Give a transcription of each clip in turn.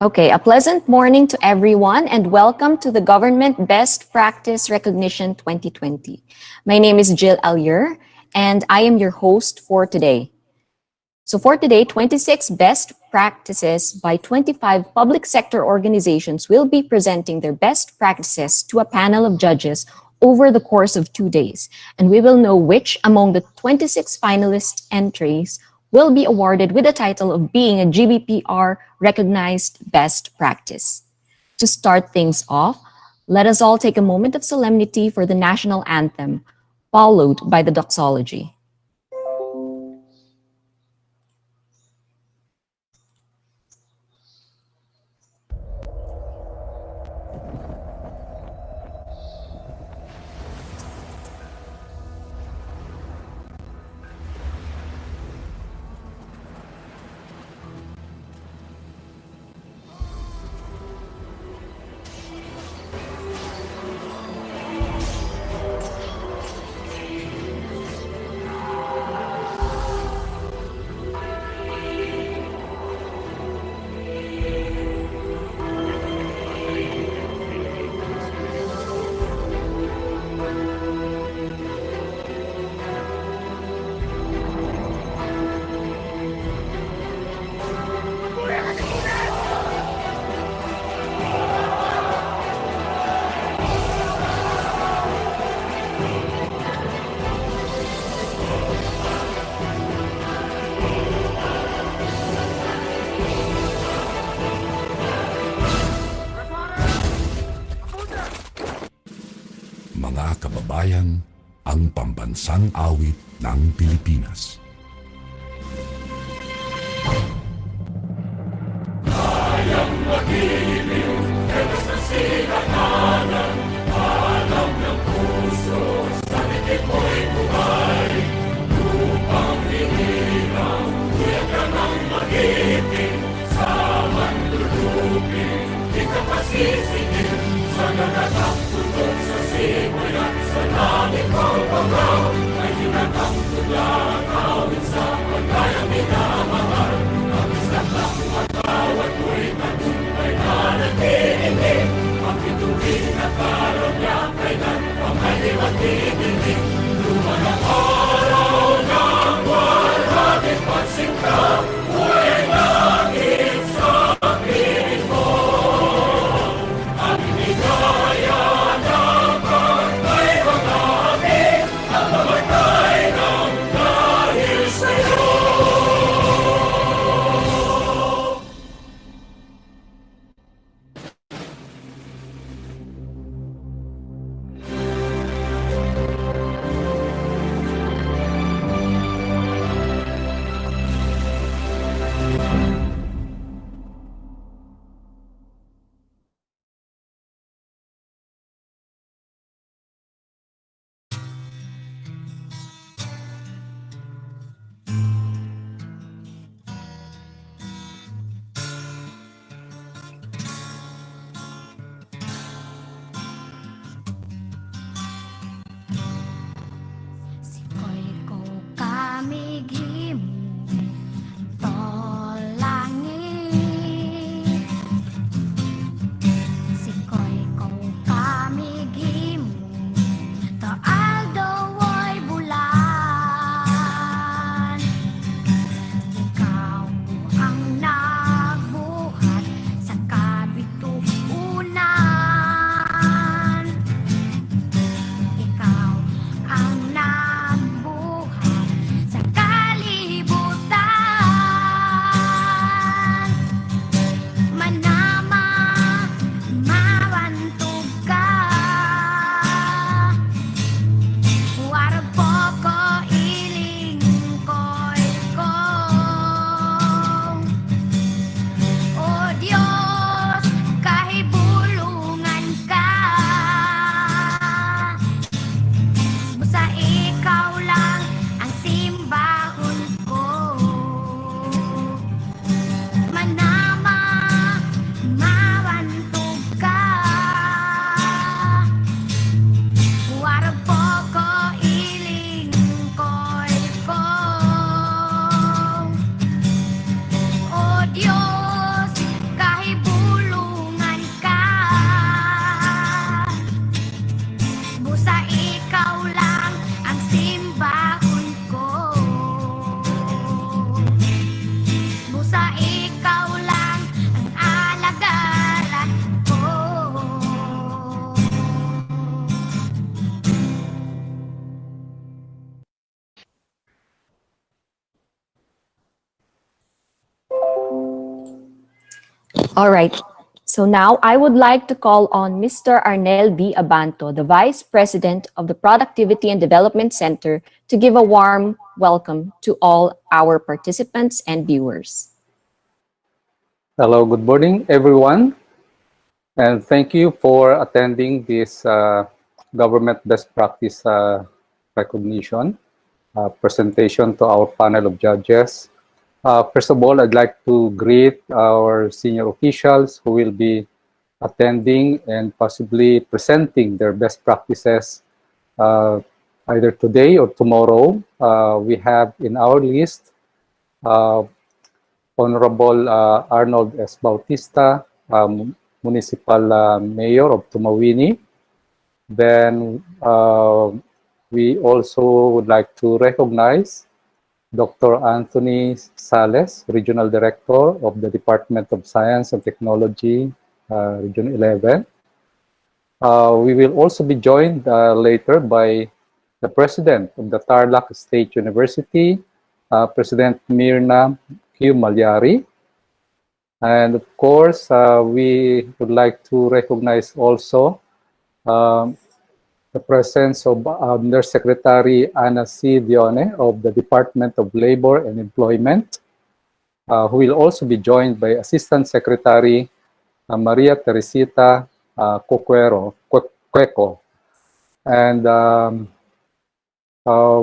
Okay, a pleasant morning to everyone and welcome to the Government Best Practice Recognition 2020. My name is Jill Allier and I am your host for today. So for today, 26 best practices by 25 public sector organizations will be presenting their best practices to a panel of judges over the course of 2 days. And we will know which among the 26 finalist entries will be awarded with the title of being a GBPR recognized best practice. To start things off, let us all take a moment of solemnity for the national anthem, followed by the doxology. Mga kababayan, ang pambansang awit ng Pilipinas. Sikoy ko kamighimo tol langit. Sikoy ko kamighimo taal dawoy bulan. Ikaw ang nagbuhat sa kabituunan. Ikaw ang nagbuhat sa All right. So now I would like to call on Mr. Arnel B. Abanto, the Vice President of the Productivity and Development Center, to give a warm welcome to all our participants and viewers. Hello, good morning, everyone, and thank you for attending this government best practice recognition presentation to our panel of judges. First of all, I'd like to greet our senior officials who will be attending and possibly presenting their best practices either today or tomorrow. We have in our list uh, Honorable Arnold S. Bautista, Municipal Mayor of Tumawini. Then we also would like to recognize Dr. Anthony Sales, Regional Director of the Department of Science and Technology, Region 11. We will also be joined later by the President of the Tarlac State University, President Mirna Q. Malyari. And of course, we would like to recognize also the presence of Undersecretary Ana C. Dione of the Department of Labor and Employment, who will also be joined by Assistant Secretary Maria Teresita Cueco. And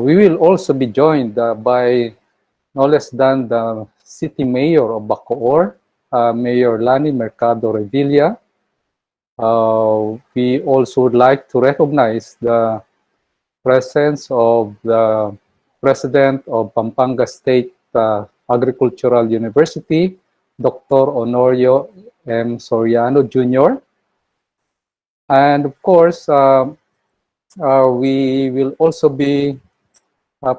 we will also be joined by no less than the City Mayor of Bacoor, Mayor Lani Mercado Revilla. We also would like to recognize the presence of the President of Pampanga State Agricultural University, Dr. Honorio M. Soriano Jr. And of course, we will also be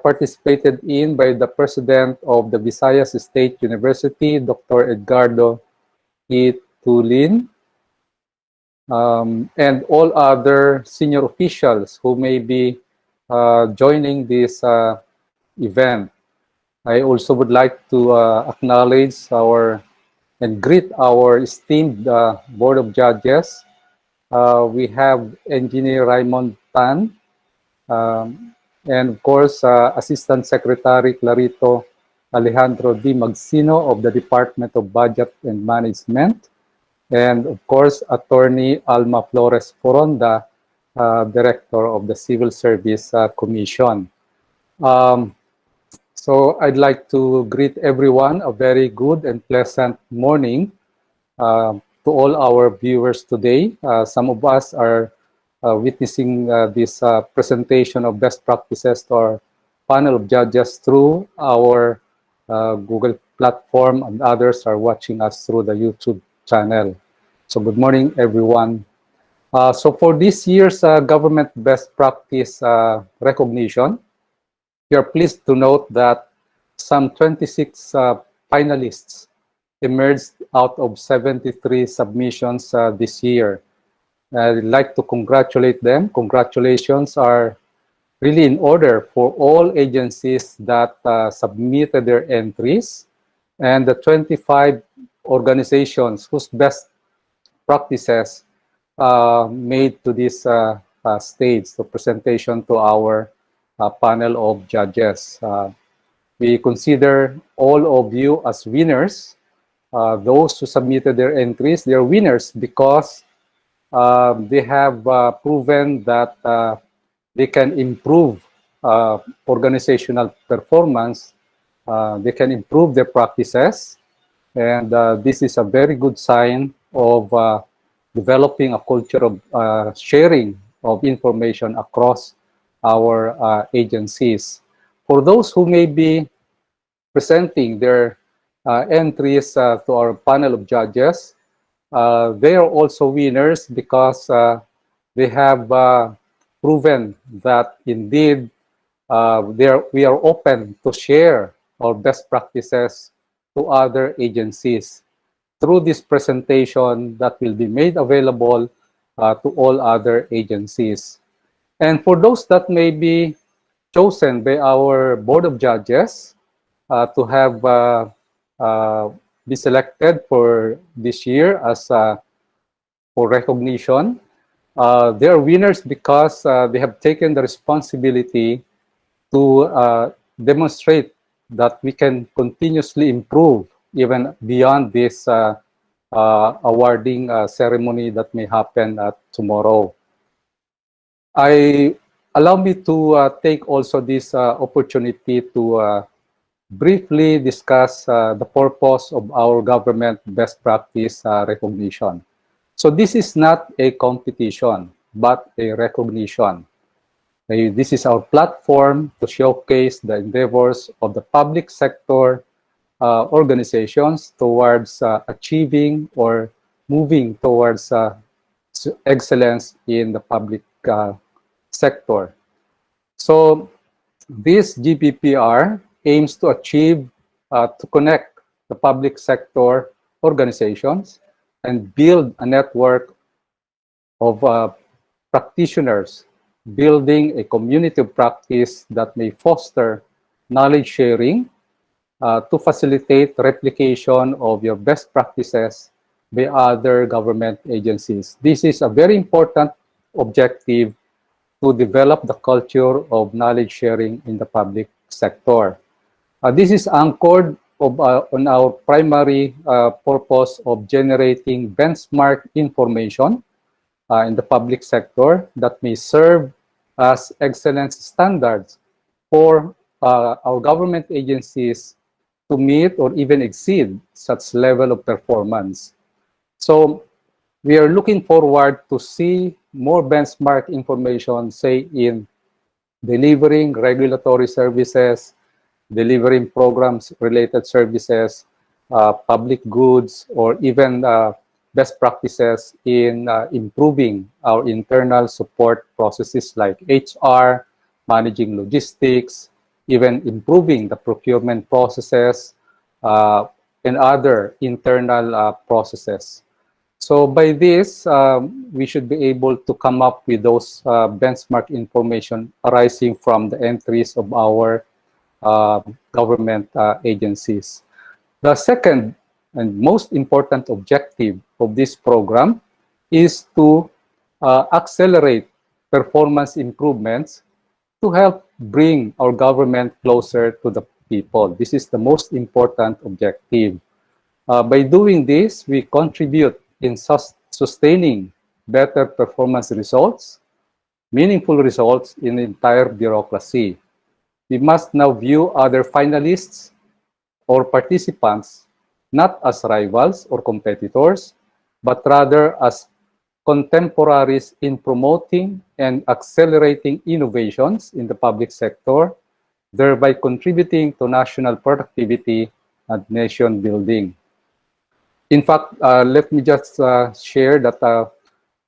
participated in by the President of the Visayas State University, Dr. Edgardo E. Tulin, and all other senior officials who may be joining this event. I also would like to acknowledge and greet our esteemed Board of Judges. We have Engineer Raymond Tan, and of course, Assistant Secretary Clarito Alejandro D. Magsino of the Department of Budget and Management, and of course, Attorney Alma Flores Foronda, Director of the Civil Service Commission. So I'd like to greet everyone a very good and pleasant morning to all our viewers today. Some of us are witnessing this presentation of best practices to our panel of judges through our Google platform, and others are watching us through the YouTube channel. So good morning, everyone. So for this year's government best practice recognition, we are pleased to note that some 26 finalists emerged out of 73 submissions this year. I'd like to congratulate them. Congratulations are really in order for all agencies that submitted their entries, and the 25 organizations whose best practices made to this stage, the presentation to our panel of judges. We consider all of you as winners. Those who submitted their entries, they're winners because they have proven that they can improve organizational performance, they can improve their practices, and this is a very good sign of developing a culture of sharing of information across our agencies. For those who may be presenting their entries to our panel of judges, they are also winners because they have proven that indeed we are open to share our best practices to other agencies through this presentation that will be made available to all other agencies. And for those that may be chosen by our Board of Judges to have been selected for this year as for recognition. They are winners because they have taken the responsibility to demonstrate that we can continuously improve even beyond this awarding ceremony that may happen tomorrow. Allow me to take also this opportunity to briefly discuss the purpose of our government best practice recognition. So this is not a competition, but a recognition. This is our platform to showcase the endeavors of the public sector organizations towards achieving or moving towards excellence in the public sector. So this GBPR aims to achieve, to connect the public sector organizations and build a network of practitioners, building a community of practice that may foster knowledge sharing to facilitate replication of your best practices by other government agencies. This is a very important objective to develop the culture of knowledge sharing in the public sector. This is anchored on our primary purpose of generating benchmark information in the public sector that may serve as excellence standards for our government agencies to meet or even exceed such level of performance. So we are looking forward to see more benchmark information, say, in delivering regulatory services, delivering programs-related services, public goods, or even best practices in improving our internal support processes like HR, managing logistics, even improving the procurement processes, and other internal processes. So by this, we should be able to come up with those benchmark information arising from the entries of our government agencies. The second and most important objective of this program is to accelerate performance improvements to help bring our government closer to the people. This is the most important objective. By doing this, we contribute in sustaining better performance results, meaningful results in the entire bureaucracy. We must now view other finalists or participants not as rivals or competitors, but rather as contemporaries in promoting and accelerating innovations in the public sector, thereby contributing to national productivity and nation building. In fact, let me just share that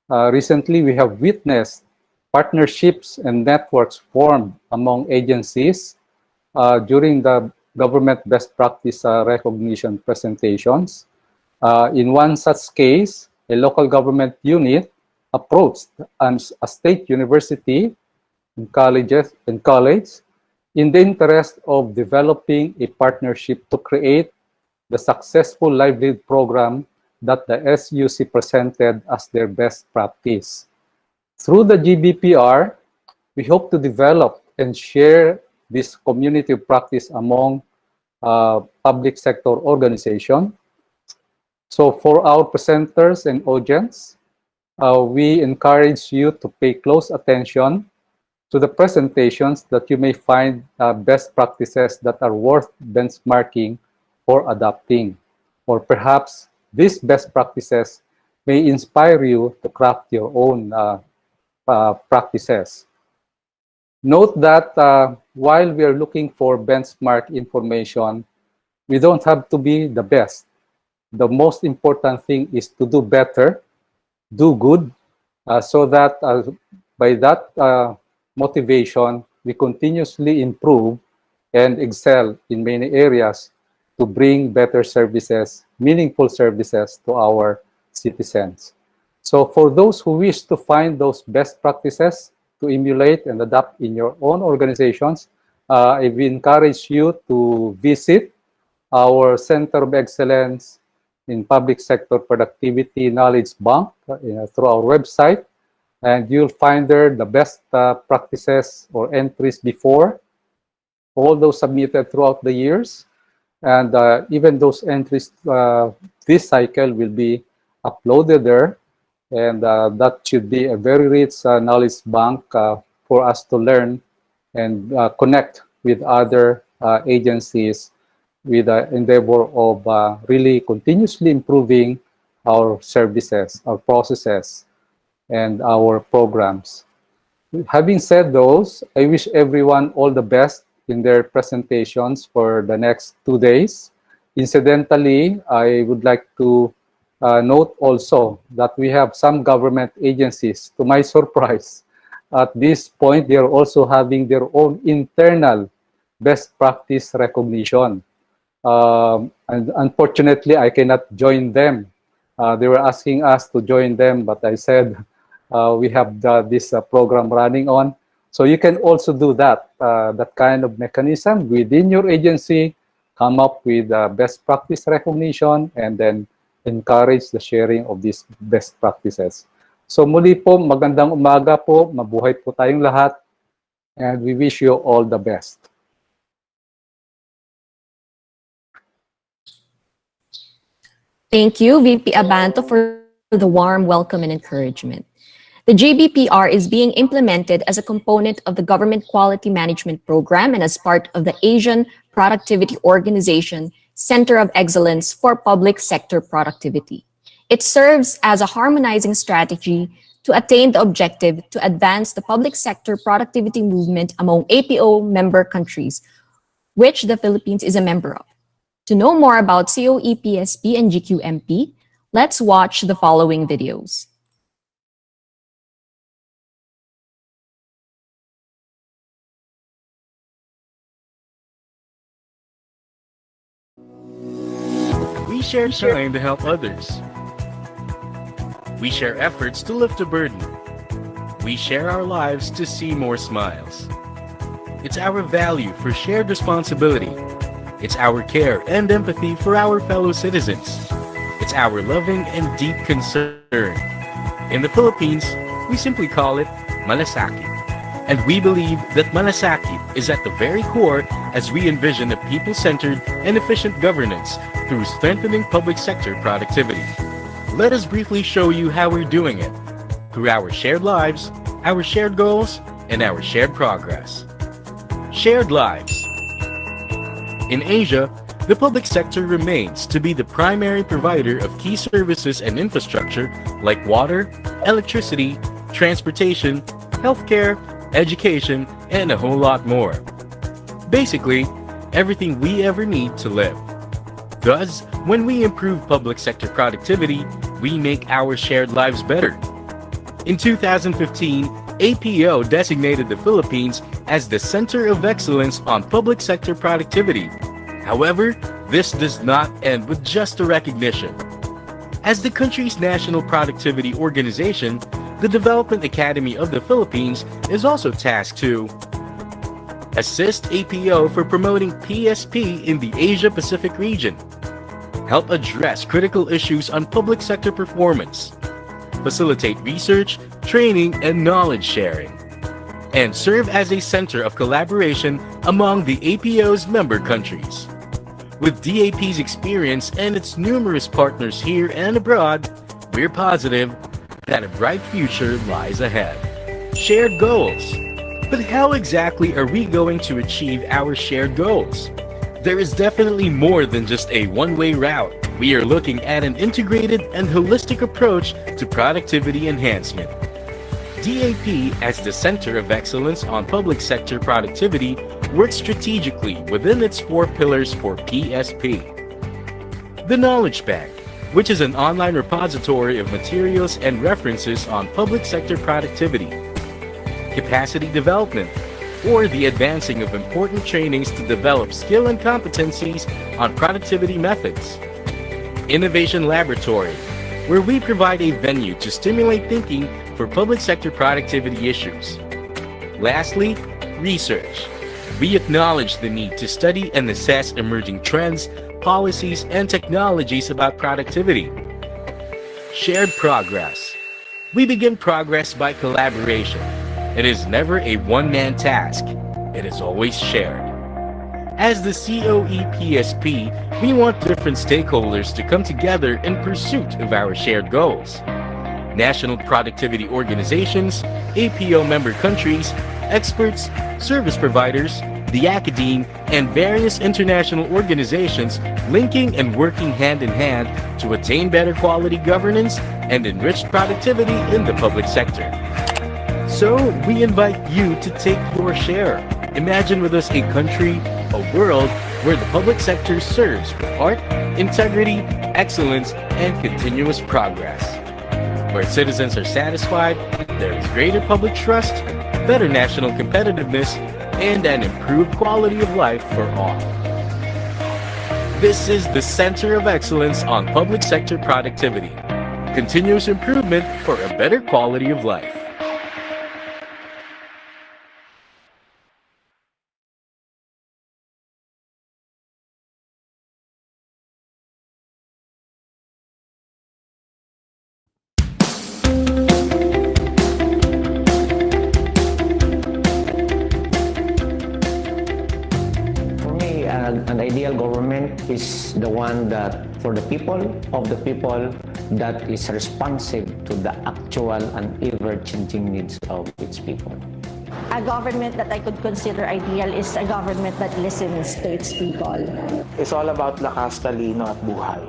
recently we have witnessed partnerships and networks formed among agencies during the government best practice recognition presentations. In one such case, a local government unit approached a state university and college in the interest of developing a partnership to create the successful livelihood program that the SUC presented as their best practice. Through the GBPR, we hope to develop and share this community of practice among public sector organizations. So for our presenters and audience, we encourage you to pay close attention to the presentations that you may find best practices that are worth benchmarking or adopting. Or perhaps these best practices may inspire you to craft your own practices. Note that while we are looking for benchmark information, we don't have to be the best. The most important thing is to do better, do good, so that by that motivation, we continuously improve and excel in many areas to bring better services, meaningful services to our citizens. So for those who wish to find those best practices to emulate and adopt in your own organizations, I will encourage you to visit our Center of Excellence in Public Sector Productivity Knowledge Bank through our website. And you'll find there the best practices or entries before, all those submitted throughout the years. And even those entries this cycle will be uploaded there. And that should be a very rich knowledge bank for us to learn and connect with other agencies with the endeavor of really continuously improving our services, our processes, and our programs. Having said those, I wish everyone all the best in their presentations for the next 2 days. Incidentally, I would like to note also that we have some government agencies, to my surprise, at this point, they are also having their own internal best practice recognition. And unfortunately, I cannot join them. They were asking us to join them, but I said we have this program running on. So you can also do that, that kind of mechanism within your agency, come up with best practice recognition, and then encourage the sharing of these best practices. So muli po, magandang umaga po, mabuhay po tayong lahat, and we wish you all the best. Thank you, VP Abanto, for the warm welcome and encouragement. The JBPR is being implemented as a component of the Government Quality Management Program and as part of the Asian Productivity Organization Center of Excellence for Public Sector Productivity. It serves as a harmonizing strategy to attain the objective to advance the public sector productivity movement among APO member countries, which the Philippines is a member of. To know more about COEPSP and GQMP, let's watch the following videos. We share time to help others. We share efforts to lift a burden. We share our lives to see more smiles. It's our value for shared responsibility. It's our care and empathy for our fellow citizens. It's our loving and deep concern. In the Philippines, we simply call it malasakit. And we believe that malasakit is at the very core as we envision a people-centered and efficient governance through strengthening public sector productivity. Let us briefly show you how we're doing it through our shared lives, our shared goals, and our shared progress. Shared lives. In Asia, the public sector remains to be the primary provider of key services and infrastructure like water, electricity, transportation, healthcare, education, and a whole lot more. Basically, everything we ever need to live. Thus, when we improve public sector productivity, we make our shared lives better. In 2015, APO designated the Philippines as the Center of Excellence on Public Sector Productivity. However, this does not end with just a recognition. As the country's national productivity organization, the Development Academy of the Philippines is also tasked to assist APO for promoting PSP in the Asia-Pacific region, help address critical issues on public sector performance, facilitate research, training, and knowledge sharing, and serve as a center of collaboration among the APO's member countries. With DAP's experience and its numerous partners here and abroad, we're positive that a bright future lies ahead. Shared goals. But how exactly are we going to achieve our shared goals? There is definitely more than just a one-way route. We are looking at an integrated and holistic approach to productivity enhancement. DAP, as the Center of Excellence on Public Sector Productivity, works strategically within its 4 pillars for PSP. The Knowledge Bank, which is an online repository of materials and references on public sector productivity. Capacity development, or the advancing of important trainings to develop skill and competencies on productivity methods. Innovation Laboratory, where we provide a venue to stimulate thinking for public sector productivity issues. Lastly, research. We acknowledge the need to study and assess emerging trends policies, and technologies about productivity. Shared progress. We begin progress by collaboration. It is never a one-man task. It is always shared. As the COEPSP, we want different stakeholders to come together in pursuit of our shared goals. National productivity organizations, APO member countries, experts, service providers, the academe, and various international organizations linking and working hand in hand to attain better quality governance and enriched productivity in the public sector. So, we invite you to take your share. Imagine with us a country, a world where the public sector serves with heart, integrity, excellence, and continuous progress. Where citizens are satisfied, there is greater public trust, better national competitiveness, and an improved quality of life for all. This is the Center of Excellence on Public Sector Productivity. Continuous improvement for a better quality of life. For me, an ideal government is the one that for the people, of the people, that is responsive to the actual and ever-changing needs of its people. A government that I could consider ideal is a government that listens to its people. It's all about lakas, talino at buhay.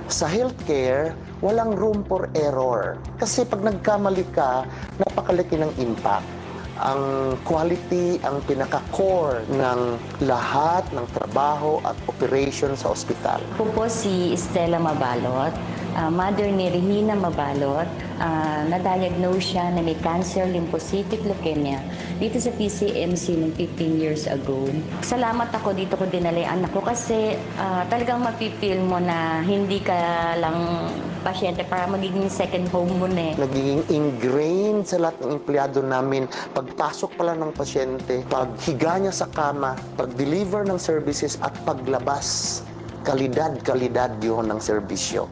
Sa healthcare, walang room for error. Kasi pag nagkamali ka, napakalaki ng impact. Ang quality ang pinaka-core ng lahat ng trabaho at operation sa ospital. Ako po si Estela Mabalot, mother ni Regina Mabalot. Na-diagnose siya na may cancer, lymphocytic leukemia dito sa PCMC noong 15 years ago. Salamat ako dito ko dinala yung anak ko kasi talagang mapipil mo na hindi ka lang pasyente para magiging second home mo na eh. Nagiging ingrained sa lahat ng empleyado namin. Pagpasok pala ng pasyente, paghiga niya sa kama, pag-deliver ng services at paglabas. Kalidad yun ng serbisyo.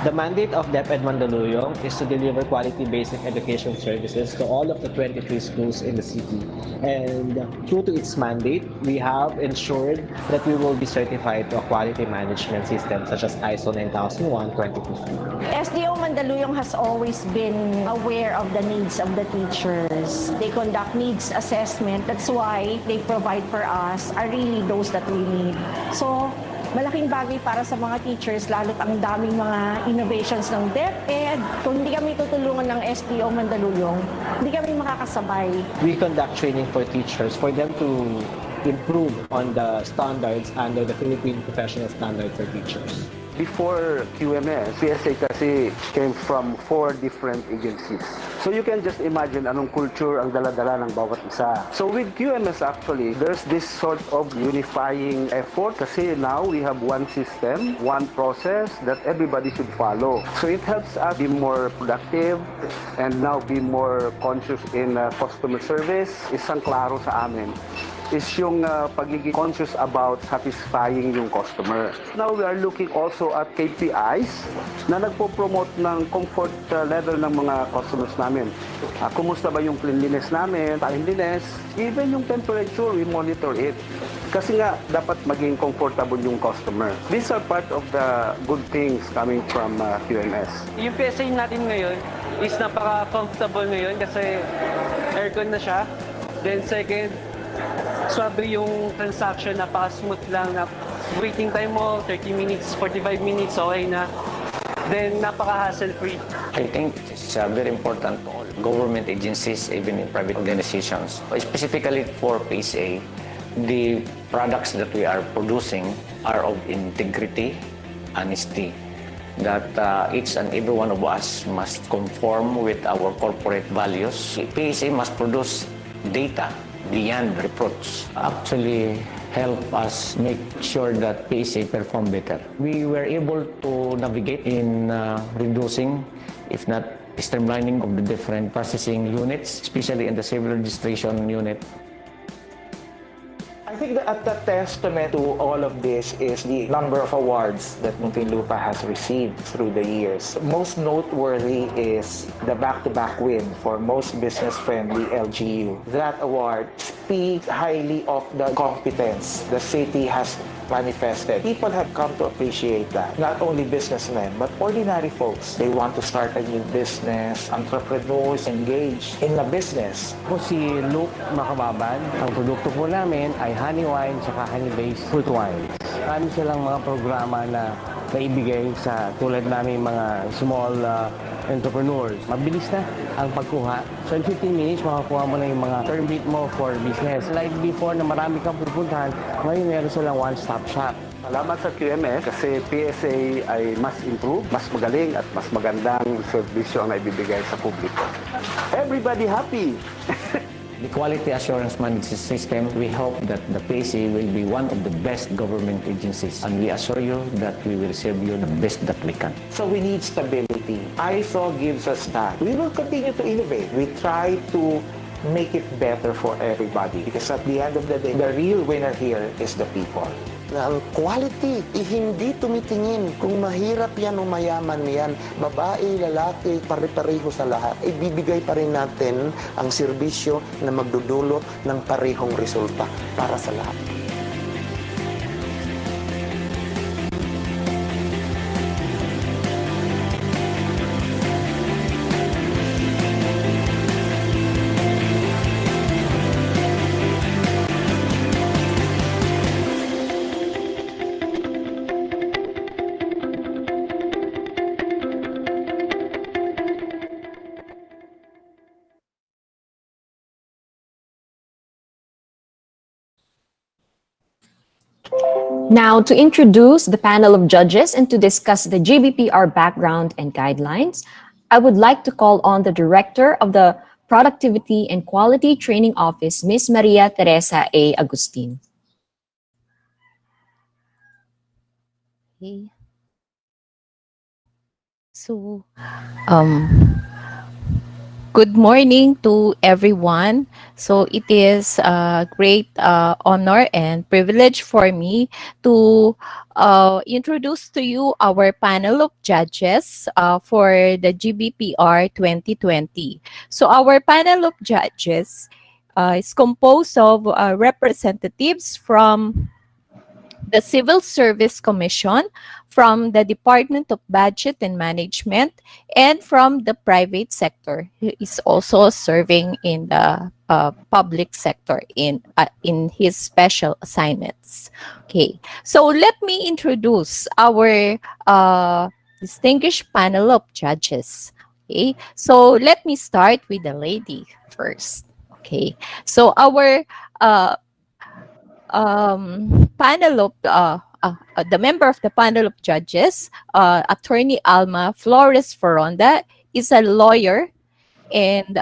The mandate of DepEd Mandaluyong is to deliver quality basic education services to all of the 23 schools in the city. And true to its mandate, we have ensured that we will be certified to a quality management system such as ISO 9001:2015. SDO Mandaluyong has always been aware of the needs of the teachers. They conduct needs assessment. That's why they provide for us are really those that we need. So, malaking bagay para sa mga teachers, lalo't ang daming mga innovations ng DepEd. Kung hindi kami tutulungan ng SDO Mandaluyong, hindi kami makakasabay. We conduct training for teachers for them to improve on the standards under the Philippine Professional Standards for Teachers. Before QMS, PSA kasi came from 4 different agencies. So you can just imagine anong culture ang dala-dala ng bawat isa. So with QMS actually, there's this sort of unifying effort kasi now we have one system, one process that everybody should follow. So it helps us be more productive and now be more conscious in customer service. Isang klaro sa amin is yung pagiging conscious about satisfying yung customer. Now we are looking also at KPIs na nagpo-promote ng comfort level ng mga customers namin. Kumusta ba yung cleanliness namin, timeliness, even yung temperature, we monitor it. Kasi nga, dapat maging comfortable yung customer. These are part of the good things coming from QMS. Yung PSA natin ngayon is napaka-comfortable ngayon kasi aircon na siya. Then second, swabe yung transaction, napaka-smooth lang. Waiting time mo, 30 minutes, 45 minutes, okay na. Then, napaka-hassle-free. I think it's very important to all government agencies, even in private organizations. Specifically for PSA, the products that we are producing are of integrity, honesty, that each and every one of us must conform with our corporate values. PSA must produce data beyond reproach. Actually, help us make sure that PSA perform better. We were able to navigate in reducing, if not streamlining of the different processing units, especially in the civil registration unit. I think that the testament to all of this is the number of awards that Muntinlupa has received through the years. Most noteworthy is the back-to-back win for most business-friendly LGU. That award speaks highly of the competence the city has manifested. People have come to appreciate that. Not only businessmen, but ordinary folks. They want to start a new business. Entrepreneurs engaged in a business. Ako si Luke Makababan. Ang produkto po namin ay honey wine at honey-based fruit wines. Marami silang mga programa na naibigay sa tulad namin mga small entrepreneurs. Mabilis na ang pagkuha. So in 15 minutes, makakuha mo na yung mga permit mo for business. Like before na marami kang pupuntahan, ngayon meron silang one-stop shop. Salamat sa QMS kasi PSA ay mas improve, mas magaling at mas magandang serbisyo ang naibibigay sa publiko. Everybody happy! The Quality Assurance Management System, we hope that the PSA will be one of the best government agencies, and we assure you that we will serve you the best that we can. So we need stability. ISO gives us that. We will continue to innovate. We try to make it better for everybody because at the end of the day, the real winner here is the people. Na ang quality, hindi tumitingin kung mahirap yan o mayaman yan, babae, lalaki, pare-pareho sa lahat. Ibibigay pa rin natin ang serbisyo na magdudulot ng parehong resulta para sa lahat. Now, to introduce the panel of judges and to discuss the GBPR background and guidelines, I would like to call on the Director of the Productivity and Quality Training Office, Ms. Maria Teresa A. Agustin. Okay. Good morning to everyone. So it is a great honor and privilege for me to introduce to you our panel of judges for the GBPR 2020. So our panel of judges is composed of representatives from the Civil Service Commission, from the Department of Budget and Management, and from the private sector. He is also serving in the public sector in his special assignments. Okay, so let me introduce our distinguished panel of judges. Okay, so let me start with the lady first. Okay, so our panel of the member of the panel of judges, Attorney Alma Flores Foronda, is a lawyer, and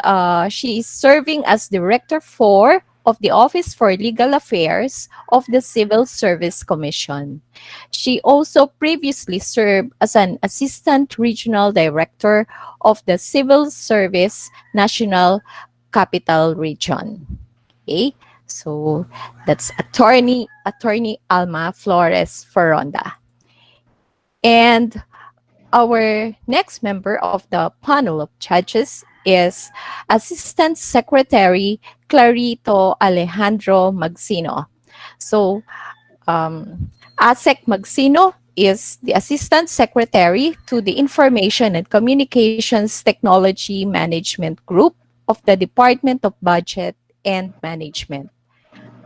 she is serving as Director 4 of the Office for Legal Affairs of the Civil Service Commission. She also previously served as an Assistant Regional Director of the Civil Service National Capital Region. Okay. So that's Attorney Alma Flores Foronda. And our next member of the panel of judges is Assistant Secretary Clarito Alejandro Magsino. So ASEC Magsino is the Assistant Secretary to the Information and Communications Technology Management Group of the Department of Budget and Management.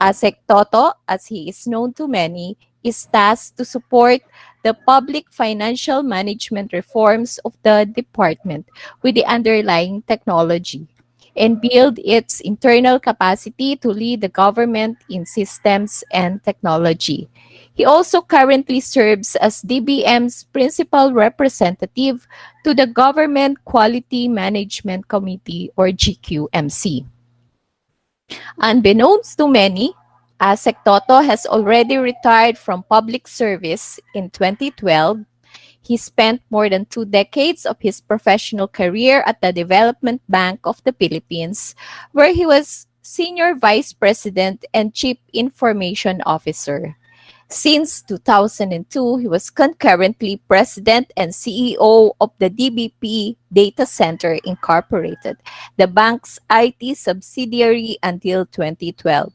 ASEC Toto, as he is known to many, is tasked to support the public financial management reforms of the department with the underlying technology and build its internal capacity to lead the government in systems and technology. He also currently serves as DBM's principal representative to the Government Quality Management Committee, or GQMC. Unbeknownst to many, ASEC Toto has already retired from public service in 2012. He spent more than 2 decades of his professional career at the Development Bank of the Philippines, where he was Senior Vice President and Chief Information Officer. Since 2002, he was concurrently President and CEO of the DBP Data Center Incorporated, the bank's IT subsidiary until 2012.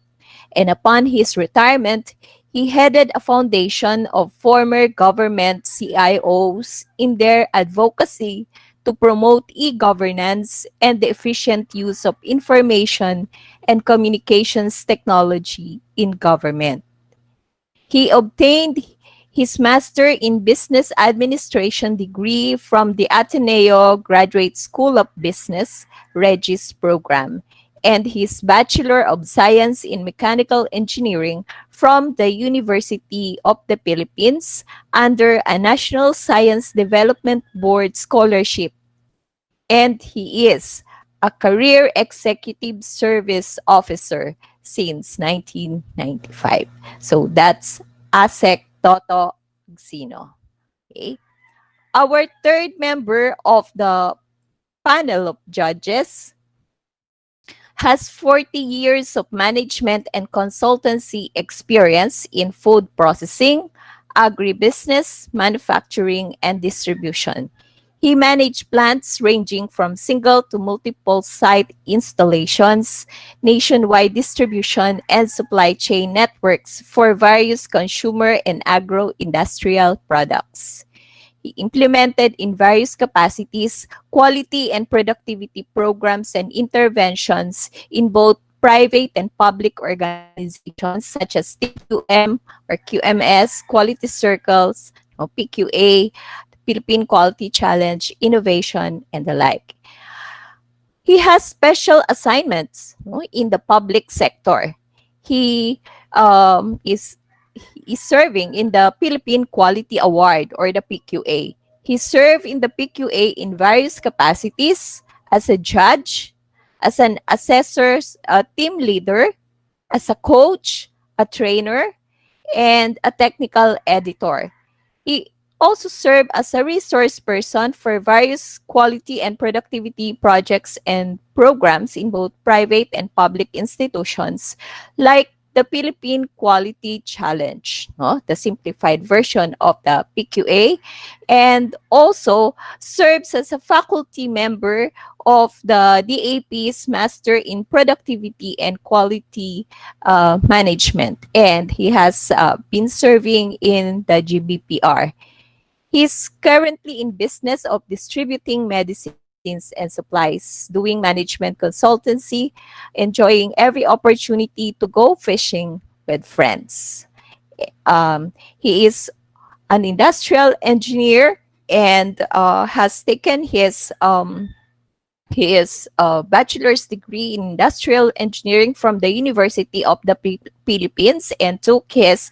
And upon his retirement, he headed a foundation of former government CIOs in their advocacy to promote e-governance and the efficient use of information and communications technology in government. He obtained his Master in Business Administration degree from the Ateneo Graduate School of Business, Regis program, and his Bachelor of Science in Mechanical Engineering from the University of the Philippines under a National Science Development Board scholarship. And he is a Career Executive Service Officer since 1995. So that's ASEC Toto Agsino. Okay. Our third member of the panel of judges has 40 years of management and consultancy experience in food processing, agribusiness, manufacturing, and distribution. He managed plants ranging from single to multiple site installations, nationwide distribution, and supply chain networks for various consumer and agro-industrial products. He implemented in various capacities quality and productivity programs and interventions in both private and public organizations such as TQM or QMS, Quality Circles, PQA, Philippine Quality Challenge, Innovation, and the like. He has special assignments in the public sector. He is serving in the Philippine Quality Award or the PQA. He served in the PQA in various capacities as a judge, as an assessor, a team leader, as a coach, a trainer, and a technical editor. He also served as a resource person for various quality and productivity projects and programs in both private and public institutions like the Philippine Quality Challenge, the simplified version of the PQA, and also serves as a faculty member of the DAP's Master in Productivity and Quality Management, and he has been serving in the GBPR. He's currently in business of distributing medicines and supplies, doing management consultancy, enjoying every opportunity to go fishing with friends. He is an industrial engineer and has taken his bachelor's degree in industrial engineering from the University of the Philippines and took his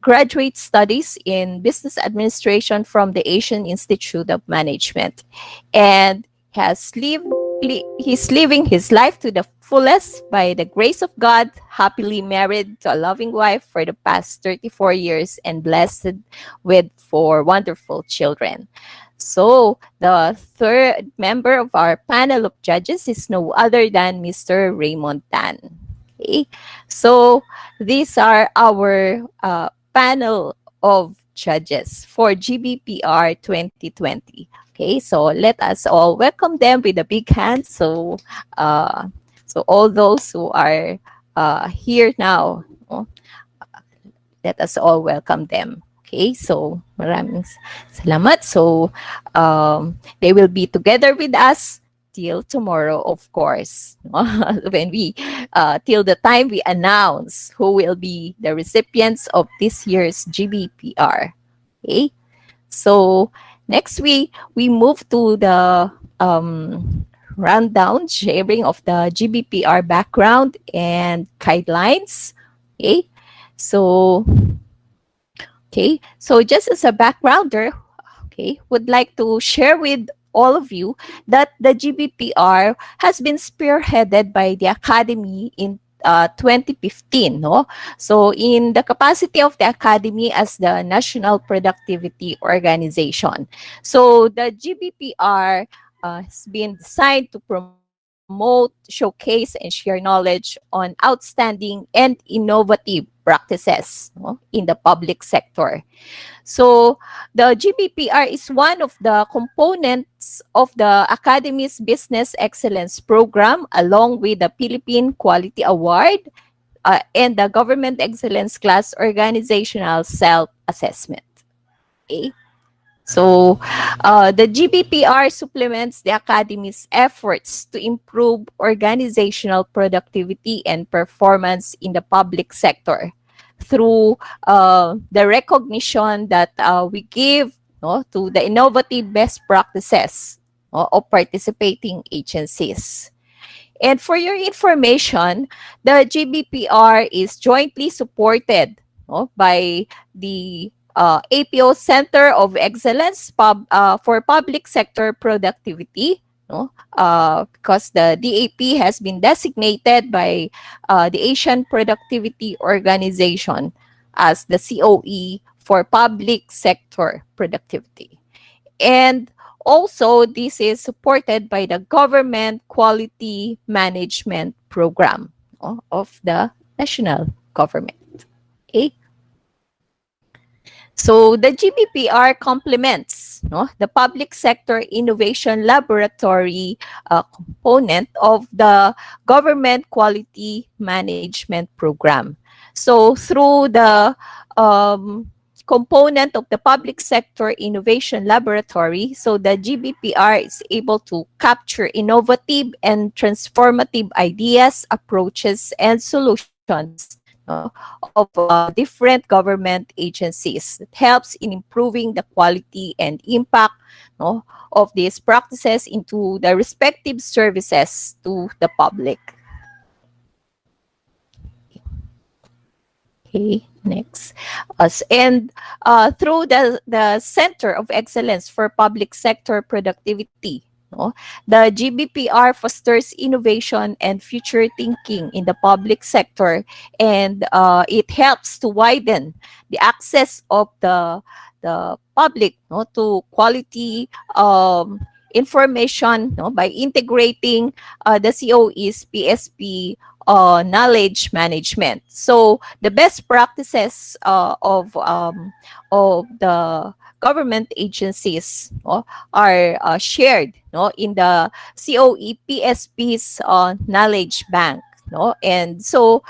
graduate studies in business administration from the Asian Institute of Management, and he's living his life to the fullest by the grace of God, happily married to a loving wife for the past 34 years and blessed with 4 wonderful children. So the third member of our panel of judges is no other than Mr. Raymond Tan. Okay, so these are our panel of judges for GBPR 2020. Okay, so let us all welcome them with a big hand. So all those who are here now, let us all welcome them. Okay, so maraming salamat. So they will be together with us till tomorrow, of course, when we till the time we announce who will be the recipients of this year's GBPR. Okay, so next we move to the rundown sharing of the GBPR background and guidelines. Okay, so just as a backgrounder, would like to share with all of you that the GBPR has been spearheaded by the Academy in 2015. No? So in the capacity of the Academy as the National Productivity Organization. So the GBPR has been designed to promote, showcase, and share knowledge on outstanding and innovative practices, no, in the public sector. So the GBPR is one of the components of the Academy's Business Excellence Program, along with the Philippine Quality Award and the Government Excellence Class Organizational Self-Assessment. Okay. So the GBPR supplements the Academy's efforts to improve organizational productivity and performance in the public sector through the recognition that we give, no, to the innovative best practices, no, of participating agencies. And for your information, the GBPR is jointly supported, no, by the APO Center of Excellence for Public Sector Productivity, no? Because the DAP has been designated by the Asian Productivity Organization as the COE for Public Sector Productivity. And also, this is supported by the Government Quality Management Program, no, of the national government. Okay. So the GBPR complements, no, the Public Sector Innovation Laboratory component of the Government Quality Management Program. So through the component of the Public Sector Innovation Laboratory, so the GBPR is able to capture innovative and transformative ideas, approaches, and solutions of different government agencies that helps in improving the quality and impact, no, of these practices into the respective services to the public. Okay, next. And through the Center of Excellence for Public Sector Productivity, no, the GBPR fosters innovation and future thinking in the public sector, and it helps to widen the access of the public, no, to quality information, no, by integrating the COE's PSP knowledge management. So the best practices of the government agencies, no, are shared, no, in the COE PSP's knowledge bank, no, and so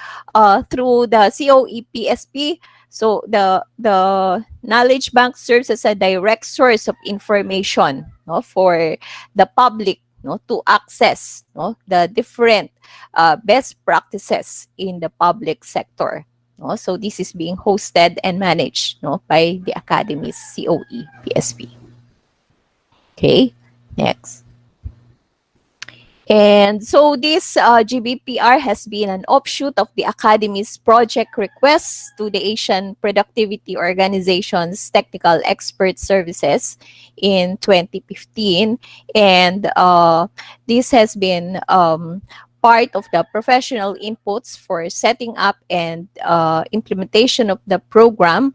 through the COE PSP, so the knowledge bank serves as a direct source of information, no, for the public, no, to access, no, the different best practices in the public sector. No? So this is being hosted and managed, no, by the Academy's COE PSP. Okay, next. And so this GBPR has been an offshoot of the Academy's project requests to the Asian Productivity Organization's Technical Expert Services in 2015. And this has been part of the professional inputs for setting up and implementation of the program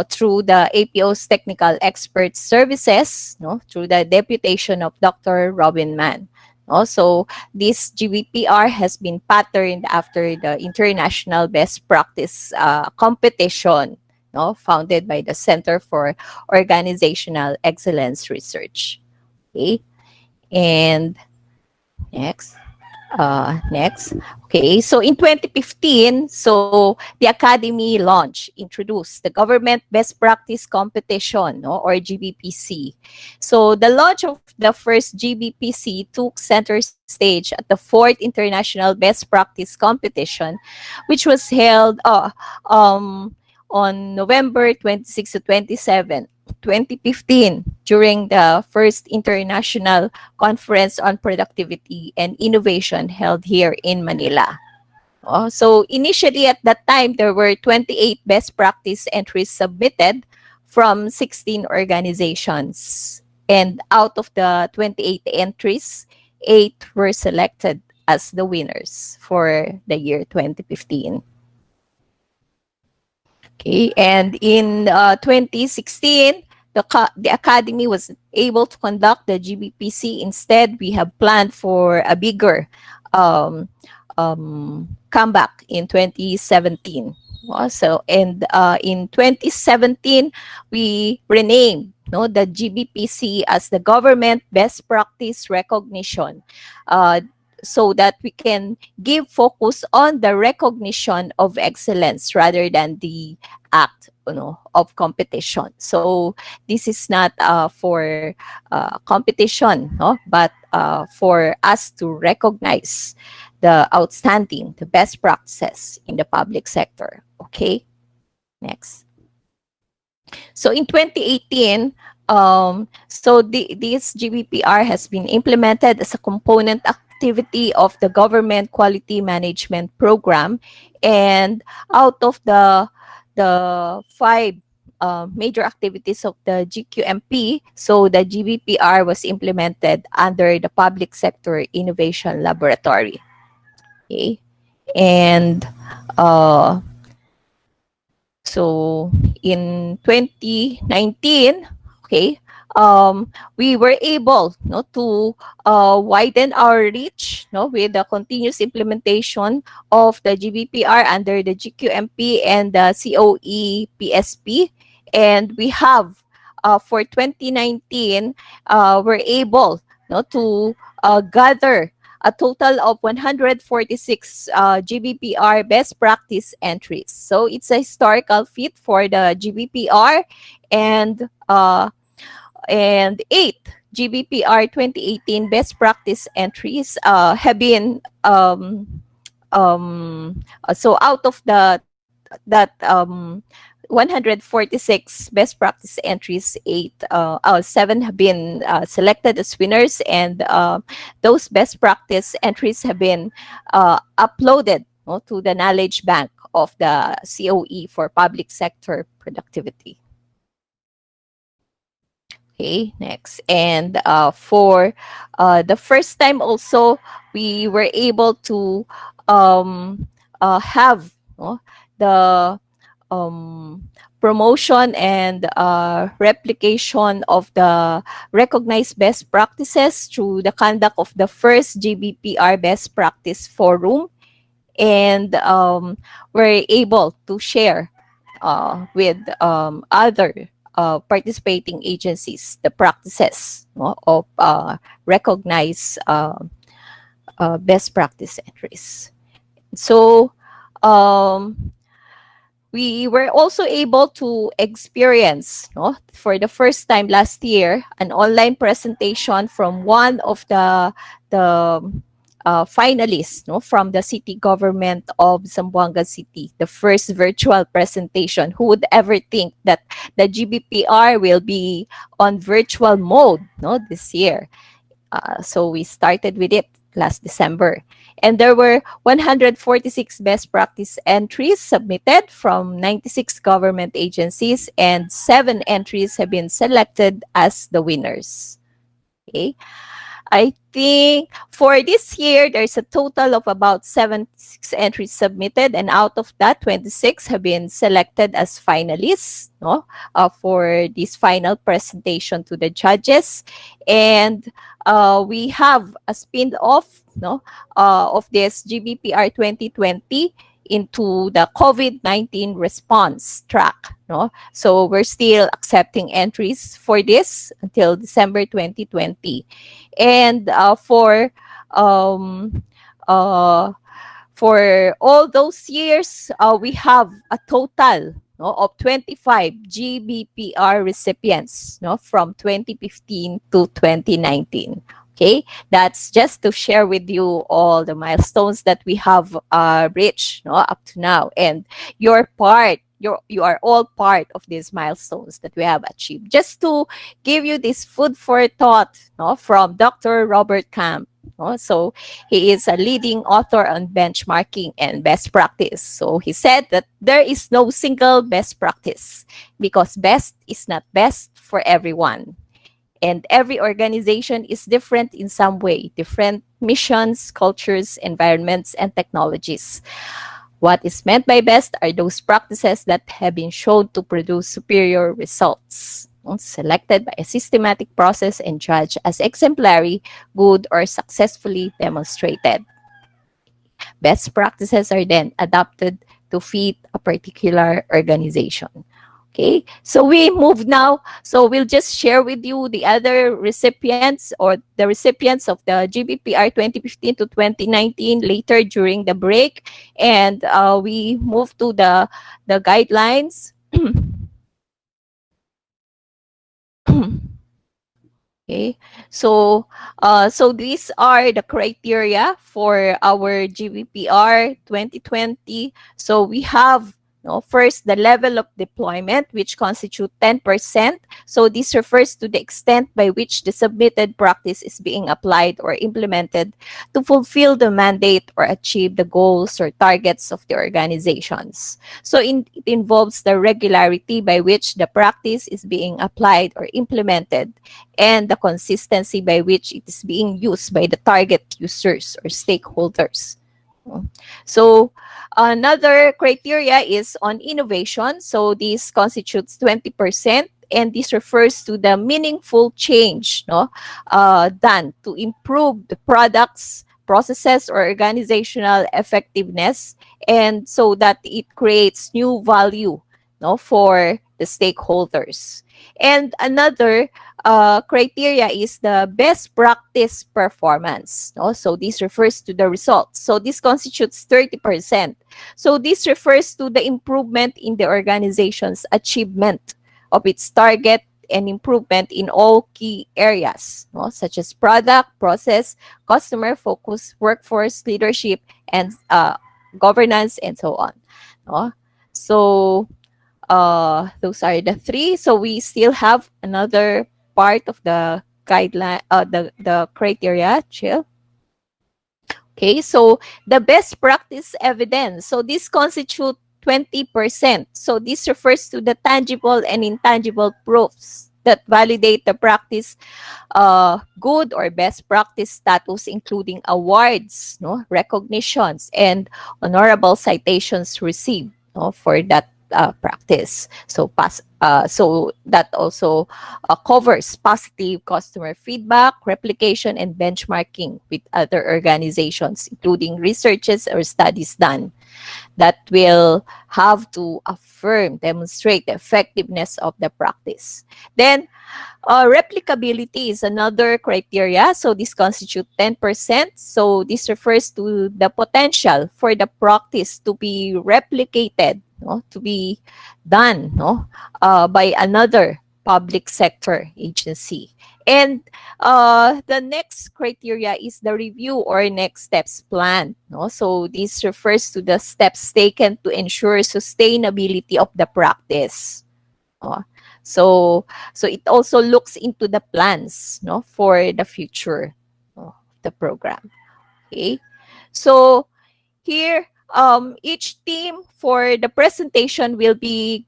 through the APO's Technical Expert Services, no, through the deputation of Dr. Robin Mann. Also, this GBPR has been patterned after the International Best Practice competition, no, founded by the Center for Organizational Excellence Research. Okay, and next. Okay, so in 2015, so the Academy introduced the Government Best Practice Competition, no, or GBPC. So the launch of the first GBPC took center stage at the 4th International Best Practice Competition, which was held on November 26 to 27, 2015, during the first International Conference on Productivity and Innovation held here in Manila. So initially at that time, there were 28 best practice entries submitted from 16 organizations. And out of the 28 entries, 8 were selected as the winners for the year 2015. Okay, and in 2016, the Academy was able to conduct the GBPC. Instead, we have planned for a bigger comeback in 2017. Also, and in 2017, we renamed the GBPC as the Government Best Practice Recognition, so that we can give focus on the recognition of excellence rather than the act of competition. So this is not for competition, but for us to recognize the outstanding, the best practices in the public sector. Okay, next. So in 2018, this GBPR has been implemented as a component activity of the Government Quality Management Program, and out of the 5 major activities of the GQMP, so the GBPR was implemented under the Public Sector Innovation Laboratory. Okay, and so in 2019, okay, we were able to widen our reach with the continuous implementation of the GBPR under the GQMP and the COE PSP. And we have, for 2019, we're able to gather a total of 146 GBPR best practice entries. So it's a historical feat for the GBPR, and 8 GBPR 2018 best practice entries have been so out of that 146 best practice entries, 7 have been selected as winners, and those best practice entries have been uploaded to the knowledge bank of the COE for public sector productivity. Okay, next. And for the first time also, we were able to have the promotion and replication of the recognized best practices through the conduct of the first GBPR Best Practice Forum. And we're able to share with other participating agencies the practices of recognized best practice entries. So we were also able to experience, for the first time last year, an online presentation from one of the finalists from the city government of Zamboanga City, the first virtual presentation. Who would ever think that the GBPR will be on virtual mode this year? So we started with it last December. And there were 146 best practice entries submitted from 96 government agencies, and 7 entries have been selected as the winners. Okay. I think for this year, there's a total of about 76 entries submitted, and out of that, 26 have been selected as finalists for this final presentation to the judges. And we have a spin-off of this GBPR 2020 into the COVID-19 response track. So we're still accepting entries for this until December 2020. And for all those years, we have a total of 25 GBPR recipients from 2015 to 2019. Okay, that's just to share with you all the milestones that we have reached up to now, and you are all part of these milestones that we have achieved. Just to give you this food for thought from Dr. Robert Camp. So he is a leading author on benchmarking and best practice. So he said that there is no single best practice because best is not best for everyone. and every organization is different in some way, different missions, cultures, environments, and technologies. What is meant by best are those practices that have been shown to produce superior results, selected by a systematic process and judged as exemplary, good, or successfully demonstrated. Best practices are then adapted to fit a particular organization. Okay, so we move now. So we'll just share with you the other recipients or the recipients of the GBPR 2015 to 2019 later during the break. And we move to the guidelines. Okay, so these are the criteria for our GBPR 2020. So we have first, the level of deployment, which constitute 10%. So this refers to the extent by which the submitted practice is being applied or implemented to fulfill the mandate or achieve the goals or targets of the organizations. So it involves the regularity by which the practice is being applied or implemented and the consistency by which it is being used by the target users or stakeholders. So another criteria is on innovation. So this constitutes 20%, and this refers to the meaningful change done to improve the products, processes, or organizational effectiveness, and so that it creates new value for the stakeholders. And another criteria is the best practice performance. So this refers to the results. So this constitutes 30%. So this refers to the improvement in the organization's achievement of its target and improvement in all key areas, such as product, process, customer focus, workforce, leadership, and governance, and so on. So those are the three. So we still have another part of the guideline, the criteria, Jill. Okay, so the best practice evidence. So this constitutes 20%. So this refers to the tangible and intangible proofs that validate the practice good or best practice status, including awards, recognitions, and honorable citations received for that practice. So that also covers positive customer feedback, replication, and benchmarking with other organizations, including researches or studies done that will have to affirm, demonstrate the effectiveness of the practice. Then replicability is another criteria. So this constitutes 10%. So this refers to the potential for the practice to be replicated, to be done by another public sector agency. And the next criteria is the review or next steps plan. So this refers to the steps taken to ensure sustainability of the practice. So it also looks into the plans for the future of the program. Okay, so here each team for the presentation will be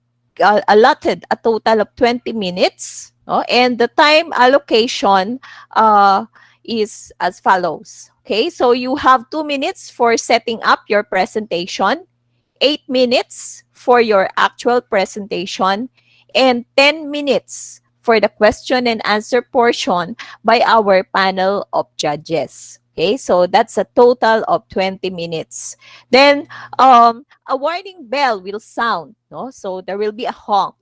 allotted a total of 20 minutes. And the time allocation is as follows. Okay, so you have 2 minutes for setting up your presentation, 8 minutes for your actual presentation, and 10 minutes for the question and answer portion by our panel of judges. Okay, so that's a total of 20 minutes. Then a warning bell will sound. So there will be a honk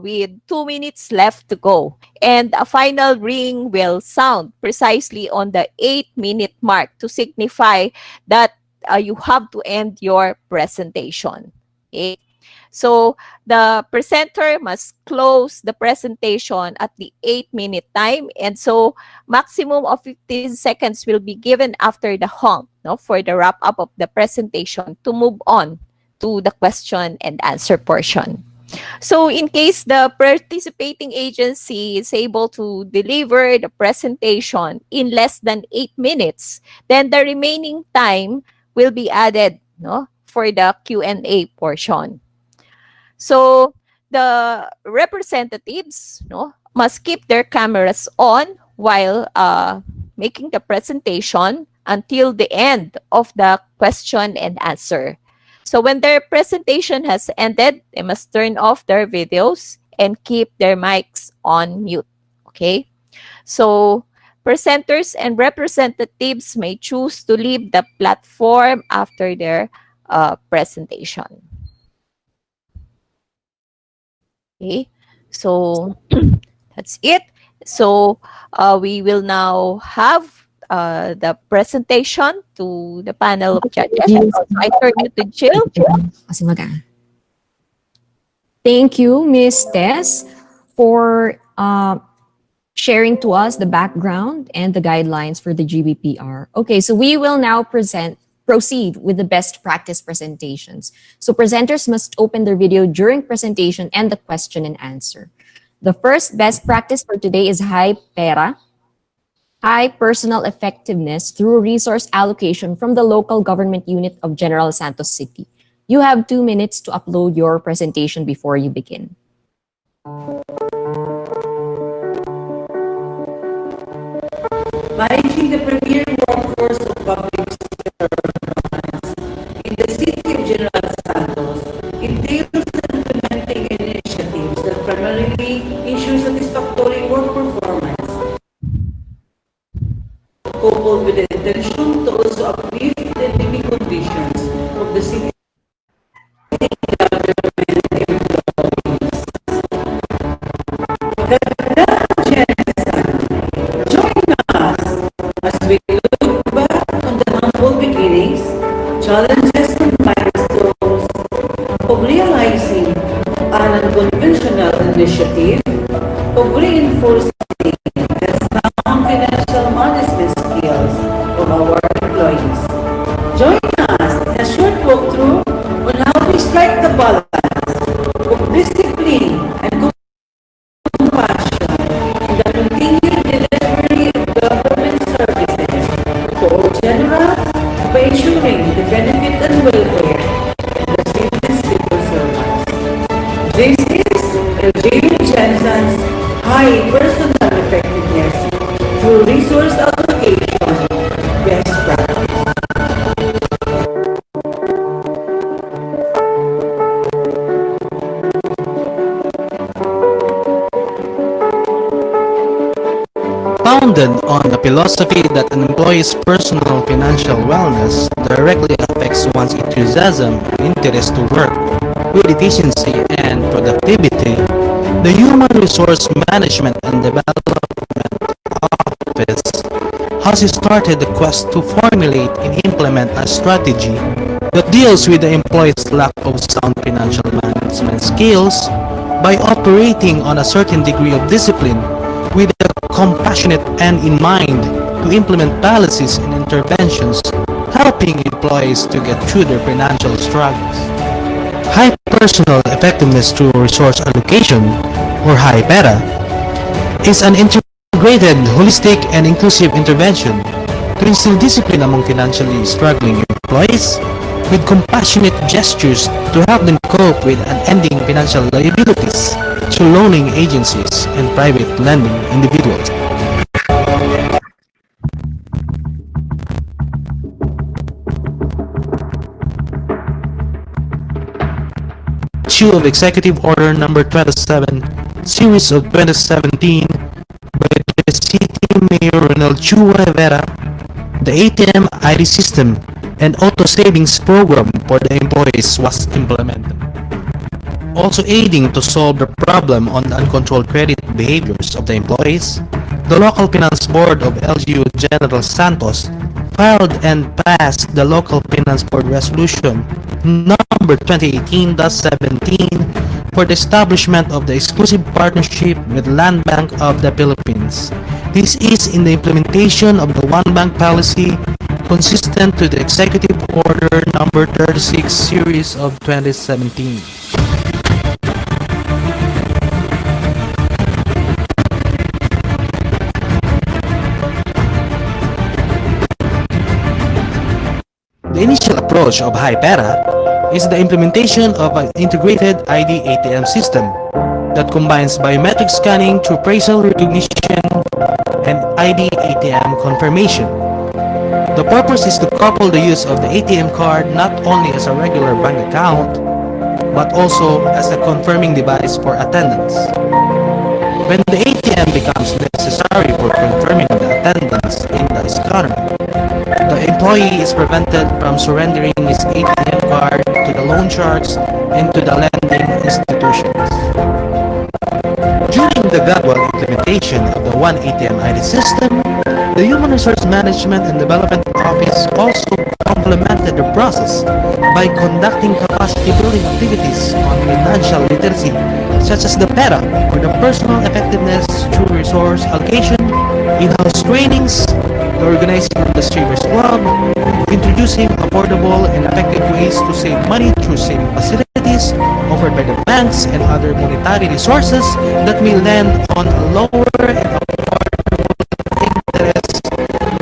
with 2 minutes left to go. And a final ring will sound precisely on the 8-minute mark to signify that you have to end your presentation. Okay? So the presenter must close the presentation at the 8-minute time. And so maximum of 15 seconds will be given after the honk for the wrap up of the presentation to move on to the question and answer portion. So in case the participating agency is able to deliver the presentation in less than 8 minutes, then the remaining time will be added for the Q&A portion. So the representatives, no, must keep their cameras on while making the presentation until the end of the question and answer. So when their presentation has ended, they must turn off their videos and keep their mics on mute. Okay? So presenters and representatives may choose to leave the platform after their presentation. Okay, so that's it. So we will now have the presentation to the panel of judges. I turn it to Jill. Thank you, Ms. Tess, for sharing to us the background and the guidelines for the GBPR. Okay, so we will now proceed with the best practice presentations. So presenters must open their video during presentation and the question and answer. The first best practice for today is High Pera, high personal effectiveness through resource allocation from the local government unit of General Santos City. You have 2 minutes to upload your presentation before you begin. Managing the premier workforce of public servants in the city of General Santos entails implementing initiatives that primarily ensure satisfactory work performance, coupled with the intention to also uplift the living conditions of the city government employees. As we look back on the humble beginnings, challenges and milestones of realizing an unconventional initiative of reinforcing the sound financial management skills of our employees. Join us in a short walkthrough on how we strike the balance of discipline and compassion in the continued delivery of government services to all generals by ensuring the benefit and welfare of the city's civil servants. This is LJ Jensen's high personal effectiveness through resource allocation best practice. Founded on the philosophy that an employee's personal financial wellness directly affects one's enthusiasm and interest to work with efficiency and productivity, the Human Resource Management and Development Office has started the quest to formulate and implement a strategy that deals with the employee's lack of sound financial management skills by operating on a certain degree of discipline with a compassionate end in mind to implement policies and interventions helping employees to get through their financial struggles. High personal effectiveness through resource allocation, or High PERA, is an integrated, holistic, and inclusive intervention to instill discipline among financially struggling employees with compassionate gestures to help them cope with unending financial liabilities through loaning agencies and private lending individuals. Issue of Executive Order Number 27, Series of 2017, by the City Mayor Ronald Chua Rivera, the ATM ID system and auto savings program for the employees was implemented, also aiding to solve the problem on the uncontrolled credit behaviors of the employees. The local finance board of LGU General Santos filed and passed the local finance board resolution number 2018-17 for the establishment of the exclusive partnership with Land Bank of the Philippines. This is in the implementation of the One Bank policy consistent to the Executive Order number 36 series of 2017. The initial approach of High PERA is the implementation of an integrated ID ATM system that combines biometric scanning through facial recognition and ID ATM confirmation. The purpose is to couple the use of the ATM card not only as a regular bank account, but also as a confirming device for attendance. When the ATM becomes necessary for confirming the attendance in the scanner, the employee is prevented from surrendering his ATM card to the loan sharks and to the lending institutions. During the gradual implementation of the One ATM ID system, the Human Resource Management and Development Office also complemented the process by conducting capacity building activities on financial literacy, such as the PERA, or the Personal Effectiveness Through Resource Allocation, in-house trainings, the organizing of the Savers Club, introducing affordable and effective ways to save money through saving facilities offered by the banks and other monetary resources that may lend on a lower and affordable interest,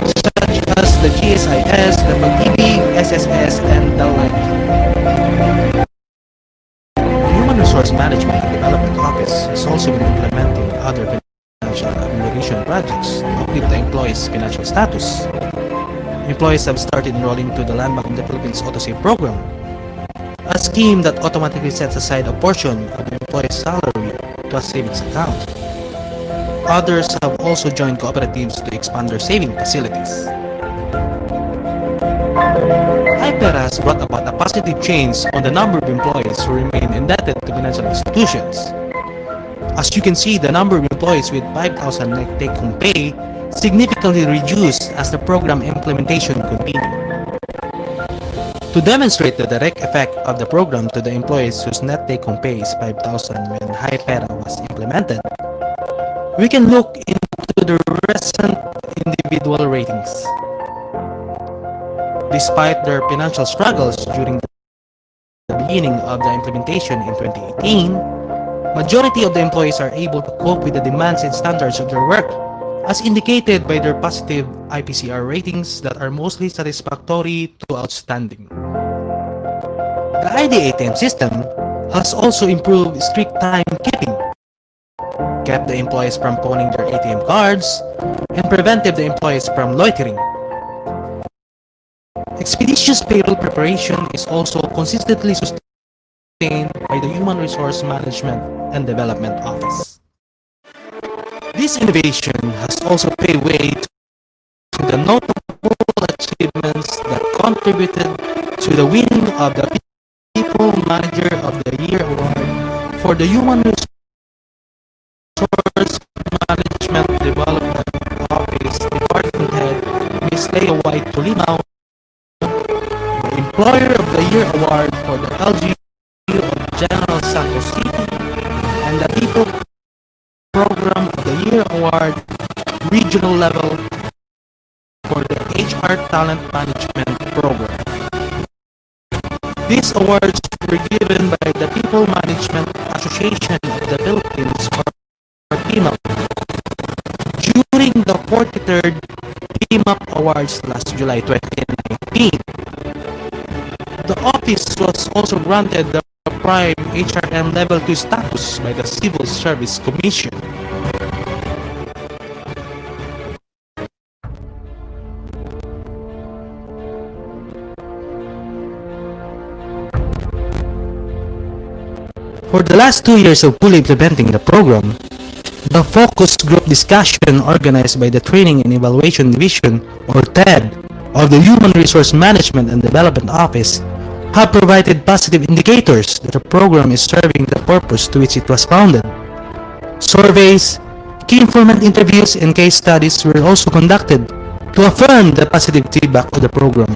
such as the GSIS, the PAGIBI, SSS, and the like. The Human Resource Management and Development Office has also been implementing other financial amelioration projects to uplift the employees' financial status. Employees have started enrolling to the Land Bank of the Philippines AutoSave program, a scheme that automatically sets aside a portion of the employee's salary to a savings account. Others have also joined cooperatives to expand their saving facilities. HIPERA has brought about a positive change on the number of employees who remain indebted to financial institutions. As you can see, the number of employees with 5,000 net take-home pay significantly reduced as the program implementation continued. To demonstrate the direct effect of the program to the employees whose net take-home pay is 5,000 when HIPERA was implemented, we can look into the recent individual ratings. Despite their financial struggles during the beginning of the implementation in 2018, majority of the employees are able to cope with the demands and standards of their work, as indicated by their positive IPCR ratings that are mostly satisfactory to outstanding. The ID ATM system has also improved strict timekeeping, kept the employees from pawning their ATM cards, and prevented the employees from loitering. Expeditious payroll preparation is also consistently sustained by the Human Resource Management and Development Office. This innovation has also paved way to the notable achievements that contributed to the winning of the People Manager of the Year Award for the Human Resource Management Development Office Department Head Ms. Lea White Tulimao, the Employer of the Year Award for the LGU of General Santos City, and the People Program of the Year Award regional level for the HR Talent Management Program. These awards were given by the People Management Association of the Philippines, or PMAP, during the 43rd PMAP Awards last July 2019. The office was also granted the Prime HRM Level 2 status by the Civil Service Commission. For the last 2 years of fully implementing the program, the focus group discussion organized by the Training and Evaluation Division, or TED, of the Human Resource Management and Development Office have provided positive indicators that the program is serving the purpose to which it was founded. Surveys, key informant interviews, and case studies were also conducted to affirm the positive feedback of the program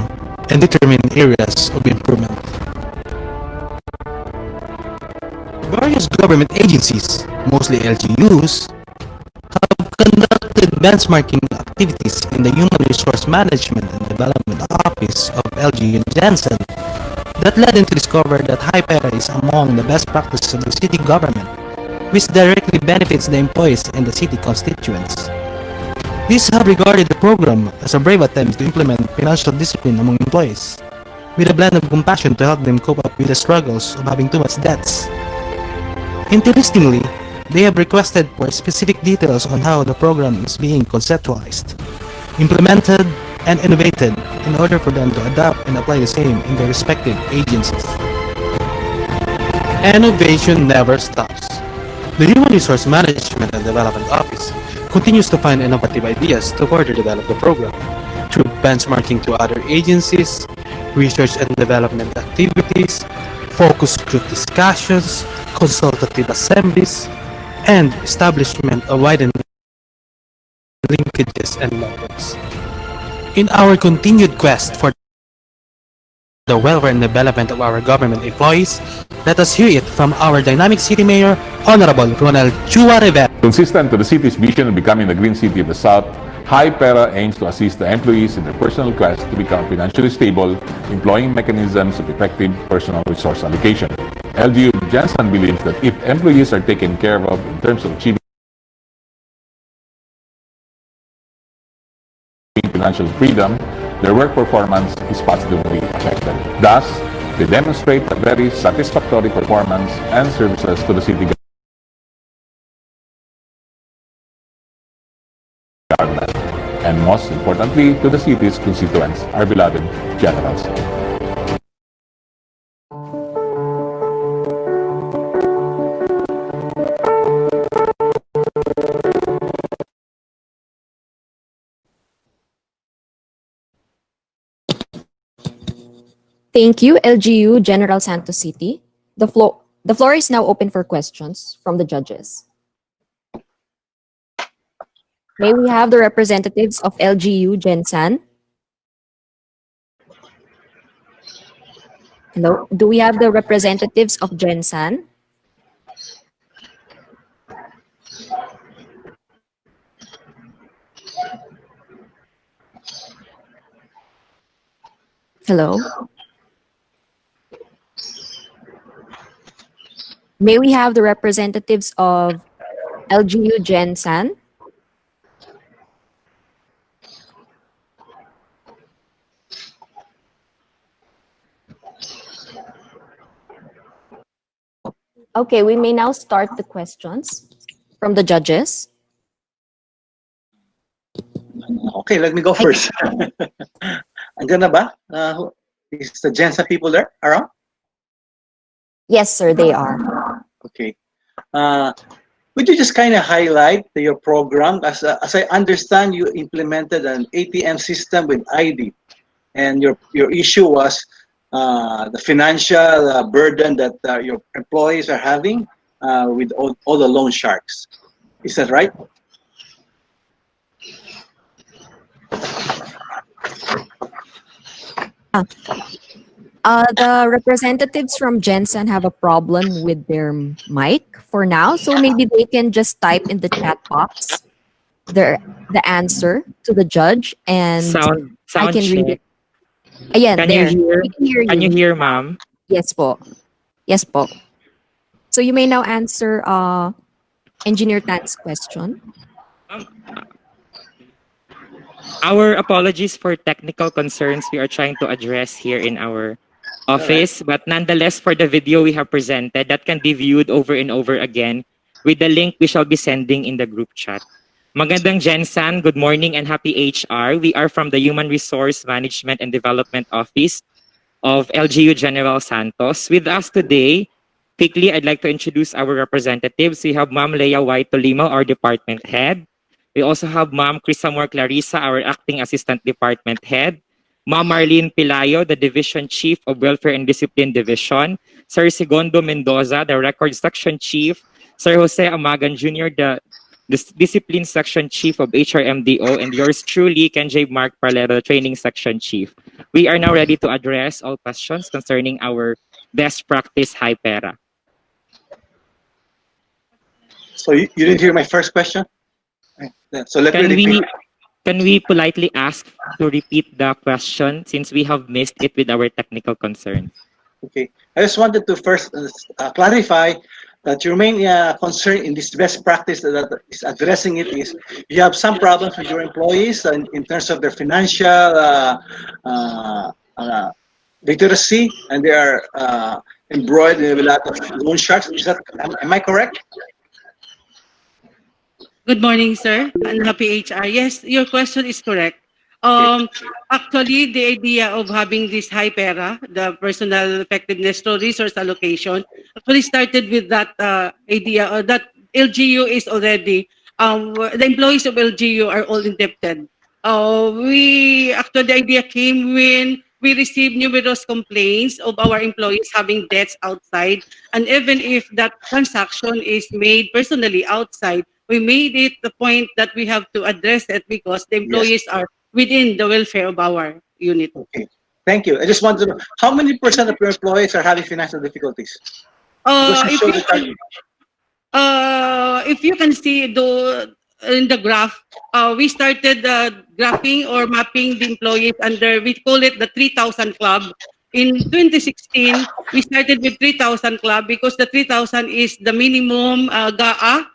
and determine areas of improvement. Various government agencies, mostly LGUs, have conducted benchmarking activities in the Human Resource Management and Development Office of LGU Jensen that led them to discover that HIPERA is among the best practices of the city government, which directly benefits the employees and the city constituents. These have regarded the program as a brave attempt to implement financial discipline among employees, with a blend of compassion to help them cope up with the struggles of having too much debts. Interestingly, They have requested for specific details on how the program is being conceptualized, implemented, and innovated in order for them to adapt and apply the same in their respective agencies. Innovation never stops. The Human Resource Management and Development Office continues to find innovative ideas to further develop the program through benchmarking to other agencies, research and development activities, focus group discussions, consultative assemblies, and establishment of widened linkages and networks. In our continued quest for the welfare and development of our government employees, let us hear it from our dynamic city mayor, Honorable Ronald Chua Rivera. Consistent to the city's vision of becoming the green city of the South, HiPera aims to assist the employees in their personal quest to become financially stable, employing mechanisms of effective personal resource allocation. LGU Jensen believes that if employees are taken care of in terms of achieving financial freedom, their work performance is positively affected. Thus, they demonstrate a very satisfactory performance and services to the city government, and most importantly, to the city's constituents, our beloved generals. Thank you, LGU General Santos City. The floor is now open for questions from the judges. May we have the representatives of LGU Gensan? Hello, do we have the representatives of Gensan? Hello? May we have the representatives of LGU Gensan? Okay, we may now start the questions from the judges. Okay, let me go first. Andyan na ba? Is the Gensa people there around? Yes, sir, they are. Okay. Would you just kind of highlight your program? As I understand, you implemented an ATM system with ID, and your issue was the financial burden that your employees are having with all the loan sharks. Is that right? The representatives from Gensan have a problem with their mic for now, so maybe they can just type in the chat box the answer to the judge, and I can read it. Ayan, Can there. you hear? We can hear you. Can you hear, ma'am? Yes po. Yes po. So you may now answer Engineer Tan's question. Our apologies for technical concerns we are trying to address here in our office, but nonetheless, for the video we have presented, that can be viewed over and over again with the link we shall be sending in the group chat. Magandang Gensan, good morning and happy HR. We are from the Human Resource Management and Development Office of LGU General Santos. With us today, quickly, I'd like to introduce our representatives. We have Ma'am Leia Y. Tolimo, our department head. We also have Ma'am Crisamor Clarissa, our acting assistant department head. Ma'am Marlene Pilayo, the division chief of Welfare and Discipline Division. Sir Segundo Mendoza, the record section chief. Sir Jose Amagan Jr., the discipline section chief of HRMDO, and yours truly, Kenjay Mark Parlero, training section chief. We are now ready to address all questions concerning our best practice HiPera. So you didn't hear my first question? So let me repeat. Can we politely ask to repeat the question since we have missed it with our technical concerns? Okay. I just wanted to first clarify that your main concern in this best practice that is addressing it is you have some problems with your employees in terms of their financial literacy, and they are embroiled in a lot of loan sharks. Is that, am I correct? Good morning, sir, and happy HR. Yes, your question is correct. Actually, the idea of having this high PERA, the personal effectiveness to resource allocation, actually started with that idea that LGU is already, the employees of LGU are all indebted. The idea came when we received numerous complaints of our employees having debts outside. And even if that transaction is made personally outside, we made it the point that we have to address it because the employees are within the welfare of our unit. Okay. Thank you. I just want to know, how many percent of your employees are having financial difficulties? Because you showed the target. If you can see in the graph, we started graphing or mapping the employees under, we call it the 3,000 Club. In 2016, we started with 3,000 Club because the 3,000 is the minimum GAA,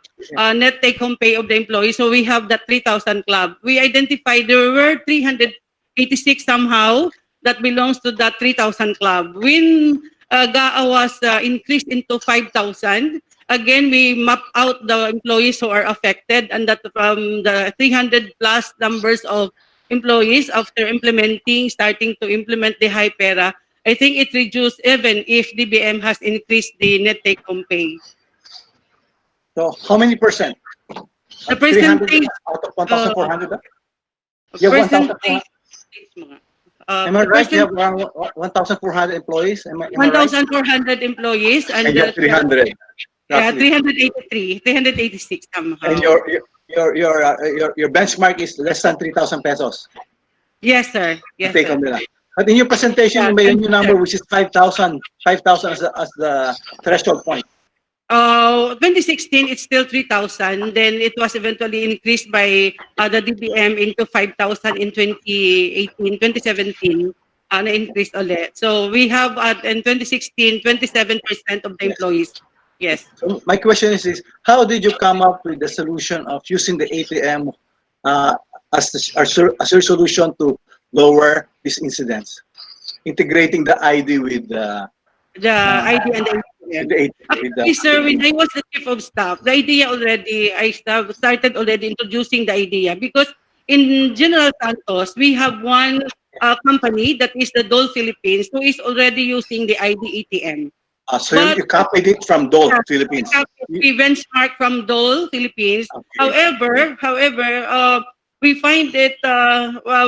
net take-home pay of the employee. So we have that 3,000 Club. We identified there were 386 somehow that belongs to that 3,000 Club. When GAA was increased into 5,000, again, we map out the employees who are affected, and that from the 300 plus numbers of employees after starting to implement the high PERA, I think it reduced even if DBM has increased the net take-home pay. So how many percent? The percentage out of 1,400? You have 1,400. Am I right? You have around 1,400 employees. Am I right? 1,400 employees and you have 300. Yeah, 383, 386 somehow. And your benchmark is less than 3,000 pesos. Yes, sir. Yes, take sir. on nila. But in your presentation, you made a new number which is 5,000 as the threshold point. 2016, it's still 3,000. Then it was eventually increased by the DBM into 5,000 in 2018, 2017. Na-increase ulit. So we have in 2016, 27% of the employees. Yes. So my question is how did you come up with the solution of using the ATM as your solution to lower these incidents? Integrating the ID with the ID and the ATM. Actually, sir, when I was the chief of staff, the idea already, I started already introducing the idea because in General Santos, we have one company that is the Dole Philippines who is already using the ID ATM. So you copied it from Dole Philippines. We benchmark from Dole Philippines. Okay. However, we find it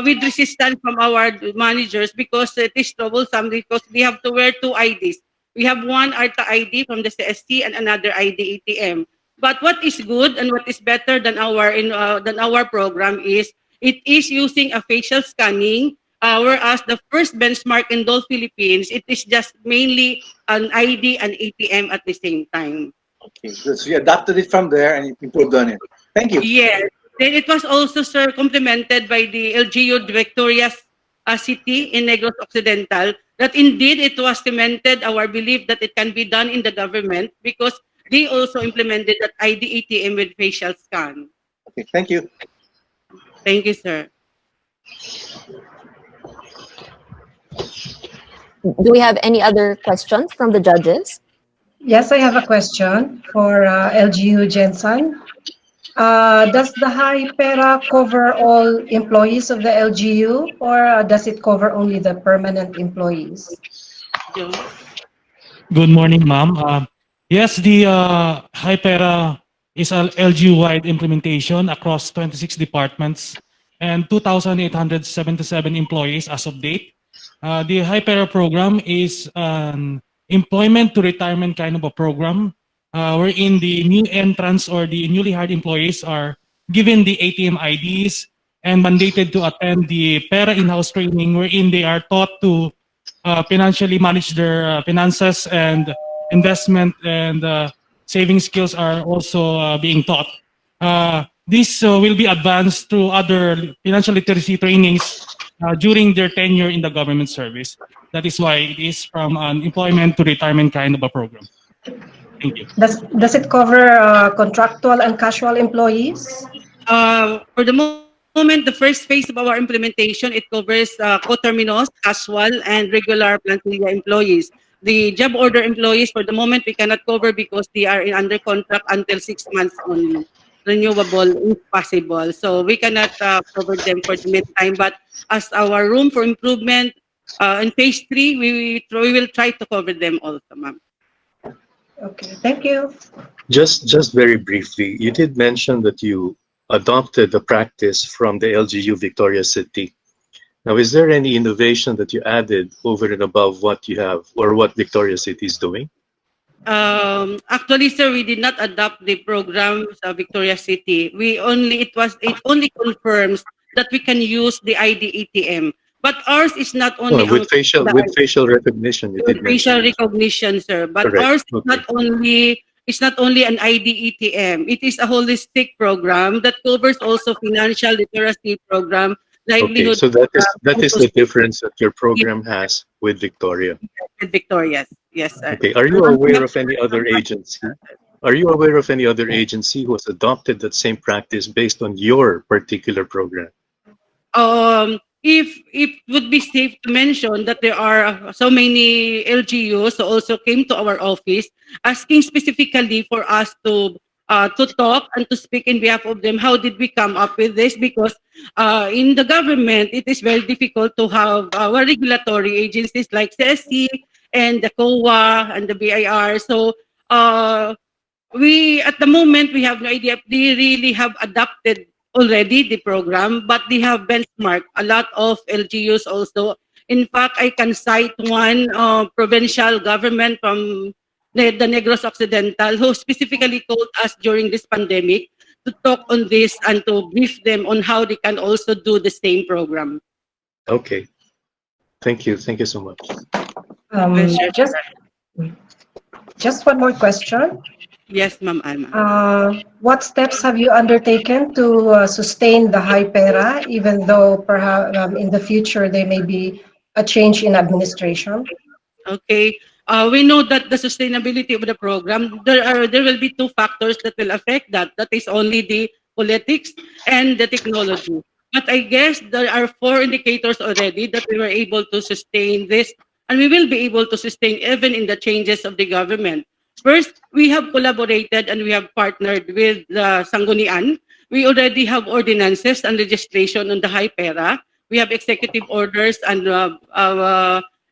with resistance from our managers because it is troublesome because we have to wear two IDs. We have one ARTA ID from the CSC and another ID ATM. But what is good and what is better than our program is it is using a facial scanning. Whereas the first benchmark in Dole Philippines, it is just mainly an ID and ATM at the same time. Okay, so you adapted it from there and improved on it. Thank you. Yes. Then it was also, sir, complemented by the LGU Victoria's City in Negros Occidental, that indeed it was cemented our belief that it can be done in the government because they also implemented that ID ATM with facial scan. Okay, thank you. Thank you, sir. Do we have any other questions from the judges? Yes, I have a question for LGU Jensen. Does the high PERA cover all employees of the LGU or does it cover only the permanent employees? Good morning, ma'am. Yes, the high PERA is an LGU-wide implementation across 26 departments and 2,877 employees as of date. The high PERA program is an employment to retirement kind of a program wherein the new entrants or the newly hired employees are given the ATM IDs and mandated to attend the PERA in-house training wherein they are taught to financially manage their finances, and investment and saving skills are also being taught. This will be advanced through other financial literacy trainings during their tenure in the government service. That is why it is from an employment to retirement kind of a program. Thank you. Does it cover contractual and casual employees? For the moment, the first phase of our implementation, it covers coterminous, casual, and regular plantilla employees. The job order employees, for the moment, we cannot cover because they are under contract until 6 months only. renewable if possible. So we cannot cover them for the meantime, but as our room for improvement in phase 3, we will try to cover them also, ma'am. Okay, thank you. Just very briefly, you did mention that you adopted the practice from the LGU Victoria City. Now, is there any innovation that you added over and above what you have or what Victoria City is doing? Actually, sir, we did not adopt the program sa Victoria City. It only confirms that we can use the ID ATM. But ours is not only With facial recognition, you did facial mention. recognition, sir. But Correct. ours is Okay. not only an ID ATM. It is a holistic program that covers also financial literacy program, Okay, livelihood so that is the program, difference that your program has with Victoria. with Victoria's. Yes, sir. Okay, are you aware of any other agency? Are you aware of any other agency who has adopted that same practice based on your particular program? If it would be safe to mention that there are so many LGUs who also came to our office asking specifically for us to talk and to speak in behalf of them. How did we come up with this? Because in the government, it is very difficult to have our regulatory agencies like CSC and the COA and the BIR. So we, at the moment, we have no idea if they really have adopted already the program, but they have benchmarked a lot of LGUs also. In fact, I can cite one provincial government from the Negros Occidental who specifically told us during this pandemic to talk on this and to brief them on how they can also do the same program. Okay, thank you so much. Just one more question. Yes, Ma'am Alma. What steps have you undertaken to sustain the high pera, even though perhaps in the future there may be a change in administration? Okay. We know that the sustainability of the program, there will be two factors that will affect that. That is only the politics and the technology. But I guess there are 4 indicators already that we were able to sustain this, and we will be able to sustain even in the changes of the government. First, we have collaborated and we have partnered with Sanggunian. We already have ordinances and legislation on the high pera. We have executive orders and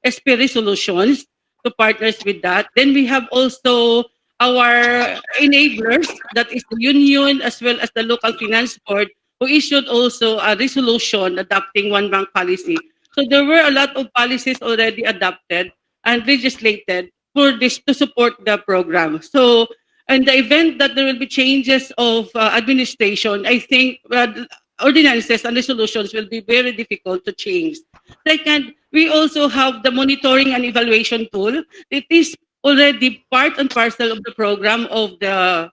SP resolutions to partners with that. Then we have also our enablers, that is the union as well as the local finance board, who issued also a resolution adopting one bank policy. So there were a lot of policies already adopted and legislated for this to support the program. So in the event that there will be changes of administration, I think ordinances and resolutions will be very difficult to change. Second, we also have the monitoring and evaluation tool. It is already part and parcel of the program of the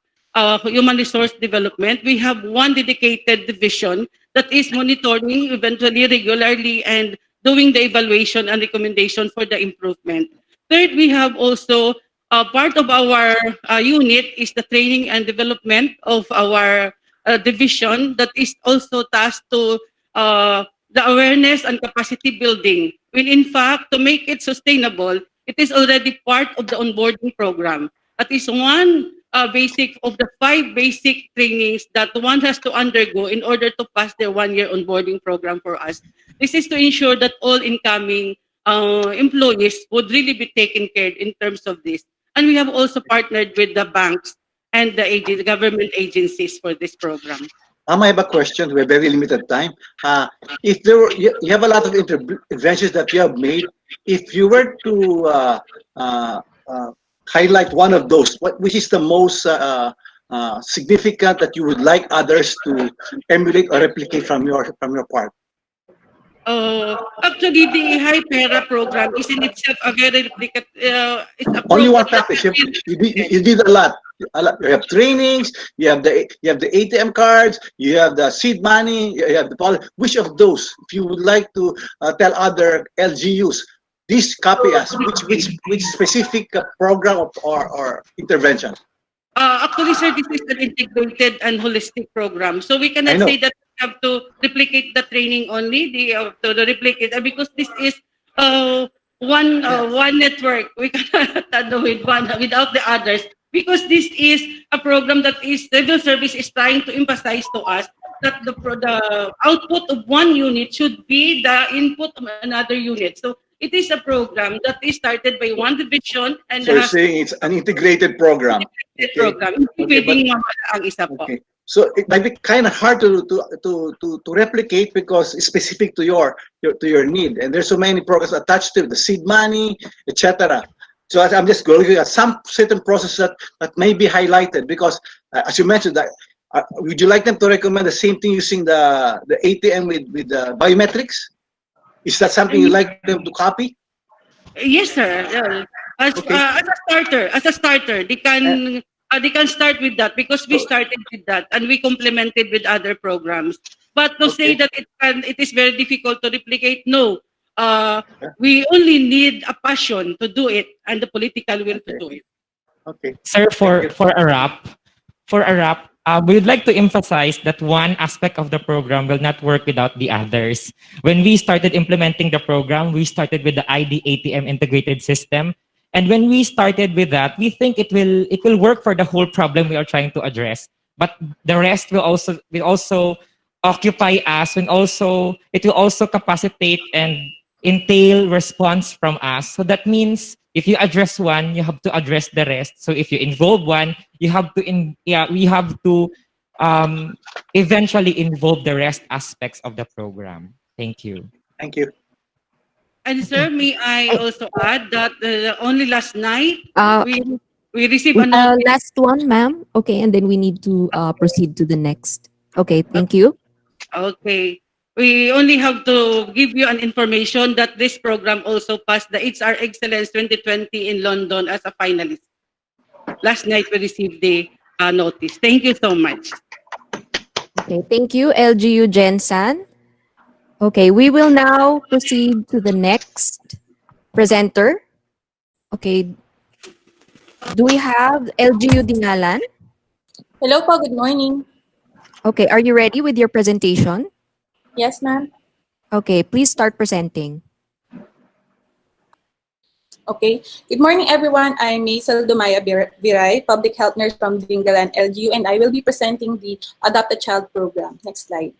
human resource development. We have one dedicated division that is monitoring eventually regularly and doing the evaluation and recommendation for the improvement. Third, we have also part of our unit is the training and development of our division that is also tasked to the awareness and capacity building. When in fact, to make it sustainable, it is already part of the onboarding program. That is one basic of the 5 basic trainings that one has to undergo in order to pass their 1-year onboarding program for us. This is to ensure that all incoming employees would really be taken care in terms of this. And we have also partnered with the banks and the government agencies for this program. I have a question. We have very limited time. If there were, you have a lot of interventions that you have made. If you were to highlight one of those, which is the most significant that you would like others to emulate or replicate from your part? Actually, the high pera program is in itself a very Only one practice. You did a lot. You have trainings. You have the ATM cards. You have the seed money. You have the policy. Which of those, if you would like to tell other LGUs, this copy us. Which specific program or intervention? Actually, sir, this is an integrated and holistic program. So we cannot say that we have to replicate the training only, to replicate, because this is one network. We cannot do with one without the others, because this is a program that is civil service is trying to emphasize to us that the output of one unit should be the input of another unit. So it is a program that is started by one division and So you're has saying it's an integrated program. a program. Hindi pwedeng mawala ang isa po. Okay. So it might be kind of hard to replicate because it's specific to your need, and there's so many programs attached to it, the seed money, etc. So I'm just going at some certain process that may be highlighted because, as you mentioned, that would you like them to recommend the same thing using the ATM with the biometrics? Is that something you like them to copy? Yes, sir. As a starter, they can start with that because we started with that and we complemented with other programs. But to say that it is very difficult to replicate, no. We only need a passion to do it and the political will to do it. Okay. Sir, for a wrap, we would like to emphasize that one aspect of the program will not work without the others. When we started implementing the program, we started with the ID ATM integrated system. And when we started with that, we think it will work for the whole problem we are trying to address. But the rest will also occupy us, and it will also capacitate and entail response from us. So that means if you address one, you have to address the rest. So if you involve one, we have to eventually involve the rest aspects of the program. Thank you. Thank you. And sir, may I also add that only last night we received last one, ma'am. Okay, and then we need to proceed to the next. Okay, thank you. Okay. We only have to give you an information that this program also passed the HR Excellence 2020 in London as a finalist. Last night we received the notice. Thank you so much. Okay, thank you, LGU Jensen. Okay, we will now proceed to the next presenter. Okay, do we have LGU Dingalan? Hello po, good morning. Okay, are you ready with your presentation? Yes, ma'am. Okay, please start presenting. Okay. Good morning, everyone. I'm Maisel Dumaya Viray, Public Health Nurse from Dingalan LGU, and I will be presenting the Adopt a Child program. Next slide.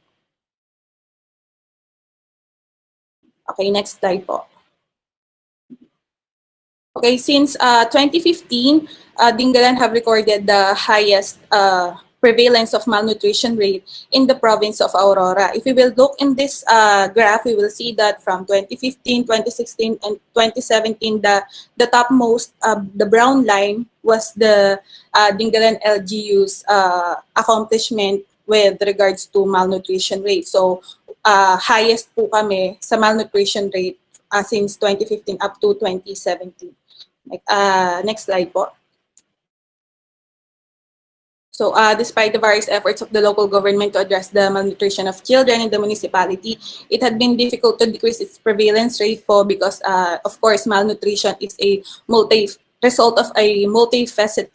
Okay, next slide po. Okay, since 2015, Dingalan have recorded the highest prevalence of malnutrition rate in the province of Aurora. If we will look in this graph, we will see that from 2015, 2016, and 2017, the topmost, the brown line was the Dingalan LGU's accomplishment with regards to malnutrition rate. So, highest po kami sa malnutrition rate since 2015 up to 2017. Next slide po. So, despite the various efforts of the local government to address the malnutrition of children in the municipality, it had been difficult to decrease its prevalence rate po because, of course, malnutrition is a result of a multifaceted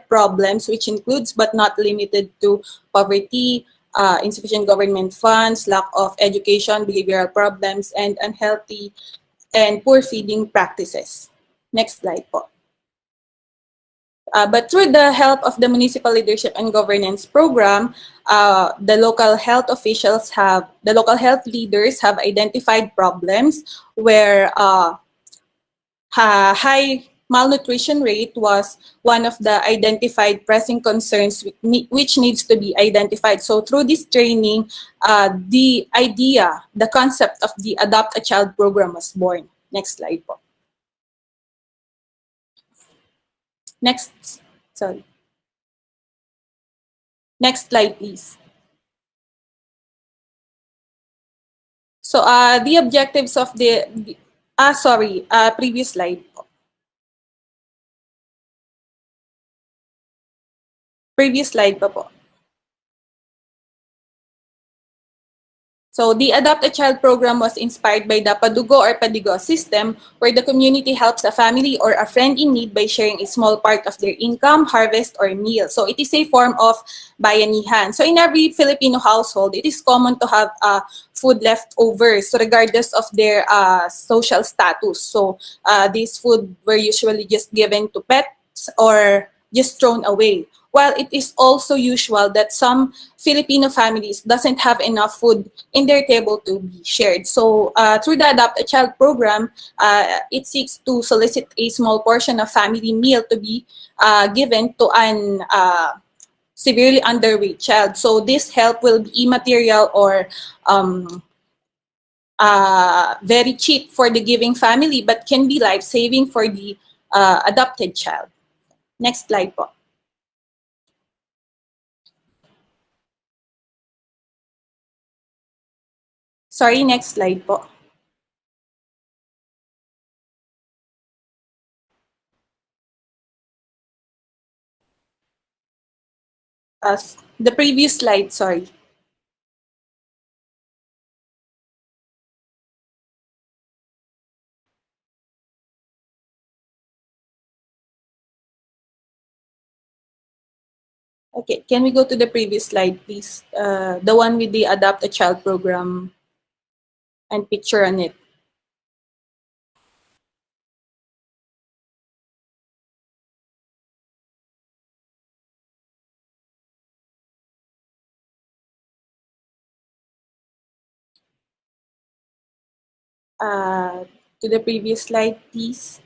problems, which includes but not limited to poverty, insufficient government funds, lack of education, behavioral problems, and unhealthy and poor feeding practices. Next slide po. But through the help of the Municipal Leadership and Governance Program, the local health leaders have identified problems where high malnutrition rate was one of the identified pressing concerns which needs to be identified. So through this training, the concept of the Adopt a Child program was born. Next slide po. Next slide, please. So, the objectives of previous slide. Previous slide pa po. So, the Adopt a Child program was inspired by the Padugo or Padigo system, where the community helps a family or a friend in need by sharing a small part of their income, harvest, or meal. So, it is a form of bayanihan. So, in every Filipino household, it is common to have food leftovers, so regardless of their social status. So, this food were usually just given to pets or just thrown away. While it is also usual that some Filipino families doesn't have enough food in their table to be shared. So through the Adopt a Child program, it seeks to solicit a small portion of family meal to be given to an severely underweight child. So this help will be immaterial or very cheap for the giving family, but can be life-saving for the adopted child. Next slide po. Sorry, next slide po. The previous slide, sorry. Okay, can we go to the previous slide, please? The one with the Adopt a Child program and picture on it. To the previous slide, please.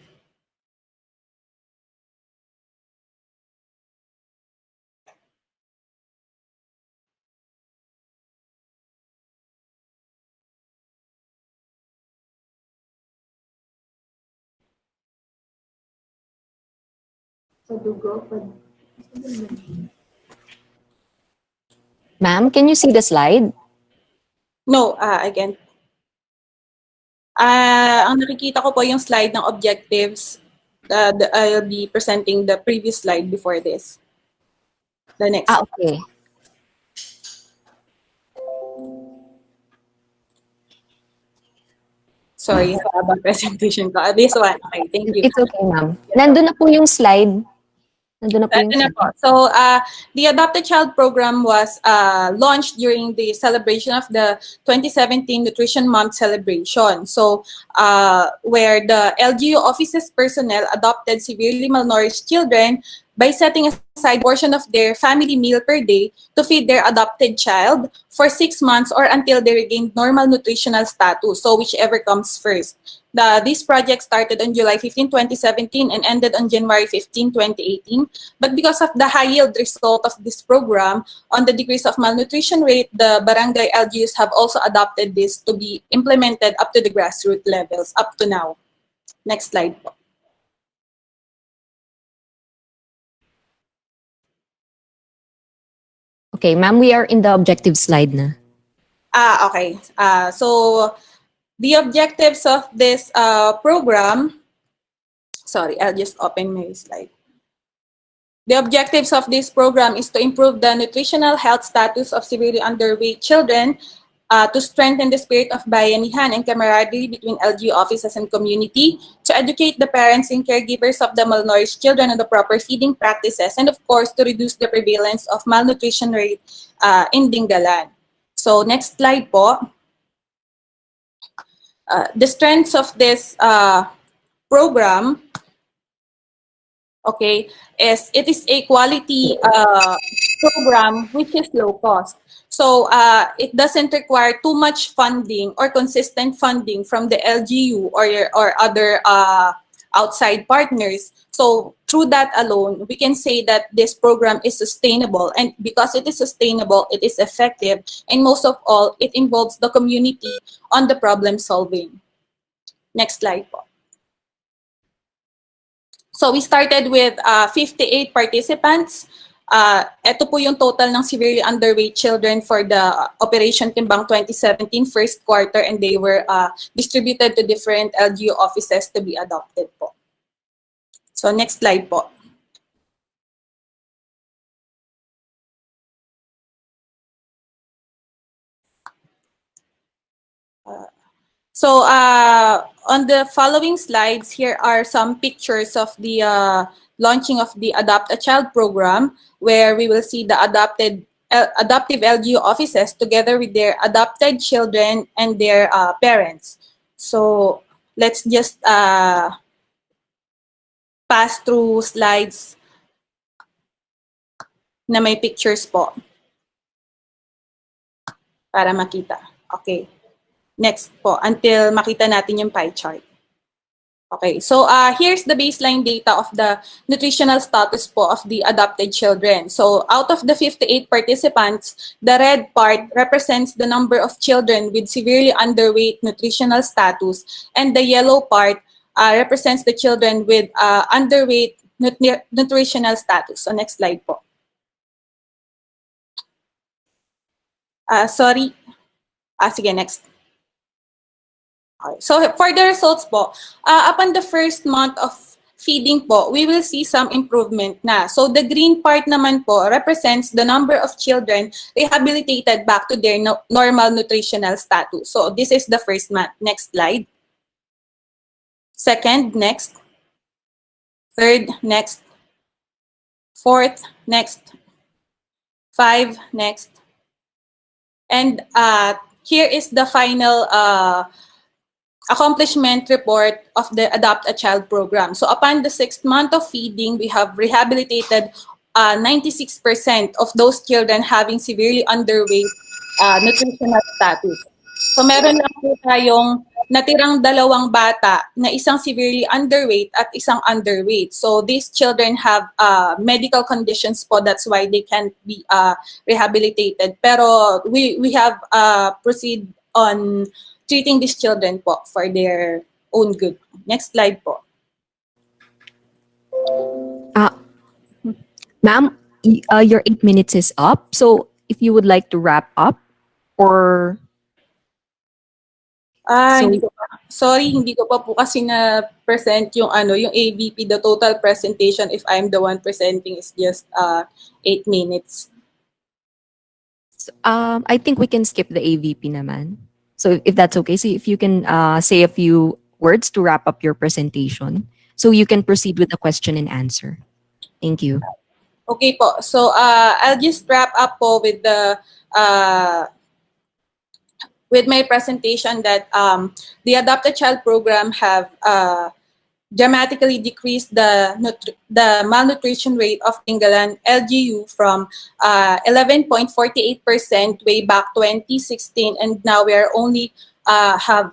Ma'am, can you see the slide? No, again. Ang nakikita ko po yung slide ng objectives. I'll be presenting the previous slide before this. The next. Okay. Sorry, haba presentation ko. This one. Okay, thank you. It's okay, ma'am. Nandun na po yung slide. Nandun na po yung Ito na slide. po. So, the Adopt a Child program was launched during the celebration of the 2017 Nutrition Month celebration. So, where the LGU offices personnel adopted severely malnourished children by setting aside a portion of their family meal per day to feed their adopted child for 6 months or until they regained normal nutritional status, so whichever comes first. This project started on July 15, 2017 and ended on January 15, 2018. But because of the high yield result of this program on the decrease of malnutrition rate, the barangay LGUs have also adopted this to be implemented up to the grassroots levels up to now. Next slide po. Okay, ma'am, we are in the objective slide na. Okay. So the objectives of this program, sorry, I'll just open my slide. The objectives of this program is to improve the nutritional health status of severely underweight children, to strengthen the spirit of bayanihan and camaraderie between LGU offices and community, to educate the parents and caregivers of the malnourished children on the proper feeding practices, and of course, to reduce the prevalence of malnutrition rate in Dingalan. So next slide po. The strengths of this program, okay, is it is a quality program which is low cost. So it doesn't require too much funding or consistent funding from the LGU or other outside partners. So through that alone, we can say that this program is sustainable. And because it is sustainable, it is effective. And most of all, it involves the community on the problem solving. Next slide po. So we started with 58 participants. Ito po yung total ng severely underweight children for the Operation Timbang 2017 first quarter, and they were distributed to different LGU offices to be adopted po. So next slide po. So on the following slides, here are some pictures of the launching of the Adopt a Child program, where we will see the adoptive LGU offices together with their adopted children and their parents. So let's just pass through slides na may pictures po para makita. Okay. Next po, until makita natin yung pie chart. Okay, so here's the baseline data of the nutritional status po of the adopted children. So out of the 58 participants, the red part represents the number of children with severely underweight nutritional status, and the yellow part represents the children with underweight nutritional status. So next slide po. Sorry. Sige, next. Okay. So for the results po, upon the first month of feeding po, we will see some improvement na. So the green part naman po represents the number of children rehabilitated back to their normal nutritional status. So this is the first month. Next slide. Second, next. Third, next. Fourth, next. 5, next. And here is the final accomplishment report of the Adopt a Child program. So upon the 6th month of feeding, we have rehabilitated 96% of those children having severely underweight nutritional status. So meron lang po tayong natirang 2 bata na isang severely underweight at isang underweight. So these children have medical conditions po, that's why they can't be rehabilitated. Pero we have proceed on treating these children po for their own good. Next slide po. Ma'am, your 8 minutes is up. So if you would like to wrap up or... Hindi ko pa. Sorry, hindi ko pa po kasi na-present yung yung AVP, the total presentation if I'm the one presenting is just 8 minutes. I think we can skip the AVP naman. So if that's okay, so if you can say a few words to wrap up your presentation, so you can proceed with the question and answer. Thank you. Okay po. So I'll just wrap up po with the with my presentation that the Adopt a Child program have dramatically decreased the malnutrition rate of Dingalan LGU from 11.48% way back 2016, and now we are only have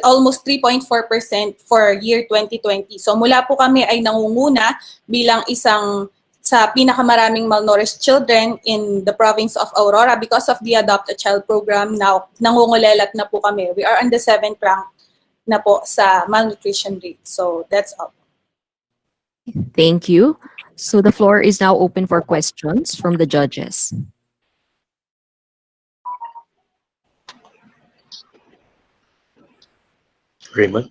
almost 3.4% for year 2020. So mula po kami ay nangunguna bilang isang sa pinakamaraming malnourished children in the province of Aurora because of the Adopt a Child program. Now nangungulelat na po kami. We are on the 7th rank na po sa malnutrition rate. So that's all. Thank you. So the floor is now open for questions from the judges. Raymond?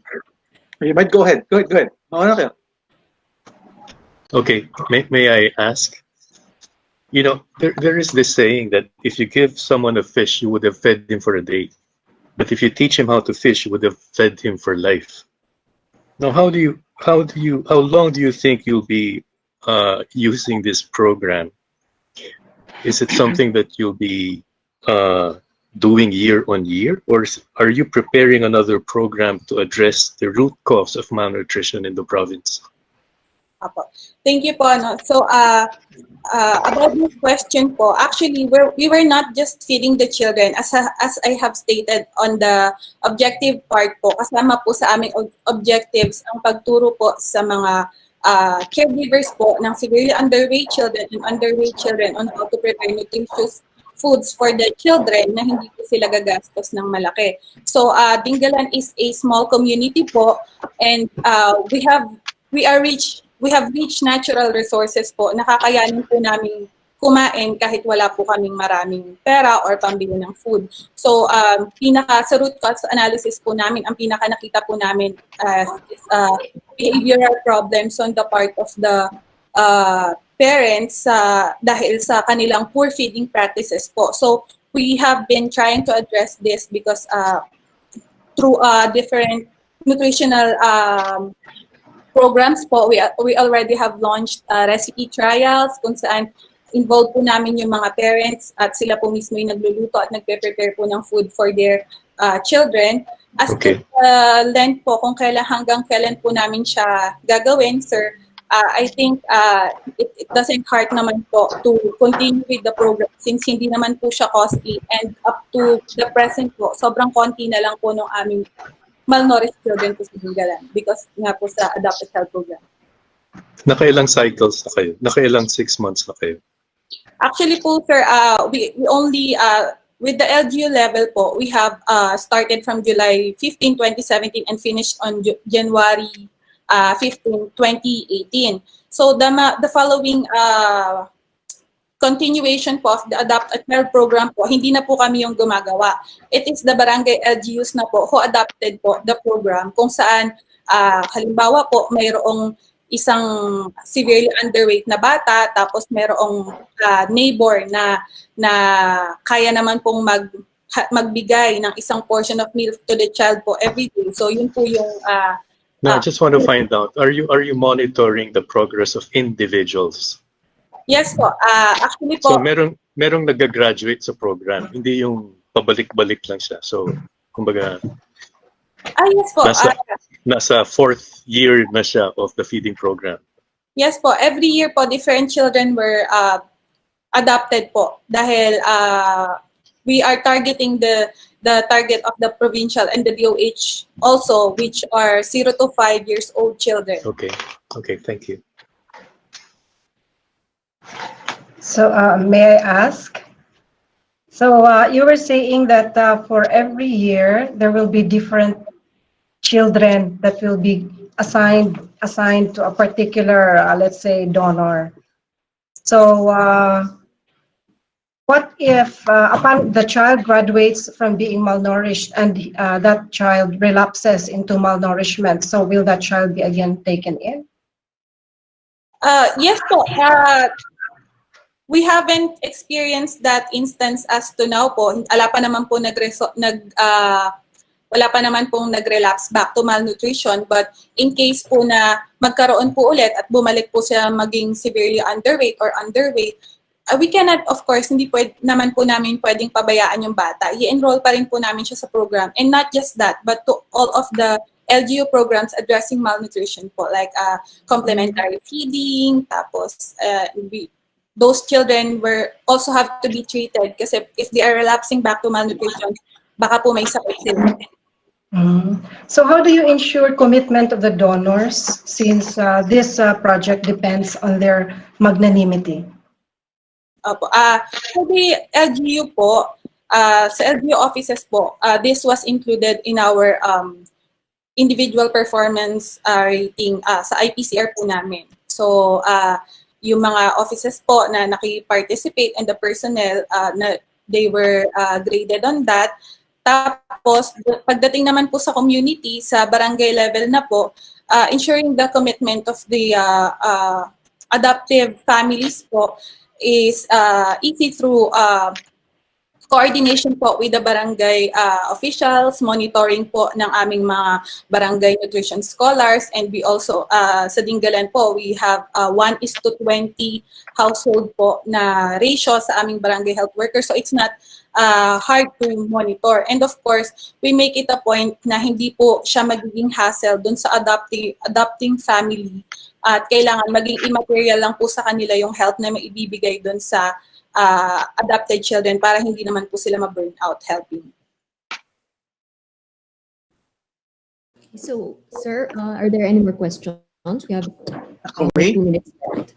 Raymond, go ahead. Go ahead. Mauna kayo. Okay, may I ask? You know, there is this saying that if you give someone a fish, you would have fed him for a day. But if you teach him how to fish, you would have fed him for life. Now, how long do you think you'll be using this program? Is it something that you'll be doing year on year, or are you preparing another program to address the root cause of malnutrition in the province? Thank you po. So about this question po, actually we were not just feeding the children as I have stated on the objective part po. Kasama po sa aming objectives ang pagturo po sa mga caregivers po ng severely underweight children and underweight children on how to prepare nutritious foods for the children na hindi po sila gagastos ng malaki. So Dingalan is a small community po, and we have reached natural resources po. Nakakayanin po namin kumain kahit wala po kaming maraming pera or pambili ng food. So sa root cause analysis po namin, ang pinaka nakita po namin is behavioral problems on the part of the parents dahil sa kanilang poor feeding practices po. So we have been trying to address this because through different nutritional programs po, we already have launched recipe trials kung saan involved po namin yung mga parents at sila po mismo yung nagluluto at nagpe-prepare po ng food for their children. As to length po, kung hanggang kailan po namin siya gagawin, sir, I think it doesn't hurt naman po to continue with the program since hindi naman po siya costly, and up to the present po, sobrang konti na lang po ng aming malnourished children po sa Dingalan because nga po sa adopted child program. Nakailang cycles na kayo? Nakailang 6 months na kayo? Actually po, sir, we only, with the LGU level po, we have started from July 15, 2017 and finished on January 15, 2018. So the following continuation po of the Adopt a Child program po, hindi na po kami yung gumagawa. It is the barangay LGUs na po who adopted po the program kung saan halimbawa po mayroong isang severely underweight na bata tapos mayroong neighbor na kaya naman pong magbigay ng isang portion of milk to the child po every day. So yun po yung No, I just want to find out, are you monitoring the progress of individuals? Yes po. Actually So po, merong nag-graduate sa program, hindi yung pabalik-balik lang siya. So, kumbaga, yes po. nasa 4th year na siya of the feeding program. Yes po. Every year po, different children were adopted po dahil we are targeting the target of the provincial and the DOH also, which are 0 to 5 years old children. Okay, thank you. So may I ask? So you were saying that for every year there will be different children that will be assigned to a particular, let's say, donor. So what if upon the child graduates from being malnourished and that child relapses into malnourishment? So will that child be again taken in? Yes po. We haven't experienced that instance as to now po. Wala pa naman pong nag-relapse back to malnutrition, but in case po na magkaroon po ulit at bumalik po siya maging severely underweight or underweight, we cannot, of course, hindi naman po namin pwedeng pabayaan yung bata. I-enroll pa rin po namin siya sa program. And not just that, but to all of the LGU programs addressing malnutrition po, like complementary feeding, tapos those children also have to be treated kasi if they are relapsing back to malnutrition, baka po may sakit sila. So how do you ensure commitment of the donors since this project depends on their magnanimity? Opo. So the LGU po, sa LGU offices po, this was included in our individual performance rating sa IPCR po namin. So yung mga offices po na naki-participate and the personnel, they were graded on that. Tapos, pagdating naman po sa community, sa barangay level na po, ensuring the commitment of the adoptive families po is easy through coordination po with the barangay officials, monitoring po ng aming mga barangay nutrition scholars, and we also, sa Dingalan po, we have 1:20 household po na ratio sa aming barangay health workers. So it's not hard to monitor. And of course, we make it a point na hindi po siya magiging hassle dun sa adopting family at kailangan maging immaterial lang po sa kanila yung help na maibibigay dun sa adopted children para hindi naman po sila ma-burn out helping. So, sir, are there any more questions? We have 2 minutes left.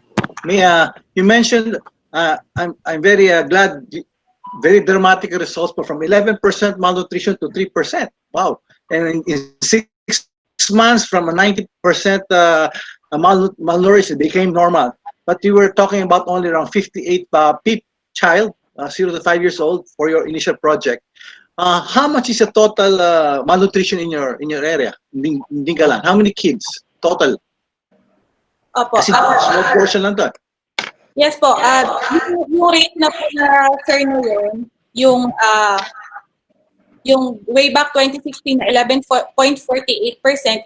You mentioned, I'm very glad, very dramatic results, but from 11% malnutrition to 3%. Wow. And in 6 months, from a 90% malnourished, it became normal. But you were talking about only around 58 child, 0 to 5 years old, for your initial project. How much is the total malnutrition in your area, in Dingalan? How many kids total? Opo. Kasi small portion lang to. Yes po. Yung rate na po na sir na yun, yung way back 2016 na 11.48%,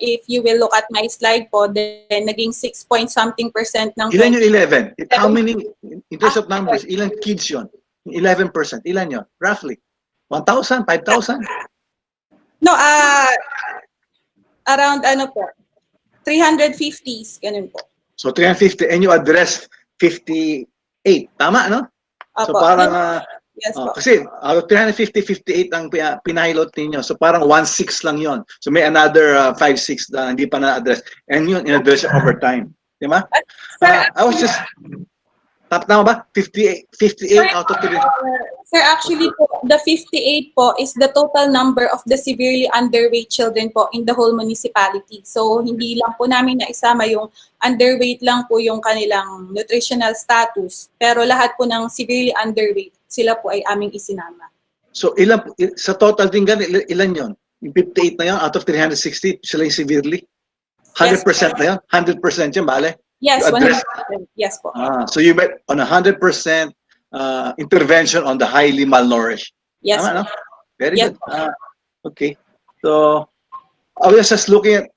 if you will look at my slide po, then naging 6 point something% ng... Ilan yung 11? How many, in terms of numbers, ilan kids yun? 11%, ilan yun? Roughly? 1,000? 5,000? No, around 350s, ganun po. So 350 and you addressed 58. Tama, no? So Opo. parang, Yes po. kasi out of 350, 58 ang pinahilot ninyo. So parang 1/6 lang yon. So may another 5/6 na hindi pa na-address. And yun, in-address over time. Di ba? I was just, tama ba? 58 out of 3. Sir, actually po, the 58 po is the total number of the severely underweight children po in the whole municipality. So, hindi lang po namin naisama yung underweight lang po yung kanilang nutritional status. Pero lahat po ng severely underweight, sila po ay aming isinama. So sa total din ilan yon? Yung 58 na yon out of 360, sila yung severely? 100% na yon? 100% yun, bale? Yes, You address- 100%. Yes po. So you bet on 100% intervention on the highly malnourished. Yes. Tama, no? Very Yes. good. Okay. So I was just looking at,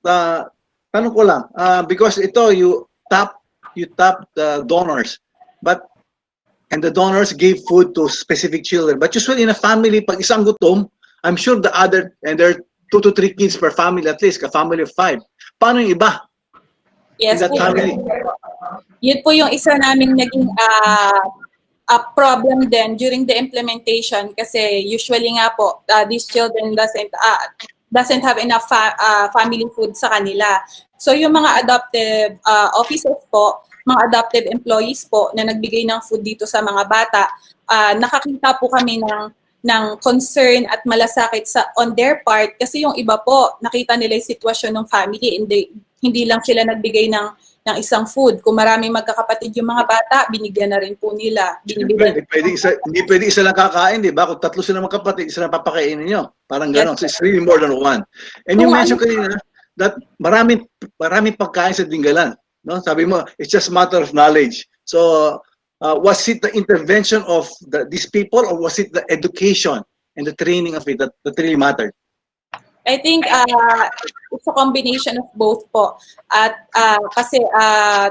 tanong ko lang, because ito, you tap the donors, and the donors gave food to specific children. But usually in a family, pag isang gutom, I'm sure there are 2 to 3 kids per family at least, a family of 5. Paano yung iba? Yes In that po. family? Yun po yung isa naming naging a problem then during the implementation kasi usually nga po these children doesn't have enough family food sa kanila. So yung mga adoptive officers po, mga adoptive employees po na nagbigay ng food dito sa mga bata, nakakita po kami ng concern at malasakit on their part kasi yung iba po nakita nila yung sitwasyon ng family, hindi lang sila nagbigay ng isang food. Kung maraming magkakapatid yung mga bata, binigyan na rin po nila. Hindi pwede isa lang kakain, di ba? Kung 3 sila magkapatid, isa lang papakainin nyo. Parang gano'n. So it's really more than 1. And you mentioned kanina that maraming pagkain sa Dingalan. No? Sabi mo, it's just a matter of knowledge. So was it the intervention of these people or was it the education and the training of it that really mattered? I think it's a combination of both po. At kasi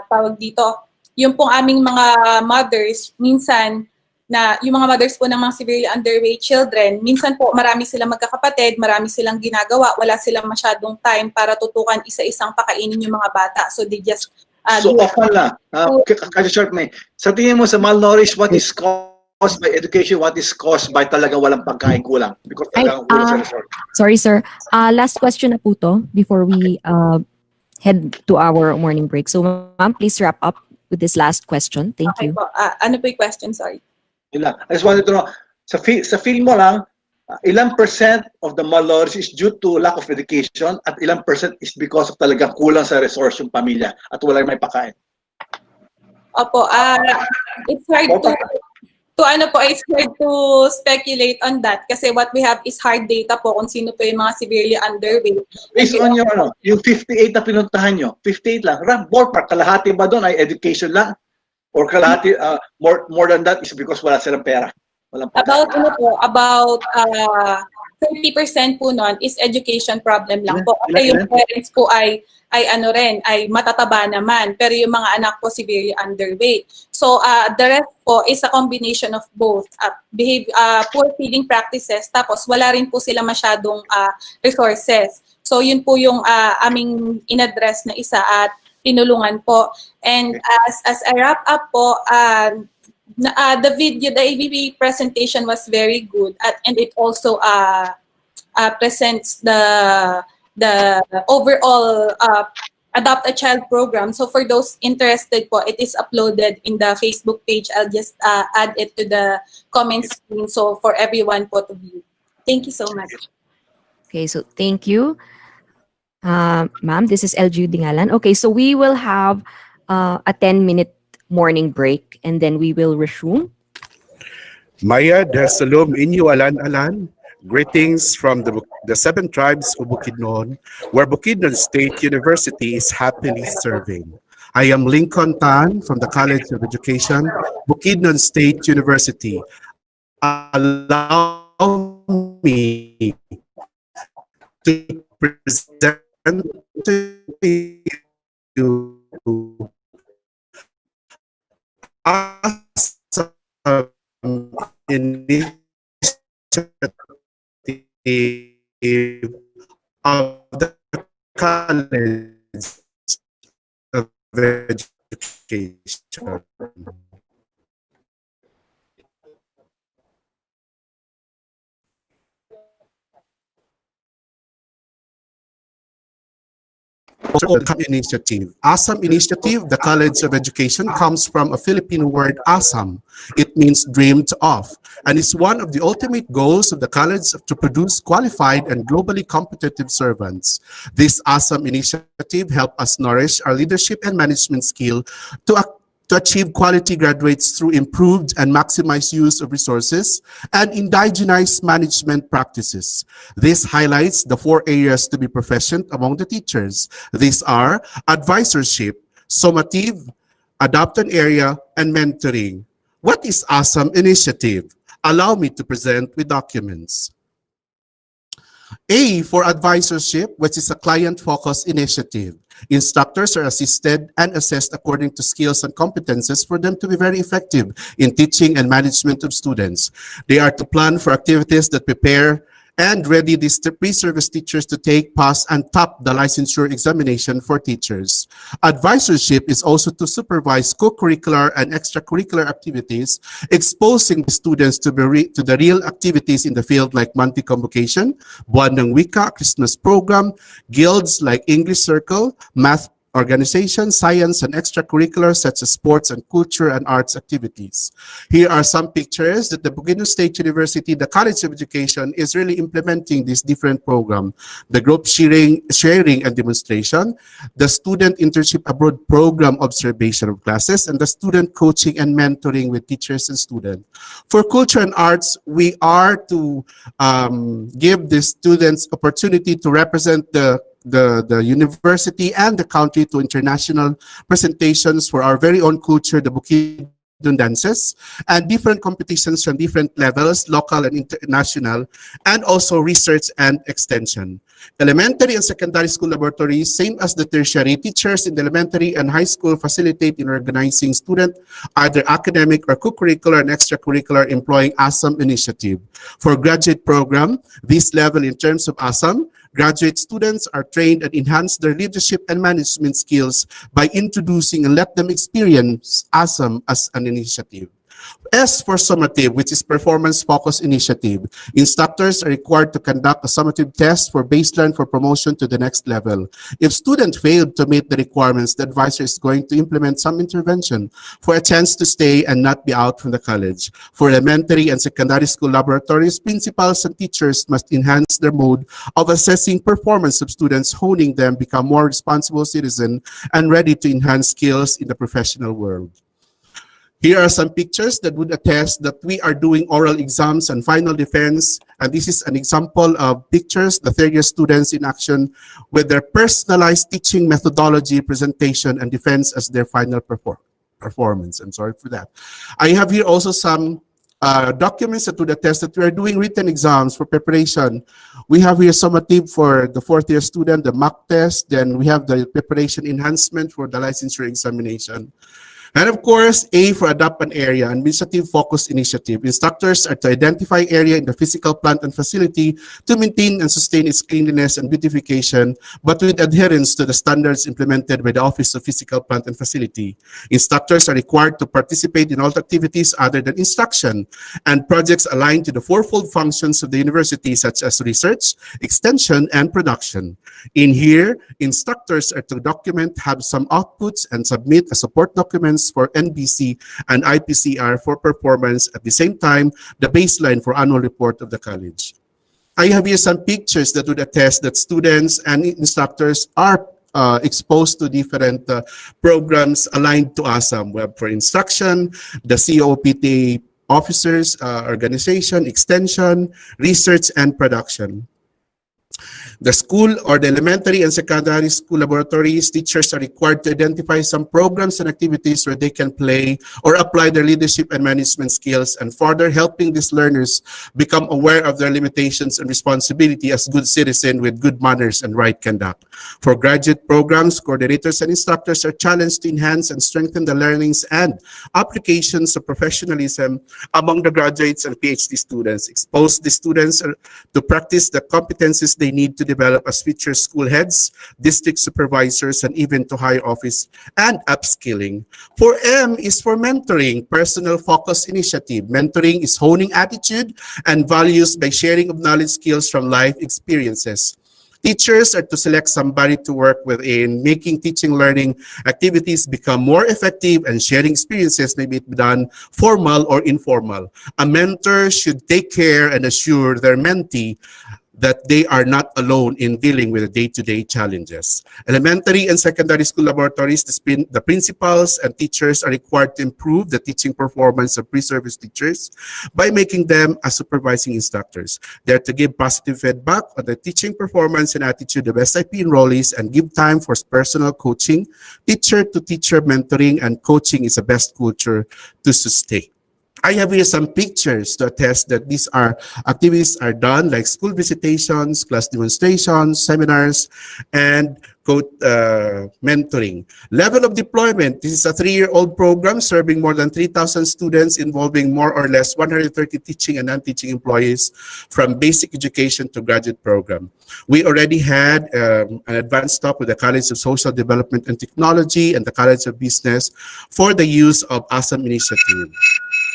tawag dito, yung pong aming mga mothers, minsan yung mga mothers po ng mga severely underweight children, minsan po marami silang magkakapatid, marami silang ginagawa, wala silang masyadong time para tutukan isa-isang pakainin yung mga bata. So they just So often lang, short me. Sa tingin mo sa malnourished, what is caused by education, what is caused by talaga walang pagkain, kulang? Because talagang kulang sa resort. Sorry, sir. Last question na po to before we head to our morning break. So, ma'am, please wrap up with this last question. Thank you. Po. Ano po yung question? Sorry. Yun lang. I just wanted to know, sa feel mo lang, ilang percent of the malnourished is due to lack of education at ilang percent is because of talagang kulang sa resource yung pamilya at walang may pakain? Opo, it's hard it's hard to speculate on that kasi what we have is hard data po kung sino po yung mga severely underweight. Based on yung 58 na pinuntahan nyo, 58 lang, ballpark, kalahati ba doon ay education lang? Or kalahati, more than that is because wala silang pera? About 30% po nun is education problem lang po. Kasi yung parents po ay matataba naman. Pero yung mga anak po severely underweight. So the rest po is a combination of both. Poor feeding practices, tapos wala rin po sila masyadong resources. So yun po yung aming inaddress na isa at tinulungan po. And as a wrap up po, the ABB presentation was very good and it also presents the overall Adopt a Child program. So for those interested po, it is uploaded in the Facebook page. I'll just add it to the comments screen so for everyone po to view. Thank you so much. Okay, so thank you. Ma'am, this is LG Dingalan. Okay, so we will have a 10-minute morning break and then we will resume. Maya Desalum Inyo Alan. Greetings from the 7 tribes of Bukidnon, where Bukidnon State University is happily serving. I am Lincoln Tan from the College of Education, Bukidnon State University. Allow me to present to you initiative of the College of education. Initiative. ASAM Initiative, the College of Education, comes from a Filipino word asam. It means dreamed of, and is one of the ultimate goals of the college to produce qualified and globally competitive servants. This ASAM Initiative helps us nourish our leadership and management skill to achieve quality graduates through improved and maximized use of resources and indigenized management practices. This highlights the 4 areas to be proficient among the teachers. These are advisorship, summative, adopt an area, and mentoring. What is ASAM Initiative? Allow me to present with documents. A for advisorship, which is a client-focused initiative. Instructors are assisted and assessed according to skills and competences for them to be very effective in teaching and management of students. They are to plan for activities that prepare and ready these pre-service teachers to take, pass, and top the licensure examination for teachers. Advisorship is also to supervise co-curricular and extracurricular activities, exposing the students to the real activities in the field like monthly convocation, Buwan ng Wika, Christmas program, guilds like English Circle, math organization, science, and extracurriculars such as sports and culture and arts activities. Here are some pictures that the Bukidnon State University, the College of Education, is really implementing this different program. The group sharing and demonstration, the student internship abroad program observation of classes, and the student coaching and mentoring with teachers and students. For culture and arts, we are to give the students opportunity to represent the university and the country to international presentations for our very own culture, the Bukidnon dances, and different competitions from different levels, local and international, and also research and extension. Elementary and secondary school laboratories, same as the tertiary, teachers in the elementary and high school facilitate in organizing student, either academic or co-curricular and extracurricular, employing ASAM Initiative. For graduate program, this level in terms of ASAM, graduate students are trained and enhance their leadership and management skills by introducing and let them experience ASAM as an initiative. S for summative, which is performance-focused initiative. Instructors are required to conduct a summative test for baseline for promotion to the next level. If student failed to meet the requirements, the advisor is going to implement some intervention for a chance to stay and not be out from the college. For elementary and secondary school laboratories, principals and teachers must enhance their mode of assessing performance of students, honing them, become more responsible citizens, and ready to enhance skills in the professional world. Here are some pictures that would attest that we are doing oral exams and final defense. And this is an example of pictures, the third-year students in action with their personalized teaching methodology, presentation, and defense as their final performance. I'm sorry for that. I have here also some documents that would attest that we are doing written exams for preparation. We have here summative for the fourth-year student, the mock test. Then we have the preparation enhancement for the licensure examination. And of course, A for adopt an area, administrative focused initiative. Instructors are to identify area in the physical plant and facility to maintain and sustain its cleanliness and beautification, but with adherence to the standards implemented by the Office of Physical Plant and Facility. Instructors are required to participate in all activities other than instruction and projects aligned to the fourfold functions of the university, such as research, extension, and production. In here, instructors are to document, have some outputs, and submit a support documents for NBC and IPCR for performance. At the same time, the baseline for annual report of the college. I have here some pictures that would attest that students and instructors are exposed to different programs aligned to ASAM. Web for instruction, the COPT officers, organization, extension, research, and production. The school or the elementary and secondary school laboratories, teachers are required to identify some programs and activities where they can play or apply their leadership and management skills, and further helping these learners become aware of their limitations and responsibility as good citizens with good manners and right conduct. For graduate programs, coordinators and instructors are challenged to enhance and strengthen the learnings and applications of professionalism among the graduates and PhD students, expose the students to practice the competencies they need to develop as future school heads, district supervisors, and even to higher office and upskilling. 4M is for mentoring, personal focus initiative. Mentoring is honing attitude and values by sharing of knowledge skills from life experiences. Teachers are to select somebody to work with in making teaching learning activities become more effective, and sharing experiences may be done formal or informal. A mentor should take care and assure their mentee that they are not alone in dealing with the day-to-day challenges. Elementary and secondary school laboratories, the principals and teachers are required to improve the teaching performance of pre-service teachers by making them as supervising instructors. They are to give positive feedback on the teaching performance and attitude of SIP enrollees and give time for personal coaching. Teacher-to-teacher mentoring and coaching is the best culture to sustain. I have here some pictures to attest that these activities are done, like school visitations, class demonstrations, seminars, and mentoring. Level of deployment. This is a 3-year-old program serving more than 3,000 students, involving more or less 130 teaching and non-teaching employees from basic education to graduate program. We already had an advanced talk with the College of Social Development and Technology and the College of Business for the use of ASAM initiative.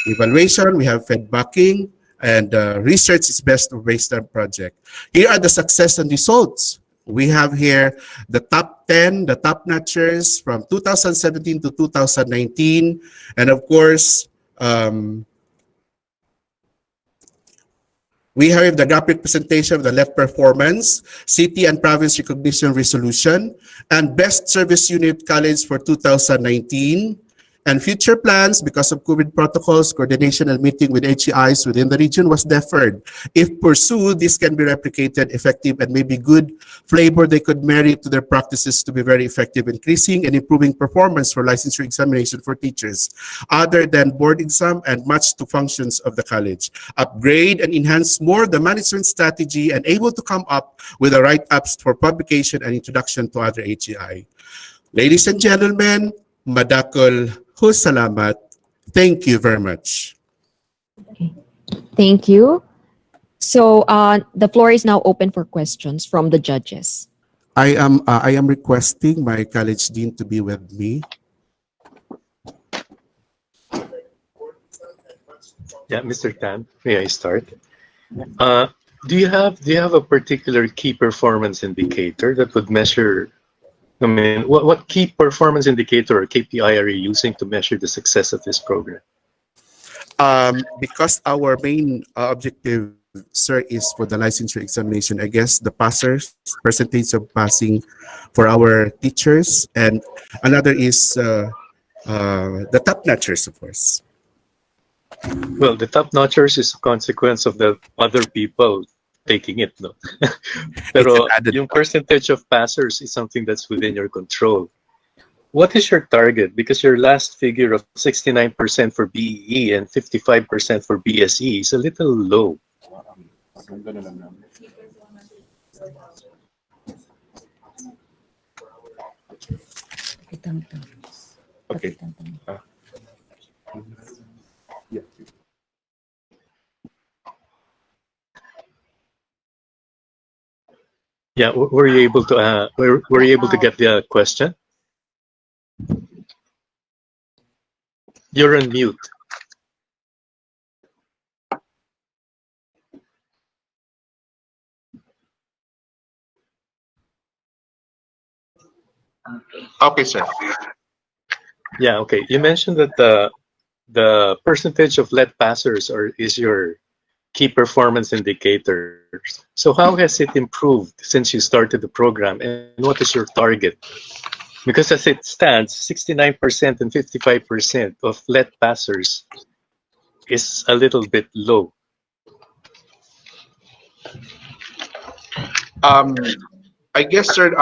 Evaluation, we have feedbacking, and research is best based on project. Here are the success and results. We have here the top 10, the top notchers from 2017 to 2019. And of course, we have the graphic presentation of the left performance, city and province recognition resolution, and best service unit college for 2019. And future plans, because of COVID protocols, coordination and meeting with HEIs within the region was deferred. If pursued, this can be replicated, effective, and maybe good flavor they could marry to their practices to be very effective, increasing and improving performance for licensure examination for teachers, other than board exam and much to functions of the college. Upgrade and enhance more the management strategy and able to come up with the write-ups for publication and introduction to other HEI. Ladies and gentlemen, madakol salamat. Thank you very much. Thank you. So the floor is now open for questions from the judges. I am requesting my college dean to be with me. Yeah, Mr. Tan, may I start? Do you have a particular key performance indicator that would measure? I mean, what key performance indicator or KPI are you using to measure the success of this program? Because our main objective, sir, is for the licensure examination, I guess the passers, percentage of passing for our teachers, and another is the top notchers, of course. Well, the top notchers is a consequence of the other people taking it, no? Pero yung percentage of passers is something that's within your control. What is your target? Because your last figure of 69% for BEE and 55% for BSE is a little low. Okay. Yeah, were you able to get the question? You're on mute. Okay, sir. Yeah, okay. You mentioned that the percentage of lead passers is your key performance indicators. So how has it improved since you started the program, and what is your target? Because as it stands, 69% and 55% of lead passers is a little bit low. I guess, sir,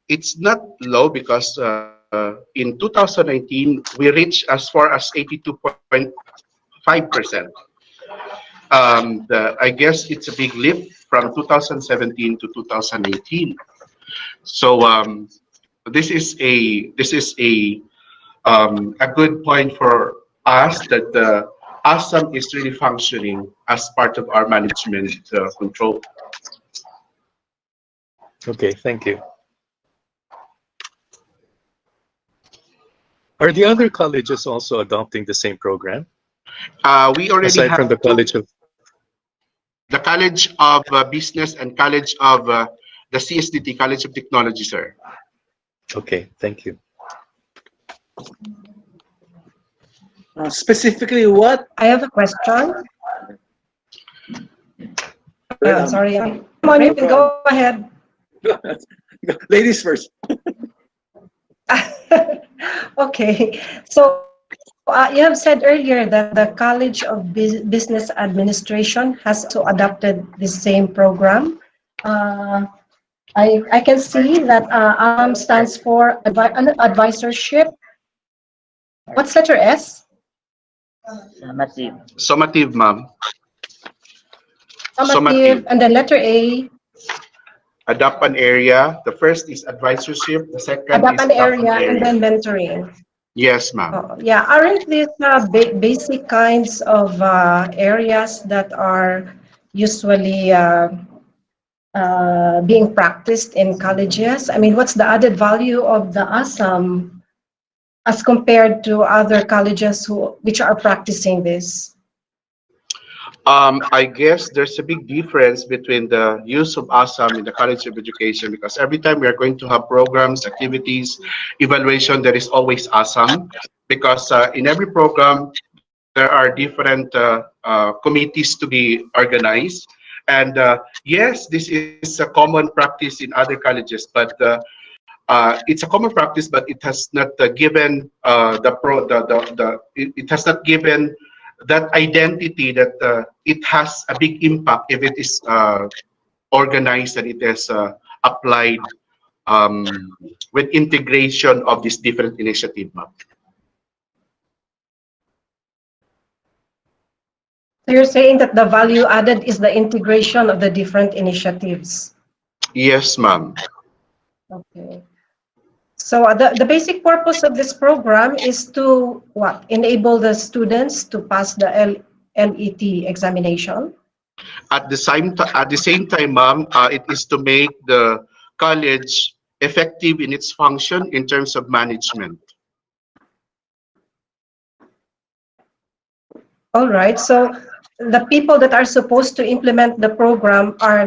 it's not low because in 2019, we reached as far as 82.5%. I guess it's a big leap from 2017 to 2018. So this is a good point for us that the ASAM is really functioning as part of our management control. Okay, thank you. Are the other colleges also adopting the same program? We already Aside have from the College of the College of Business and College of the CSDT, College of Technology, sir. Okay, thank you. Specifically, what? I have a question. Sorry. Come on, you can go ahead. Ladies first. Okay. So you have said earlier that the College of Business Administration has also adopted the same program. I can see that stands for advisorship. What's letter S? Summative, ma'am. Summative. And then letter A. Adopt an area. The first is advisorship. The second Adopt is an area and then mentoring. Yes, ma'am. Yeah, aren't these basic kinds of areas that are usually being practiced in colleges? I mean, what's the added value of the ASAM as compared to other colleges which are practicing this? I guess there's a big difference between the use of ASAM in the College of Education, because every time we are going to have programs, activities, evaluation, there is always ASAM, because in every program, there are different committees to be organized. And yes, this is a common practice in other colleges, but it's a common practice, but it has not given it has not given that identity that it has a big impact if it is organized and it is applied with integration of this different initiative. So you're saying that the value added is the integration of the different initiatives? Yes, ma'am. Okay. So the basic purpose of this program is to what? Enable the students to pass the LET examination? At the same time, ma'am, it is to make the college effective in its function in terms of management. All right. So the people that are supposed to implement the program are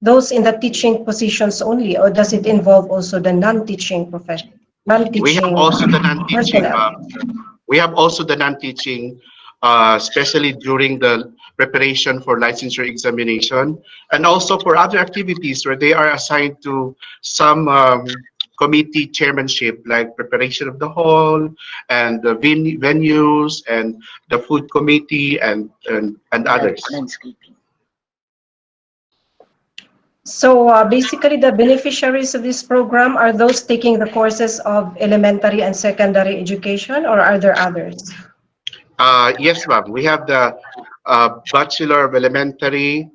those in the teaching positions only, or does it involve also the non-teaching profession? We have also the non-teaching. We have also the non-teaching, especially during the preparation for licensure examination, and also for other activities where they are assigned to some committee chairmanship, like preparation of the hall and the venues and the food committee and others. So basically the beneficiaries of this program are those taking the courses of elementary and secondary education, or are there others? Yes, ma'am. We have the Bachelor of Elementary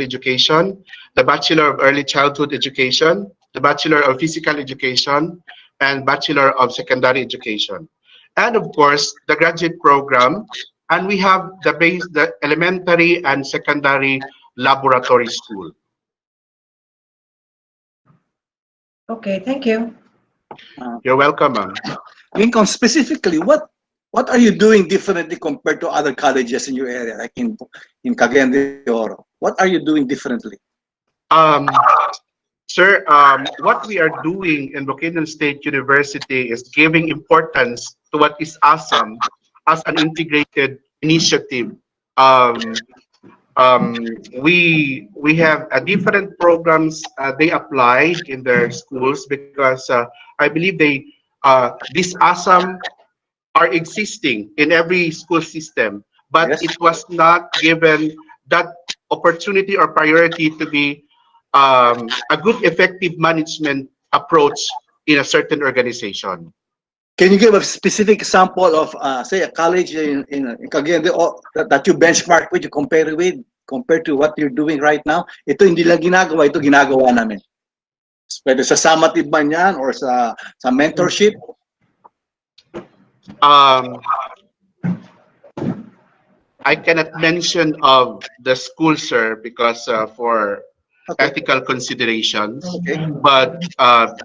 Education, the Bachelor of Early Childhood Education, the Bachelor of Physical Education, and Bachelor of Secondary Education. And of course, the graduate program, and we have the elementary and secondary laboratory school. Okay, thank you. You're welcome, ma'am. Lincoln, specifically, what are you doing differently compared to other colleges in your area, like in Cagayan de Oro? What are you doing differently? Sir, what we are doing in Bukidnon State University is giving importance to what is ASAM as an integrated initiative. We have different programs they apply in their schools, because I believe this ASAM are existing in every school system, but it was not given that opportunity or priority to be a good, effective management approach in a certain organization. Can you give a specific example of, say, a college in Cagayan de Oro that you benchmark with, you compare with, compared to what you're doing right now? Ito hindi lang ginagawa, ito ginagawa namin. Pwede sa summative man yan or sa mentorship. I cannot mention of the school, sir, because for ethical considerations, but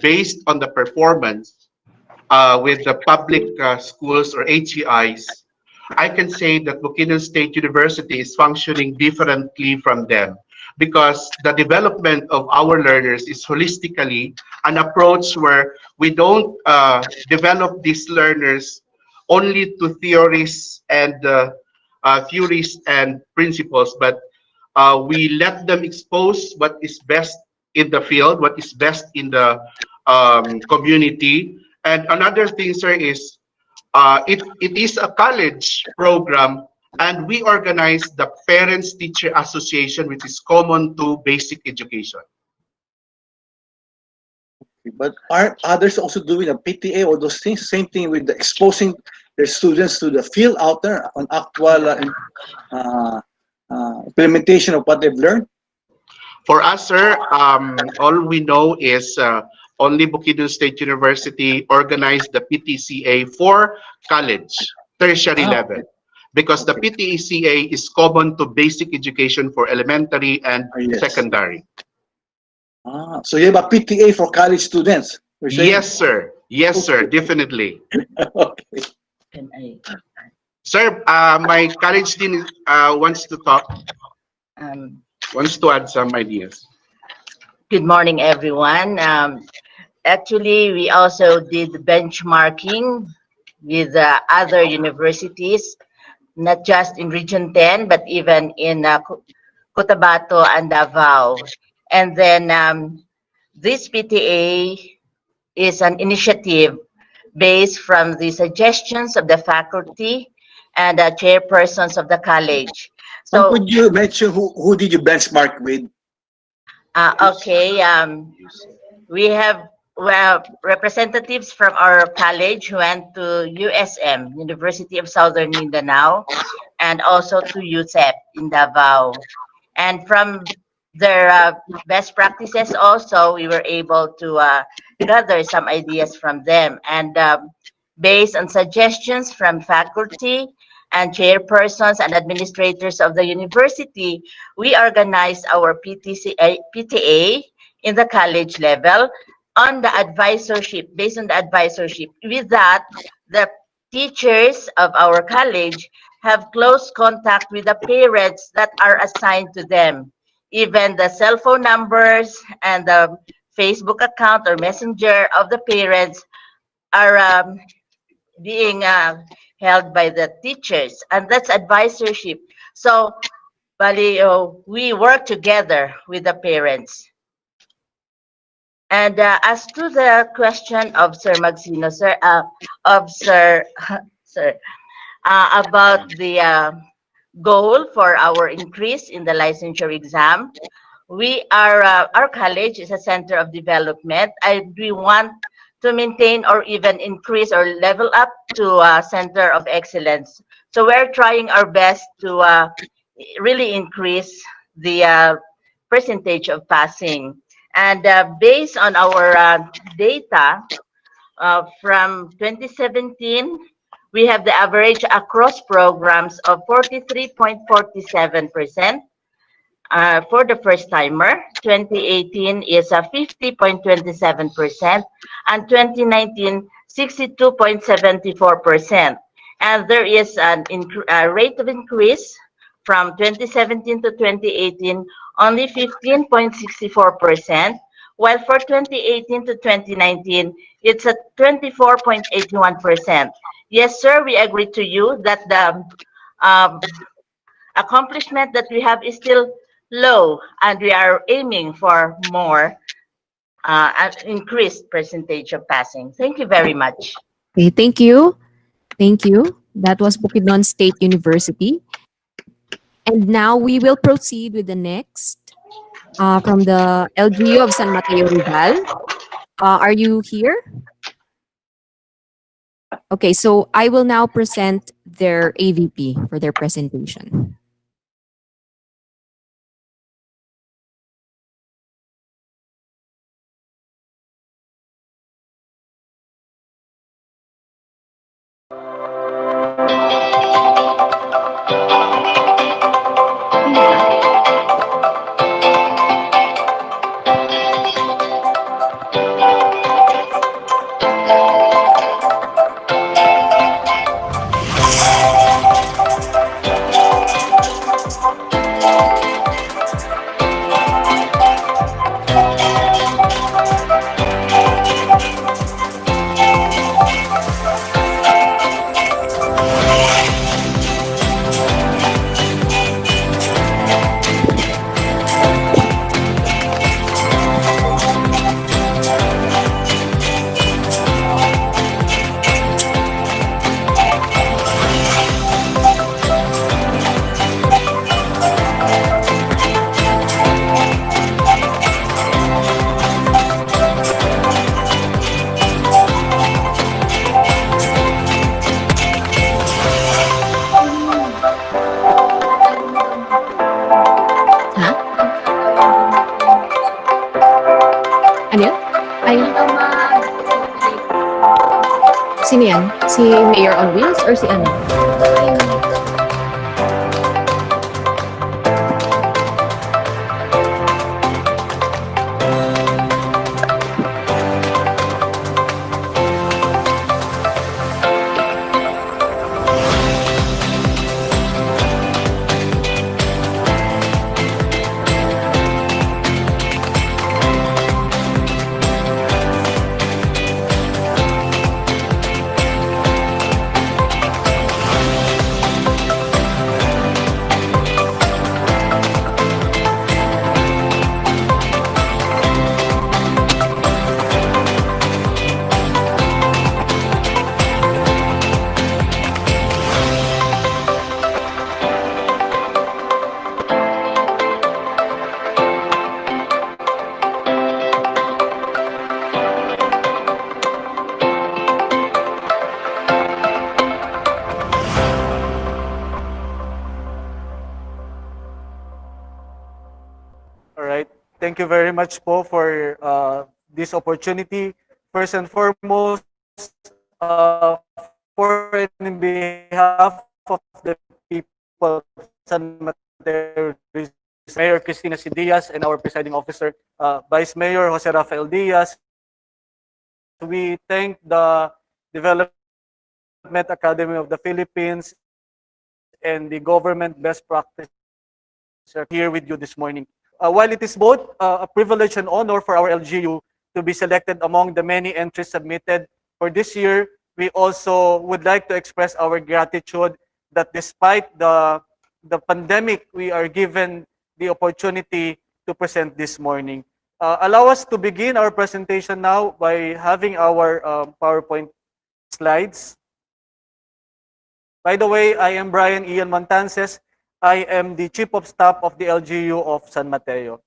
based on the performance with the public schools or HEIs, I can say that Bukidnon State University is functioning differently from them because the development of our learners is holistically an approach where we don't develop these learners only to theories and theories and principles, but we let them expose what is best in the field, what is best in the community. And another thing, sir, is it is a college program, and we organize the Parents Teacher Association, which is common to basic education. But are others also doing a PTA or those things? Same thing with the exposing their students to the field out there on actual implementation of what they've learned? For us, sir, all we know is only Bukidnon State University organized the PTCA for college, tertiary level. Because the PTCA is common to basic education for elementary and secondary. So you have a PTA for college students? Yes, sir. Yes, sir. Definitely. Okay. Sir, my college dean wants to talk. Wants to add some ideas. Good morning, everyone. Actually, we also did benchmarking with other universities, not just in Region 10, but even in Cotabato and Davao. And then this PTA is an initiative based from the suggestions of the faculty and chairpersons of the college. So could you mention who did you benchmark with? Okay, we have representatives from our college who went to USM, University of Southern Mindanao, and also to USEP in Davao. And from their best practices also, we were able to gather some ideas from them. And based on suggestions from faculty and chairpersons and administrators of the university, we organized our PTA in the college level on the advisorship, based on the advisorship. With that, the teachers of our college have close contact with the parents that are assigned to them. Even the cell phone numbers and the Facebook account or messenger of the parents are being held by the teachers, and that's advisorship. So, Bali, we work together with the parents. And as to the question of Sir Magsino, sir, about the goal for our increase in the licensure exam, we are our college is a center of development, and we want to maintain or even increase or level up to a center of excellence. So we're trying our best to really increase the percentage of passing. And based on our data from 2017, we have the average across programs of 43.47% for the first timer. 2018 is 50.27%, and 2019 62.74%. And there is a rate of increase from 2017 to 2018, only 15.64%, while for 2018 to 2019, it's at 24.81%. Yes, sir, we agree to you that the accomplishment that we have is still low, and we are aiming for more an increased percentage of passing. Thank you very much. Okay, thank you. Thank you. That was Bukidnon State University. And now we will proceed with the next from the LGU of San Mateo Rizal. Are you here? Okay, so I will now present their AVP for their presentation. Si Mayor on Wheels or si ano? All right. Thank you very much po for this opportunity. First and foremost, for and in behalf of the people of San Mateo, Mayor Cristina C. Diaz and our presiding officer, Vice Mayor Jose Rafael Diaz, we thank the Development Academy of the Philippines and the government best practice here with you this morning. While it is both a privilege and honor for our LGU to be selected among the many entries submitted for this year, we also would like to express our gratitude that despite the pandemic, we are given the opportunity to present this morning. Allow us to begin our presentation now by having our PowerPoint slides. By the way, I am Brian Ian Montances. I am the Chief of Staff of the LGU of San Mateo.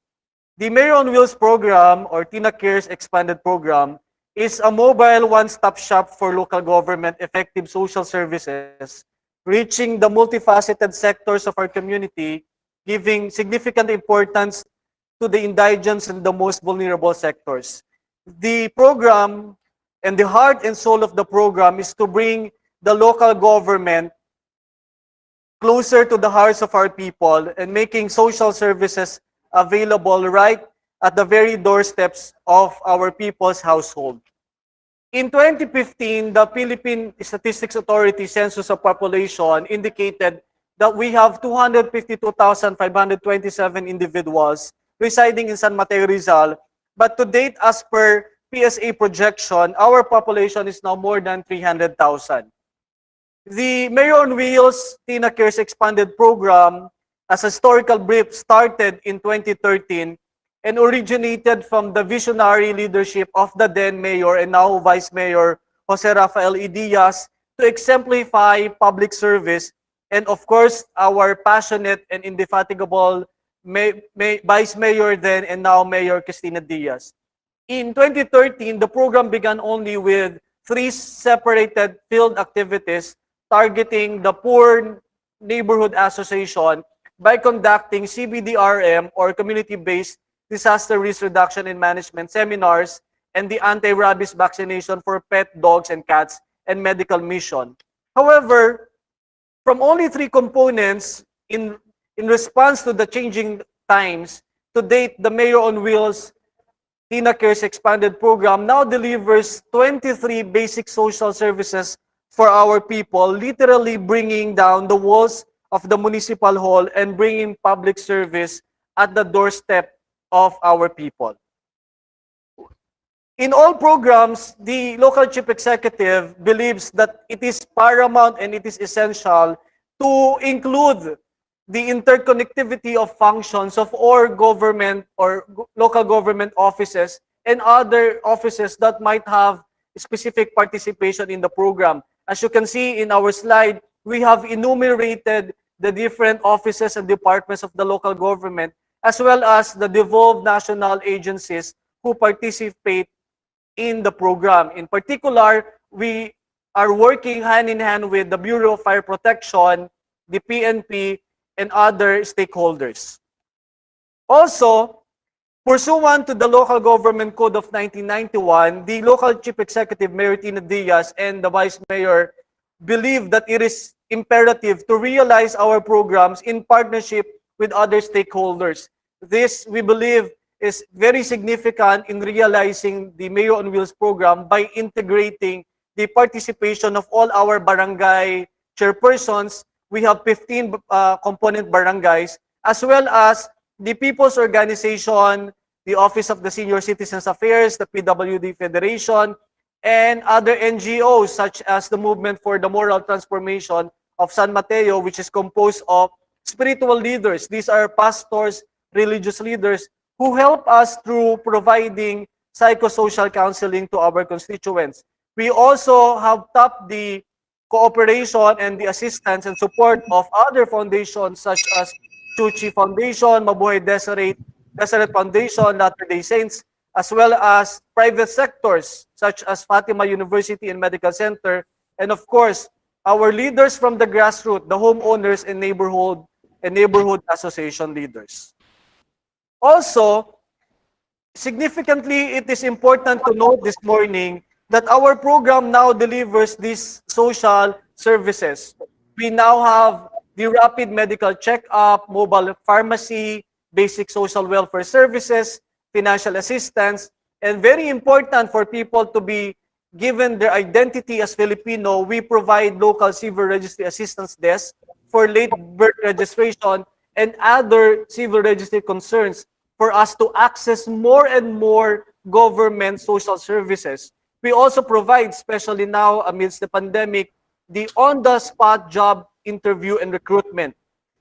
The Mayor on Wheels program, or Tina Cares Expanded Program, is a mobile one-stop shop for local government effective social services, reaching the multifaceted sectors of our community, giving significant importance to the indigents and the most vulnerable sectors. The program and the heart and soul of the program is to bring the local government closer to the hearts of our people and making social services available right at the very doorsteps of our people's household. In 2015, the Philippine Statistics Authority Census of Population indicated that we have 252,527 individuals residing in San Mateo, Rizal. But to date, as per PSA projection, our population is now more than 300,000. The Mayor on Wheels Tina Cares Expanded Program, as a historical brief, started in 2013 and originated from the visionary leadership of the then Mayor and now Vice Mayor Jose Rafael E. Diaz to exemplify public service, and of course, our passionate and indefatigable Vice Mayor then and now Mayor Cristina Diaz. In 2013, the program began only with 3 separated field activities targeting the Poor Neighborhood Association by conducting CBDRM or community-based disaster risk reduction and management seminars and the anti-rabies vaccination for pet dogs and cats and medical mission. However, from only 3 components in response to the changing times, to date, the Mayor on Wheels Tina Cares Expanded Program now delivers 23 basic social services for our people, literally bringing down the walls of the municipal hall and bringing public service at the doorstep of our people. In all programs, the local chief executive believes that it is paramount and it is essential to include the interconnectivity of functions of all government or local government offices and other offices that might have specific participation in the program. As you can see in our slide, we have enumerated the different offices and departments of the local government, as well as the devolved national agencies who participate in the program. In particular, we are working hand in hand with the Bureau of Fire Protection, the PNP, and other stakeholders. Also, Pursuant to the Local Government Code of 1991, the local chief executive, Mayor Tina Diaz, and the vice mayor believe that it is imperative to realize our programs in partnership with other stakeholders. This, we believe, is very significant in realizing the Mayor on Wheels program by integrating the participation of all our barangay chairpersons. We have 15 component barangays, as well as the People's Organization, the Office of the Senior Citizens Affairs, the PWD Federation, and other NGOs such as the Movement for the Moral Transformation of San Mateo, which is composed of spiritual leaders. These are pastors, religious leaders who help us through providing psychosocial counseling to our constituents. We also have tapped the cooperation and the assistance and support of other foundations such as Chuchi Foundation, Mabuhay Deseret Foundation, Latter-day Saints, as well as private sectors such as Fatima University and Medical Center, and of course, our leaders from the grassroots, the homeowners and neighborhood association leaders. Also, significantly, it is important to note this morning that our program now delivers these social services. We now have the rapid medical checkup, mobile pharmacy, basic social welfare services, financial assistance, and very important for people to be given their identity as Filipino, we provide local civil registry assistance desk for late birth registration and other civil registry concerns for us to access more and more government social services. We also provide, especially now amidst the pandemic, the on-the-spot job interview and recruitment.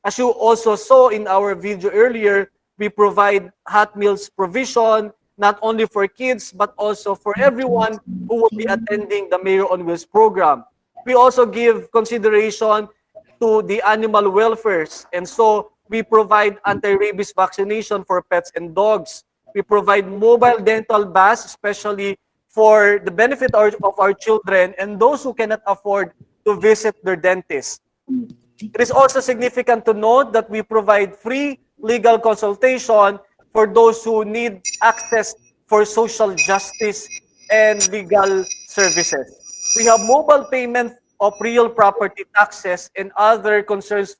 As you also saw in our video earlier, we provide hot meals provision, not only for kids, but also for everyone who will be attending the Mayor on Wheels program. We also give consideration to the animal welfares, and so we provide anti-rabies vaccination for pets and dogs. We provide mobile dental baths, especially for the benefit of our children and those who cannot afford to visit their dentist. It is also significant to note that we provide free legal consultation for those who need access for social justice and legal services. We have mobile payment of real property taxes and other concerns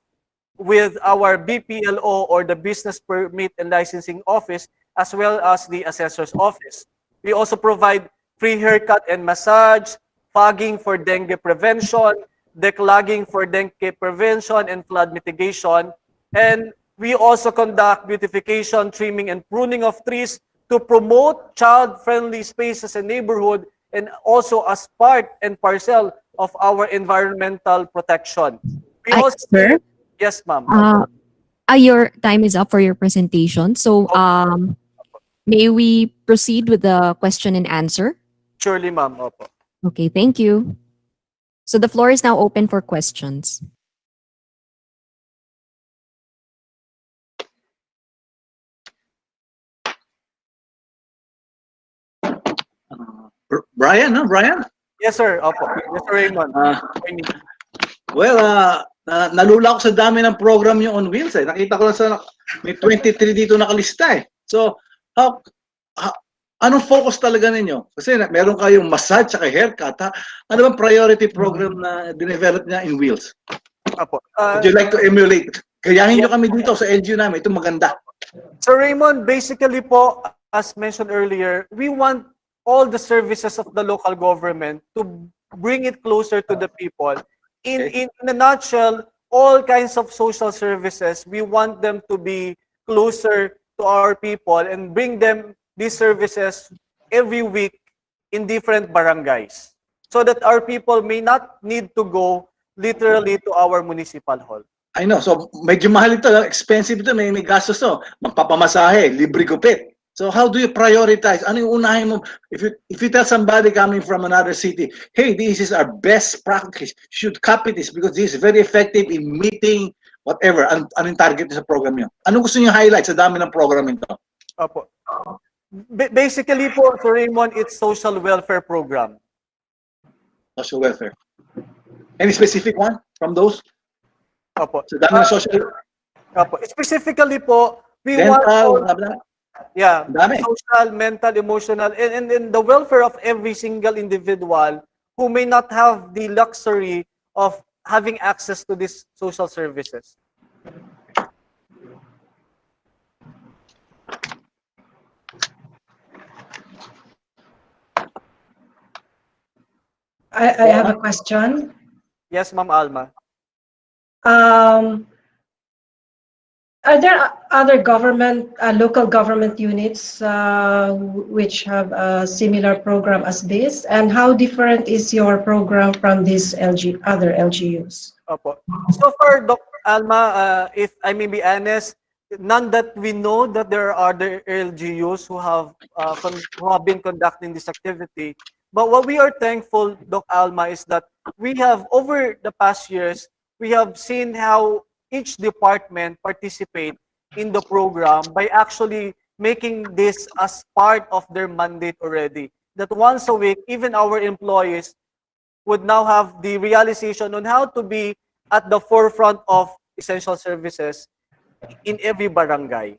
with our BPLO or the Business Permit and Licensing Office, as well as the Assessor's Office. We also provide free haircut and massage, fogging for dengue prevention, declogging for dengue prevention and flood mitigation, and we also conduct beautification, trimming, and pruning of trees to promote child-friendly spaces in neighborhood and also as part and parcel of our environmental protection. We also, Sir? yes, ma'am. Your time is up for your presentation. So may we proceed with the question and answer? Surely, ma'am. Opo. Okay, thank you. So the floor is now open for questions. Brian, no? Brian? Yes, sir. Opo. Yes, sir, Raymond. Nalula ako sa dami ng program yung on wheels eh. Nakita ko lang sa may 23 dito nakalista eh. So, anong focus talaga ninyo? Kasi meron kayong massage at haircut. Ano bang priority program na dinevelop niya in wheels? Opo. Would you like to emulate? Gayahin nyo kami dito sa LGU namin. Ito maganda. So Raymond, basically po, as mentioned earlier, we want all the services of the local government to bring it closer to the people. In a nutshell, all kinds of social services, we want them to be closer to our people and bring them these services every week in different barangays so that our people may not need to go literally to our municipal hall. I know. So, medyo mahal ito. Expensive ito. May gastos to. Magpapamasahe, libre gupit. So, how do you prioritize? Ano yung unahin mo? If you tell somebody coming from another city, hey, this is our best practice. You should copy this because this is very effective in meeting whatever. Anong target sa program nyo? Ano gusto nyo highlight sa dami ng program ito? Opo. Basically po, Sir Raymond, it's social welfare program. Social welfare. Any specific one from those? Opo. So, dami ng social... Opo. Specifically po, we dental, want... Yeah, Dami. social, mental, emotional, and the welfare of every single individual who may not have the luxury of having access to these social services. I have a question. Yes, Ma'am Alma. Um, are there other government, local government units which have a similar program as this? And how different is your program from these other LGUs? Opo. So far, Doc Alma, if I may be honest, none that we know that there are other LGUs who have been conducting this activity. But what we are thankful, Doc Alma, is that we have over the past years, we have seen how each department participate in the program by actually making this as part of their mandate already. That once a week, even our employees would now have the realization on how to be at the forefront of essential services in every barangay.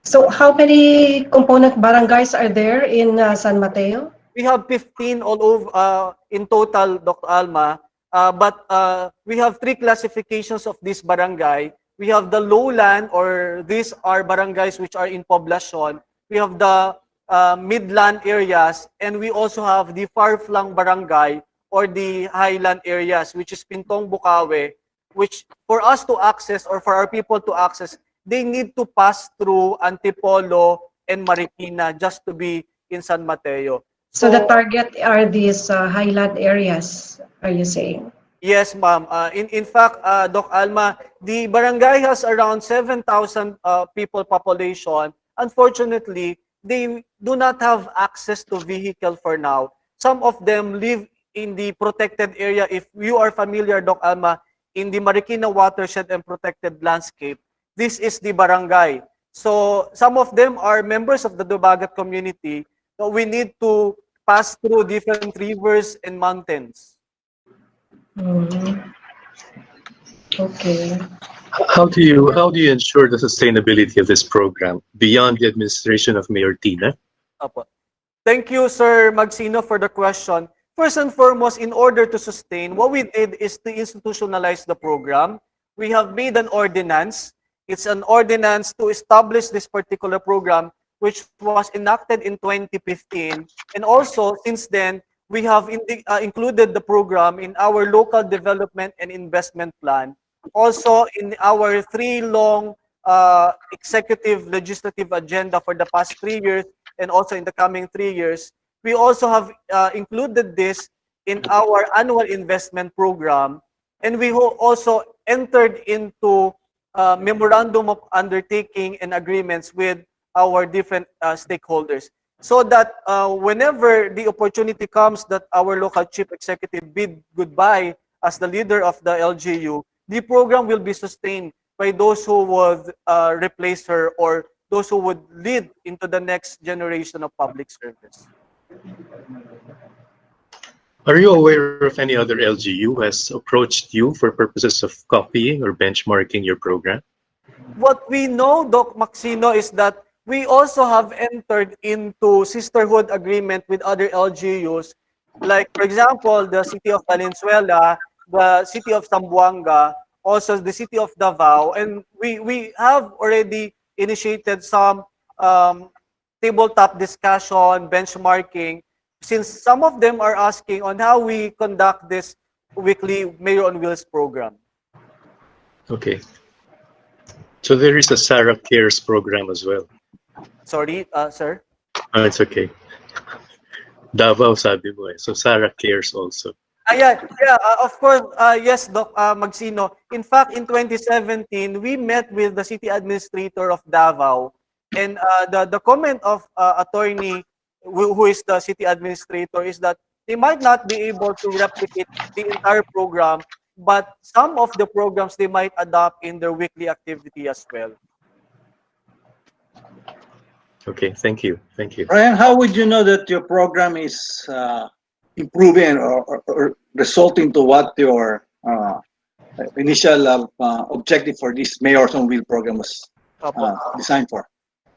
So how many component barangays are there in San Mateo? We have 15 all over in total, Dr. Alma, but we have 3 classifications of this barangay. We have the lowland, or these are barangays which are in poblacion. We have the midland areas, and we also have the far-flung barangay or the highland areas, which is Pintong Bukawe, which for us to access or for our people to access, they need to pass through Antipolo and Marikina just to be in San Mateo. So the target are these highland areas, are you saying? Yes, ma'am. In fact, Doc Alma, the barangay has around 7,000 people population. Unfortunately, they do not have access to vehicle for now. Some of them live in the protected area. If you are familiar, Doc Alma, in the Marikina watershed and protected landscape, this is the barangay. So some of them are members of the Dubagat community. So we need to pass through different rivers and mountains. Okay. How do you ensure the sustainability of this program beyond the administration of Mayor Tina? Apo. Thank you, Sir Magsino, for the question. First and foremost, in order to sustain, what we did is to institutionalize the program. We have made an ordinance. It's an ordinance to establish this particular program, which was enacted in 2015. And also, since then, we have included the program in our local development and investment plan. Also, in our 3-long executive legislative agenda for the past 3 years, and also in the coming 3 years, we also have included this in our annual investment program. And we also entered into memorandum of undertaking and agreements with our different stakeholders, so that whenever the opportunity comes that our local chief executive bid goodbye as the leader of the LGU, the program will be sustained by those who would replace her or those who would lead into the next generation of public service. Are you aware of any other LGU who has approached you for purposes of copying or benchmarking your program? What we know, Doc Maxino, is that we also have entered into sisterhood agreement with other LGUs, like, for example, the city of Valenzuela, the city of Zamboanga, also the city of Davao, and we have already initiated some tabletop discussion, benchmarking, since some of them are asking on how we conduct this weekly Mayor on Wheels program. Okay. So there is a Sarah Cares program as well. Sorry, sir? It's okay. Davao sabi mo eh. So Sarah Cares also. Yeah, of course, yes, Doc Magsino. In fact, in 2017, we met with the city administrator of Davao, and the comment of attorney who is the city administrator is that they might not be able to replicate the entire program, but some of the programs they might adopt in their weekly activity as well. Okay, thank you. Thank you. Ryan, how would you know that your program is improving or resulting to what your initial objective for this Mayor's on Wheel program was? designed for?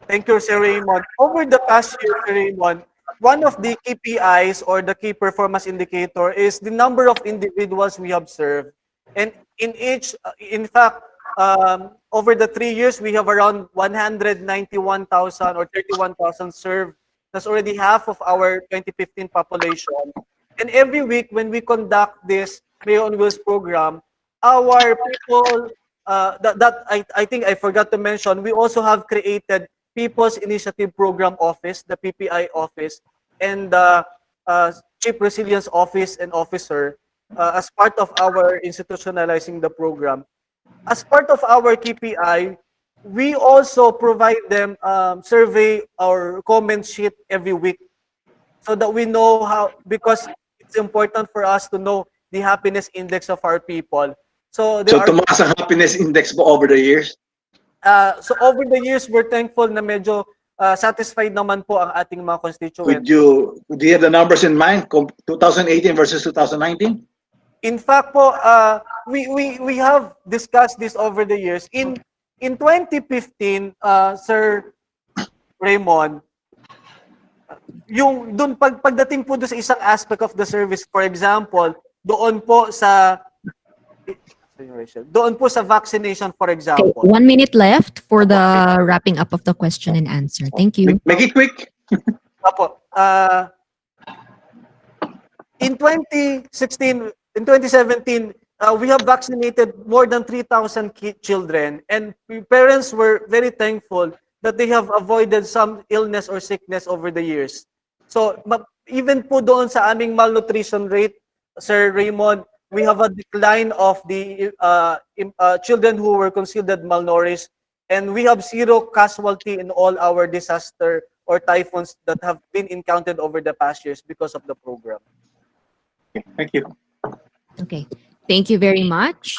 Thank you, Sir Raymond. Over the past year, Sir Raymond, one of the KPIs or the key performance indicator is the number of individuals we have served. And in fact, over the 3 years, we have around 191,000 or 31,000 served. That's already half of our 2015 population. And every week, when we conduct this Mayor on Wheels program, our people, I think I forgot to mention, we also have created People's Initiative Program Office, the PPI office, and the Chief Resilience Office and Officer as part of our institutionalizing the program. As part of our KPI, we also provide them survey or comment sheet every week so that we know how, because it's important for us to know the happiness index of our people. So tumaas ang happiness index mo over the years? So over the years, we're thankful na medyo satisfied naman po ang ating mga constituents. Do you have the numbers in mind, 2018 versus 2019? In fact po, we have discussed this over the years. In 2015, Sir Raymond, yung doon pagdating po doon sa isang aspect of the service, for example, doon po sa vaccination, for example. Okay, 1 minute left for the wrapping up of the question and answer. Thank you. Make it quick. Apo, in 2017, we have vaccinated more than 3,000 children, and parents were very thankful that they have avoided some illness or sickness over the years. So even po doon sa aming malnutrition rate, Sir Raymond, we have a decline of the children who were considered malnourished, and we have 0 casualty in all our disaster or typhoons that have been encountered over the past years because of the program. Okay, thank you. Okay, thank you very much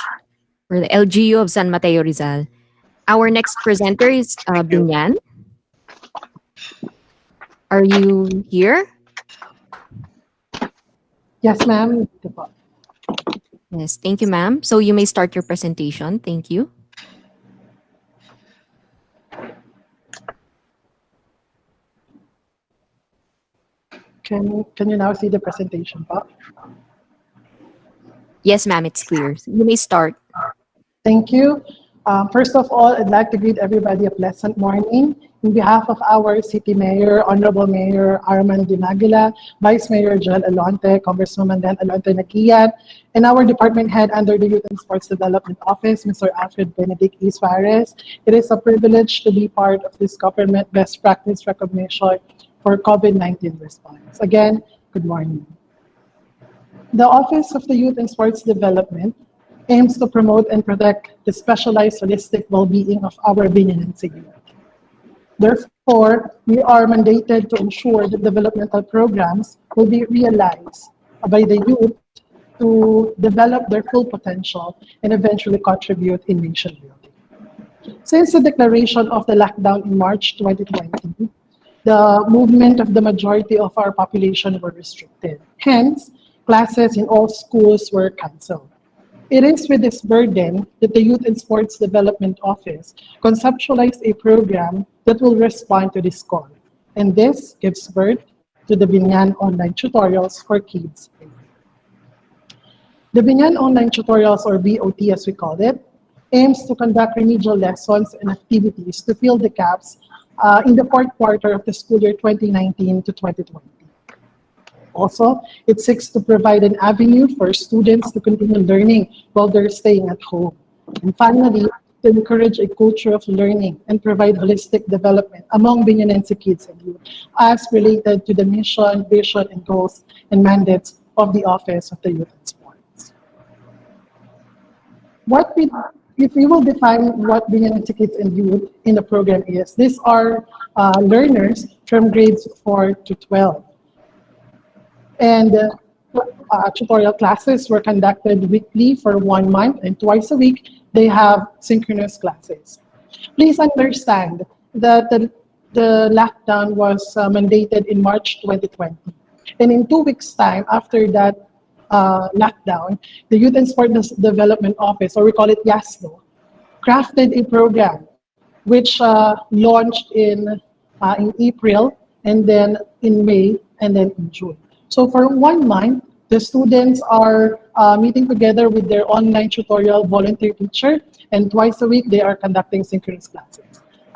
for the LGU of San Mateo Rizal. Our next presenter is Binyan. Are you here? Yes, ma'am. Yes, thank you, ma'am. So you may start your presentation. Thank you. Can you now see the presentation, pa? Yes, ma'am, it's clear. You may start. Thank you. First of all, I'd like to greet everybody a pleasant morning. In behalf of our City Mayor, Honorable Mayor Arman Dimagila, Vice Mayor Joel Alonte, Congresswoman Dan Alonte Nakiat, and our department head under the Youth and Sports Development Office, Mr. Alfred Benedict E. Suarez, it is a privilege to be part of this government best practice recognition for COVID-19 response. Again, good morning. The Office of the Youth and Sports Development aims to promote and protect the specialized holistic well-being of our Binyanense youth. Therefore, we are mandated to ensure that developmental programs will be realized by the youth to develop their full potential and eventually contribute in nation building. Since the declaration of the lockdown in March 2020, the movement of the majority of our population were restricted. Hence, classes in all schools were canceled. It is with this burden that the Youth and Sports Development Office conceptualized a program that will respond to this call. And this gives birth to the Binyan Online Tutorials for Kids. The Binyan Online Tutorials, or BOT as we call it, aims to conduct remedial lessons and activities to fill the gaps in the fourth quarter of the school year 2019 to 2020. Also, it seeks to provide an avenue for students to continue learning while they're staying at home. And finally, to encourage a culture of learning and provide holistic development among Binyanense kids and youth as related to the mission, vision, and goals and mandates of the Office of the Youth and Sports. If we will define what Binyanense kids and youth in the program is, these are learners from grades 4 to 12. And tutorial classes were conducted weekly for 1 month, and twice a week they have synchronous classes. Please understand that the lockdown was mandated in March 2020. And in 2 weeks' time after that lockdown, the Youth and Sports Development Office, or we call it YASDO, crafted a program which launched in April, and then in May, and then in June. So for 1 month, the students are meeting together with their online tutorial volunteer teacher, and twice a week they are conducting synchronous classes.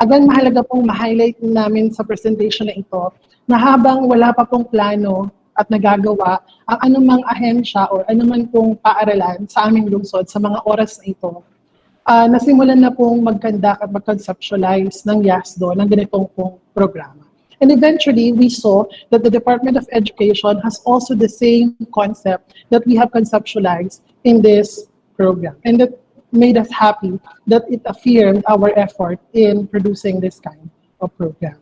Again, mahalaga pong ma-highlight namin sa presentation na ito na habang wala pa pong plano at nagagawa ang anumang ahensya o anuman pong paaralan sa aming lungsod sa mga oras na ito, nasimulan na pong mag-conduct at mag-conceptualize ng YASDO ng ganitong pong programa. And eventually, we saw that the Department of Education has also the same concept that we have conceptualized in this program. And that made us happy that it affirmed our effort in producing this kind of program.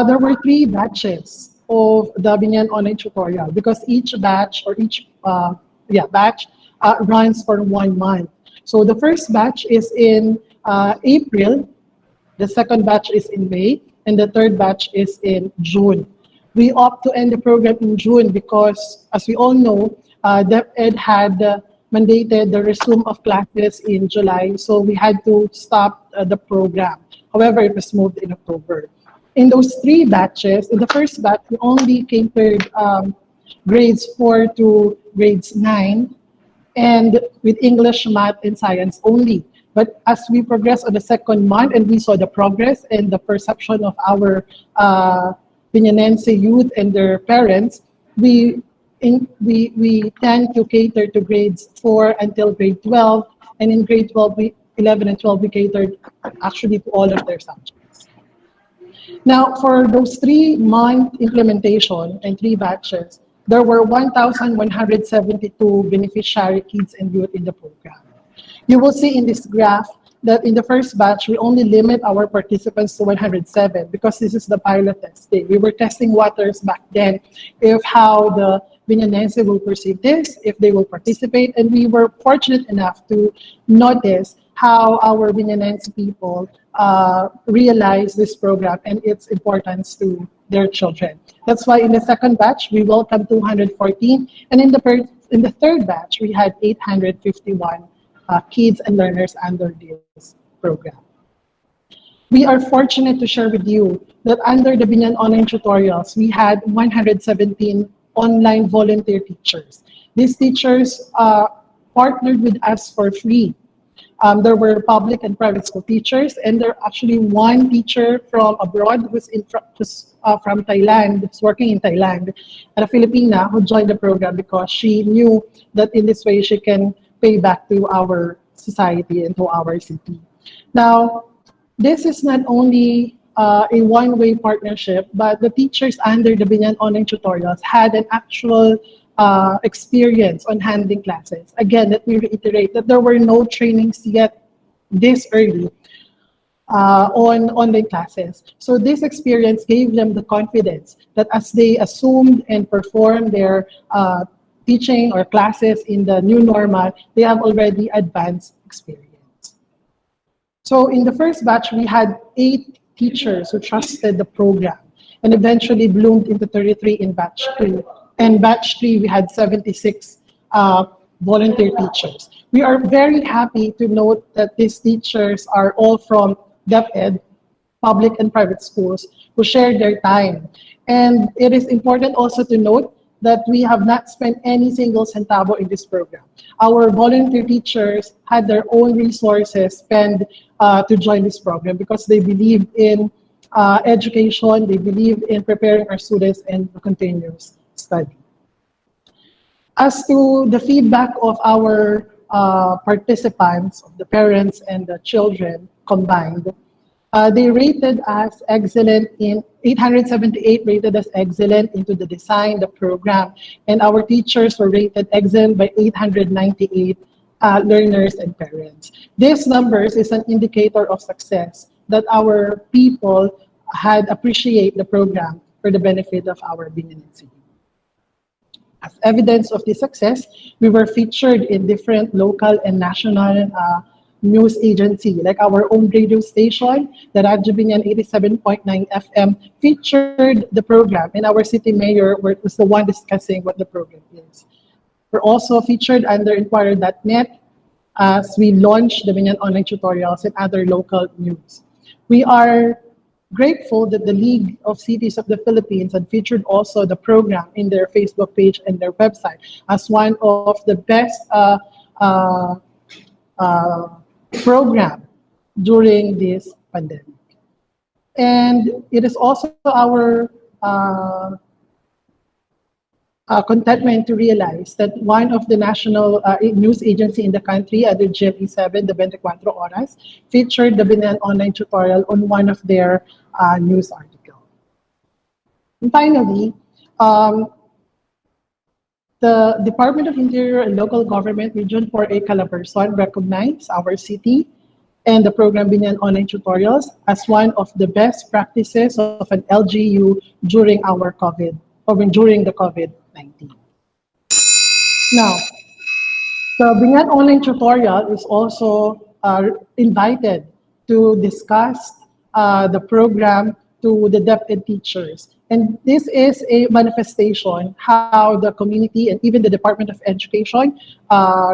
There were 3 batches of the Binyan Online Tutorial because each batch or each batch runs for 1 month. So the first batch is in April, the second batch is in May, and the third batch is in June. We opt to end the program in June because, as we all know, DepEd had mandated the resume of classes in July, so we had to stop the program. However, it was moved in October. In those 3 batches, in the first batch, we only catered grades 4 to grades 9, and with English, math, and science only. But as we progressed on the second month and we saw the progress and the perception of our Binyanense youth and their parents, we tend to cater to grades 4 until grade 12, and in grade 11 and 12, we catered actually to all of their subjects. Now, for those 3-month implementation and 3 batches, there were 1,172 beneficiary kids and youth in the program. You will see in this graph that in the first batch, we only limit our participants to 107 because this is the pilot testing. We were testing waters back then if how the Binyanense will perceive this, if they will participate, and we were fortunate enough to notice how our Binyanense people realize this program and its importance to their children. That's why in the second batch, we welcomed 214, and in the third batch, we had 851 kids and learners under this program. We are fortunate to share with you that under the Binyan Online Tutorials, we had 117 online volunteer teachers. These teachers partnered with us for free. There were public and private school teachers, and there actually 1 teacher from abroad who's from Thailand, who's working in Thailand, and a Filipina who joined the program because she knew that in this way she can pay back to our society and to our city. Now, this is not only a one-way partnership, but the teachers under the Binyan Online Tutorials had an actual experience on handling classes. Again, let me reiterate that there were no trainings yet this early on online classes. So this experience gave them the confidence that as they assumed and performed their teaching or classes in the new normal, they have already advanced experience. So in the first batch, we had 8 teachers who trusted the program and eventually bloomed into 33 in batch 2. And batch 3, we had 76 volunteer teachers. We are very happy to note that these teachers are all from DepEd, public and private schools, who shared their time. And it is important also to note that we have not spent any single centavo in this program. Our volunteer teachers had their own resources spent to join this program because they believe in education, they believe in preparing our students and continuous study. As to the feedback of our participants, of the parents and the children combined, they rated us excellent in 878 rated us excellent into the design, the program, and our teachers were rated excellent by 898 learners and parents. These numbers is an indicator of success that our people had appreciate the program for the benefit of our Binyanense. As evidence of this success, we were featured in different local and national news agency, like our own radio station, the Radyo Binyan 87.9 FM, featured the program, and our city mayor was the one discussing what the program is. We're also featured under Inquirer.net, as we launch the Binyan online tutorials and other local news. We are grateful that the League of Cities of the Philippines had featured also the program in their Facebook page and their website as one of the best program during this pandemic. And it is also our contentment to realize that one of the national news agency in the country, the GMA7, the 24 Oras, featured the Binyan online tutorial on one of their news articles. And finally, the Department of Interior and Local Government Region 4A Calabarzon recognized our city and the program Binyan online tutorials as one of the best practices of an LGU during our during the COVID-19. Now, the Binyan online tutorial is also invited to discuss the program to the DepEd teachers. And this is a manifestation how the community and even the Department of Education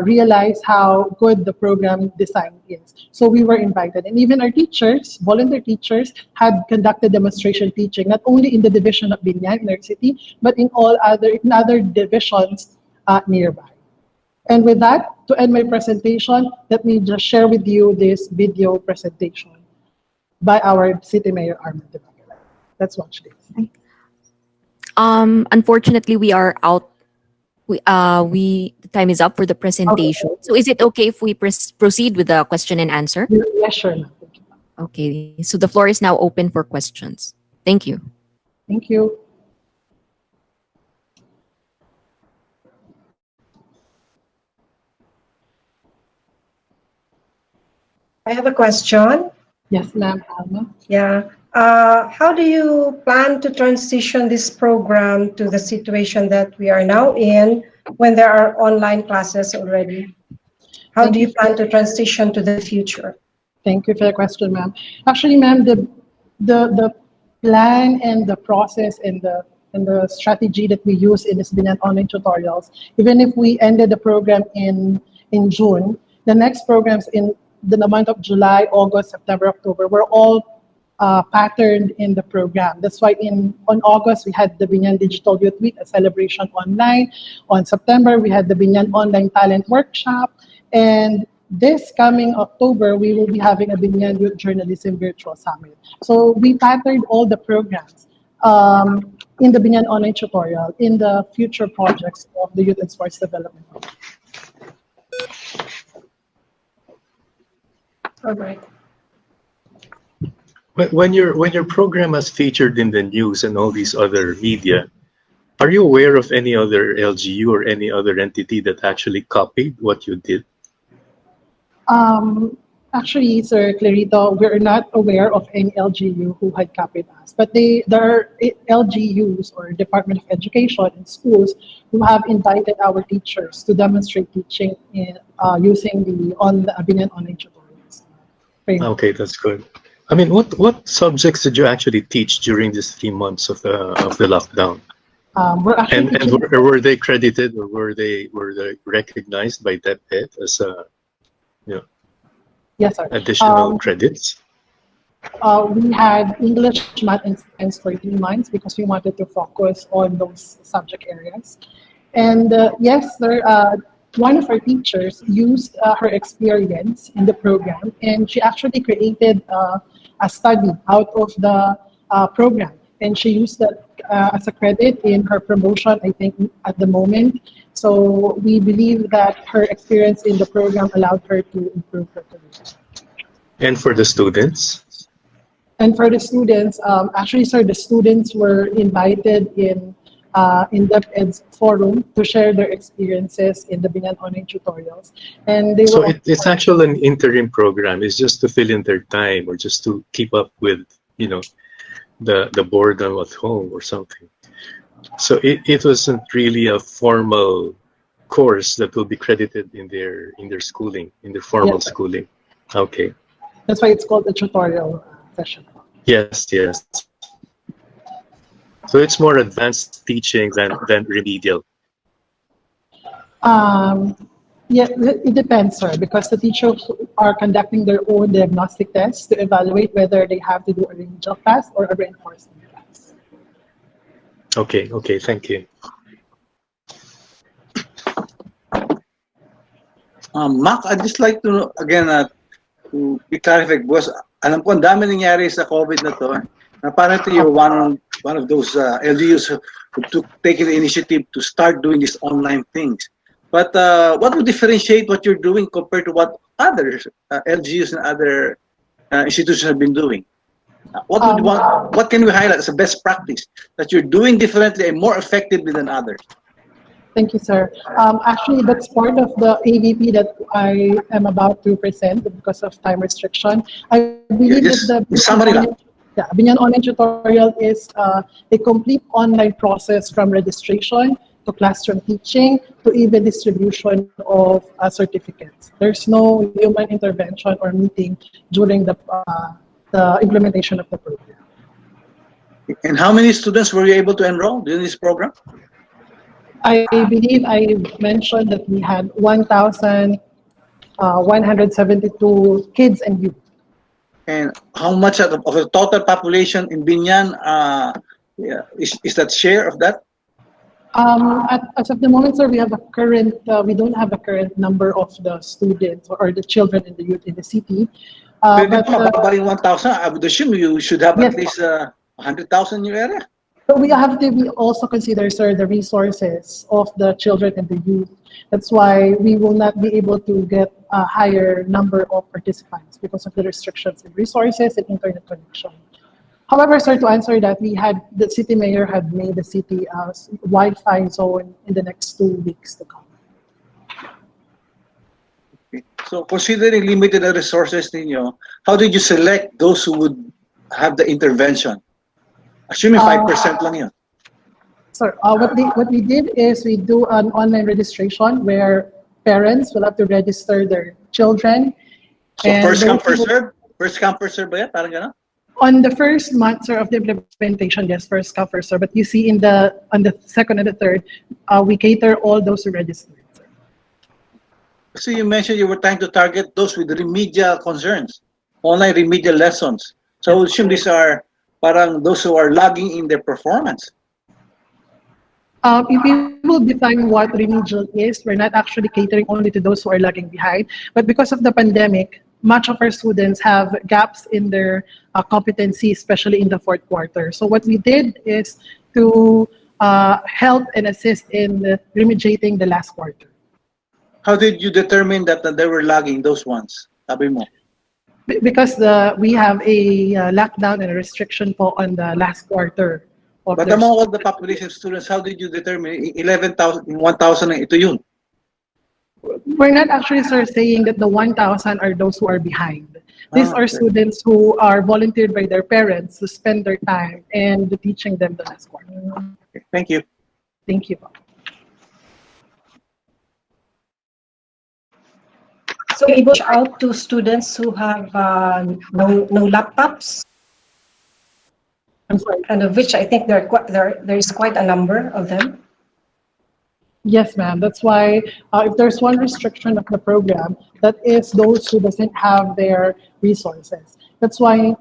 realize how good the program design is. So we were invited, and even our teachers, volunteer teachers, had conducted demonstration teaching, not only in the division of Binyan in our city, but in other divisions nearby. And with that, to end my presentation, let me just share with you this video presentation by our City Mayor Arman de Bagala. Let's watch this. Unfortunately, we are out. The time is up for the presentation. Okay. So is it okay if we proceed with the question and answer? Yes, sure. Okay, so the floor is now open for questions. Thank you. Thank you. I have a question. Yes, ma'am, Alma. Yeah. How do you plan to transition this program to the situation that we are now in when there are online classes already? How do you plan to transition to the future? Thank you for the question, ma'am. Actually, ma'am, the plan and the process and the strategy that we use in this Binyan online tutorials, even if we ended the program in June, the next programs in the month of July, August, September, October, were all patterned in the program. That's why on August, we had the Binyan Digital Youth Week, a celebration online. On September, we had the Binyan Online Talent Workshop. And this coming October, we will be having a Binyan Youth Journalism Virtual Summit. So we patterned all the programs in the Binyan Online tutorial in the future projects of the Youth and Sports Development. All right. When your program is featured in the news and all these other media, are you aware of any other LGU or any other entity that actually copied what you did? Actually, Sir Clarito, we're not aware of any LGU who had copied us, but there are LGUs or Department of Education and schools who have invited our teachers to demonstrate teaching in, using the Binyan online tutorials. Okay, that's good. I mean, what subjects did you actually teach during these 3 months of the lockdown? We're actually And were they credited or were they recognized by DepEd as yes, sir. additional credits? We had English, Math, and Science for 3 months because we wanted to focus on those subject areas. And yes, sir, one of our teachers used her experience in the program, and she actually created a study out of the program. And she used that as a credit in her promotion, I think, at the moment. So we believe that her experience in the program allowed her to improve her career. And for the students? And for the students, actually, sir, the students were invited in DepEd's forum to share their experiences in the Binyan online tutorials. And they So were it's actually an interim program. It's just to fill in their time or just to keep up with, the boredom at home or something. So it wasn't really a formal course that will be credited in their schooling, in their formal Yes. schooling. Okay. that's why it's called a tutorial session. Yes, yes. So it's more advanced teaching than remedial. Yeah, it depends, sir, because the teachers are conducting their own diagnostic tests to evaluate whether they have to do a remedial class or a reinforcement class. Okay, okay, thank you. Mac, I'd just like to know, again, to be clarified, because alam ko ang dami nangyari sa COVID na to. Apparently, you're one of those LGUs who took taking the initiative to start doing these online things. But what would differentiate what you're doing compared to what other LGUs and other institutions have been doing? What can we highlight as a best practice that you're doing differently and more effectively than others? Thank you, sir. Actually, that's part of the AVP that I am about to present because of time restriction. I believe that the Binyan Online Tutorial is a complete online process from registration to classroom teaching to even distribution of certificates. There's no human intervention or meeting during the implementation of the program. And how many students were you able to enroll during this program? I believe I mentioned that we had 1,172 kids and youth. And how much of the total population in Binyan is that share of that? As of the moment, sir, we have we don't have a current number of the students or the children and the youth in the city. But 1,000, I would assume you should have at least 100,000 in your area. So we have to also consider, sir, the resources of the children and the youth. That's why we will not be able to get a higher number of participants because of the restrictions in resources and internet connection. However, sir, to answer that, the city mayor had made the city a Wi-Fi zone in the next 2 weeks to come. Okay. So considering limited resources ninyo, how did you select those who would have the intervention? Assuming 5% lang yun. Sir, what we did is we do an online registration where parents will have to register their children. So first come, first serve? First come, first serve ba yan? Parang gano'n? On the first month, sir, of the implementation, yes, first come, first serve. But you see on the second and the third, we cater all those who registered. So you mentioned you were trying to target those with remedial concerns, online remedial lessons. So I would assume these are parang those who are lagging in their performance. If we will define what remedial is, we're not actually catering only to those who are lagging behind. But because of the pandemic, much of our students have gaps in their competency, especially in the fourth quarter. So what we did is to help and assist in remediating the last quarter. How did you determine that they were lagging, those ones? Sabi mo. Because we have a lockdown and a restriction po on the last quarter. But among all the population of students, how did you determine 11,000, 1,000 na ito yun? We're not actually, sir, saying that the 1,000 are those who are behind. These are students who are volunteered by their parents to spend their time and teaching them the last quarter. Okay, thank you. Thank you. So we reach out to students who have no laptops. I'm sorry. And of which I think there is quite a number of them. Yes, ma'am. That's why if there's one restriction of the program, that is those who doesn't have their resources. That's why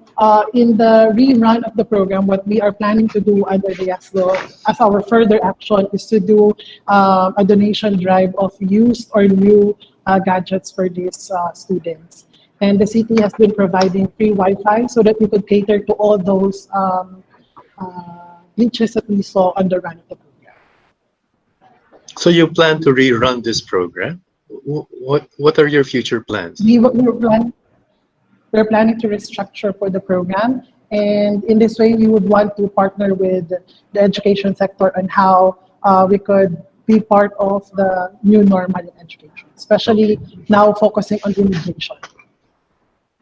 in the rerun of the program, what we are planning to do under the YASDO as our further action is to do a donation drive of used or new gadgets for these students. And the city has been providing free Wi-Fi so that we could cater to all those glitches that we saw on the run of the program. So you plan to rerun this program? What are your future plans? We're planning to restructure for the program, and in this way we would want to partner with the education sector on how we could be part of the new normal in education, especially now focusing on remediation.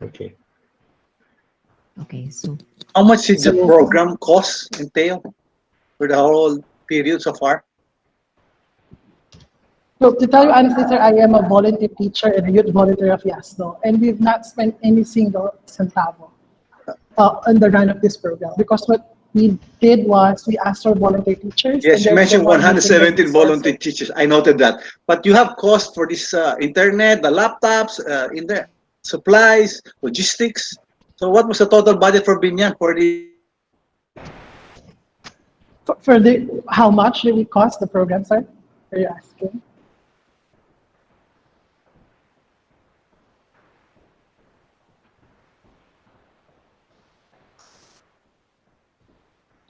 Okay. Okay, so how much did the program cost entail for the whole period so far? So to tell you honestly, sir, I am a volunteer teacher and a youth volunteer of YASDO, and we've not spent any single centavo on the run of this program because what we did was we asked our volunteer teachers. Yes, you and mentioned therefore not using the 117 resources. volunteer teachers. I noted that. But you have cost for this internet, the laptops, in the supplies, logistics. So what was the total budget for Binyan for the? For the how much did it cost the program, sir? Are you asking?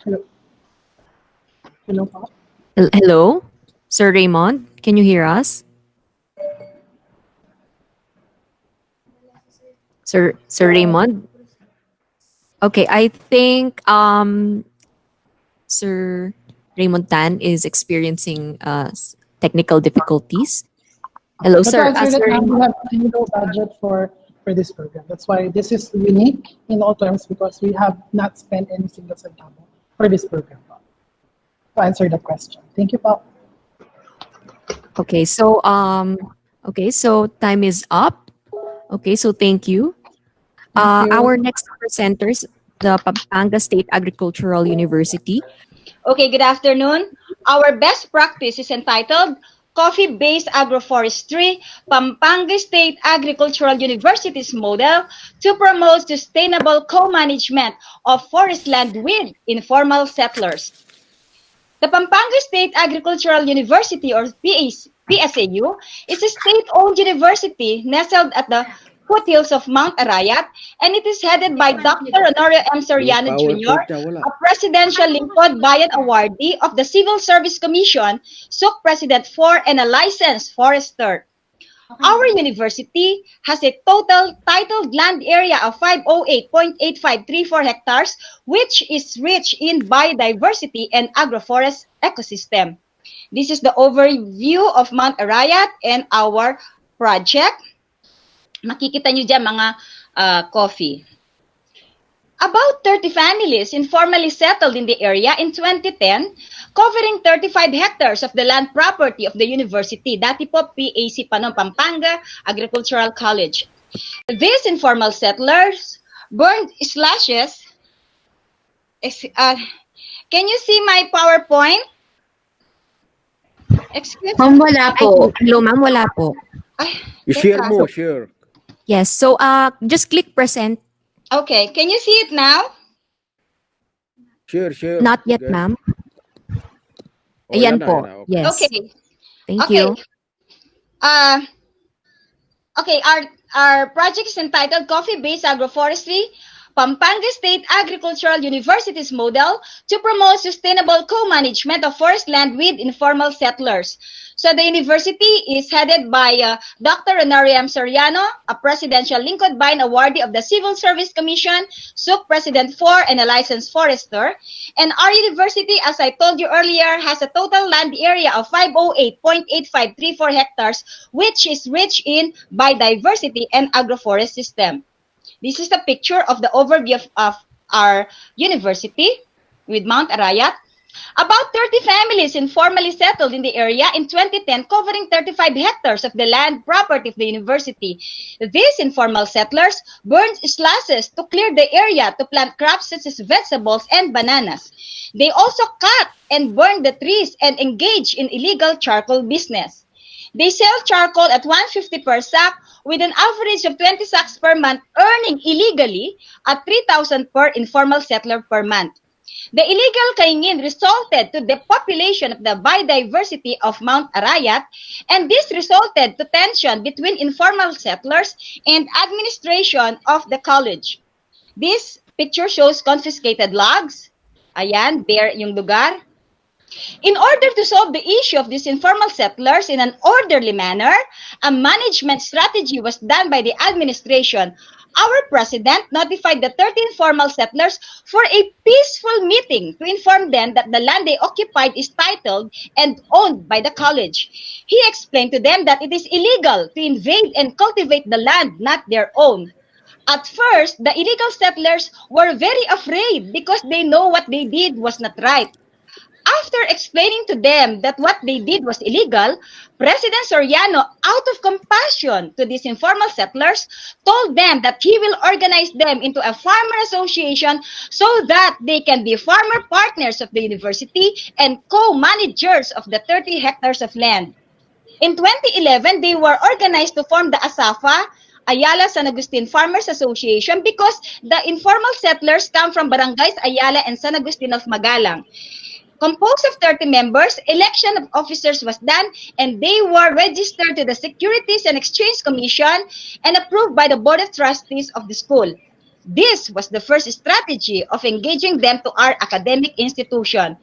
Hello. Hello, po. Hello, Sir Raymond. Can you hear us? Sir Raymond? Okay, I think Sir Raymond Tan is experiencing technical difficulties. Hello, But to sir. answer that, Sir ma'am, we Raymond. have no budget for this program. That's why this is unique in all terms because we have not spent any single centavo for this program. Po. To answer the question. Thank you, po. Okay, so time is up. Okay, so thank you. Thank you. Our next presenters, the Pampanga State Agricultural University. Okay, good afternoon. Our best practice is entitled Coffee-Based Agroforestry, Pampanga State Agricultural University's model to promote sustainable co-management of forest land with informal settlers. The Pampanga State Agricultural University, or PSAU, is a state-owned university nestled at the foothills of Mount Arayat, and it is headed by Dr. Honorio M. Soriano Jr., a Presidential Lingkod Bayan Awardee of the Civil Service Commission, SUC President 4, and a licensed forester. Our university has a total titled land area of 508.8534 hectares, which is rich in biodiversity and agroforest ecosystem. This is the overview of Mount Arayat and our project. Makikita nyo dyan mga coffee. About 30 families informally settled in the area in 2010, covering 35 hectares of the land property of the university. Dati po PAC Panon Pampanga Agricultural College. These informal settlers burned slashes. Can you see my PowerPoint? Excuse me. Ma'am, wala po. Hello, ma'am, wala po. I-share mo, share. Yes, so just click present. Okay, can you see it now? Share. Not yet, Okay. ma'am. Oh, Ayan yan na, po. yan na, okay. Yes. Okay. Thank Okay. you. Okay, our project is entitled Coffee-Based Agroforestry, Pampanga State Agricultural University's model to promote sustainable co-management of forest land with informal settlers. So the university is headed by Dr. Honorio M. Soriano, a Presidential Lingkod Bayan Awardee of the Civil Service Commission, SUC President 4, and a licensed forester. And our university, as I told you earlier, has a total land area of 508.8534 hectares, which is rich in biodiversity and agroforest system. This is the picture of the overview of our university with Mount Arayat. About 30 families informally settled in the area in 2010, covering 35 hectares of the land property of the university. These informal settlers burned slashes to clear the area to plant crops such as vegetables and bananas. They also cut and burned the trees and engage in illegal charcoal business. They sell charcoal at 150 per sack with an average of 20 sacks per month, earning illegally at 3,000 per informal settler per month. The illegal kaingin resulted to the population of the biodiversity of Mount Arayat, and this resulted to tension between informal settlers and administration of the college. This picture shows confiscated logs. Ayan, bare yung lugar. In order to solve the issue of these informal settlers in an orderly manner, a management strategy was done by the administration. Our president notified the 13 formal settlers for a peaceful meeting to inform them that the land they occupied is titled and owned by the college. He explained to them that it is illegal to invade and cultivate the land not their own. At first, the illegal settlers were very afraid because they know what they did was not right. After explaining to them that what they did was illegal, President Soriano, out of compassion to these informal settlers, told them that he will organize them into a farmer association so that they can be farmer partners of the university and co-managers of the 30 hectares of land. In 2011, they were organized to form the ASAFA, Ayala San Agustin Farmers Association, because the informal settlers come from barangays Ayala and San Agustin of Magalang. Composed of 30 members, election of officers was done and they were registered to the Securities and Exchange Commission and approved by the Board of Trustees of the school. This was the first strategy of engaging them to our academic institution.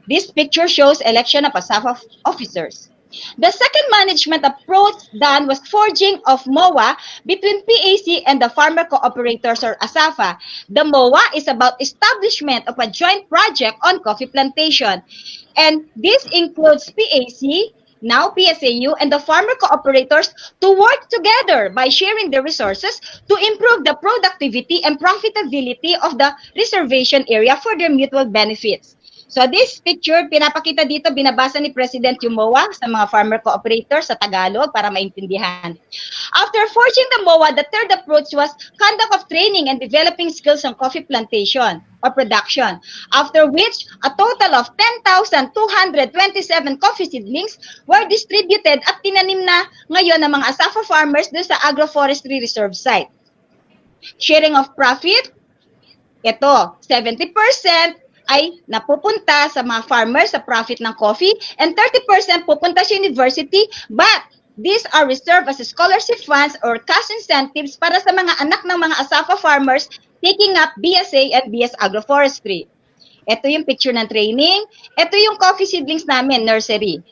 This picture shows election of ASAFA officers. The second management approach done was forging of MOA between PAC and the farmer cooperators or ASAFA. The MOA is about establishment of a joint project on coffee plantation. And this includes PAC, now PSAU, and the farmer cooperators to work together by sharing the resources to improve the productivity and profitability of the reservation area for their mutual benefits. So this picture, pinapakita dito, binabasa ni President yung MOA sa mga farmer cooperators sa Tagalog para maintindihan. After forging the MOA, the third approach was conduct of training and developing skills on coffee plantation or production, after which a total of 10,227 coffee seedlings were distributed at tinanim na ngayon ng mga ASAFA farmers doon sa agroforestry reserve site. Sharing of profit, ito, 70% ay napupunta sa mga farmers sa profit ng coffee and 30% pupunta sa university, but these are reserved as scholarship funds or cash incentives para sa mga anak ng mga ASAFA farmers taking up BSA and BS Agroforestry. Ito yung picture ng training. Ito yung coffee seedlings namin, nursery.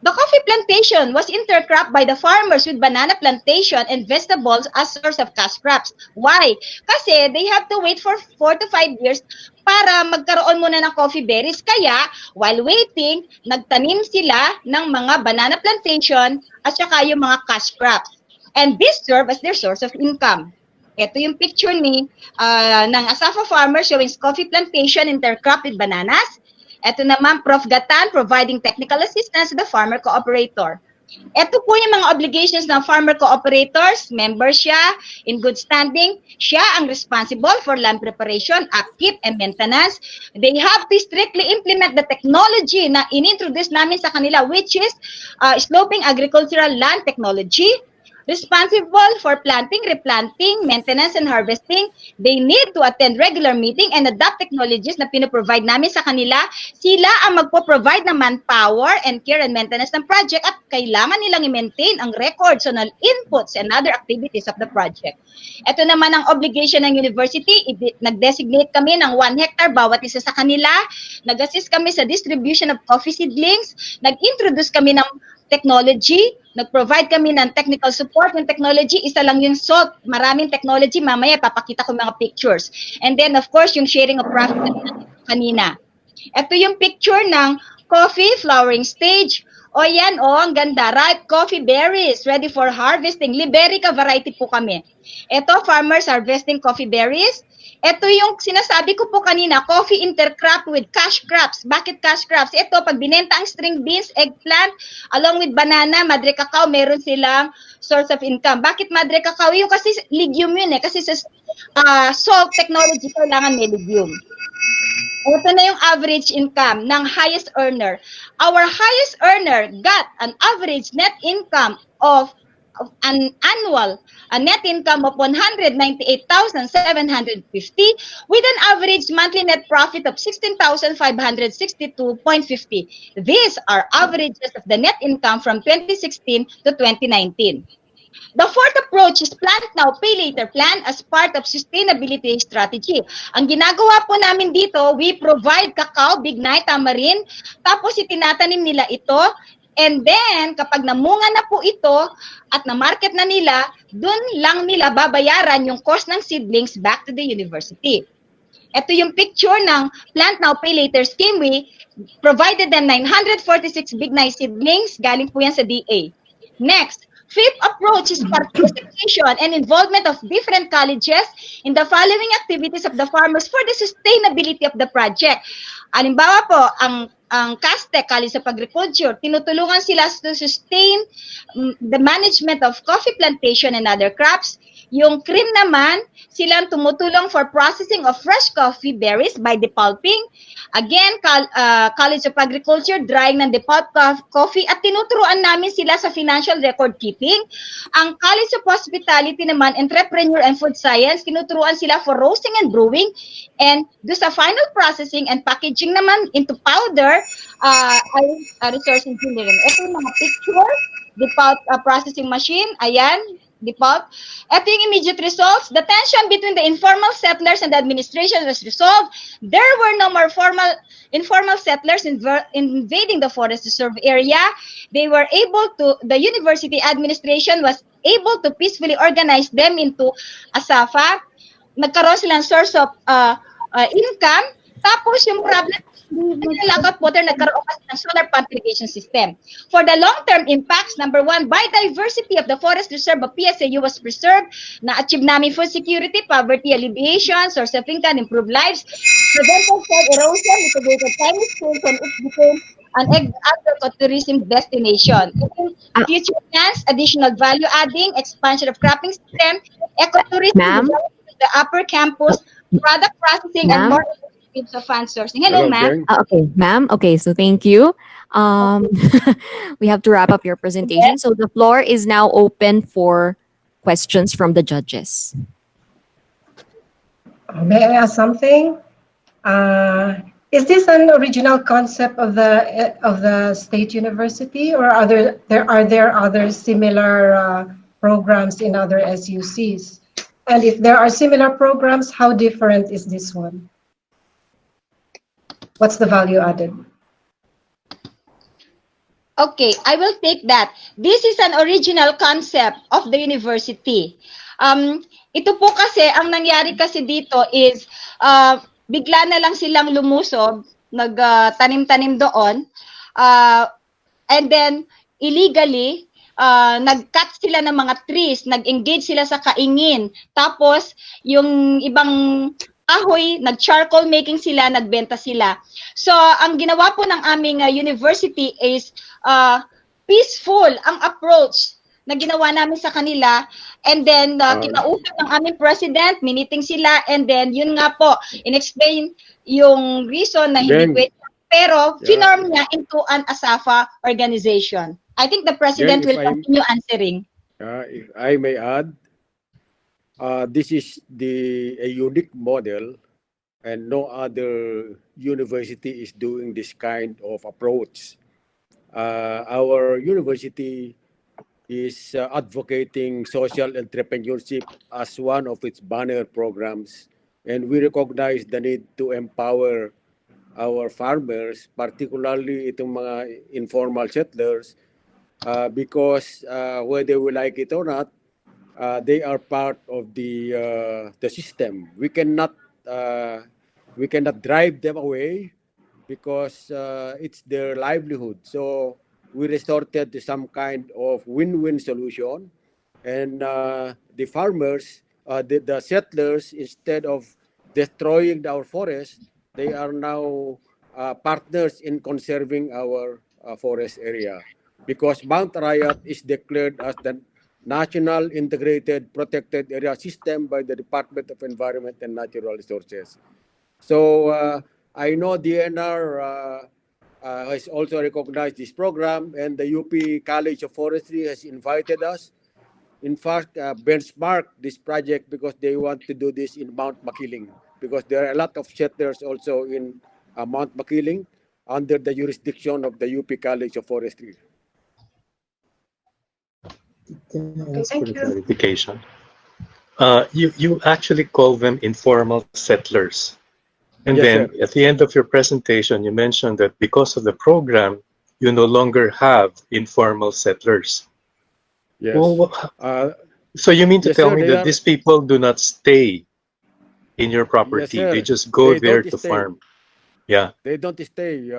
The coffee plantation was intercropped by the farmers with banana plantation and vegetables as source of cash crops. Why? Kasi they have to wait for 4 to 5 years para magkaroon muna ng coffee berries. Kaya, while waiting, nagtanim sila ng mga banana plantation at saka yung mga cash crops. And this serve as their source of income. Ito yung picture ng ASAFA farmers showing coffee plantation intercropped with bananas. Ito naman, Prof. Gatan providing technical assistance to the farmer cooperator. Ito po yung mga obligations ng farmer cooperators. Member siya, in good standing. Siya ang responsible for land preparation, upkeep, and maintenance. They have to strictly implement the technology na inintroduce namin sa kanila, which is sloping agricultural land technology. Responsible for planting, replanting, maintenance, and harvesting. They need to attend regular meeting and adopt technologies na pinoprovide namin sa kanila. Sila ang magpo-provide ng manpower and care and maintenance ng project at kailangan nilang i-maintain ang records on all inputs and other activities of the project. Ito naman ang obligation ng university. Nag-designate kami ng 1 hectare bawat isa sa kanila. Nag-assist kami sa distribution of coffee seedlings. Nag-introduce kami ng technology, nag-provide kami ng technical support ng technology, isa lang yung salt, maraming technology, mamaya papakita ko mga pictures. And then of course, yung sharing of profit kanina. Ito yung picture ng coffee flowering stage. O yan, ang ganda, ripe coffee berries, ready for harvesting. Liberica variety po kami. Ito, farmers harvesting coffee berries. Ito yung sinasabi ko po kanina, coffee intercrop with cash crops. Bakit cash crops? Ito, pag binenta ang string beans, eggplant, along with banana, madre cacao, meron silang source of income. Bakit madre cacao? Yung kasi legume yun kasi sa salt technology, kailangan may legume. Ito na yung average income ng highest earner. Our highest earner got an average net income of an annual net income of 198,750 with an average monthly net profit of 16,562.50. These are averages of the net income from 2016 to 2019. The fourth approach is plant now, pay later plan as part of sustainability strategy. Ang ginagawa po namin dito, we provide cacao, bignay, tamarin, tapos itinatanim nila ito. And then, kapag namunga na po ito at na-market na nila, dun lang nila babayaran yung cost ng seedlings back to the university. Ito yung picture ng Plant Now, Pay Later scheme. We provided them 946 bignay seedlings. Galing po yan sa DA. Next, fifth approach is participation and involvement of different colleges in the following activities of the farmers for the sustainability of the project. Halimbawa po, ang ang CASTEC, College of Agriculture, tinutulungan sila to sustain the management of coffee plantation and other crops. Yung CRIM naman, silang tumutulong for processing of fresh coffee berries by depulping. Again, College of Agriculture, drying ng depulp coffee at tinuturuan namin sila sa financial record keeping. Ang College of Hospitality naman, Entrepreneur and Food Science, tinuturuan sila for roasting and brewing. And do sa final processing and packaging naman into powder, ay resource engineering. Ito yung mga pictures, depulp processing machine, ayan, depulp. Ito yung immediate results. The tension between the informal settlers and the administration was resolved. There were no more informal settlers invading the forest reserve area. They were able to, the university administration was able to peacefully organize them into ASAFA. Nagkaroon silang source of income. Tapos yung problem, lack of water, nagkaroon kasi ng solar pump irrigation system. For the long-term impacts, number one, biodiversity of the forest reserve of PSAU was preserved. Na-achieve namin food security, poverty alleviation, source of income, improved lives, prevented soil erosion, mitigated climate change, and it became an agro-tourism destination. Future plans, additional value adding, expansion of cropping system, ecotourism, the upper campus, product processing, and more initiatives of fund sourcing. Hello, ma'am. Okay, ma'am. Okay, so thank you. We have to wrap up your presentation. So the floor is now open for questions from the judges. May I ask something? Is this an original concept of the state university, or are there other similar programs in other SUCs? And if there are similar programs, how different is this one? What's the value added? Okay, I will take that. This is an original concept of the university. Ito po kasi, ang nangyari kasi dito is, bigla na lang silang lumusob, nagtanim-tanim doon, and then illegally, nag-cut sila ng mga trees, nag-engage sila sa kaingin. Tapos, yung ibang kahoy, nag-charcoal making sila, nagbenta sila. So, ang ginawa po ng aming university is peaceful ang approach na ginawa namin sa kanila. And then, kinausap ng aming president, miniting sila, and then, yun nga po, in-explain yung reason na hindi pwede. Pero, finorm niya into an ASAFA organization. I think the president will continue answering. If I may add, this is a unique model, and no other university is doing this kind of approach. Our university is advocating social entrepreneurship as one of its banner programs, and we recognize the need to empower our farmers, particularly itong mga informal settlers, because whether we like it or not, they are part of the system. We cannot drive them away because it's their livelihood. So we resorted to some kind of win-win solution, and the farmers, the settlers, instead of destroying our forest, they are now partners in conserving our forest area, because Mount Arayat is declared as the National Integrated Protected Area System by the Department of Environment and Natural Resources. So I know DNR has also recognized this program, and the UP College of Forestry has invited us. In fact, benchmark this project because they want to do this in Mount Makiling, because there are a lot of settlers also in Mount Makiling under the jurisdiction of the UP College of Forestry. Thank you. Clarification. You actually call them informal settlers. And Yes, then sir. at the end of your presentation, you mentioned that because of the program, you no longer have informal settlers. Yes. Well, so you mean to Yes, tell sir, me they that are- these people do not stay in your property? Yes, sir. They just go They there don't to stay. farm. Yeah. They don't stay.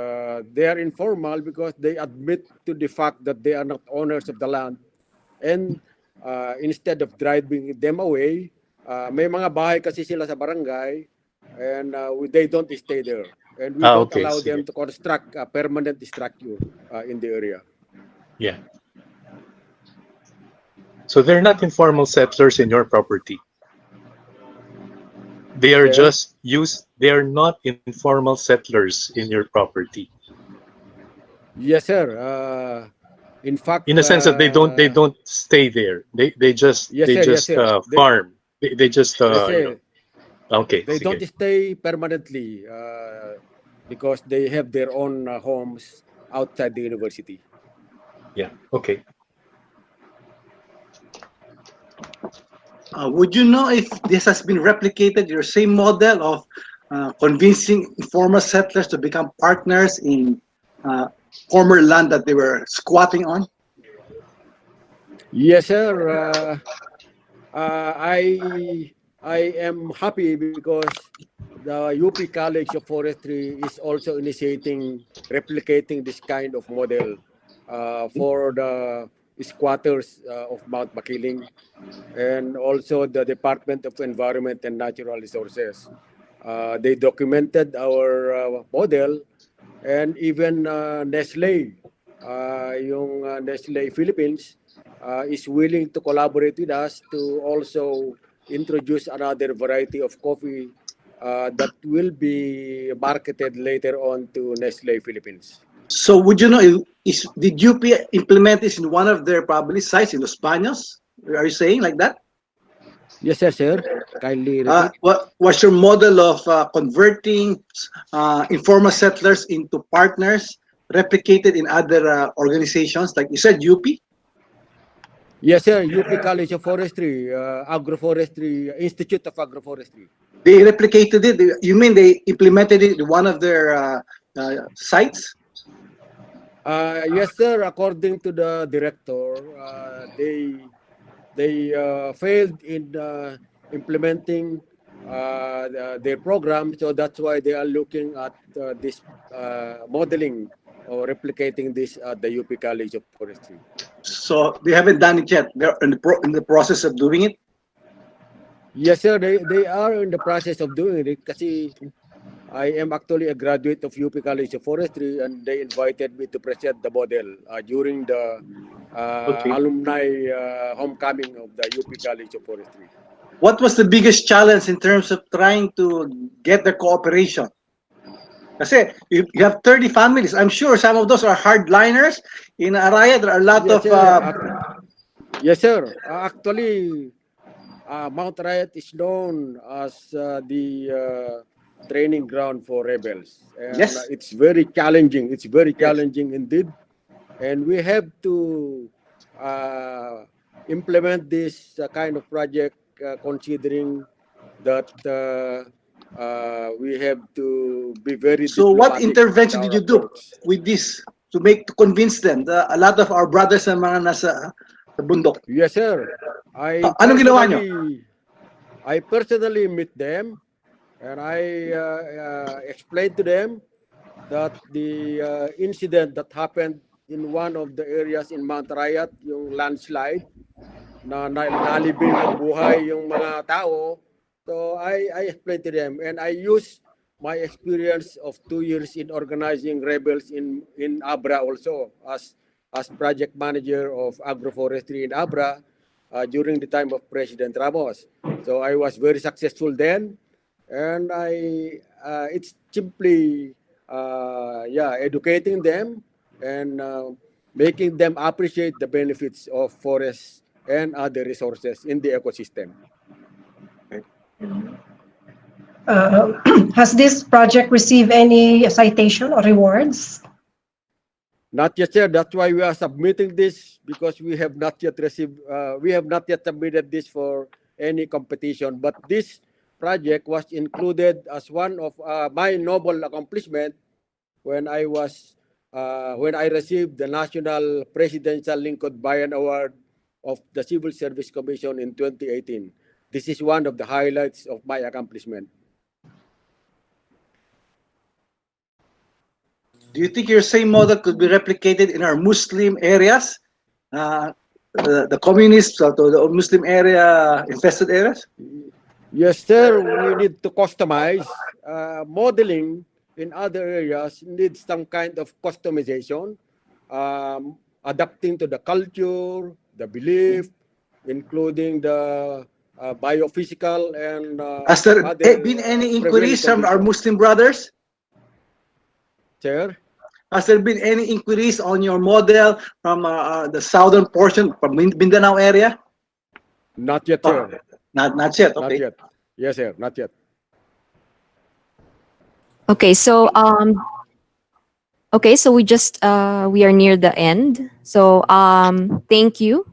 They are informal because they admit to the fact that they are not owners of the land. And instead of driving them away, may mga bahay kasi sila sa barangay, and they don't stay there. and we don't Okay, allow sige. them to construct a permanent structure in the area. Yeah. So they're not informal settlers in your property. They are Sir? they are not informal settlers in your property. Yes, sir. In fact, In a sense that they don't stay there. They just yes, they sir. Yes, just sir. farm. They just Yes, you know. sir. Okay, They don't sige. stay permanently because they have their own homes outside the university. Yeah. Okay. Would you know if this has been replicated, your same model of convincing informal settlers to become partners in former land that they were squatting on? Yes, sir. I am happy because the UP College of Forestry is also initiating, replicating this kind of model for the squatters of Mount Makiling, and also the Department of Environment and Natural Resources. They documented our model, and even Nestle, yung Nestle Philippines, is willing to collaborate with us to also introduce another variety of coffee that will be marketed later on to Nestle Philippines. So would you know, did UP implement this in one of their probably sites in Los Baños? Are you saying like that? Yes, sir. Kindly repeat. What was your model of converting informal settlers into partners replicated in other organizations? Like you said, UP? Yes, sir. UP College of Forestry, Agroforestry, Institute of Agroforestry. They replicated it. You mean they implemented it in one of their sites? Yes, sir. According to the director, they failed in implementing their program, so that's why they are looking at this modeling or replicating this at the UP College of Forestry. So they haven't done it yet. They're in the process of doing it. Yes, sir. They are in the process of doing it. Kasi I am actually a graduate of UP College of Forestry, and they invited me to present the model during the alumni homecoming of the UP College of Forestry. What was the biggest challenge in terms of trying to get the cooperation? Kasi you have 30 families. I'm sure some of those are hardliners. In Araya, there are a lot Yes, of... sir. Yes, sir. Actually, Mount Arayat is known as the training ground for rebels. And Yes. it's very challenging. It's very challenging indeed. And we have to implement this kind of project considering that we have to be very So what diplomatic intervention with did you our do approach. with this to convince them? A lot of our brothers na mga nasa bundok. Yes, sir. Anong ginawa nyo? I personally meet them, and I explained to them that the incident that happened in one of the areas in Mount Arayat, yung landslide, na nalibing ng buhay yung mga tao. So I explained to them, and I used my experience of 2 years in organizing rebels in Abra also as project manager of agroforestry in Abra during the time of President Ramos. So I was very successful then, and it's simply educating them and making them appreciate the benefits of forests and other resources in the ecosystem. Has this project received any citation or rewards? Not yet, sir. That's why we are submitting this, because we have not yet received, we have not yet submitted this for any competition. But this project was included as one of my noble accomplishment when I received the National Presidential Lincoln Bayan Award of the Civil Service Commission in 2018. This is one of the highlights of my accomplishment. Do you think your same model could be replicated in our Muslim areas? The communists, to the Muslim area, infested areas? Yes, sir. We need to customize. Modeling in other areas need some kind of customization, adapting to the culture, the belief, including the biophysical and Has there other been any prevailing inquiries from our conditions. Muslim brothers? Sir? Has there been any inquiries on your model from the southern portion, from Mindanao area? Not yet, sir. Not yet. Not Okay. yet. Yes, sir. Not yet. Okay, so we just we are near the end. So thank you,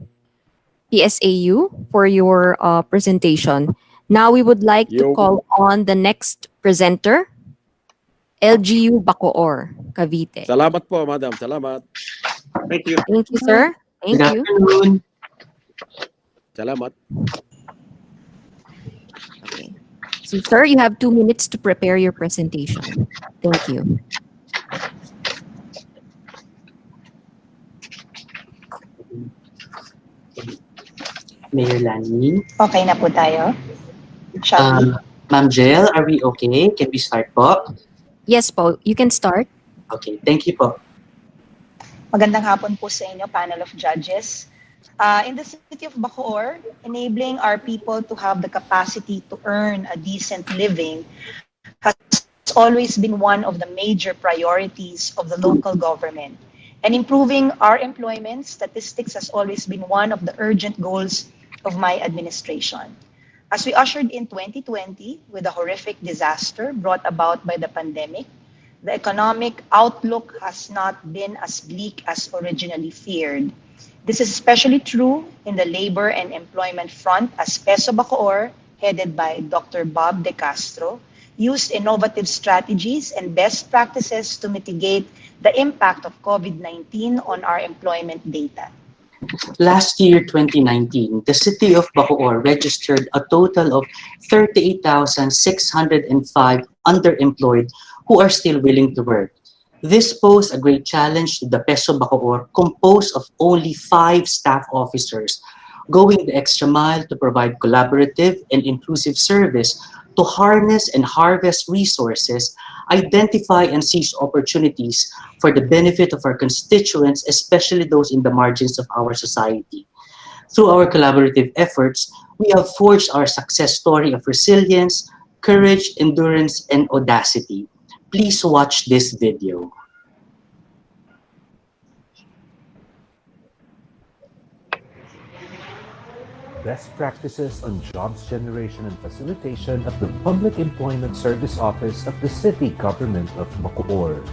PSAU, for your presentation. Now we would like to call on the next presenter, LGU Bacoor, Cavite. Salamat po, madam. Salamat. Thank you. Thank you, sir. Thank Good you. afternoon. Salamat. Okay. So, sir, you have 2 minutes to prepare your presentation. Thank you. Mayor Lani. Okay na po tayo. Shall we? Ma'am Jel, are we okay? Can we start po? Yes po, you can start. Okay, thank you po. Magandang hapon po sa inyo, panel of judges. In the city of Bacoor, enabling our people to have the capacity to earn a decent living has always been one of the major priorities of the local government. And improving our employment statistics has always been one of the urgent goals of my administration. As we ushered in 2020 with a horrific disaster brought about by the pandemic, the economic outlook has not been as bleak as originally feared. This is especially true in the labor and employment front as Peso Bacoor, headed by Dr. Bob De Castro, used innovative strategies and best practices to mitigate the impact of COVID-19 on our employment data. Last year, 2019, the city of Bacoor registered a total of 38,605 underemployed who are still willing to work. This posed a great challenge to the Peso Bacoor, composed of only 5 staff officers, going the extra mile to provide collaborative and inclusive service to harness and harvest resources, identify and seize opportunities for the benefit of our constituents, especially those in the margins of our society. Through our collaborative efforts, we have forged our success story of resilience, courage, endurance, and audacity. Please watch this video. Best practices on jobs generation and facilitation of the Public Employment Service Office of the City Government of Bacoor.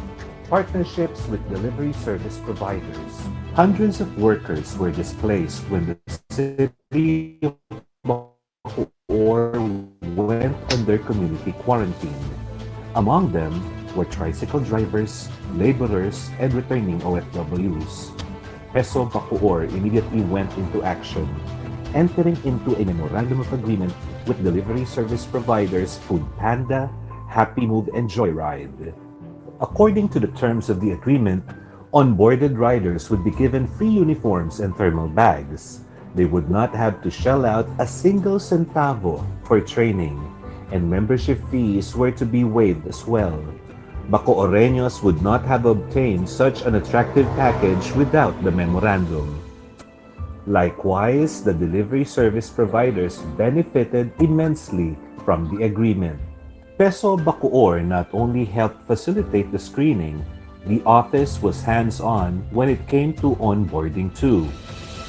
Partnerships with delivery service providers. Hundreds of workers were displaced when the City of Bacoor went under community quarantine. Among them were tricycle drivers, laborers, and returning OFWs. Peso Bacoor immediately went into action, entering into a memorandum of agreement with delivery service providers Food Panda, Happy Move, and Joyride. According to the terms of the agreement, onboarded riders would be given free uniforms and thermal bags. They would not have to shell out a single centavo for training, and membership fees were to be waived as well. Bacooreños would not have obtained such an attractive package without the memorandum. Likewise, the delivery service providers benefited immensely from the agreement. Peso Bacoor not only helped facilitate the screening, the office was hands-on when it came to onboarding too.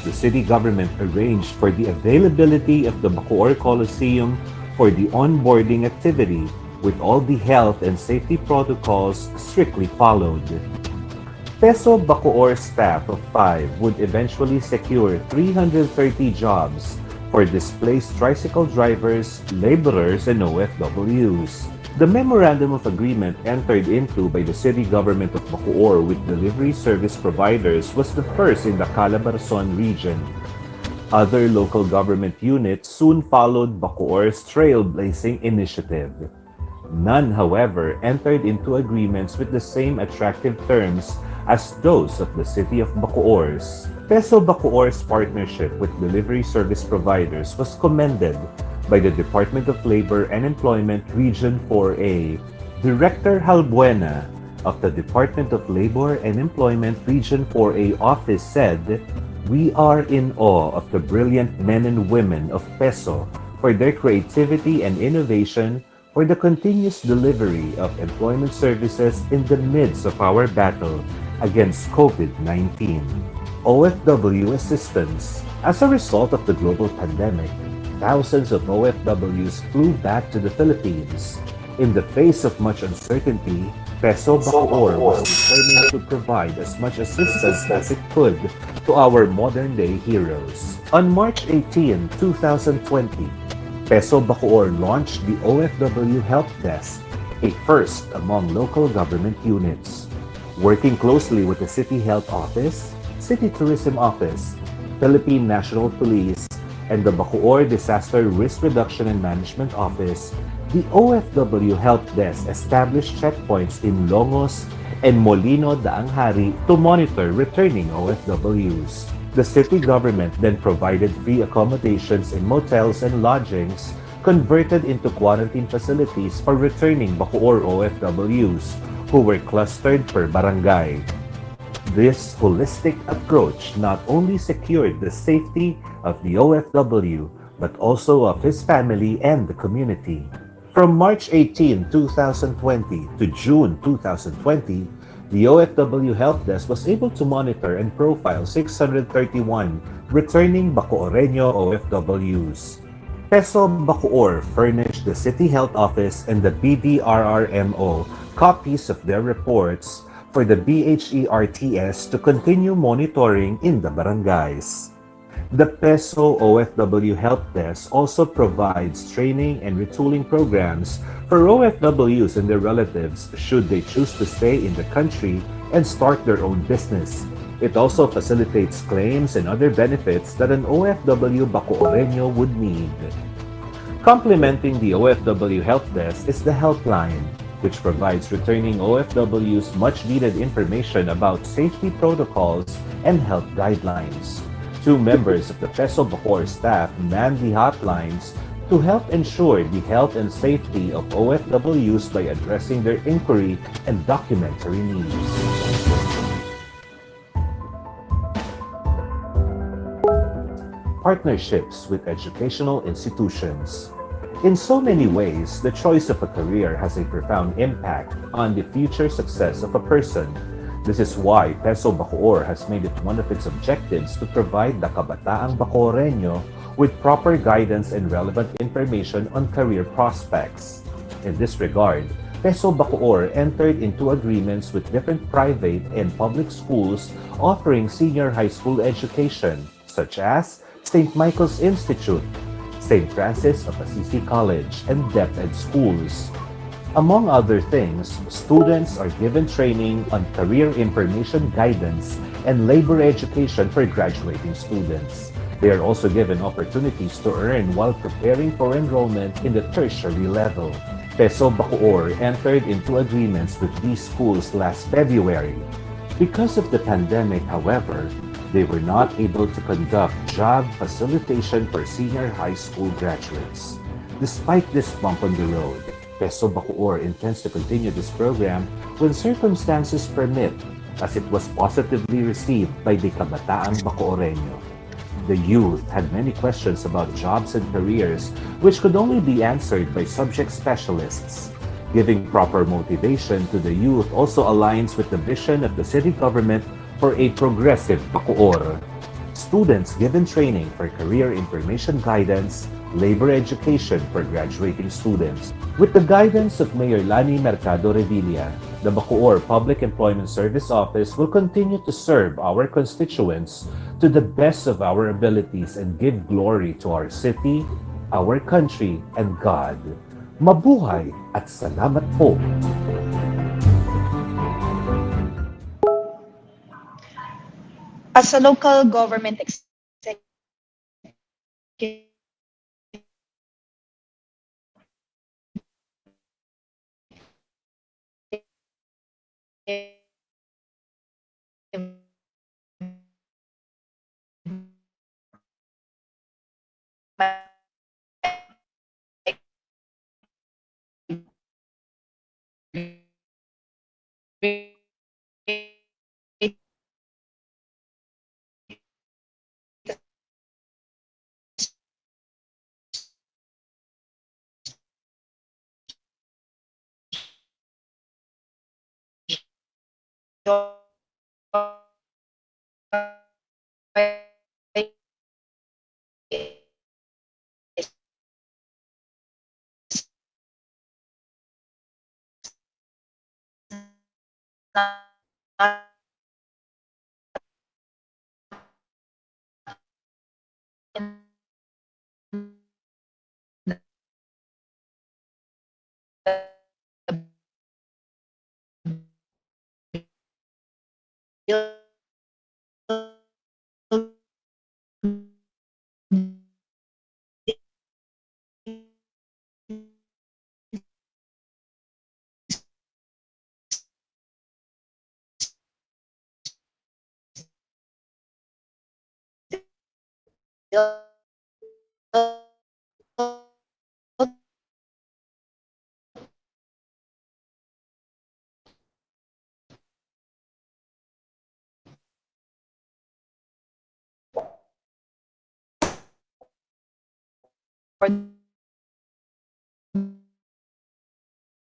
The city government arranged for the availability of the Bacoor Coliseum for the onboarding activity, with all the health and safety protocols strictly followed. Peso Bacoor staff of 5 would eventually secure 330 jobs for displaced tricycle drivers, laborers, and OFWs. The Memorandum of Agreement entered into by the city government of Bacoor with delivery service providers was the first in the Calabarzon region. Other local government units soon followed Bacoor's trailblazing initiative. None, however, entered into agreements with the same attractive terms as those of the city of Bacoor's. Peso Bacoor's partnership with delivery service providers was commended by the Department of Labor and Employment Region 4A. Director Halbuena of the Department of Labor and Employment Region 4A office said, "We are in awe of the brilliant men and women of PESO for their creativity and innovation for the continuous delivery of employment services in the midst of our battle against COVID-19. OFW assistance. As a result of the global pandemic, thousands of OFWs flew back to the Philippines. In the face of much uncertainty, PESO Bacoor was determined to provide as much assistance as it could to our modern-day heroes. On March 18, 2020, PESO Bacoor launched the OFW Help Desk, a first among local government units. Working closely with the City Health Office, City Tourism Office, Philippine National Police, and the Bacoor Disaster Risk Reduction and Management Office, the OFW Help Desk established checkpoints in Longos and Molino de Anghari to monitor returning OFWs. The city government then provided free accommodations in motels and lodgings converted into quarantine facilities for returning Bacoor OFWs who were clustered per barangay. This holistic approach not only secured the safety of the OFW but also of his family and the community. From March 18, 2020 to June 2020, the OFW Help Desk was able to monitor and profile 631 returning Bacooreño OFWs. PESO Bacoor furnished the City Health Office and the BDRRMO copies of their reports for the BHERTS to continue monitoring in the barangays. The PESO OFW Help Desk also provides training and retooling programs for OFWs and their relatives should they choose to stay in the country and start their own business. It also facilitates claims and other benefits that an OFW Bacooreño would need. Complementing the OFW Help Desk is the Helpline, which provides returning OFWs much-needed information about safety protocols and health guidelines. 2 members of the PESO Bacoor staff man the hotlines to help ensure the health and safety of OFWs by addressing their inquiry and documentary needs. Partnerships with educational institutions. In so many ways, the choice of a career has a profound impact on the future success of a person. This is why PESO Bacoor has made it one of its objectives to provide the kabataang Bacooreño with proper guidance and relevant information on career prospects. In this regard, PESO Bacoor entered into agreements with different private and public schools offering senior high school education, such as St. Michael's Institute, St. Francis of Assisi College, and DepEd schools. Among other things, students are given training on career information guidance and labor education for graduating students. They are also given opportunities to earn while preparing for enrollment in the tertiary level. PESO Bacoor entered into agreements with these schools last February. Because of the pandemic, however, they were not able to conduct job facilitation for senior high school graduates. Despite this bump on the road, PESO Bacoor intends to continue this program when circumstances permit, as it was positively received by the kabataang Bacooreño. The youth had many questions about jobs and careers, which could only be answered by subject specialists. Giving proper motivation to the youth also aligns with the vision of the city government for a progressive Bacoor. Students given training for career information guidance, labor education for graduating students. With the guidance of Mayor Lani Mercado Revilla, the Bacoor Public Employment Service Office will continue to serve our constituents to the best of our abilities and give glory to our city, our country, and God. Mabuhay at salamat po! As a local government executive, for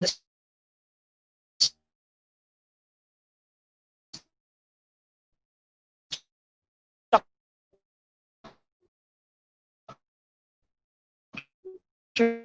the structure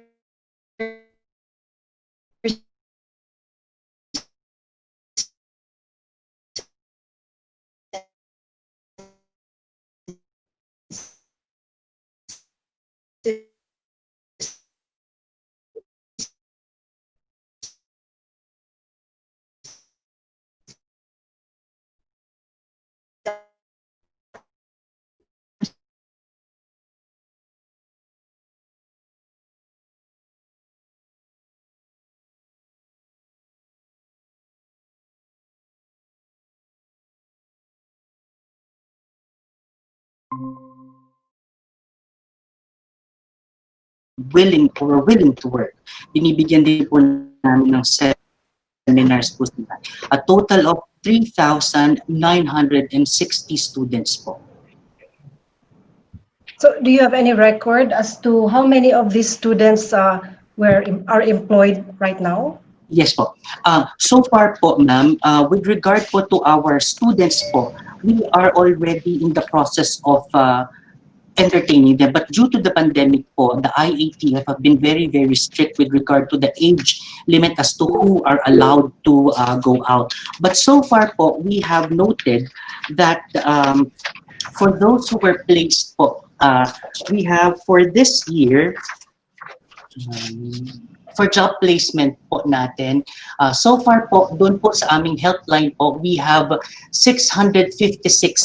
willing to work. Binibigyan din po namin ng seminars po sila. A total of 3,960 students po. So do you have any record as to how many of these students are employed right now? Yes po. So far po, ma'am, with regard po to our students po, we are already in the process of entertaining them. But due to the pandemic po, the IATF have been very, very strict with regard to the age limit as to who are allowed to go out. But so far po, we have noted that for those who were placed po, we have for this year, for job placement po natin, so far po, doon po sa aming helpline po, we have 656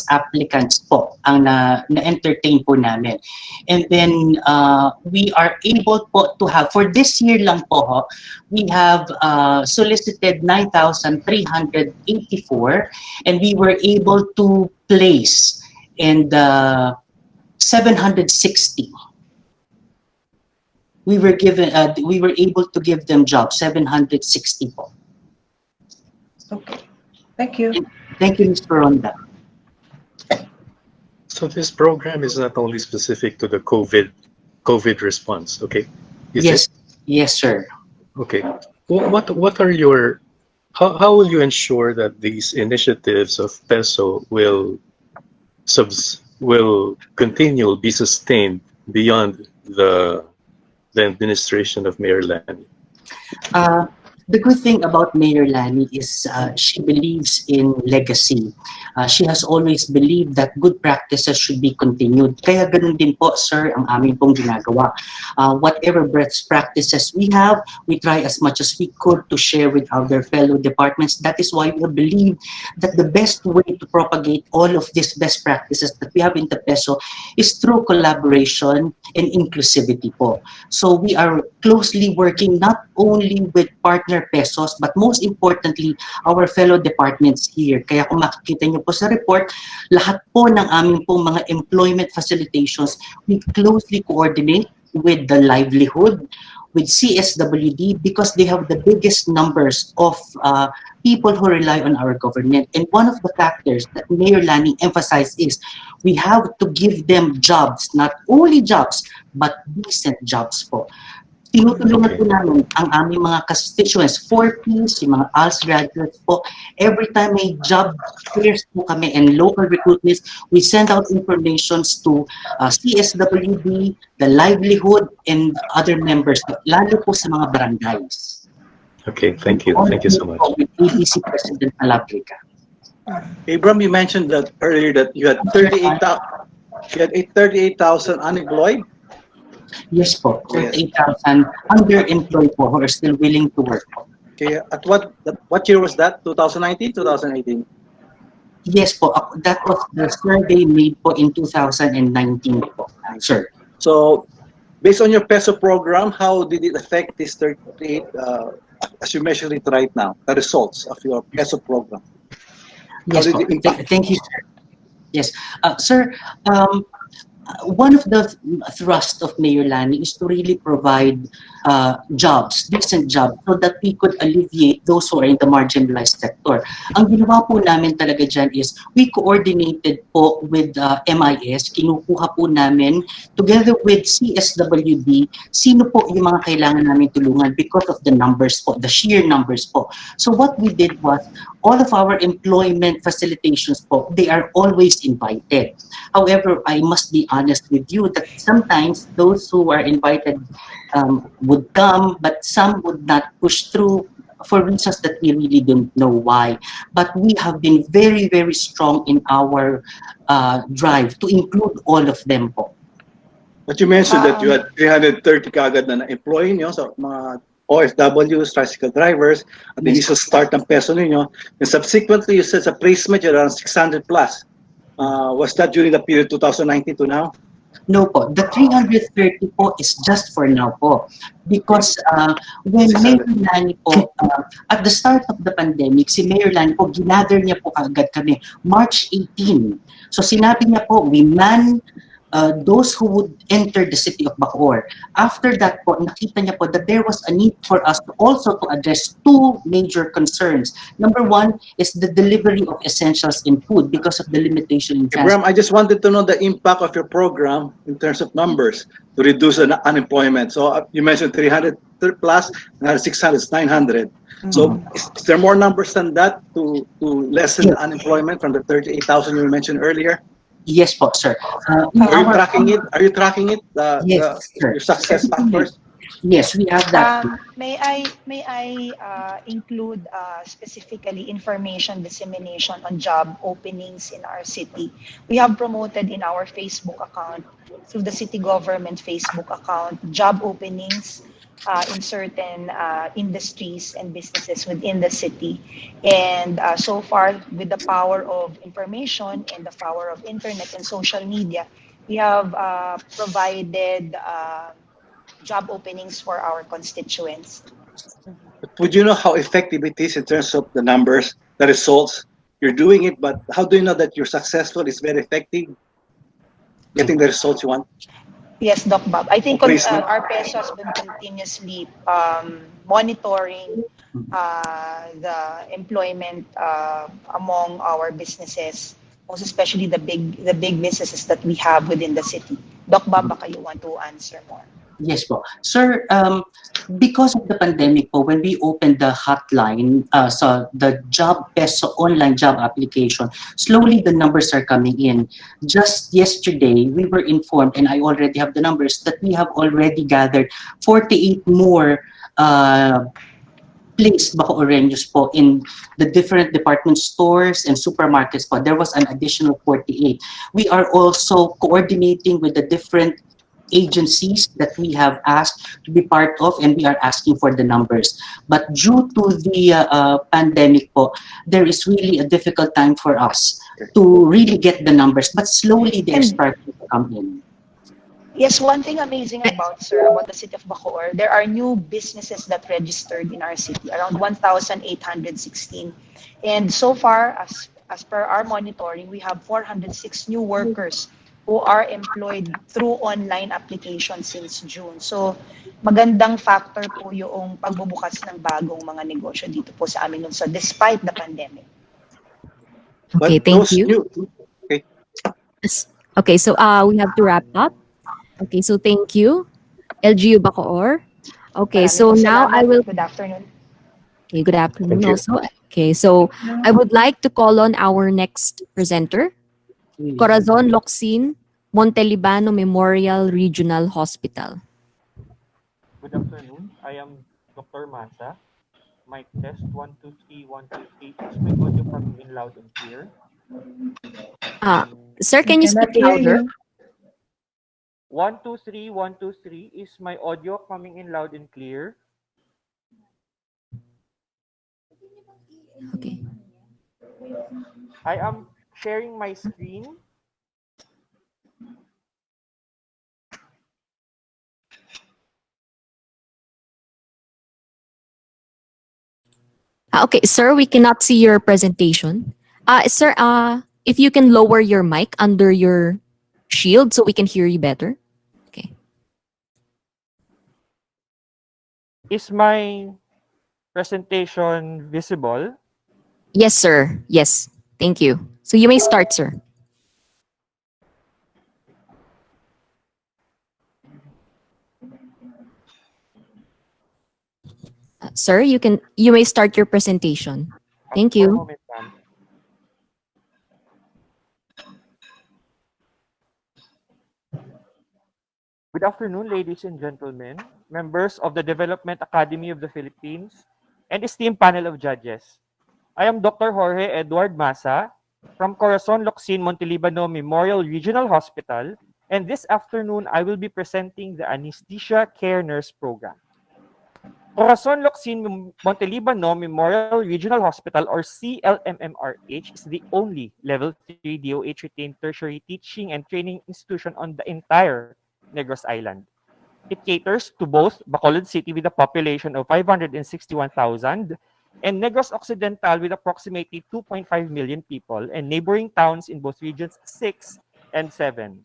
applicants po ang na-entertain po namin. And then we are able po to have, for this year lang po, we have solicited 9,384 and we were able to place and 760. We were able to give them jobs, 760 po. Okay, thank you. Thank you, Mr. Ronda. So this program is not only specific to the COVID response, okay? Yes, yes, sir. Okay. What are your, how will you ensure that these initiatives of PESO will continue, be sustained beyond the administration of Mayor Lani? The good thing about Mayor Lani is she believes in legacy. She has always believed that good practices should be continued. Kaya ganun din po, sir, ang aming pong ginagawa. Whatever best practices we have, we try as much as we could to share with our fellow departments. That is why we believe that the best way to propagate all of these best practices that we have in the PESO is through collaboration and inclusivity po. So we are closely working not only with partner PESOs, but most importantly, our fellow departments here. Kaya kung makikita niyo po sa report, lahat po ng aming pong mga employment facilitations, we closely coordinate with the livelihood, with CSWD, because they have the biggest numbers of people who rely on our government. And one of the factors that Mayor Lani emphasized is we have to give them jobs, not only jobs, but decent jobs po. Tinutulungan po namin ang aming mga constituents, 4Ps, yung mga ALS graduates po. Every time may job fairs po kami and local recruitments, we send out informations to CSWD, the livelihood, and other members, lalo po sa mga barangays. Okay, thank you. Thank you so much. With ABC President Malabrica. Abram, you mentioned that earlier that you had 38,000 unemployed. Yes po, 38,000 underemployed po who are still willing to work. Okay, at what year was that? 2019, 2018? Yes po, that was the survey made po in 2019 po, sir. So, based on your PESO program, how did it affect this 38, as you measure it right now, the results of your PESO program? Yes po, thank you, sir. Yes, sir, one of the thrust of Mayor Lani is to really provide jobs, decent jobs, so that we could alleviate those who are in the marginalized sector. Ang ginawa po namin talaga dyan is we coordinated po with MIS, kinukuha po namin together with CSWD, sino po yung mga kailangan namin tulungan because of the numbers po, the sheer numbers po. So what we did was, all of our employment facilitations po, they are always invited. However, I must be honest with you that sometimes those who are invited would come, but some would not push through for reasons that we really don't know why. But we have been very, very strong in our drive to include all of them po. But you mentioned that you had 330 kagad na na-employ nyo sa mga OFWs, tricycle drivers, at the initial start ng PESO ninyo. And subsequently, you said sa placement, you're around 600 plus. Was that during the period 2019 to now? No po, the 330 po is just for now po. Because when Mayor Lani po, at the start of the pandemic, si Mayor Lani po, ginather niya po agad kami, March 18. So sinabi niya po, we man those who would enter the city of Bacoor. After that po, nakita niya po that there was a need for us to also to address two major concerns. Number one is the delivery of essentials in food because of the limitation in transport. Abraham, I just wanted to know the impact of your program in terms of numbers to reduce unemployment. So you mentioned 300 plus, now 600 is 900. So is there more numbers than that to lessen the unemployment from the 38,000 you mentioned earlier? Yes po, sir. Are you tracking it? Are you tracking it? Yes, sir. Your success factors? Yes, we have that. May I include specifically information dissemination on job openings in our city? We have promoted in our Facebook account, through the city government Facebook account, job openings in certain industries and businesses within the city. And so far, with the power of information and the power of internet and social media, we have provided job openings for our constituents. Would you know how effective it is in terms of the numbers, the results? You're doing it, but how do you know that you're successful? It's very effective, getting the results you want? Yes, Doc Bob. I think our PESO has been continuously monitoring the employment among our businesses, most especially the big businesses that we have within the city. Doc Bob, baka you want to answer more? Yes po. Sir, because of the pandemic po, when we opened the hotline, so the job PESO online job application, slowly the numbers are coming in. Just yesterday, we were informed, and I already have the numbers, that we have already gathered 48 more placed Bacoreños po in the different department stores and supermarkets po. There was an additional 48. We are also coordinating with the different agencies that we have asked to be part of, and we are asking for the numbers. But due to the pandemic po, there is really a difficult time for us to really get the numbers, but slowly they're starting to come in. Yes, one thing amazing about the city of Bacoor, there are new businesses that registered in our city, around 1,816. And so far, as per our monitoring, we have 406 new workers who are employed through online application since June. So, magandang factor po yung pagbubukas ng bagong mga negosyo dito po sa amin so despite the pandemic. Okay, thank you. Okay, so we have to wrap up. Okay, so thank you, LGU Bacoor. Okay, Marami so pong now I salamat. will. Good afternoon. Okay, good afternoon Thank you. also. Okay, so I would like to call on our next presenter, Corazon Locsin, Montelibano Memorial Regional Hospital. Good afternoon. I am Dr. Masa. Mic test 1 2 3 1 2 3. Is my audio coming in loud and clear? Sir, can you speak louder? 1 2 3 1 2 3. Is my audio coming in loud and clear? Okay. I am sharing my screen. Okay, sir, we cannot see your presentation. Sir, if you can lower your mic under your shield so we can hear you better. Okay. Is my presentation visible? Yes, sir. Yes. Thank you. So you may start, sir. Sir, you may start your presentation. Thank One you. moment, ma'am. Good afternoon, ladies and gentlemen, members of the Development Academy of the Philippines, and esteemed panel of judges. I am Dr. Jorge Edward Masa from Corazon Locsin Montelibano Memorial Regional Hospital, and this afternoon I will be presenting the Anesthesia Care Nurse Program. Corazon Locsin Montelibano Memorial Regional Hospital, or CLMMRH, is the only Level 3 DOH retained tertiary teaching and training institution on the entire Negros Island. It caters to both Bacolod City with a population of 561,000 and Negros Occidental with approximately 2.5 million people and neighboring towns in both regions 6 and 7.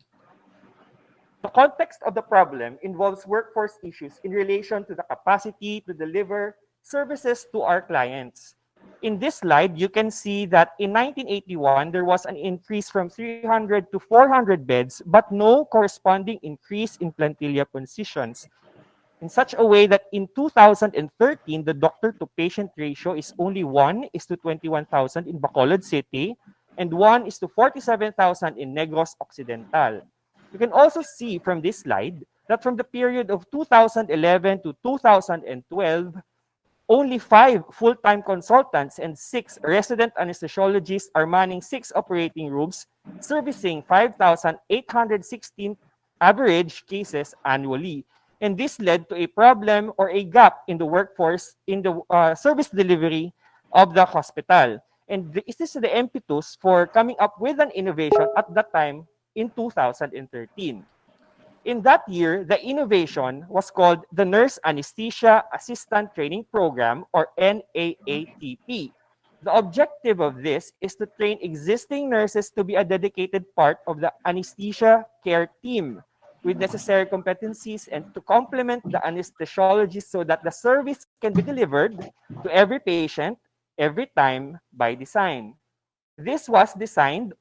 The context of the problem involves workforce issues in relation to the capacity to deliver services to our clients. In this slide, you can see that in 1981, there was an increase from 300 to 400 beds, but no corresponding increase in plantilla positions, in such a way that in 2013, the doctor-to-patient ratio is only 1 is to 21,000 in Bacolod City and 1 is to 47,000 in Negros Occidental. You can also see from this slide that from the period of 2011 to 2012, only 5 full-time consultants and 6 resident anesthesiologists are manning 6 operating rooms, servicing 5,816 average cases annually. And this led to a problem or a gap in the workforce in the service delivery of the hospital. And this is the impetus for coming up with an innovation at that time in 2013. In that year, the innovation was called the Nurse Anesthesia Assistant Training Program, or NAATP. The objective of this is to train existing nurses to be a dedicated part of the anesthesia care team with necessary competencies and to complement the anesthesiologist so that the service can be delivered to every patient, every time by design. This was designed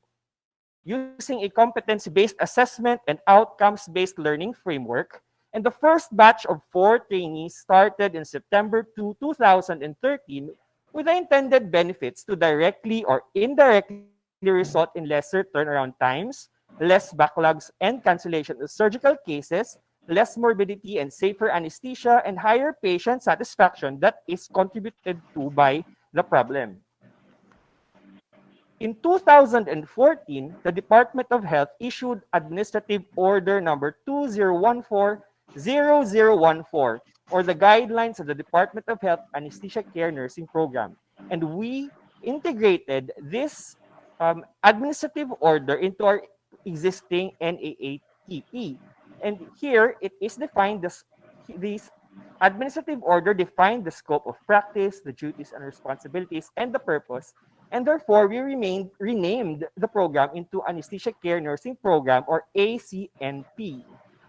using a competency-based assessment and outcomes-based learning framework. And the first batch of 4 trainees started in September 2013 with the intended benefits to directly or indirectly result in lesser turnaround times, less backlogs and cancellation of surgical cases, less morbidity and safer anesthesia, and higher patient satisfaction that is contributed to by the problem. In 2014, the Department of Health issued Administrative Order number 2014-0014, or the Guidelines of the Department of Health Anesthesia Care Nursing Program. And we integrated this administrative order into our existing NAATP. And here it is defined, this administrative order defined the scope of practice, the duties and responsibilities, and the purpose. And therefore, we renamed the program into Anesthesia Care Nursing Program, or ACNP.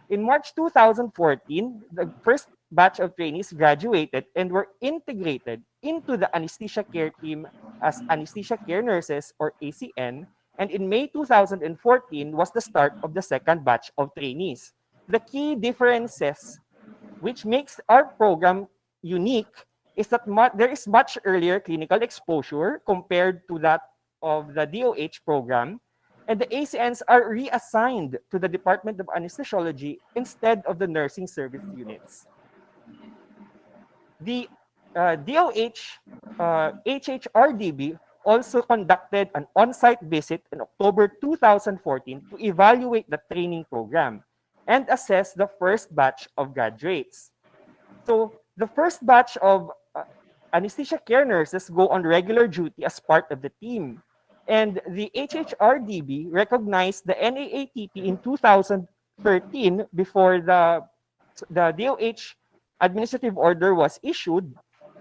In March 2014, the first batch of trainees graduated and were integrated into the anesthesia care team as Anesthesia Care Nurses, or ACN. And in May 2014 was the start of the second batch of trainees. The key differences which makes our program unique is that there is much earlier clinical exposure compared to that of the DOH program, and the ACNs are reassigned to the Department of Anesthesiology instead of the nursing service units. The DOH HHRDB also conducted an on-site visit in October 2014 to evaluate the training program and assess the first batch of graduates. So the first batch of anesthesia care nurses go on regular duty as part of the team. And the HHRDB recognized the NAATP in 2013 before the DOH administrative order was issued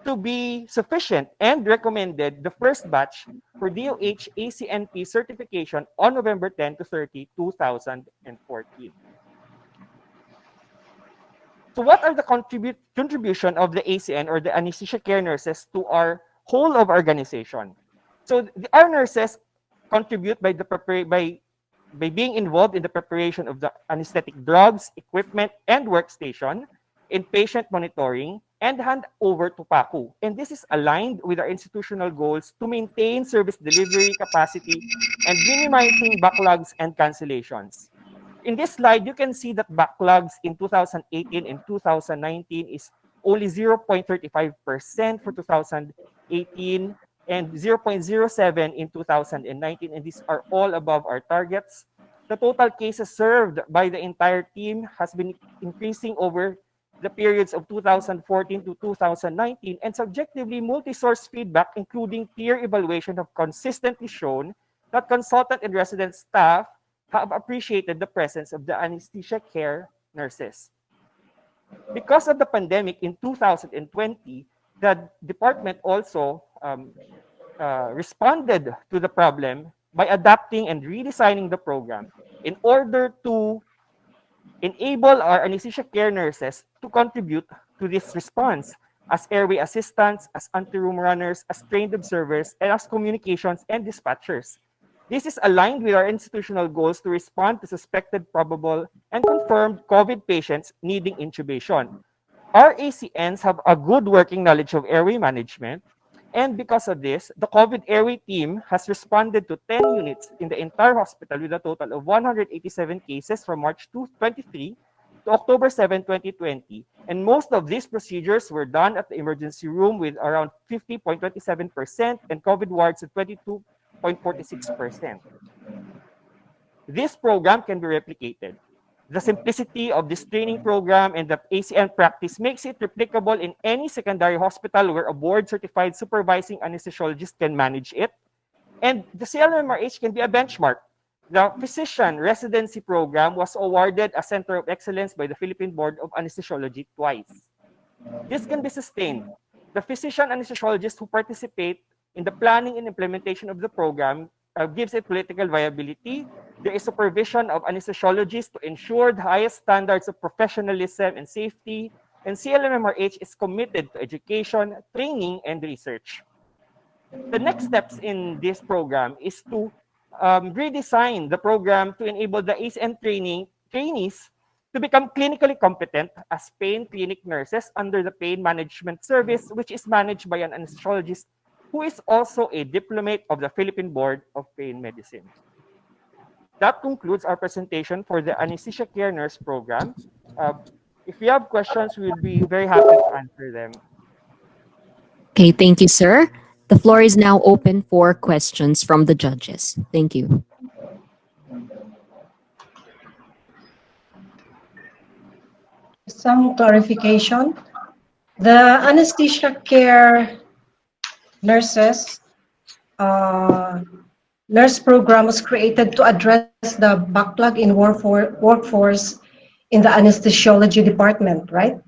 to be sufficient and recommended the first batch for DOH ACNP certification on November 10 to 30, 2014. So what are the contribution of the ACN or the anesthesia care nurses to our whole of organization? So our nurses contribute by being involved in the preparation of the anesthetic drugs, equipment, and workstation, in patient monitoring, and hand over to PACU. And this is aligned with our institutional goals to maintain service delivery capacity and minimizing backlogs and cancellations. In this slide, you can see that backlogs in 2018 and 2019 is only 0.35% for 2018 and 0.07 in 2019, and these are all above our targets. The total cases served by the entire team has been increasing over the periods of 2014 to 2019, and subjectively, multi-source feedback, including peer evaluation, have consistently shown that consultant and resident staff have appreciated the presence of the anesthesia care nurses. Because of the pandemic in 2020, the department also responded to the problem by adapting and redesigning the program in order to enable our anesthesia care nurses to contribute to this response as airway assistants, as anteroom runners, as trained observers, and as communications and dispatchers. This is aligned with our institutional goals to respond to suspected, probable, and confirmed COVID patients needing intubation. Our ACNs have a good working knowledge of airway management, and because of this, the COVID airway team has responded to 10 units in the entire hospital with a total of 187 cases from March 23 to October 7, 2020. And most of these procedures were done at the emergency room with around 50.27% and COVID wards at 22.46%. This program can be replicated. The simplicity of this training program and the ACN practice makes it replicable in any secondary hospital where a board-certified supervising anesthesiologist can manage it. And the CLMRH can be a benchmark. The physician residency program was awarded a Center of Excellence by the Philippine Board of Anesthesiology twice. This can be sustained. The physician anesthesiologists who participate in the planning and implementation of the program gives it political viability. There is supervision of anesthesiologists to ensure the highest standards of professionalism and safety, and CLMMRH is committed to education, training, and research. The next steps in this program is to redesign the program to enable the ACN trainees to become clinically competent as pain clinic nurses under the pain management service, which is managed by an anesthesiologist who is also a diplomate of the Philippine Board of Pain Medicine. That concludes our presentation for the anesthesia care nurse program. If you have questions, we'll be very happy to answer them. Okay, thank you, sir. The floor is now open for questions from the judges. Thank you. Some clarification. The anesthesia care nurses nurse program was created to address the backlog in workforce in the anesthesiology department, right?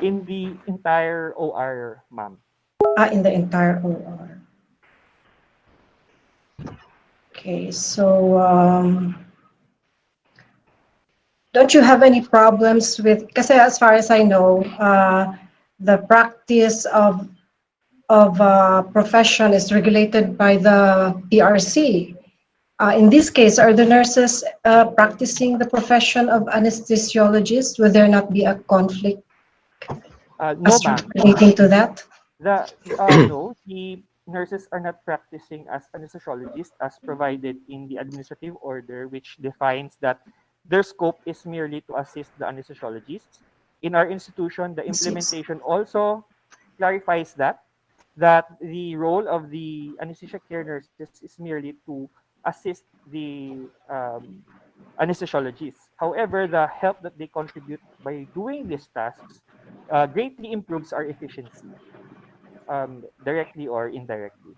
In the entire OR, ma'am. In the entire OR. Okay, so don't you have any problems with, because as far as I know, the practice of profession is regulated by the PRC. In this case, are the nurses practicing the profession of anesthesiologist? Will there not be a conflict No, ma'am. relating to that? No, the nurses are not practicing as anesthesiologists as provided in the administrative order, which defines that their scope is merely to assist the anesthesiologists. In our institution, the implementation also clarifies that the role of the anesthesia care nurses is merely to assist the anesthesiologists. However, the help that they contribute by doing these tasks greatly improves our efficiency, directly or indirectly.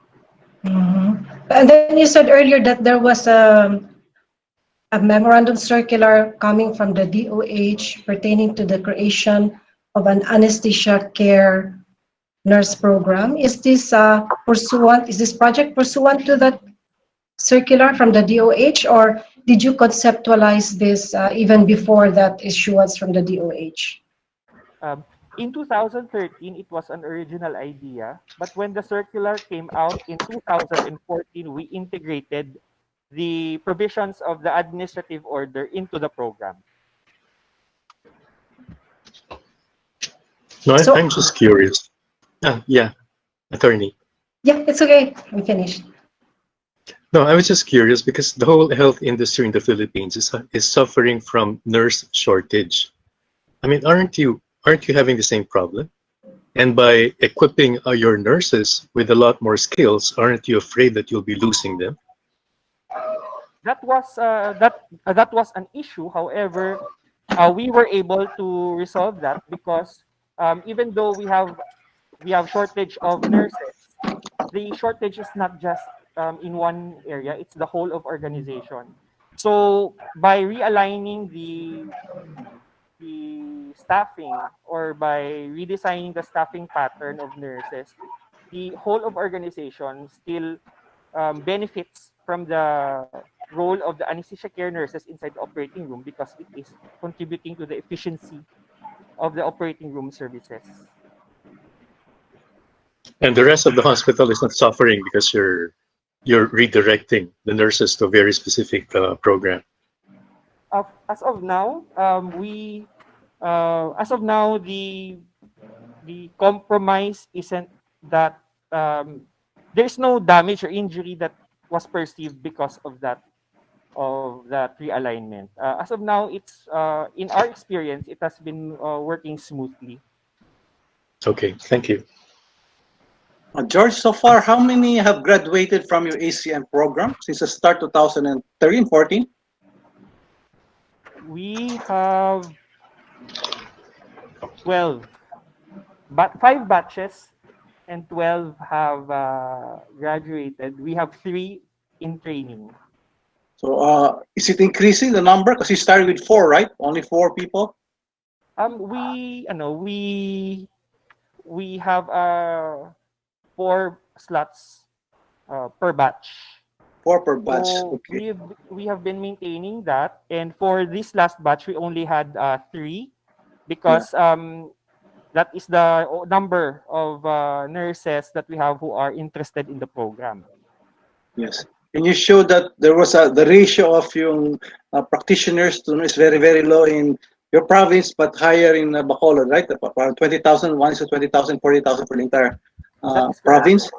And then you said earlier that there was a memorandum circular coming from the DOH pertaining to the creation of an anesthesia care nurse program. Is this pursuant? Is this project pursuant to that circular from the DOH, or did you conceptualize this even before that issuance from the DOH? In 2013, it was an original idea, but when the circular came out in 2014, we integrated the provisions of the administrative order into the program. No, I'm just curious. Yeah, attorney. Yeah, it's okay. I'm finished. No, I was just curious because the whole health industry in the Philippines is suffering from nurse shortage. I mean, aren't you having the same problem? And by equipping your nurses with a lot more skills, aren't you afraid that you'll be losing them? That was an issue. However, we were able to resolve that because even though we have shortage of nurses, the shortage is not just in one area; it's the whole of organization. So by realigning the staffing or by redesigning the staffing pattern of nurses, the whole of organization still benefits from the role of the anesthesia care nurses inside the operating room because it is contributing to the efficiency of the operating room services. And the rest of the hospital is not suffering because you're redirecting the nurses to a very specific program. As of now, the compromise isn't that there's no damage or injury that was perceived because of that realignment. As of now, it's in our experience, it has been working smoothly. Okay, thank you. George, so far, how many have graduated from your ACN program since the start 2013-14? We have 12, but 5 batches and 12 have graduated. We have 3 in training. So is it increasing the number? Because you started with 4, right? Only 4 people? We have 4 slots per batch. 4 per batch. So Okay. we have been maintaining that, and for this last batch, we only had 3 because that is the number of nurses that we have who are interested in the program. Yes. And you showed that there was the ratio of yung practitioners to nurse very, very low in your province, but higher in Bacolod, right? Around 20,000, 1 to 20,000, 40,000 for the entire province.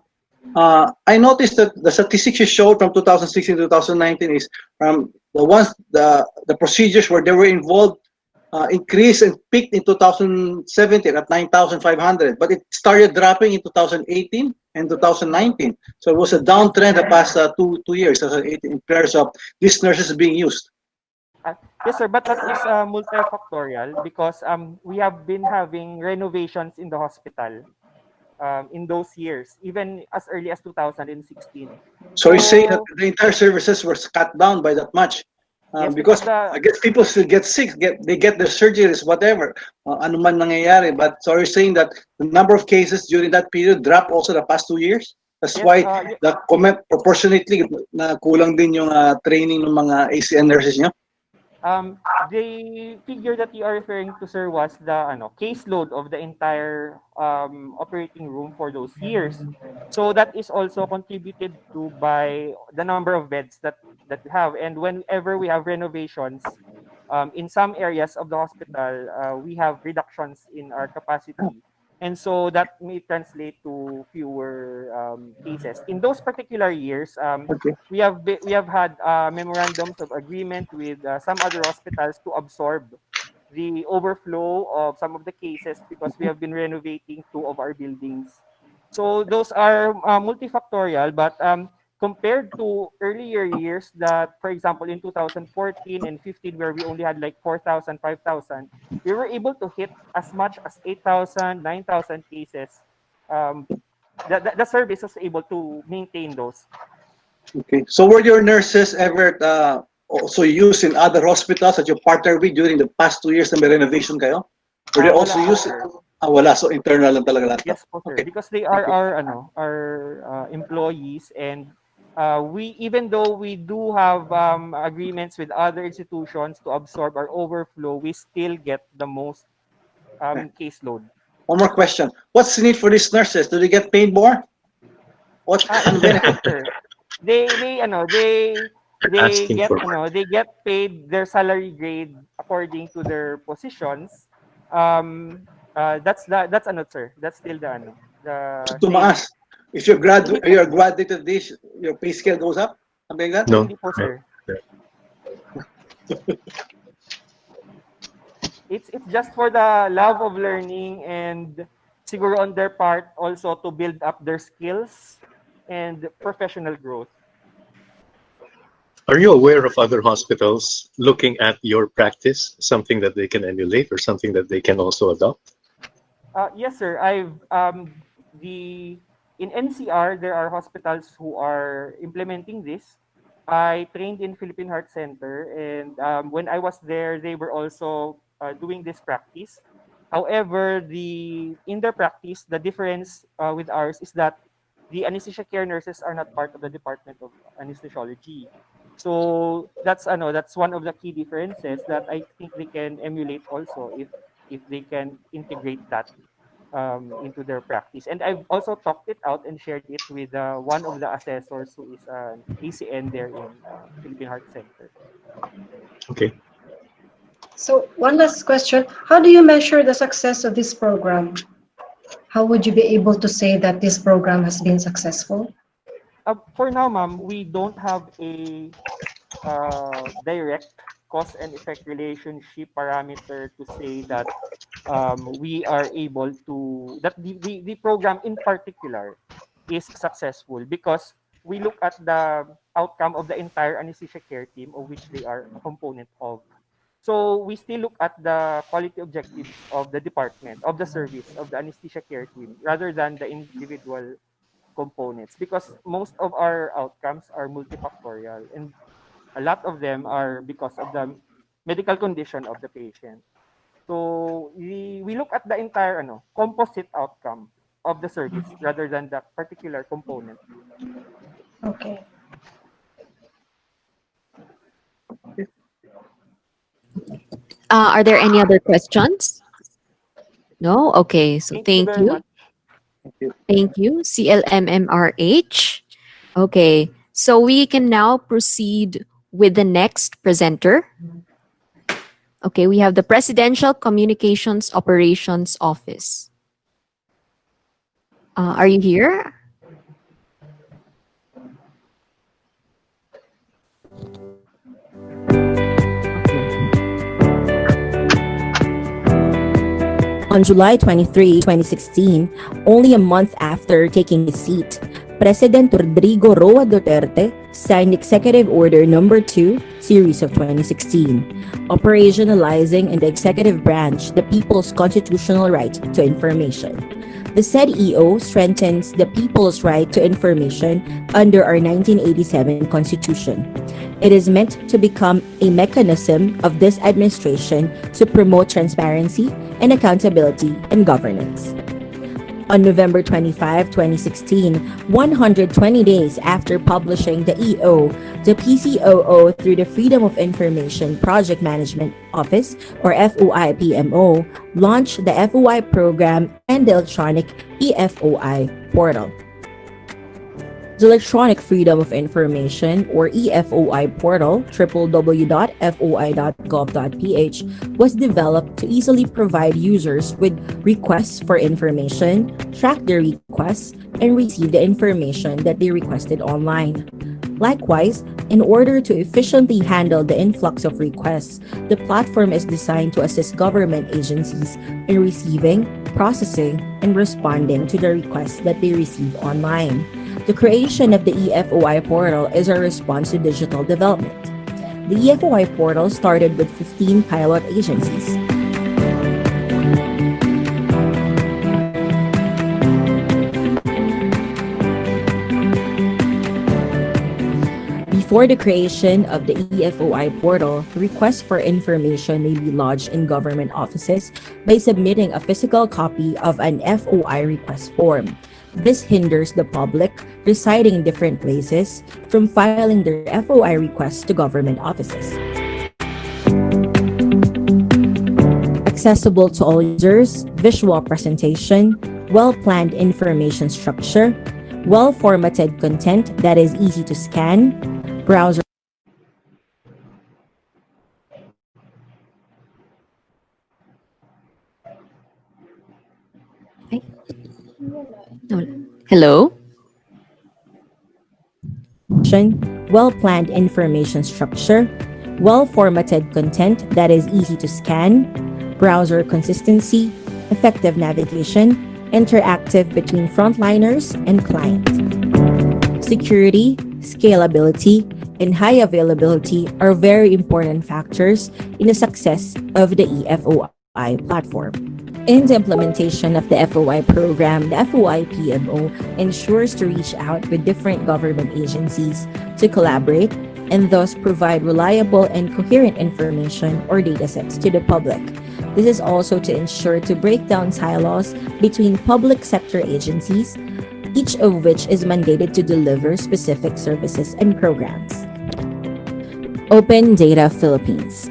I noticed that the statistics you showed from 2016 to 2019 is from the procedures where they were involved increased and peaked in 2017 at 9,500, but it started dropping in 2018 and 2019. So it was a downtrend the past 2 years in terms of these nurses being used. Yes, sir, but that is multifactorial because we have been having renovations in the hospital in those years, even as early as 2016. So you say that the entire services were cut down by that much? Yes, because I guess people still get sick, they get their surgeries, whatever, ano man nangyayari. But so you're saying that the number of cases during that period dropped also the past 2 years? That's why proportionately na kulang din yung training ng mga ACN nurses nyo? The figure that you are referring to, sir, was the caseload of the entire operating room for those years. So that is also contributed to by the number of beds that we have. And whenever we have renovations, in some areas of the hospital, we have reductions in our capacity. And so that may translate to fewer cases. In those particular years, we have had memorandums of agreement with some other hospitals to absorb the overflow of some of the cases because we have been renovating 2 of our buildings. So those are multifactorial, but compared to earlier years that, for example, in 2014 and 15, where we only had like 4,000, 5,000, we were able to hit as much as 8,000, 9,000 cases. The service was able to maintain those. Okay. So were your nurses ever also used in other hospitals that you partnered with during the past 2 years na may renovation kayo? Were they also used? Wala. So internal lang talaga lahat. Yes po, sir. Okay. Because they are our employees, and we, even though we do have agreements with other institutions to absorb our overflow, we still get the most caseload. One more question. What's the need for these nurses? Do they get paid more? What benefit? They get paid their salary grade according to their positions. That's sir. That's still the Tumaas. If you're a graduate of this, your pay scale goes up? Something like that? No. Hindi po, sir. It's just for the love of learning and siguro on their part also to build up their skills and professional growth. Are you aware of other hospitals looking at your practice, something that they can emulate or something that they can also adopt? Yes, sir. In NCR, there are hospitals who are implementing this. I trained in Philippine Heart Center, and when I was there, they were also doing this practice. However, in their practice, the difference with ours is that the anesthesia care nurses are not part of the Department of Anesthesiology. So that's one of the key differences that I think they can emulate also if they can integrate that into their practice. And I've also talked it out and shared it with one of the assessors who is an ACN there in Philippine Heart Center. Okay. So one last question. How do you measure the success of this program? How would you be able to say that this program has been successful? For now, ma'am, we don't have a direct cause and effect relationship parameter to say that we are able to, that the program in particular is successful, because we look at the outcome of the entire anesthesia care team, of which they are a component of. So we still look at the quality objectives of the department, of the service, of the anesthesia care team, rather than the individual components, because most of our outcomes are multifactorial, and a lot of them are because of the medical condition of the patient. So we look at the entire composite outcome of the service rather than the particular component. Okay. Are there any other questions? No? Okay, so thank very you. much. Thank you, CLMMRH. Okay, so we can now proceed with the next presenter. Okay, we have the Presidential Communications Operations Office. Are you here? On July 23, 2016, only a month after taking his seat, President Rodrigo Roa Duterte signed Executive Order No. 2, Series of 2016, operationalizing in the executive branch the people's constitutional right to information. The said EO strengthens the people's right to information under our 1987 Constitution. It is meant to become a mechanism of this administration to promote transparency and accountability in governance. On November 25, 2016, 120 days after publishing the EO, the PCOO, through the Freedom of Information Project Management Office, or FOI-PMO, launched the FOI program and the electronic eFOI portal. The Electronic Freedom of Information, or eFOI portal, www.foi.gov.ph, was developed to easily provide users with requests for information, track their requests, and receive the information that they requested online. Likewise, in order to efficiently handle the influx of requests, the platform is designed to assist government agencies in receiving, processing, and responding to the requests that they receive online. The creation of the eFOI portal is a response to digital development. The eFOI portal started with 15 pilot agencies. Before the creation of the eFOI portal, requests for information may be lodged in government offices by submitting a physical copy of an FOI request form. This hinders the public residing in different places from filing their FOI requests to government offices. Accessible to all users, visual presentation, well-planned information structure, well-formatted content that is easy to scan, browser Hello? well-planned information structure, well-formatted content that is easy to scan, browser consistency, effective navigation, interactive between frontliners and client. Security, scalability, and high availability are very important factors in the success of the eFOI platform. In the implementation of the FOI program, the FOI-PMO ensures to reach out with different government agencies to collaborate and thus provide reliable and coherent information or datasets to the public. This is also to ensure to break down silos between public sector agencies, each of which is mandated to deliver specific services and programs. Open Data Philippines.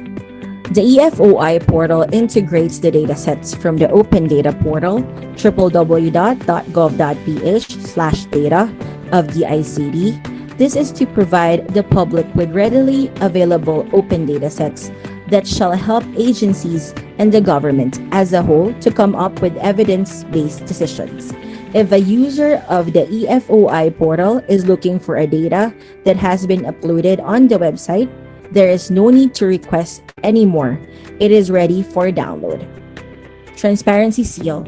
The eFOI portal integrates the datasets from the Open Data portal, www.gov.ph/data of the ICD. This is to provide the public with readily available open datasets that shall help agencies and the government as a whole to come up with evidence-based decisions. If a user of the eFOI portal is looking for a data that has been uploaded on the website, there is no need to request anymore. It is ready for download. Transparency Seal.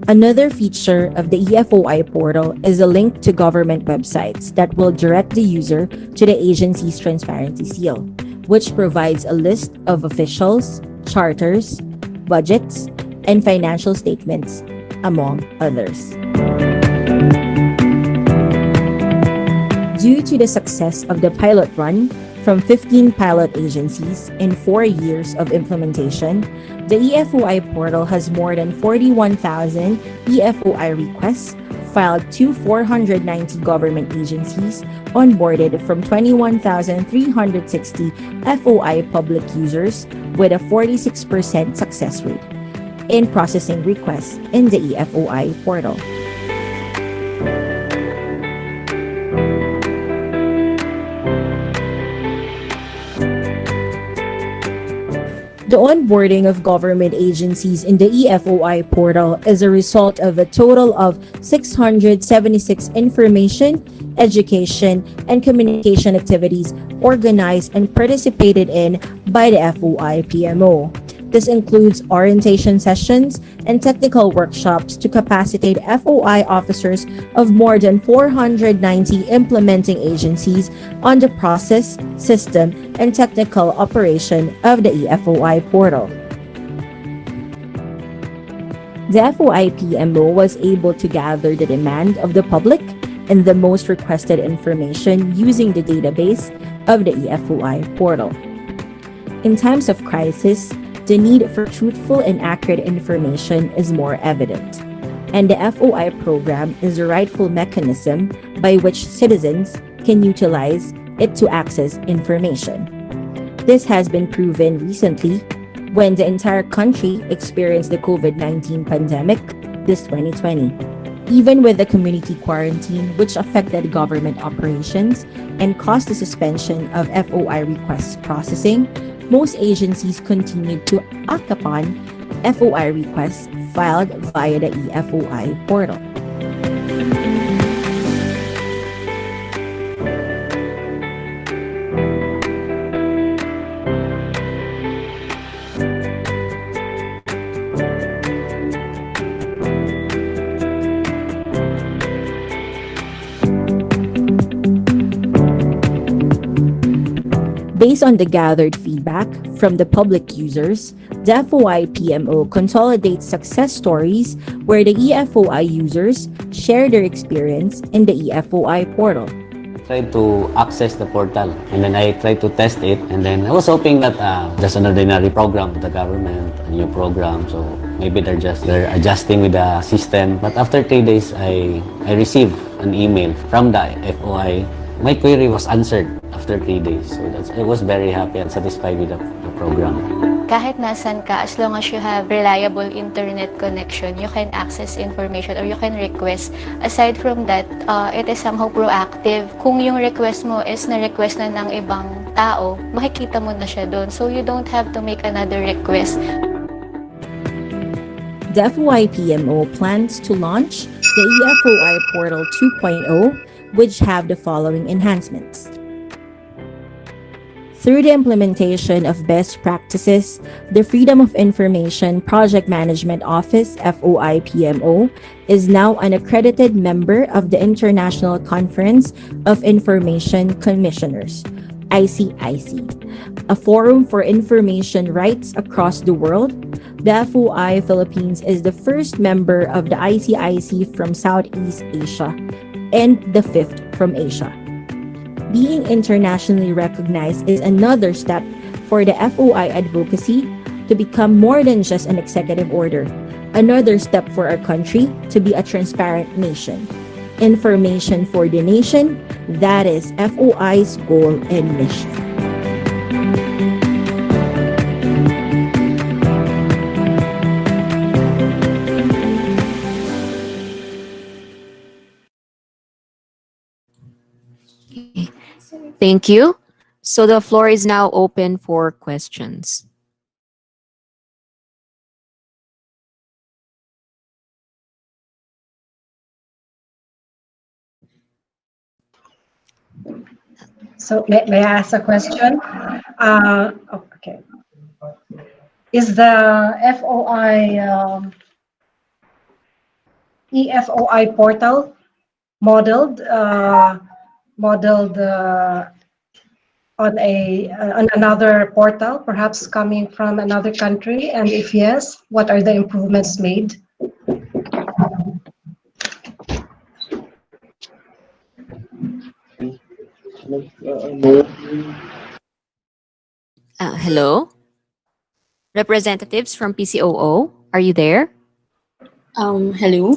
Another feature of the eFOI portal is a link to government websites that will direct the user to the agency's Transparency Seal, which provides a list of officials, charters, budgets, and financial statements, among others. Due to the success of the pilot run, from 15 pilot agencies in 4 years of implementation, the eFOI portal has more than 41,000 eFOI requests filed to 490 government agencies, onboarded from 21,360 FOI public users with a 46% success rate in processing requests in the eFOI portal. The onboarding of government agencies in the eFOI portal is a result of a total of 676 information, education, and communication activities organized and participated in by the FOI-PMO. This includes orientation sessions and technical workshops to capacitate FOI officers of more than 490 implementing agencies on the process, system, and technical operation of the eFOI portal. The FOI-PMO was able to gather the demand of the public and the most requested information using the database of the eFOI portal. In times of crisis, the need for truthful and accurate information is more evident. and the FOI program is the rightful mechanism by which citizens can utilize it to access information. This has been proven recently when the entire country experienced the COVID-19 pandemic this 2020. Even with the community quarantine, which affected government operations and caused the suspension of FOI request processing, most agencies continued to act upon FOI requests filed via the eFOI portal. Based on the gathered feedback from the public users, the FOI PMO consolidates success stories where the eFOI users share their experience in the eFOI portal. Tried to access the portal and then I tried to test it, and then I was hoping that just an ordinary program of the government, a new program, so maybe they're adjusting with the system. But after 3 days, I received an email from the FOI. My query was answered after 3 days, so I was very happy and satisfied with the program. Kahit nasan ka, as long as you have reliable internet connection, you can access information or you can request. Aside from that, it is somehow proactive. Kung yung request mo is na-request na ng ibang tao, makikita mo na siya doon. So you don't have to make another request. The FOI PMO plans to launch the eFOI Portal 2.0, which have the following enhancements. Through the implementation of best practices, the Freedom of Information Project Management Office, FOI PMO, is now an accredited member of the International Conference of Information Commissioners, ICIC, a forum for information rights across the world. The FOI Philippines is the first member of the ICIC from Southeast Asia and the fifth from Asia. Being internationally recognized is another step for the FOI advocacy to become more than just an executive order, another step for our country to be a transparent nation. Information for the nation, that is FOI's goal and mission. Thank you. So the floor is now open for questions. So may I ask a question? Okay. Is the FOI eFOI portal modeled on another portal, perhaps coming from another country? And if yes, what are the improvements made? Hello? Representatives from PCOO, are you there? Hello.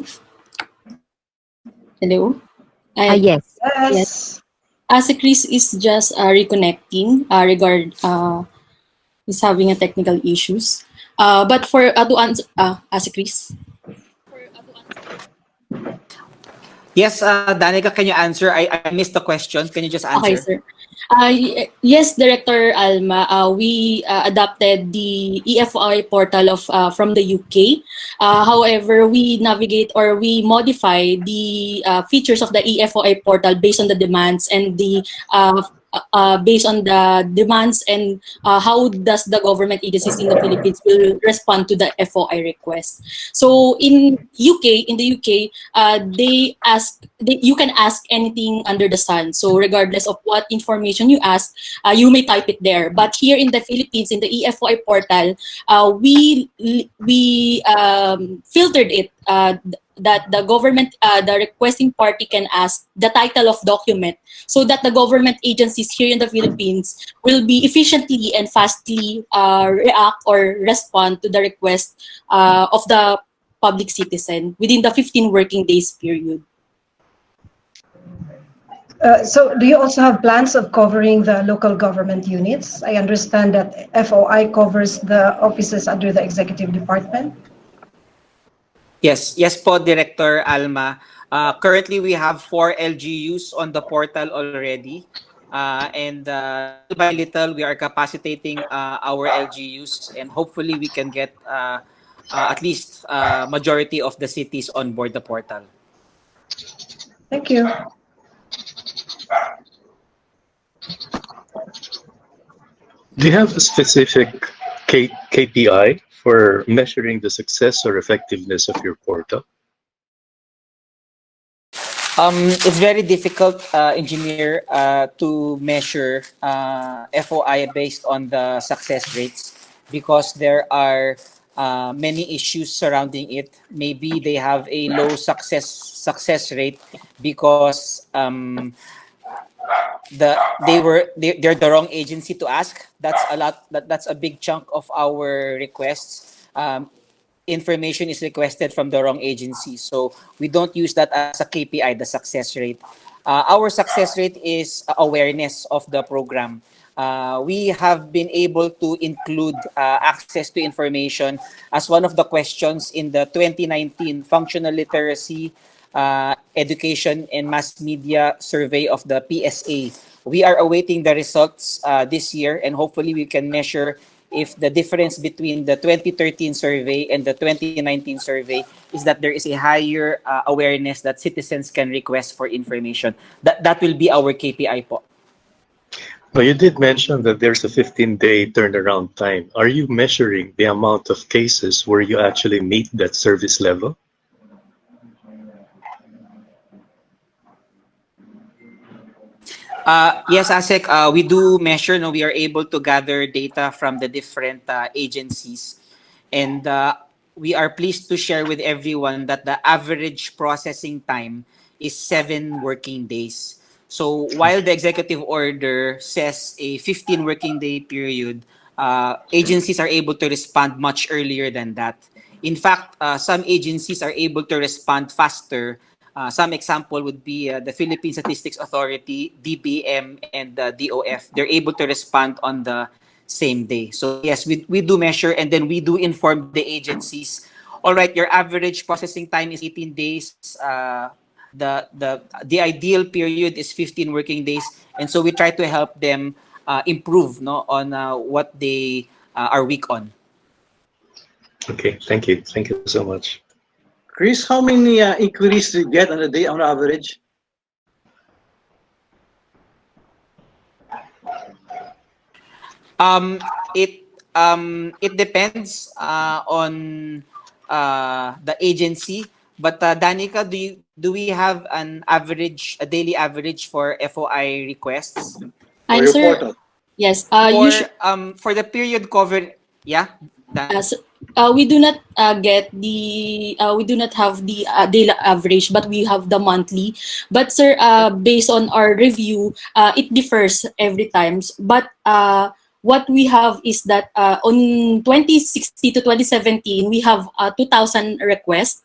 Hello. Yes. Yes. Chris is just reconnecting. Is having a technical issues. But for to answer, Chris. Yes, Danica, can you answer? I missed the question. Can you just answer? Okay, sir. Yes, Director Alma, we adopted the eFOI portal of from the UK. However, we navigate or we modify the features of the eFOI portal based on the demands and the how does the government agencies in the Philippines will respond to the FOI request. So in the UK, you can ask anything under the sun. So regardless of what information you ask, you may type it there. But here in the Philippines, in the eFOI portal, we filtered it. That the government, the requesting party can ask the title of document so that the government agencies here in the Philippines will be efficiently and fastly react or respond to the request of the public citizen within the 15 working days period. So do you also have plans of covering the local government units? I understand that FOI covers the offices under the executive department. Yes, po, Director Alma. Currently, we have 4 LGUs on the portal already. And little by little, we are capacitating our LGUs, and hopefully we can get at least majority of the cities on board the portal. Thank you. Do you have a specific KPI for measuring the success or effectiveness of your portal? It's very difficult, engineer, to measure FOI based on the success rates because there are many issues surrounding it. Maybe they have a low success rate because they're the wrong agency to ask. That's a big chunk of our requests. Information is requested from the wrong agency, so we don't use that as a KPI, the success rate. Our success rate is awareness of the program. We have been able to include access to information as one of the questions in the 2019 Functional Literacy Education and Mass Media Survey of the PSA. We are awaiting the results this year, and hopefully we can measure if the difference between the 2013 survey and the 2019 survey is that there is a higher awareness that citizens can request for information. That will be our KPI po. Now, you did mention that there's a 15-day turnaround time. Are you measuring the amount of cases where you actually meet that service level? Yes, ASEC, we do measure. No, we are able to gather data from the different agencies. And we are pleased to share with everyone that the average processing time is 7 working days. So while the executive order says a 15 working day period, agencies are able to respond much earlier than that. In fact, some agencies are able to respond faster. Some example would be the Philippine Statistics Authority, DBM, and the DOF. They're able to respond on the same day. So yes, we do measure, and then we do inform the agencies. All right, your average processing time is 18 days. The ideal period is 15 working days, and so we try to help them improve on what they are weak on. Okay, thank you so much. Chris, how many inquiries do you get on a day on average? It depends on the agency. But Danica, do we have a daily average for FOI requests? Answer. Yes. For the period covered, yeah. We do not get the we do not have the daily average, but we have the monthly. But sir, based on our review, it differs every times. But what we have is that on 2016 to 2017, we have 2,000 requests.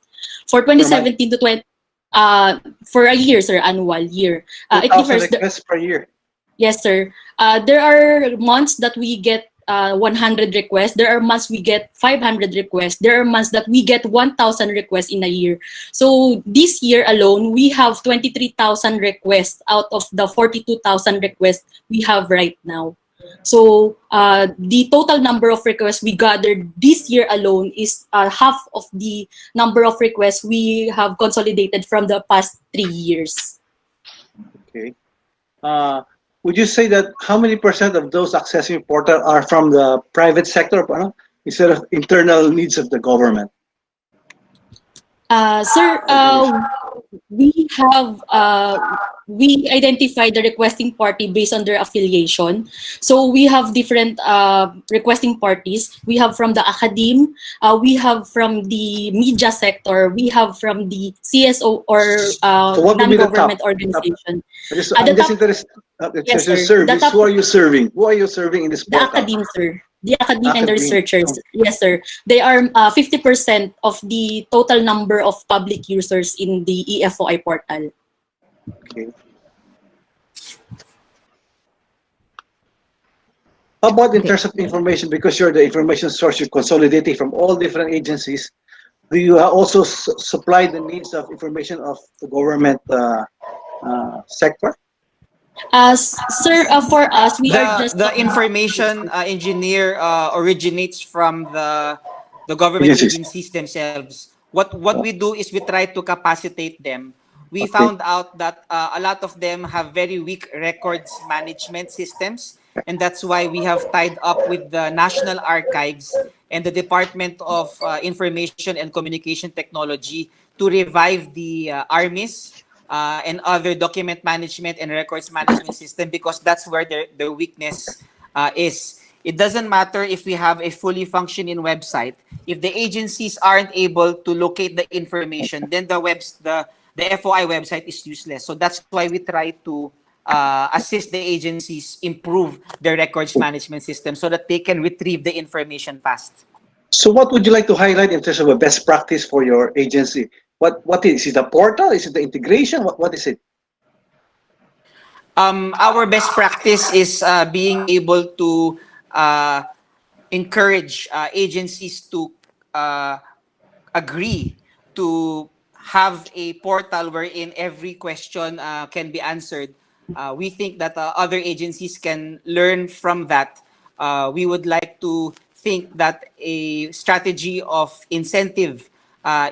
For 2017 to 20 for a year, sir, annual year. It differs requests per year. Yes, sir. There are months that we get 100 requests. There are months we get 500 requests. There are months that we get 1,000 requests in a year. So this year alone, we have 23,000 requests out of the 42,000 requests we have right now. So the total number of requests we gathered this year alone is half of the number of requests we have consolidated from the past 3 years. Okay. Would you say that how many % of those accessing portal are from the private sector instead of internal needs of the government? Sir, we identify the requesting party based on their affiliation. So we have different requesting parties. We have from the academe, we have from the media sector, we have from the CSO or non-government organization. I'm just interested. Yes, sir. Service. Who are you serving? Who are you serving in this portal? The academe, sir. The academe and the Academe. researchers, yes, sir. They are 50% of the total number of public users in the EFOI portal. Okay. How about in terms of information? Because you're the information source, you're consolidating from all different agencies. Do you also supply the needs of information of the government sector? Sir, for us, we are just The information engineer originates from the government Agencies. agencies themselves. What we do is we try to capacitate them. We Okay. found out that a lot of them have very weak records management systems, and that's why we have tied up with the National Archives and the Department of Information and Communication Technology to revive the ARMIS and other document management and records management system, because that's where their weakness is. It doesn't matter if we have a fully functioning website. If the agencies aren't able to locate the information, then the FOI website is useless. So that's why we try to assist the agencies improve their records management system so that they can retrieve the information fast. So what would you like to highlight in terms of a best practice for your agency? What is it? The portal? Is it the integration? What is it? Our best practice is being able to encourage agencies to agree to have a portal wherein every question can be answered. We think that other agencies can learn from that. We would like to think that a strategy of incentive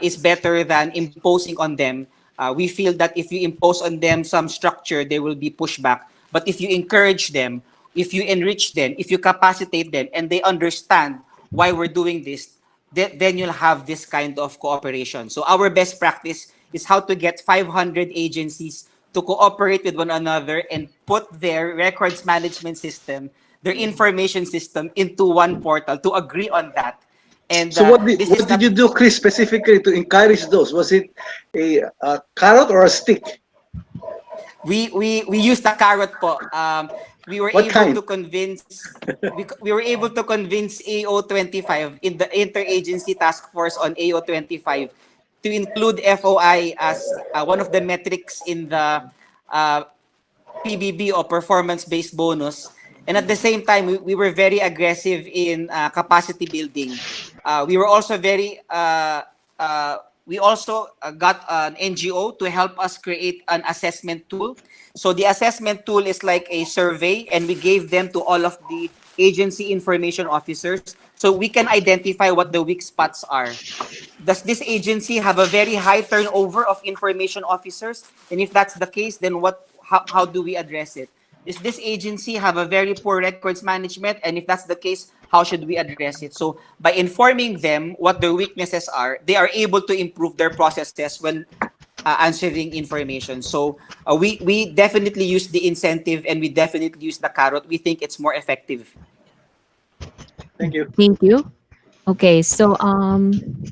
is better than imposing on them. We feel that if you impose on them some structure, there will be pushback. But if you encourage them, if you enrich them, if you capacitate them, and they understand why we're doing this, then you'll have this kind of cooperation. So our best practice is how to get 500 agencies to cooperate with one another and put their records management system, their information system into one portal, to agree on that. And So what did you do, Chris, specifically to encourage those? Was it a carrot or a stick? We used the carrot po. We were What able kind? to convince we were able to convince AO25 in the interagency task force on AO25 to include FOI as one of the metrics in the PBB or performance-based bonus. And at the same time, we were very aggressive in capacity building. We were also we also got an NGO to help us create an assessment tool. So the assessment tool is like a survey, and we gave them to all of the agency information officers so we can identify what the weak spots are. Does this agency have a very high turnover of information officers? And if that's the case, then how do we address it? Does this agency have a very poor records management? And if that's the case, how should we address it? So by informing them what their weaknesses are, they are able to improve their processes when answering information. So we definitely use the incentive, and we definitely use the carrot. We think it's more effective. Thank you. Thank you. Okay, so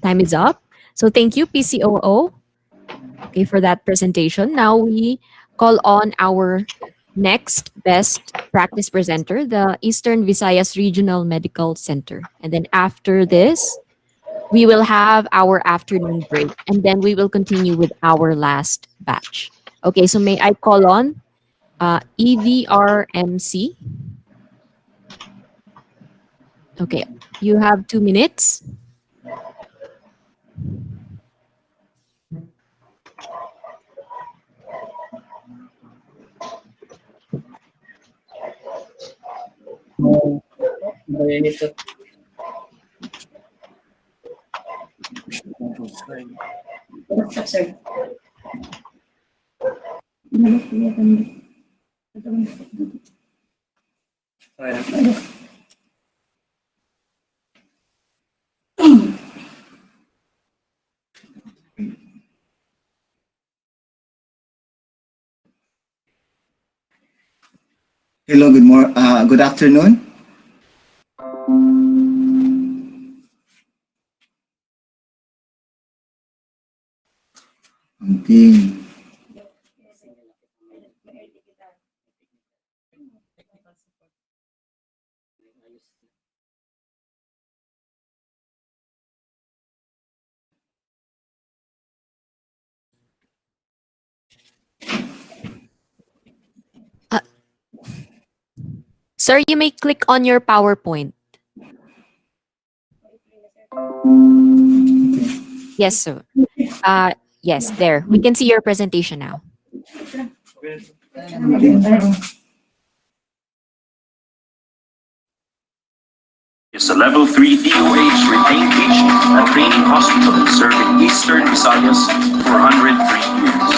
time is up. So thank you, PCOO, okay, for that presentation. Now we call on our next best practice presenter, the Eastern Visayas Regional Medical Center. And then after this, we will have our afternoon break, and then we will continue with our last batch. Okay, so may I call on EVRMC? Okay, you have 2 minutes. Hello, good afternoon. Okay. Sir, you may click on your PowerPoint. Yes, sir. Yes, there. We can see your presentation now. Is a level 3 DOH retained teaching and training hospital serving Eastern Visayas for 103 years.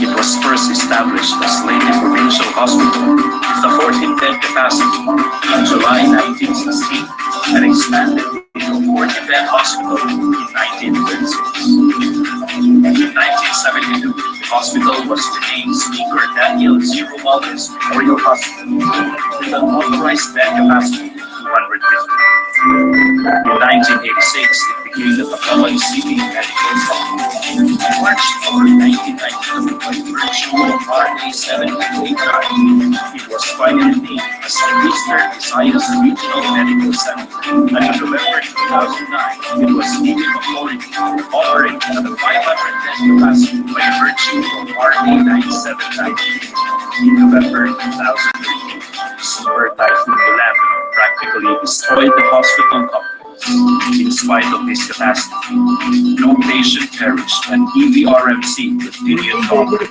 It was first established as Leyte Provincial Hospital with a 14-bed capacity in July 1916 and expanded into a 40-bed hospital in 1936. In 1972, the hospital was renamed Speaker Daniel Zero Valdez Memorial Hospital with an authorized bed capacity of 250. In 1986, it became the Tacloban City Medical Center. In March 4, 1992, by virtue of RA 789, it was finally named as the Eastern Visayas Regional Medical Center. And in November 2009, it was given authority to operate at a 500-bed capacity by virtue of RA 9790. In November 2003, Super Typhoon Yolanda practically destroyed the hospital complex. In spite of this catastrophe, no patient perished and EVRMC continued to operate.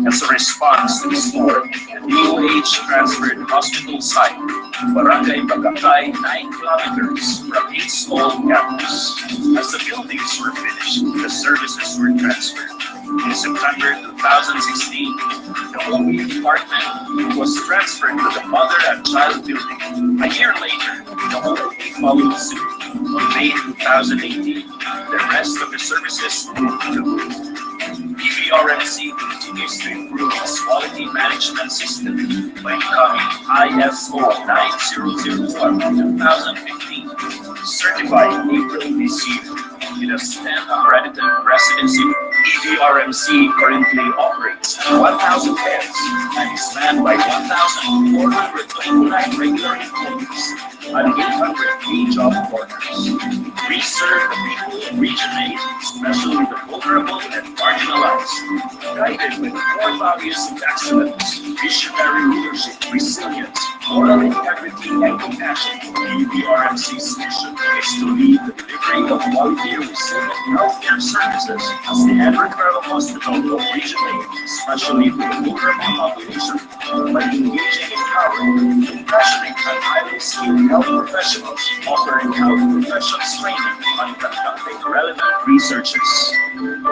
As a response to the storm, the DOH transferred the hospital site to Barangay Bagakay, 9 kilometers from its old campus. As the buildings were finished, the services were transferred. In September 2016, the OB department was transferred to the Mother and Child building. A year later, the OB followed suit. On May 2018, the rest of the services moved to the group. EVRMC continues to improve its quality management system by becoming ISO 9001-2015 certified in April this year. It has 10 accredited residency. EVRMC currently operates 1,000 beds and is manned by 1,429 regular employees and 803 job partners. We serve the people in Region 8, especially the vulnerable and marginalized, guided with core values of excellence, visionary leadership, resilience, moral integrity, and compassion. EVRMC's mission is to lead the delivery of quality and resilient healthcare services as the Edward Carlo Hospital of Region 8, especially for the vulnerable population, by engaging empowering, compassionate, and highly skilled health professionals, offering health professionals training and conducting relevant researches.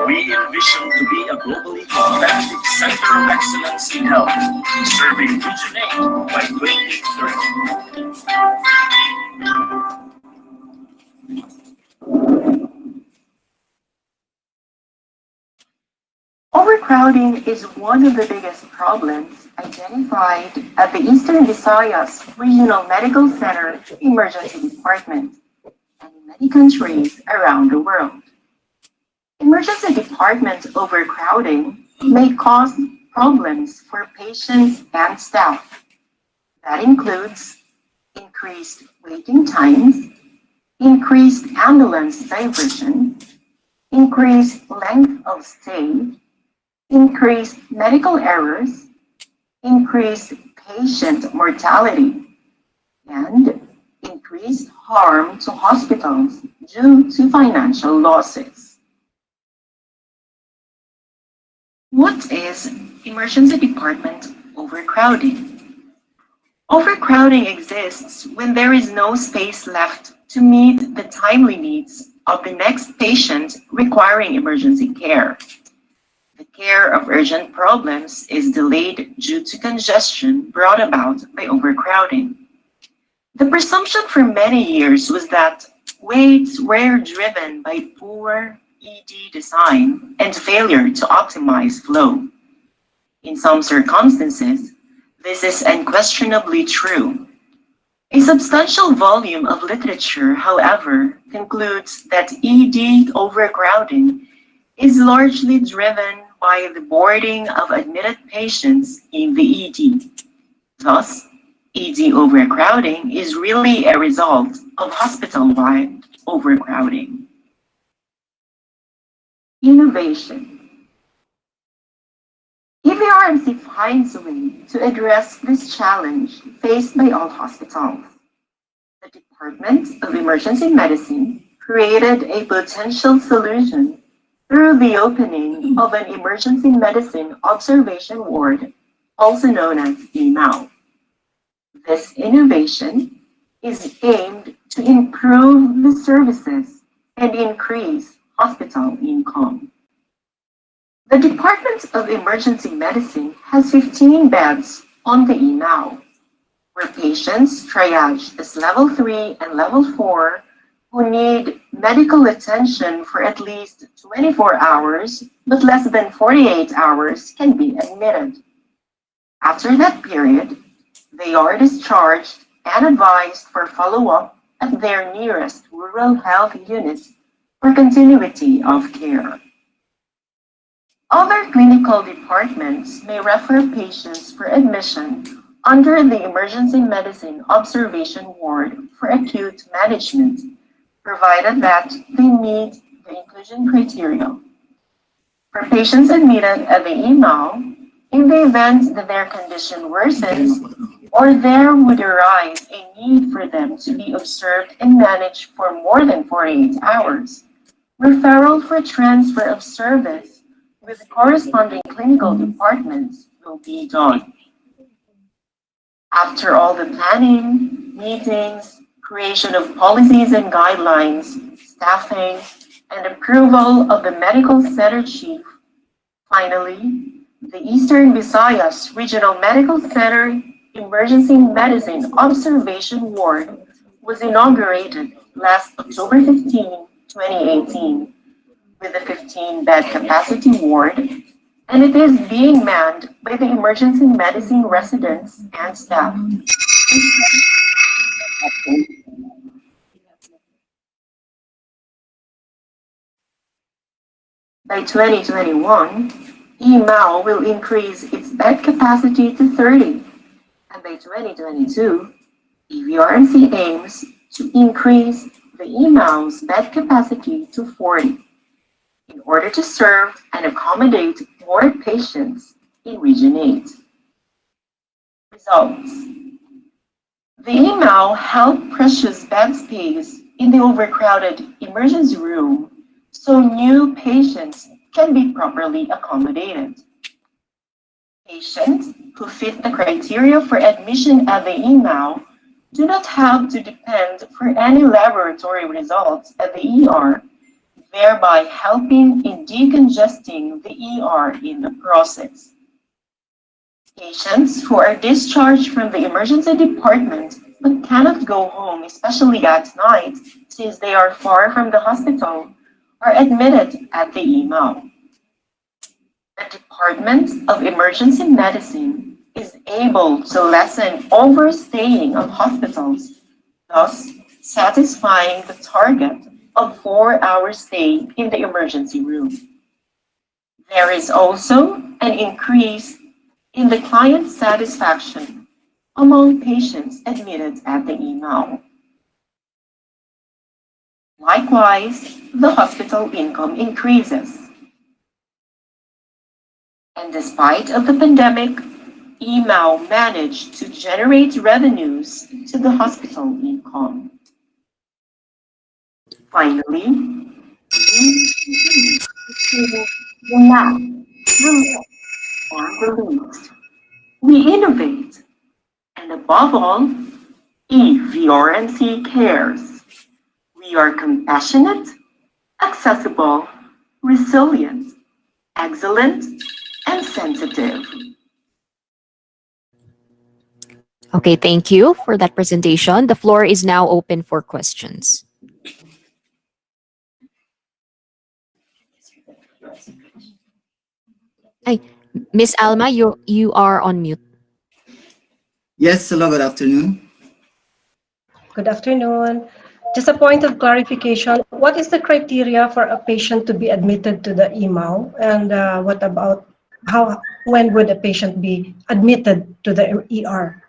We envision to be a globally competitive center of excellence in health, serving Region 8 by 2030. Overcrowding is one of the biggest problems identified at the Eastern Visayas Regional Medical Center Emergency Department and in many countries around the world. Emergency department overcrowding may cause problems for patients and staff. That includes increased waiting times, increased ambulance diversion, increased length of stay, increased medical errors, increased patient mortality, and increased harm to hospitals due to financial losses. What is emergency department overcrowding? Overcrowding exists when there is no space left to meet the timely needs of the next patient requiring emergency care. The care of urgent problems is delayed due to congestion brought about by overcrowding. The presumption for many years was that waits were driven by poor ED design and failure to optimize flow. In some circumstances, this is unquestionably true. A substantial volume of literature, however, concludes that ED overcrowding is largely driven by the boarding of admitted patients in the ED. Thus, ED overcrowding is really a result of hospital-wide overcrowding. Innovation. If EVRMC finds a way to address this challenge faced by all hospitals. The Department of Emergency Medicine created a potential solution through the opening of an emergency medicine observation ward, also known as EMAO. This innovation is aimed to improve the services and increase hospital income. The Department of Emergency Medicine has 15 beds on the EMAO, where patients triaged as level 3 and level 4 who need medical attention for at least 24 hours, but less than 48 hours can be admitted. After that period, they are discharged and advised for follow-up at their nearest rural health unit for continuity of care. Other clinical departments may refer patients for admission under the Emergency Medicine Observation Ward for acute management, provided that they meet the inclusion criteria. For patients admitted at the EMAO, in the event that their condition worsens or there would arise a need for them to be observed and managed for more than 48 hours, referral for transfer of service with corresponding clinical departments will be done. After all the planning, meetings, creation of policies and guidelines, staffing, and approval of the medical center chief, finally, the Eastern Visayas Regional Medical Center Emergency Medicine Observation Ward was inaugurated last October 15, 2018, with a 15-bed capacity ward, and it is being manned by the emergency medicine residents and staff. By 2021, EMAO will increase its bed capacity to 30, and by 2022, EVRMC aims to increase the EMAO's bed capacity to 40 in order to serve and accommodate more patients in Region 8. Results. The EMAO held precious bed space in the overcrowded emergency room so new patients can be properly accommodated. Patients who fit the criteria for admission at the EMAO do not have to depend for any laboratory results at the ER, thereby helping in decongesting the ER in the process. Patients who are discharged from the emergency department but cannot go home, especially at night, since they are far from the hospital, are admitted at the EMAO. The Department of Emergency Medicine is able to lessen overstaying of hospitals, thus satisfying the target of 4-hour stay in the emergency room. There is also an increase in the client satisfaction among patients admitted at the EMAO. Likewise, the hospital income increases. And despite of the pandemic, EMAO managed to generate revenues to the hospital income. Finally, we innovate, and above all, EVRMC cares. We are compassionate, accessible, resilient, excellent, and sensitive. Okay, thank you for that presentation. The floor is now open for questions. Hi, Miss Alma, you are on mute. Yes, hello, good afternoon. Good afternoon. Just a point of clarification, what is the criteria for a patient to be admitted to the EMAO? And what about when would a patient be admitted to the ER?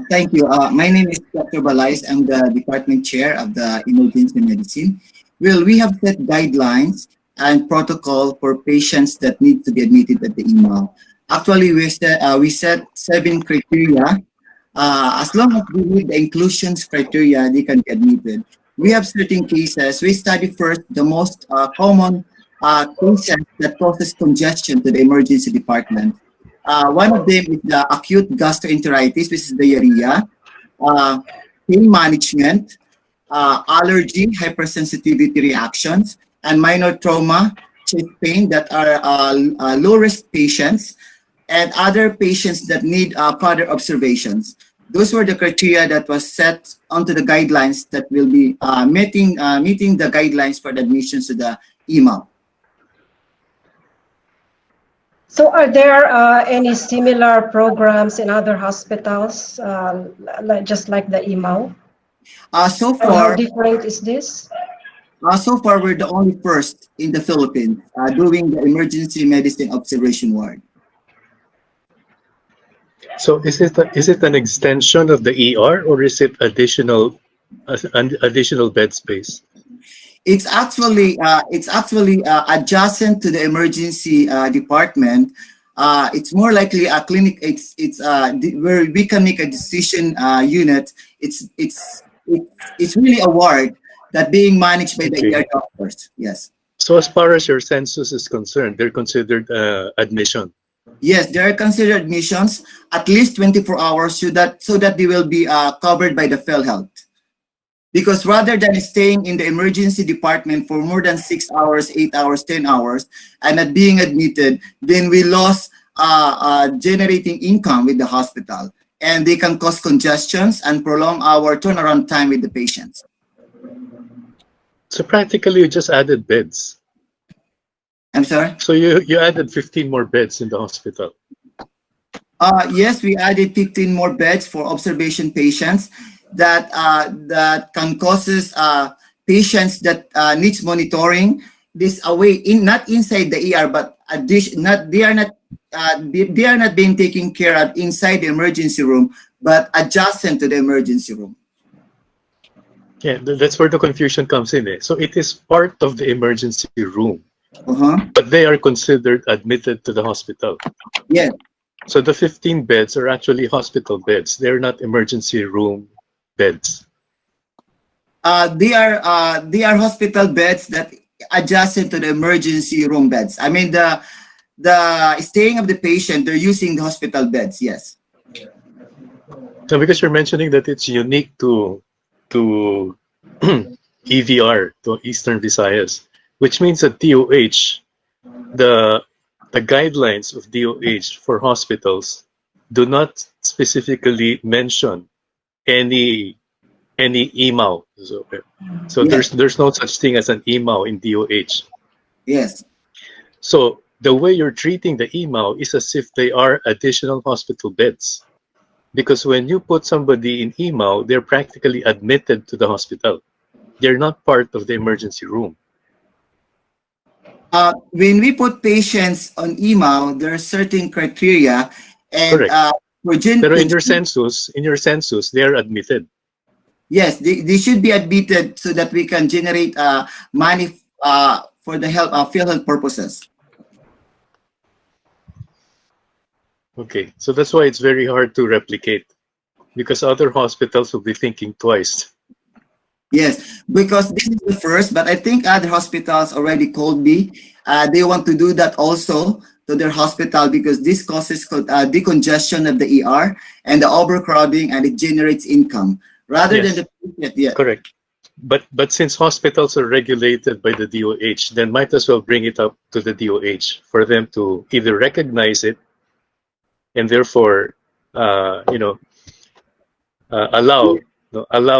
Thank you. My name is Dr. Balais. I'm the department chair of the emergency medicine. Well, we have set guidelines and protocol for patients that need to be admitted at the EMAL. Actually, we set 7 criteria. As long as we meet the inclusions criteria, they can be admitted. We have certain cases. We study first the most common cases that causes congestion to the emergency department. One of them is the acute gastroenteritis, which is diarrhea, pain management, allergy, hypersensitivity reactions, and minor trauma, chest pain that are low-risk patients, and other patients that need further observations. Those were the criteria that was set onto the guidelines that will be meeting the guidelines for the admissions to the EMAL. So are there any similar programs in other hospitals, just like the EMAL? So How far, different is this? so far, we're the only first in the Philippines doing the emergency medicine observation ward. So is it an extension of the ER, or is it additional bed space? It's actually adjacent to the emergency department. It's more likely a clinic. It's where we can make a decision unit. It's really a ward that being managed by the ER doctors. Yes. So as far as your census is concerned, they're considered admission. Yes, they are considered admissions at least 24 hours so that they will be covered by the PhilHealth. Because rather than staying in the emergency department for more than 6 hours, 8 hours, 10 hours, and not being admitted, then we lost generating income with the hospital. And they can cause congestions and prolong our turnaround time with the patients. So practically you just added beds. I'm sorry? So you added 15 more beds in the hospital. Yes, we added 15 more beds for observation patients that can causes patients that needs monitoring. This away not inside the ER, but they are not being taken care of inside the emergency room, but adjacent to the emergency room. Yeah, that's where the confusion comes in. So it is part of the emergency room, but they are considered admitted to the hospital. Yes. So the 15 beds are actually hospital beds. They're not emergency room beds. They are hospital beds that adjacent to the emergency room beds. I mean the staying of the patient, they're using the hospital beds. Yes. So because you're mentioning that it's unique to EVR, to Eastern Visayas, which means that DOH, the guidelines of DOH for hospitals do not specifically mention any EMAO. So yes. there's no such thing as an EMAO in DOH. Yes. So the way you're treating the EMAO is as if they are additional hospital beds. Because when you put somebody in EMAO, they're practically admitted to the hospital. They're not part of the emergency room. When we put patients on EMAO, there are certain criteria, and But in your census, they are admitted. Yes, they should be admitted so that we can generate money for the field health purposes. Okay, so that's why it's very hard to replicate, because other hospitals will be thinking twice. Yes, because this is the first, but I think other hospitals already called me. They want to do that also to their hospital because this causes decongestion of the ER and the overcrowding, and it generates income rather than the patient. Yeah. Correct. But since hospitals are regulated by the DOH, then might as well bring it up to the DOH for them to either recognize it and therefore, allow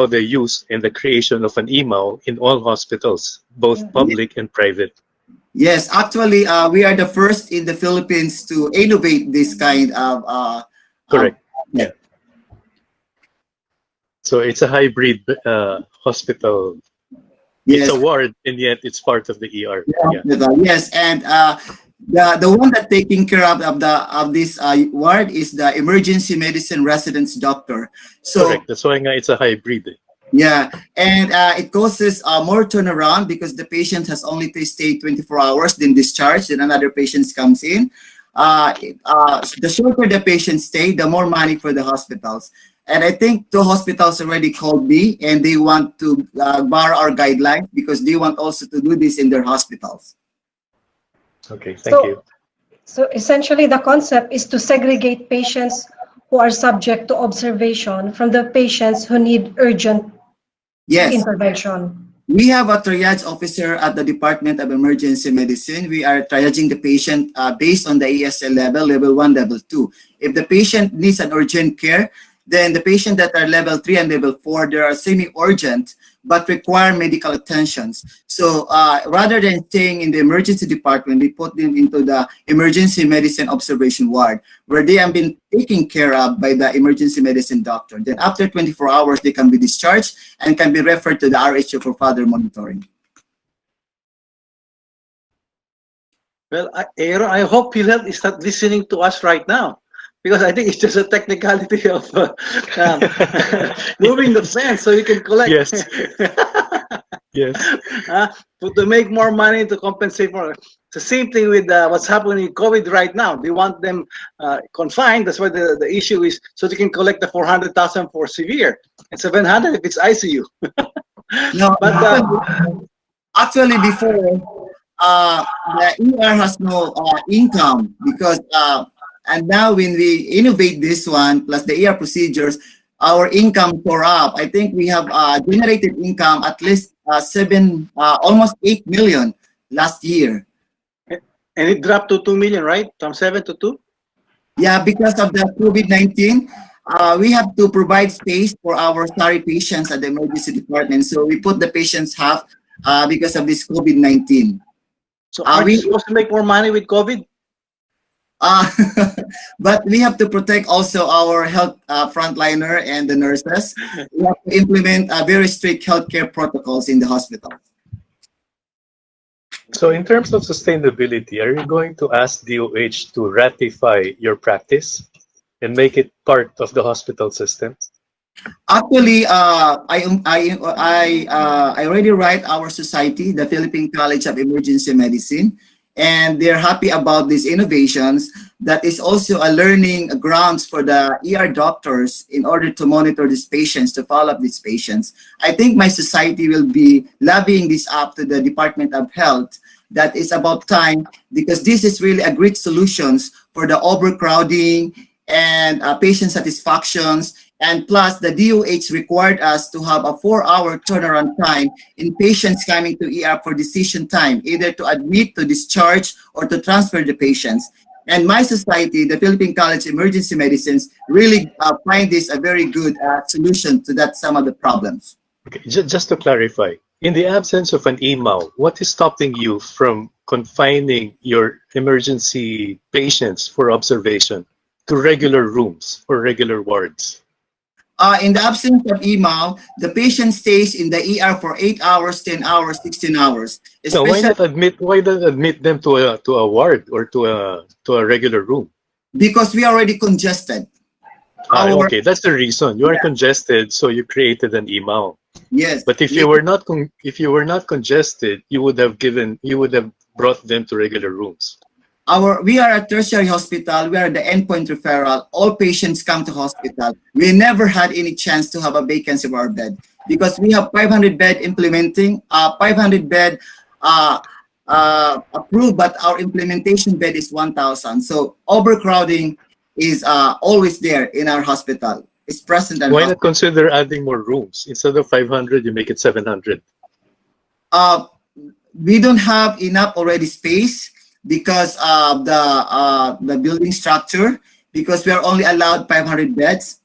the use and the creation of an EMAO in all hospitals, both public and private. Yes, actually, we are the first in the Philippines to innovate this kind of. Correct. Yeah. So it's a hybrid hospital. Yes. It's a ward, and yet it's part of the ER. Yeah. Yes, and the one that taking care of this ward is the emergency medicine residence doctor. So correct. That's why it's a hybrid. Yeah, and it causes more turnaround because the patient has only to stay 24 hours, then discharged, then another patient comes in. The shorter the patient stay, the more money for the hospitals. And I think two hospitals already called me and they want to borrow our guidelines because they want also to do this in their hospitals. Okay, thank you. So essentially, the concept is to segregate patients who are subject to observation from the patients who need urgent Yes. intervention. We have a triage officer at the Department of Emergency Medicine. We are triaging the patient based on the ESL level 1, level 2. If the patient needs an urgent care, then the patient that are level 3 and level 4, they are semi-urgent but require medical attentions. So rather than staying in the emergency department, we put them into the emergency medicine observation ward where they have been taken care of by the emergency medicine doctor. Then after 24 hours, they can be discharged and can be referred to the RHU for further monitoring. Well, Aaron, I hope PhilHealth is not listening to us right now, because I think it's just a technicality of moving the fence so you can collect. Yes. Yes. To make more money to compensate for. It's the same thing with what's happening with COVID right now. They want them confined. That's why the issue is so they can collect the 400,000 for severe and 700 if it's ICU. No, but actually before the ER has no income because and now when we innovate this one plus the ER procedures, our income tore up. I think we have generated income at least almost 8 million last year. And it dropped to 2 million, right? From 7 to 2? Yeah, because of the COVID-19, we have to provide space for our SARI patients at the emergency department. So we put the patients half because of this COVID-19. So are we supposed to make more money with COVID? But we have to protect also our health frontliner and the nurses. We have to implement very strict healthcare protocols in the hospital. So in terms of sustainability, are you going to ask DOH to ratify your practice and make it part of the hospital system? Actually, I already write our society, the Philippine College of Emergency Medicine, and they're happy about these innovations. That is also a learning grounds for the ER doctors in order to monitor these patients, to follow up these patients. I think my society will be lobbying this up to the Department of Health. That is about time because this is really a great solutions for the overcrowding and patient satisfactions. And plus, the DOH required us to have a 4-hour turnaround time in patients coming to ER for decision time, either to admit, to discharge, or to transfer the patients. And my society, the Philippine College of Emergency Medicines, really find this a very good solution to that some of the problems. Okay, just to clarify, in the absence of an EMAW, what is stopping you from confining your emergency patients for observation to regular rooms or regular wards? In the absence of EMAW, the patient stays in the ER for 8 hours, 10 hours, 16 hours. No, why not admit them to a ward or to a regular room? Because we are already congested. Okay, that's the reason. You are congested, so you created an EMAW. Yes. But if you were not congested, you would have brought them to regular rooms. We are a tertiary hospital. We are the endpoint referral. All patients come to hospital. We never had any chance to have a vacancy of our bed because we have 500 bed implementing, 500 bed approved, but our implementation bed is 1,000. So overcrowding is always there in our hospital. It's present. Why not consider adding more rooms? Instead of 500, you make it 700. We don't have enough already space because of the building structure, because we are only allowed 500 beds,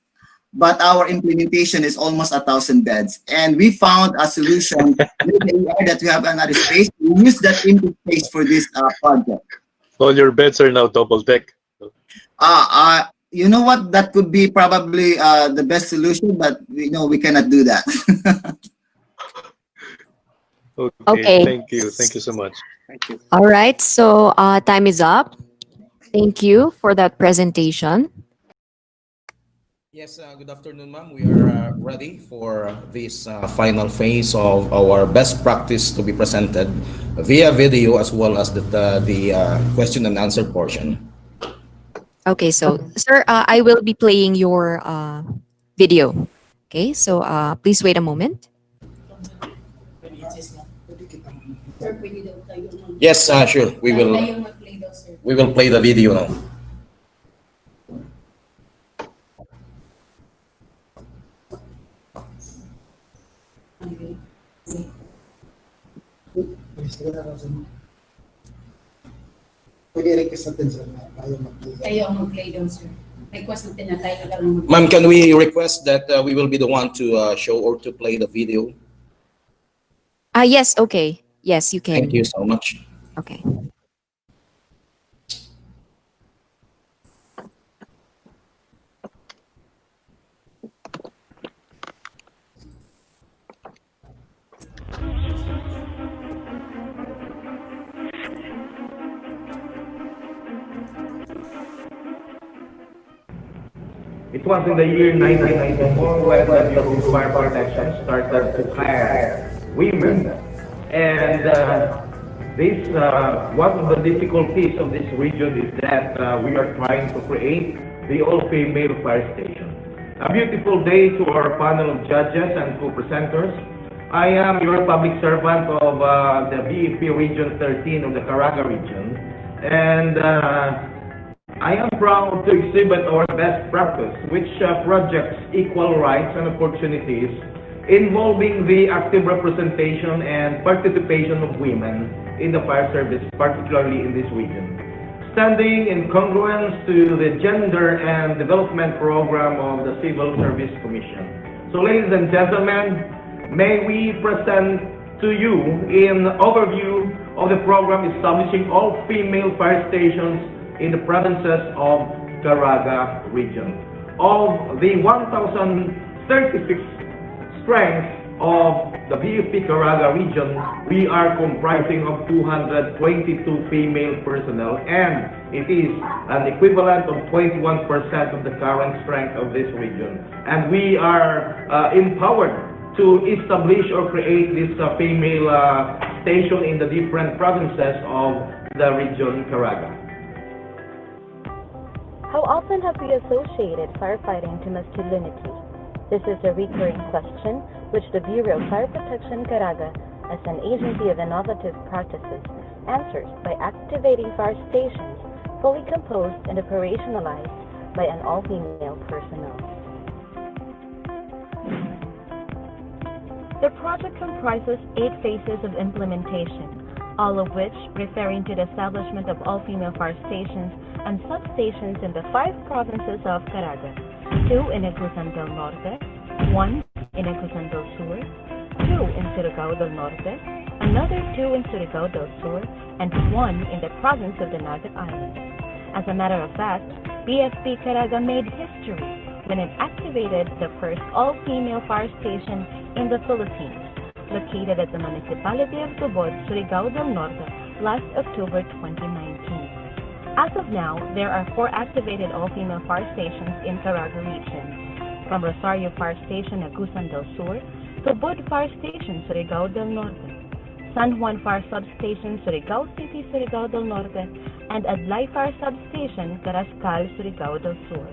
but our implementation is almost 1,000 beds. And we found a solution that we have another space. We use that empty space for this project. All your beds are now double deck. You know what? That could be probably the best solution, but we cannot do that. Okay. Thank you. Thank you so much. Thank you. All right. So time is up. Thank you for that presentation. Yes, good afternoon, ma'am. We are ready for this final phase of our best practice to be presented via video as well as the question and answer portion. Okay, so sir, I will be playing your video. Okay, so please wait a moment. Yes, sure. We will play the video now. Ayaw mag-play doon, sir. Request natin na tayo lang mag-play. Ma'am, can we request that we will be the one to show or to play the video? Yes, okay. Yes, you can. Thank you so much. Okay. It was in the year 1994 when the Bureau of Fire Protection started to hire women. And one of the difficulties of this region is that we are trying to create the all-female fire station. A beautiful day to our panel of judges and co-presenters. I am your public servant of the BEP Region 13 of the Caraga region. And I am proud to exhibit our best practice, which projects equal rights and opportunities involving the active representation and participation of women in the fire service, particularly in this region. Standing in congruence to the Gender and Development Program of the Civil Service Commission. So ladies and gentlemen, may we present to you in overview of the program establishing all-female fire stations in the provinces of Caraga region. Of the 1,036 strength of the BFP Caraga region, we are comprising of 222 female personnel, and it is an equivalent of 21% of the current strength of this region. And we are empowered to establish or create this female station in the different provinces of the region Caraga. How often have we associated firefighting to masculinity? This is a recurring question which the Bureau of Fire Protection Caraga, as an agency of innovative practices, answers by activating fire stations fully composed and operationalized by an all-female personnel. The project comprises 8 phases of implementation, all of which referring to the establishment of all-female fire stations and substations in the 5 provinces of Caraga, 2 in Agusan del Norte, 1 in Agusan del Sur, 2 in Surigao del Norte, another 2 in Surigao del Sur, and 1 in the province of the Nagat Island. As a matter of fact, BFP Caraga made history when it activated the first all-female fire station in the Philippines, located at the municipality of Tubod, Surigao del Norte, last October 2019. As of now, there are 4 activated all-female fire stations in Caraga region, from Rosario Fire Station, Agusan del Sur, Tubod Fire Station, Surigao del Norte, San Juan Fire Substation, Surigao City, Surigao del Norte, and Adlay Fire Substation, Carascal, Surigao del Sur.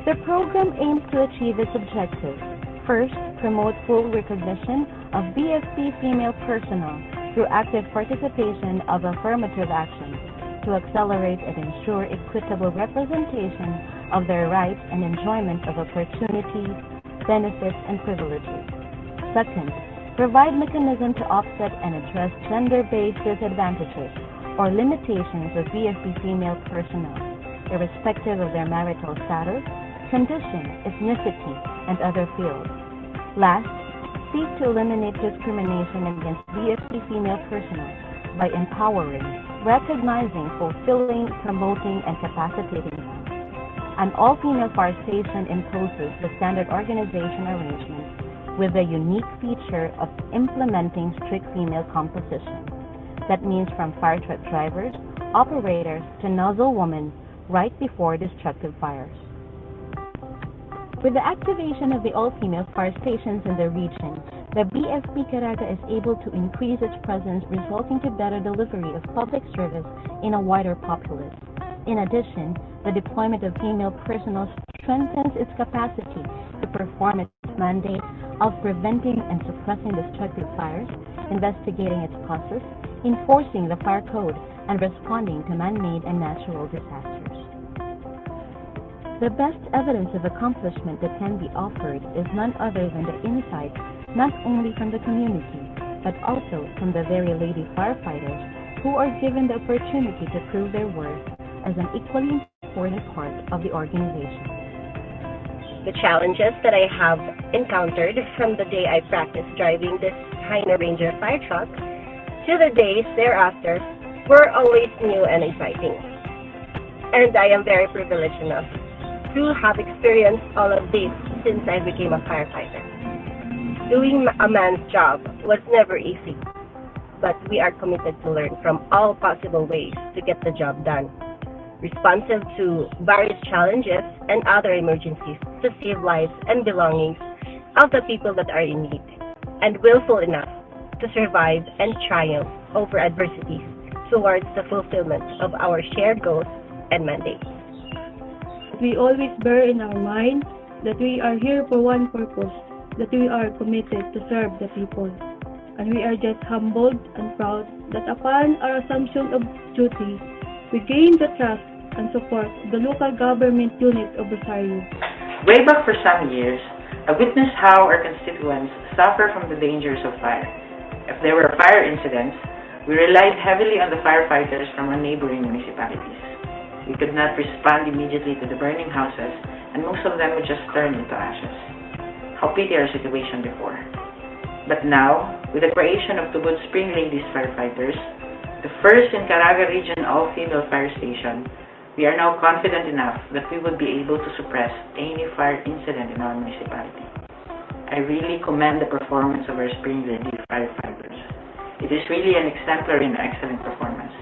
The program aims to achieve its objectives. First, promote full recognition of BFP female personnel through active participation of affirmative action to accelerate and ensure equitable representation of their rights and enjoyment of opportunities, benefits, and privileges. Second, provide mechanism to offset and address gender-based disadvantages or limitations of BFP female personnel, irrespective of their marital status, condition, ethnicity, and other fields. Last, seek to eliminate discrimination against BFP female personnel by empowering, recognizing, fulfilling, promoting, and capacitating them. An all-female fire station imposes the standard organization arrangement with the unique feature of implementing strict female composition. That means from fire truck drivers, operators, to nozzle women, right before destructive fires. With the activation of the all-female fire stations in the region, the BFP Caraga is able to increase its presence, resulting to better delivery of public service in a wider populace. In addition, the deployment of female personnel strengthens its capacity to perform its mandate of preventing and suppressing destructive fires, investigating its causes, enforcing the fire code, and responding to man-made and natural disasters. The best evidence of accomplishment that can be offered is none other than the insights not only from the community, but also from the very lady firefighters who are given the opportunity to prove their worth as an equally important part of the organization. The challenges that I have encountered from the day I practiced driving this Heiner Ranger fire truck to the days thereafter were always new and exciting. And I am very privileged enough to have experienced all of this since I became a firefighter. Doing a man's job was never easy, but we are committed to learn from all possible ways to get the job done, responsive to various challenges and other emergencies to save lives and belongings of the people that are in need, and willful enough to survive and triumph over adversities towards the fulfillment of our shared goals and mandates. We always bear in our mind that we are here for one purpose, that we are committed to serve the people. And we are just humbled and proud that upon our assumption of duty, we gain the trust and support of the local government unit of Rosario. Way back for some years, I witnessed how our constituents suffer from the dangers of fire. If there were fire incidents, we relied heavily on the firefighters from our neighboring municipalities. We could not respond immediately to the burning houses, and most of them would just turn into ashes. How pity our situation before. But now, with the creation of Tubod Spring Ladies Firefighters, the first in Caraga Region all-female fire station, we are now confident enough that we would be able to suppress any fire incident in our municipality. I really commend the performance of our Spring Lady Firefighters. It is really an exemplary and excellent performance.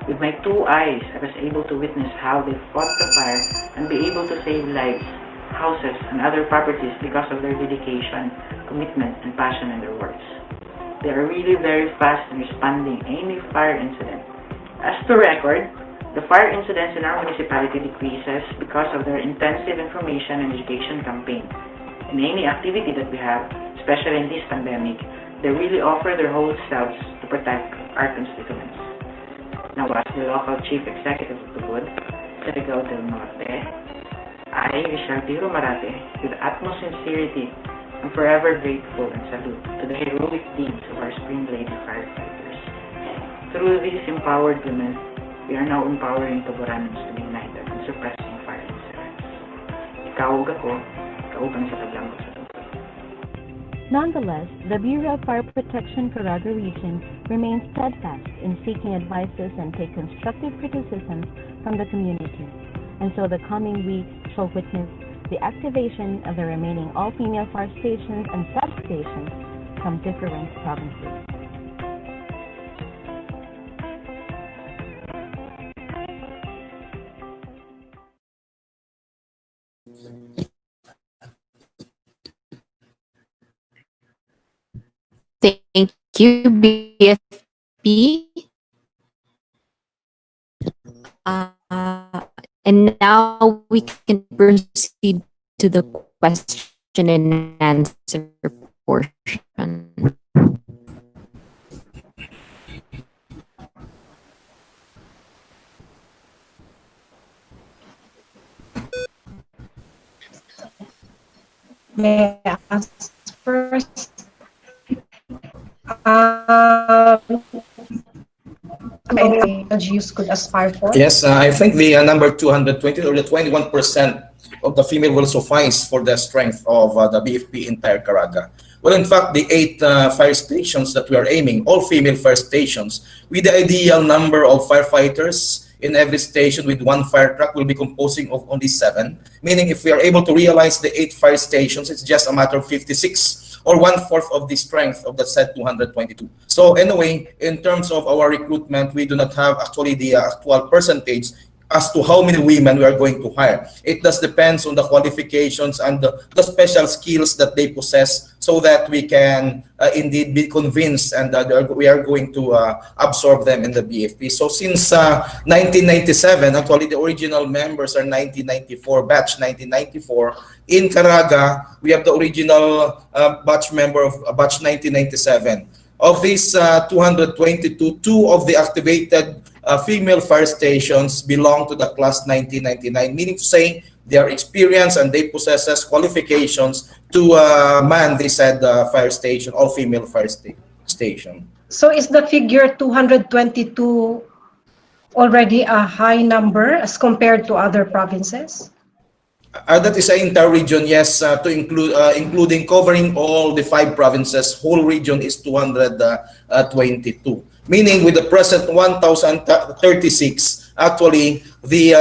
With my two eyes, I was able to witness how they fought the fire and be able to save lives, houses, and other properties because of their dedication, commitment, and passion in their works. They are really very fast in responding any fire incident. As to record, the fire incidents in our municipality decreases because of their intensive information and education campaign. In any activity that we have, especially in this pandemic, they really offer their whole selves to protect our constituents. Now, as the local chief executive of Tubod, Surigao del Norte, I, Richard Tiro Marate, with utmost sincerity, am forever grateful and salute to the heroic deeds of our Spring Lady Firefighters. Through these empowered women, we are now empowering Tuburanans to be united and suppressing fire incidents. Ikawag ako, kauban sa tablanggo sa Tubod. Nonetheless, the Bureau of Fire Protection Caraga Region remains steadfast in seeking advices and take constructive criticisms from the community. And so the coming weeks shall witness the activation of the remaining all-female fire stations and substations from different provinces. Thank you, BFP. And now we can proceed to the question and answer portion. May I ask first? Any LGUs could aspire for? Yes, I think the number 220 or the 21% of the female will suffice for the strength of the BFP entire Caraga. Well, in fact, the 8 fire stations that we are aiming, all female fire stations, with the ideal number of firefighters in every station with 1 fire truck will be composing of only 7. Meaning if we are able to realize the 8 fire stations, it's just a matter of 56 or 1/4 of the strength of the said 222. So anyway, in terms of our recruitment, we do not have actually the actual percentage as to how many women we are going to hire. It does depends on the qualifications and the special skills that they possess, so that we can indeed be convinced and we are going to absorb them in the BFP. So since 1997, actually the original members are 1994, batch 1994. In Caraga, we have the original batch member of batch 1997. Of these 222, two of the activated female fire stations belong to the class 1999, meaning to say they are experienced and they possess qualifications to man the said fire station, all-female fire station. So is the figure 222 already a high number as compared to other provinces? That is an entire region, yes, to include including covering all the 5 provinces. Whole region is 222. Meaning with the present 1,036, actually the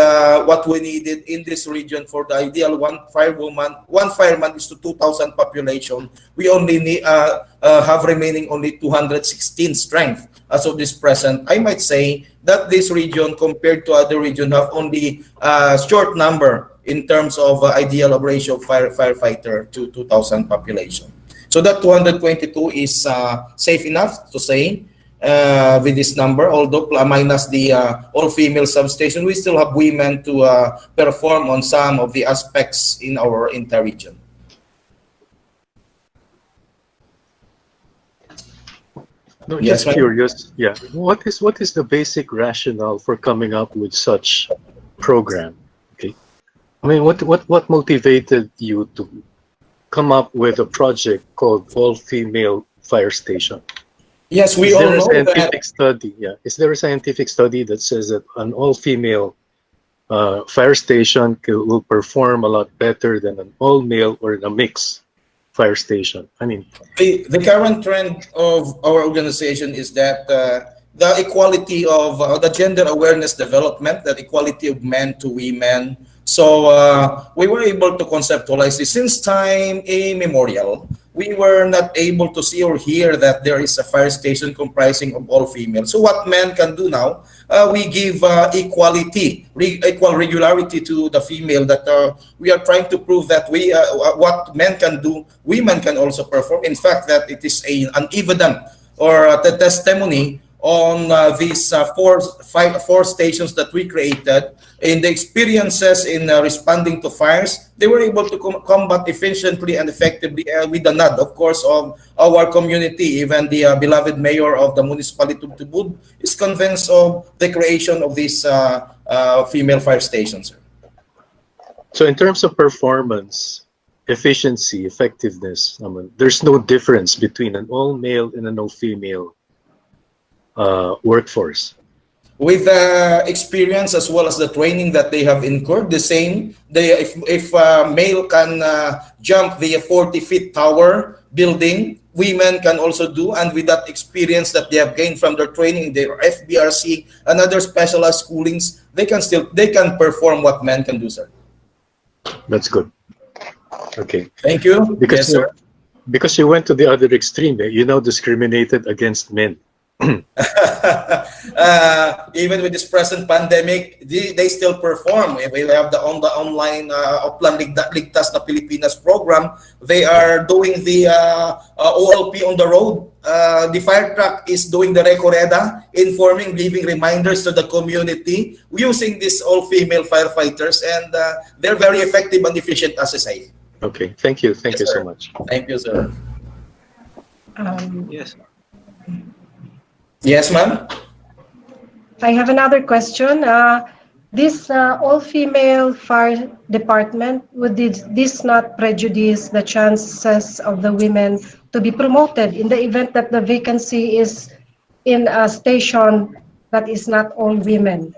what we needed in this region for the ideal one fireman is to 2,000 population. We only need have remaining only 216 strength as of this present. I might say that this region compared to other region have only short number in terms of ideal ratio of firefighter to 2,000 population. So that 222 is safe enough to say with this number, although minus the all-female substation, we still have women to perform on some of the aspects in our entire region. No, Yes, just ma'am. curious. Yeah, what is the basic rationale for coming up with such program? Okay, I mean, what motivated you to come up with a project called All Female Fire Station? Yes, we Is all there a know scientific that. study? Yeah, is there a scientific study that says that an all-female fire station will perform a lot better than an all-male or a mixed fire station? I mean, The current trend of our organization is that the equality of the gender awareness development, that equality of men to women. So we were able to conceptualize this since time immemorial. We were not able to see or hear that there is a fire station comprising of all females. So what men can do now, we give equal regularity to the female, that we are trying to prove that we what men can do, women can also perform. In fact, that it is an evident or the testimony on these four stations that we created. In the experiences in responding to fires, they were able to combat efficiently and effectively with the nod, of course, of our community. Even the beloved mayor of the municipality of Tubud is convinced of the creation of these female fire stations. so in terms of performance, efficiency, effectiveness, I mean, there's no difference between an all-male and an all-female workforce. With the experience as well as the training that they have incurred, the same. If male can jump the 40-feet tower building, women can also do, and with that experience that they have gained from their training, their FBRC and other specialized schoolings, they can perform what men can do, sir. That's good. Okay. Thank you. Because Yes, sir. because you went to the other extreme, you now discriminated against men. Even with this present pandemic, they still perform. We have the online Oplan Ligtas na Pilipinas program. They are doing the OLP on the road. The fire truck is doing the Recorreda, informing, giving reminders to the community using these all-female firefighters, and they're very effective and efficient, as I say. Okay, thank you. Thank you Yes, so sir. much. Thank you, sir. Yes. Yes, ma'am. I have another question. This all-female fire department, would this not prejudice the chances of the women to be promoted in the event that the vacancy is in a station that is not all women?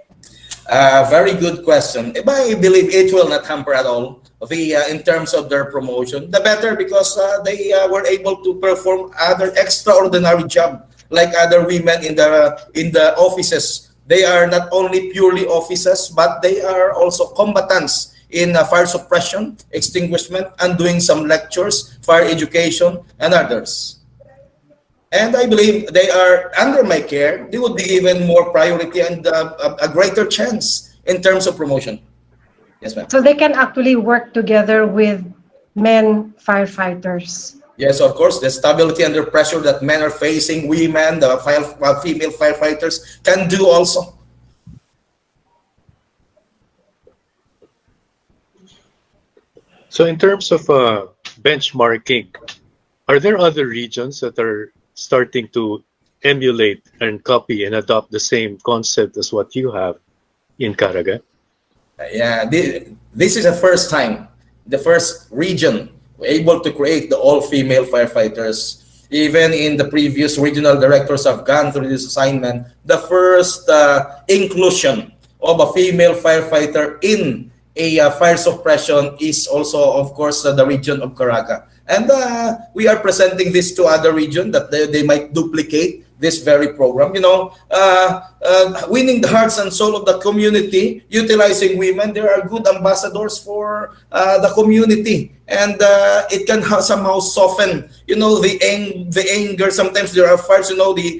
Very good question. I believe it will not hamper at all in terms of their promotion. The better, because they were able to perform other extraordinary job like other women in the offices. They are not only purely officers, but they are also combatants in fire suppression, extinguishment, and doing some lectures, fire education, and others. And I believe they are under my care. They would be given more priority and a greater chance in terms of promotion. Yes, ma'am. So they can actually work together with men firefighters. Yes, of course, the stability under pressure that men are facing, women, the female firefighters can do also. So in terms of benchmarking, are there other regions that are starting to emulate and copy and adopt the same concept as what you have in Caraga? Yeah, this is the first time, the first region able to create the all-female firefighters. Even in the previous regional directors have gone through this assignment. The first inclusion of a female firefighter in a fire suppression is also, of course, the region of Caraga. And we are presenting this to other regions that they might duplicate this very program. You know, winning the hearts and soul of the community, utilizing women. There are good ambassadors for the community, and it can somehow soften, you know, the anger. Sometimes there are fires, you know, the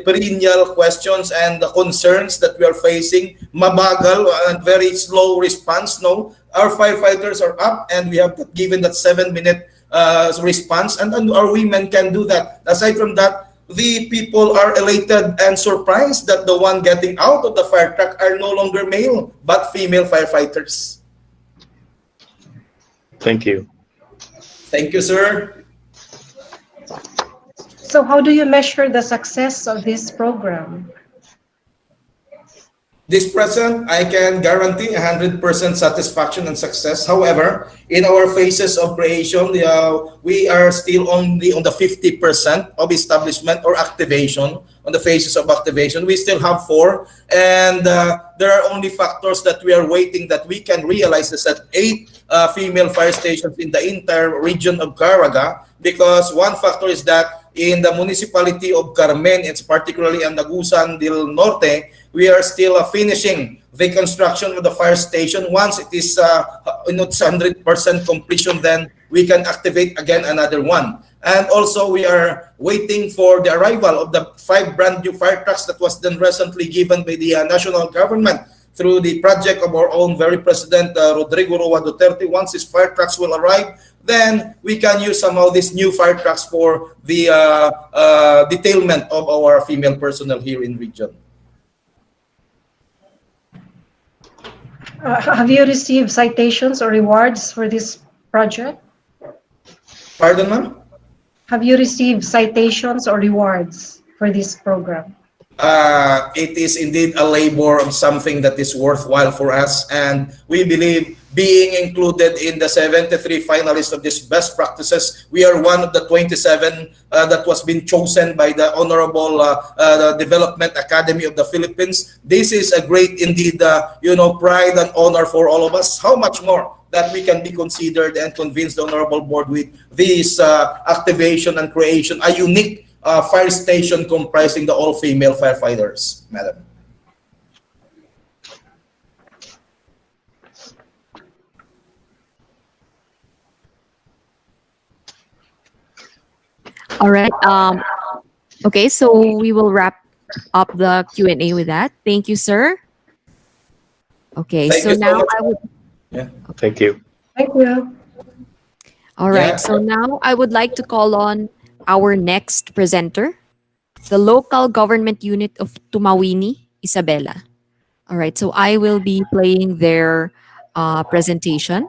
perennial questions and the concerns that we are facing. Mabagal and very slow response. No, our firefighters are up, and we have given that 7-minute response, and our women can do that. Aside from that, the people are elated and surprised that the one getting out of the fire truck are no longer male, but female firefighters. Thank you. Thank you, sir. So how do you measure the success of this program? This present, I can guarantee 100% satisfaction and success. However, in our phases of creation, we are still only on the 50% of establishment or activation. On the phases of activation, we still have 4, and there are only factors that we are waiting that we can realize is that 8 female fire stations in the entire region of Caraga, because one factor is that in the municipality of Carmen, it's particularly in Agusan del Norte, we are still finishing the construction of the fire station. Once it is 100% completion, then we can activate again another one. And also we are waiting for the arrival of the 5 brand new fire trucks that was then recently given by the national government through the project of our own very President Rodrigo Roa Duterte. Once these fire trucks will arrive, then we can use some of these new fire trucks for the detailment of our female personnel here in region. Have you received citations or rewards for this project? Pardon, ma'am? Have you received citations or rewards for this program? It is indeed a labor of something that is worthwhile for us, and we believe being included in the 73 finalists of this best practices, we are one of the 27 that was been chosen by the Honorable Development Academy of the Philippines. This is a great indeed, pride and honor for all of us. How much more that we can be considered and convince the Honorable Board with this activation and creation, a unique fire station comprising the all-female firefighters, Madam. All right. Okay, so we will wrap up the Q&A with that. Thank you, sir. Okay, Thank so you so now much. I would. Yeah. Thank you. Thank you. All right, Yeah. so now I would like to call on our next presenter, the local government unit of Tumawini, Isabela. All right, so I will be playing their presentation.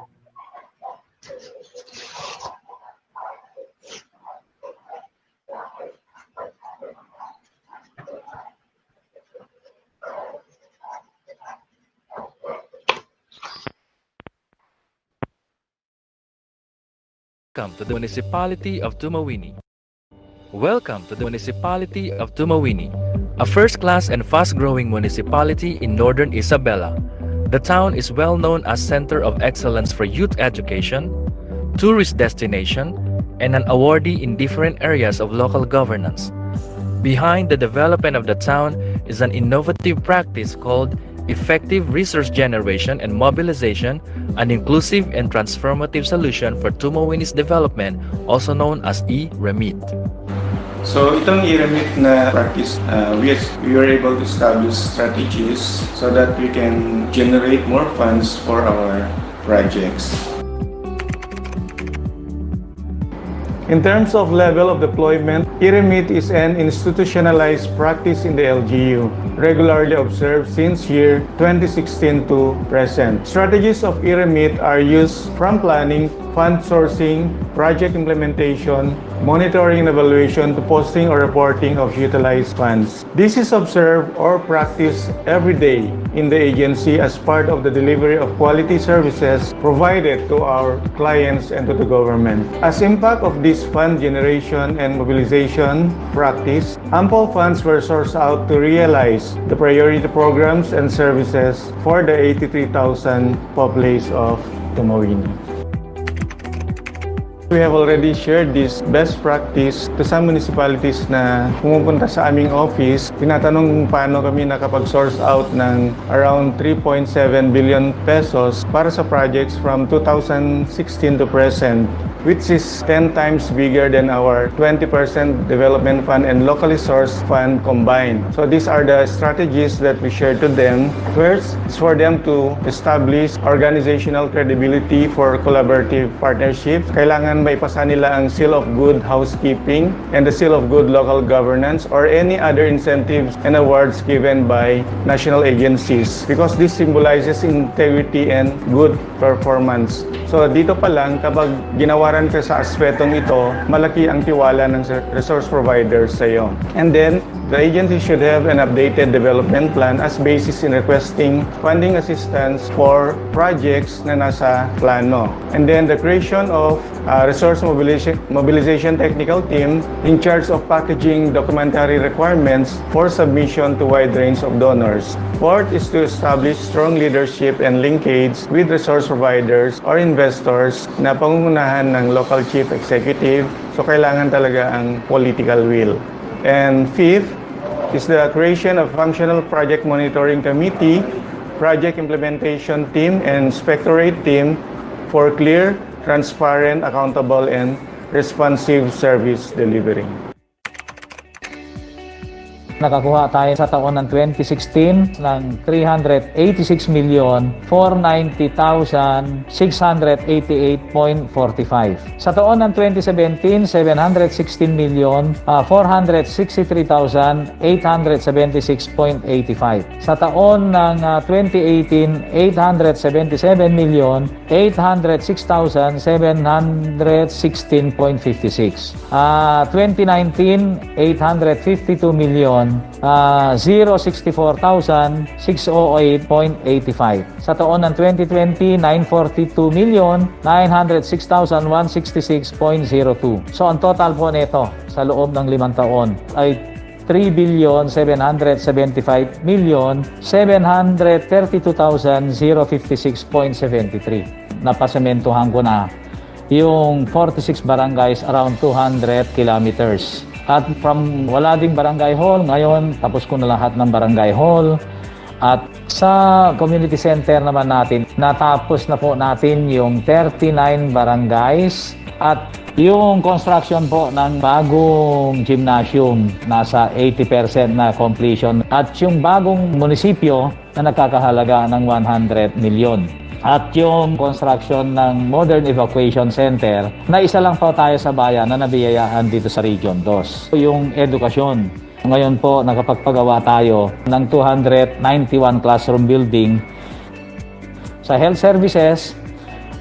Welcome to the municipality of Tumawini. Welcome to the municipality of Tumawini, a first-class and fast-growing municipality in northern Isabela. The town is well known as center of excellence for youth education, tourist destination, and an awardee in different areas of local governance. Behind the development of the town is an innovative practice called effective resource generation and mobilization, an inclusive and transformative solution for Tumawini's development, also known as e-Remit. So itong i-remit na practice, we were able to establish strategies so that we can generate more funds for our projects. In terms of level of deployment, i-remit is an institutionalized practice in the LGU, regularly observed since year 2016 to present. Strategies of i-remit are used from planning, fund sourcing, project implementation, monitoring and evaluation to posting or reporting of utilized funds. This is observed or practiced every day in the agency as part of the delivery of quality services provided to our clients and to the government. As impact of this fund generation and mobilization practice, ample funds were sourced out to realize the priority programs and services for the 83,000 populace of Tumawini. We have already shared this best practice to some municipalities na pumupunta sa aming office. Tinatanong kung paano kami nakapag-source out ng around 3.7 billion pesos para sa projects from 2016 to present, which is 10 times bigger than our 20% development fund and locally sourced fund combined. So these are the strategies that we share to them. First, is for them to establish organizational credibility for collaborative partnerships. Kailangan maipasa nila ang seal of good housekeeping and the seal of good local governance or any other incentives and awards given by national agencies because this symbolizes integrity and good performance. So dito pa lang, kapag ginawaran ka sa aspetong ito, malaki ang tiwala ng resource providers sa iyo. And then, the agency should have an updated development plan as basis in requesting funding assistance for projects na nasa plano. And then the creation of resource mobilization technical team in charge of packaging documentary requirements for submission to wide range of donors. Fourth is to establish strong leadership and linkage with resource providers or investors na pangungunahan ng local chief executive. So kailangan talaga ang political will. And fifth is the creation of functional project monitoring committee, project implementation team, and inspectorate team for clear, transparent, accountable, and responsive service delivery. Nakakuha tayo sa taon ng 2016 ng 386,490,688.45. Sa taon ng 2017, 716,463,876.85. Sa taon ng 2018, 877,806,716.56. 2019, 852,064,608.85. Sa taon ng 2020, 942,906,166.02. So ang total po nito sa loob ng 5 taon ay 3,755,732,056.73. Napasementuhan ko na yung 46 barangays around 200 kilometers. At from wala ding barangay hall, ngayon tapos ko na lahat ng barangay hall. At sa community center naman natin, natapos na po natin yung 39 barangays. At yung construction po ng bagong gymnasium, nasa 80% na completion. At yung bagong munisipyo na nagkakahalaga ng 100 milyon. At yung construction ng Modern Evacuation Center, na isa lang po tayo sa bayan na nabiyayaan dito sa Region 2. Yung edukasyon, ngayon po nakapagpagawa tayo ng 291 classroom building. Sa health services,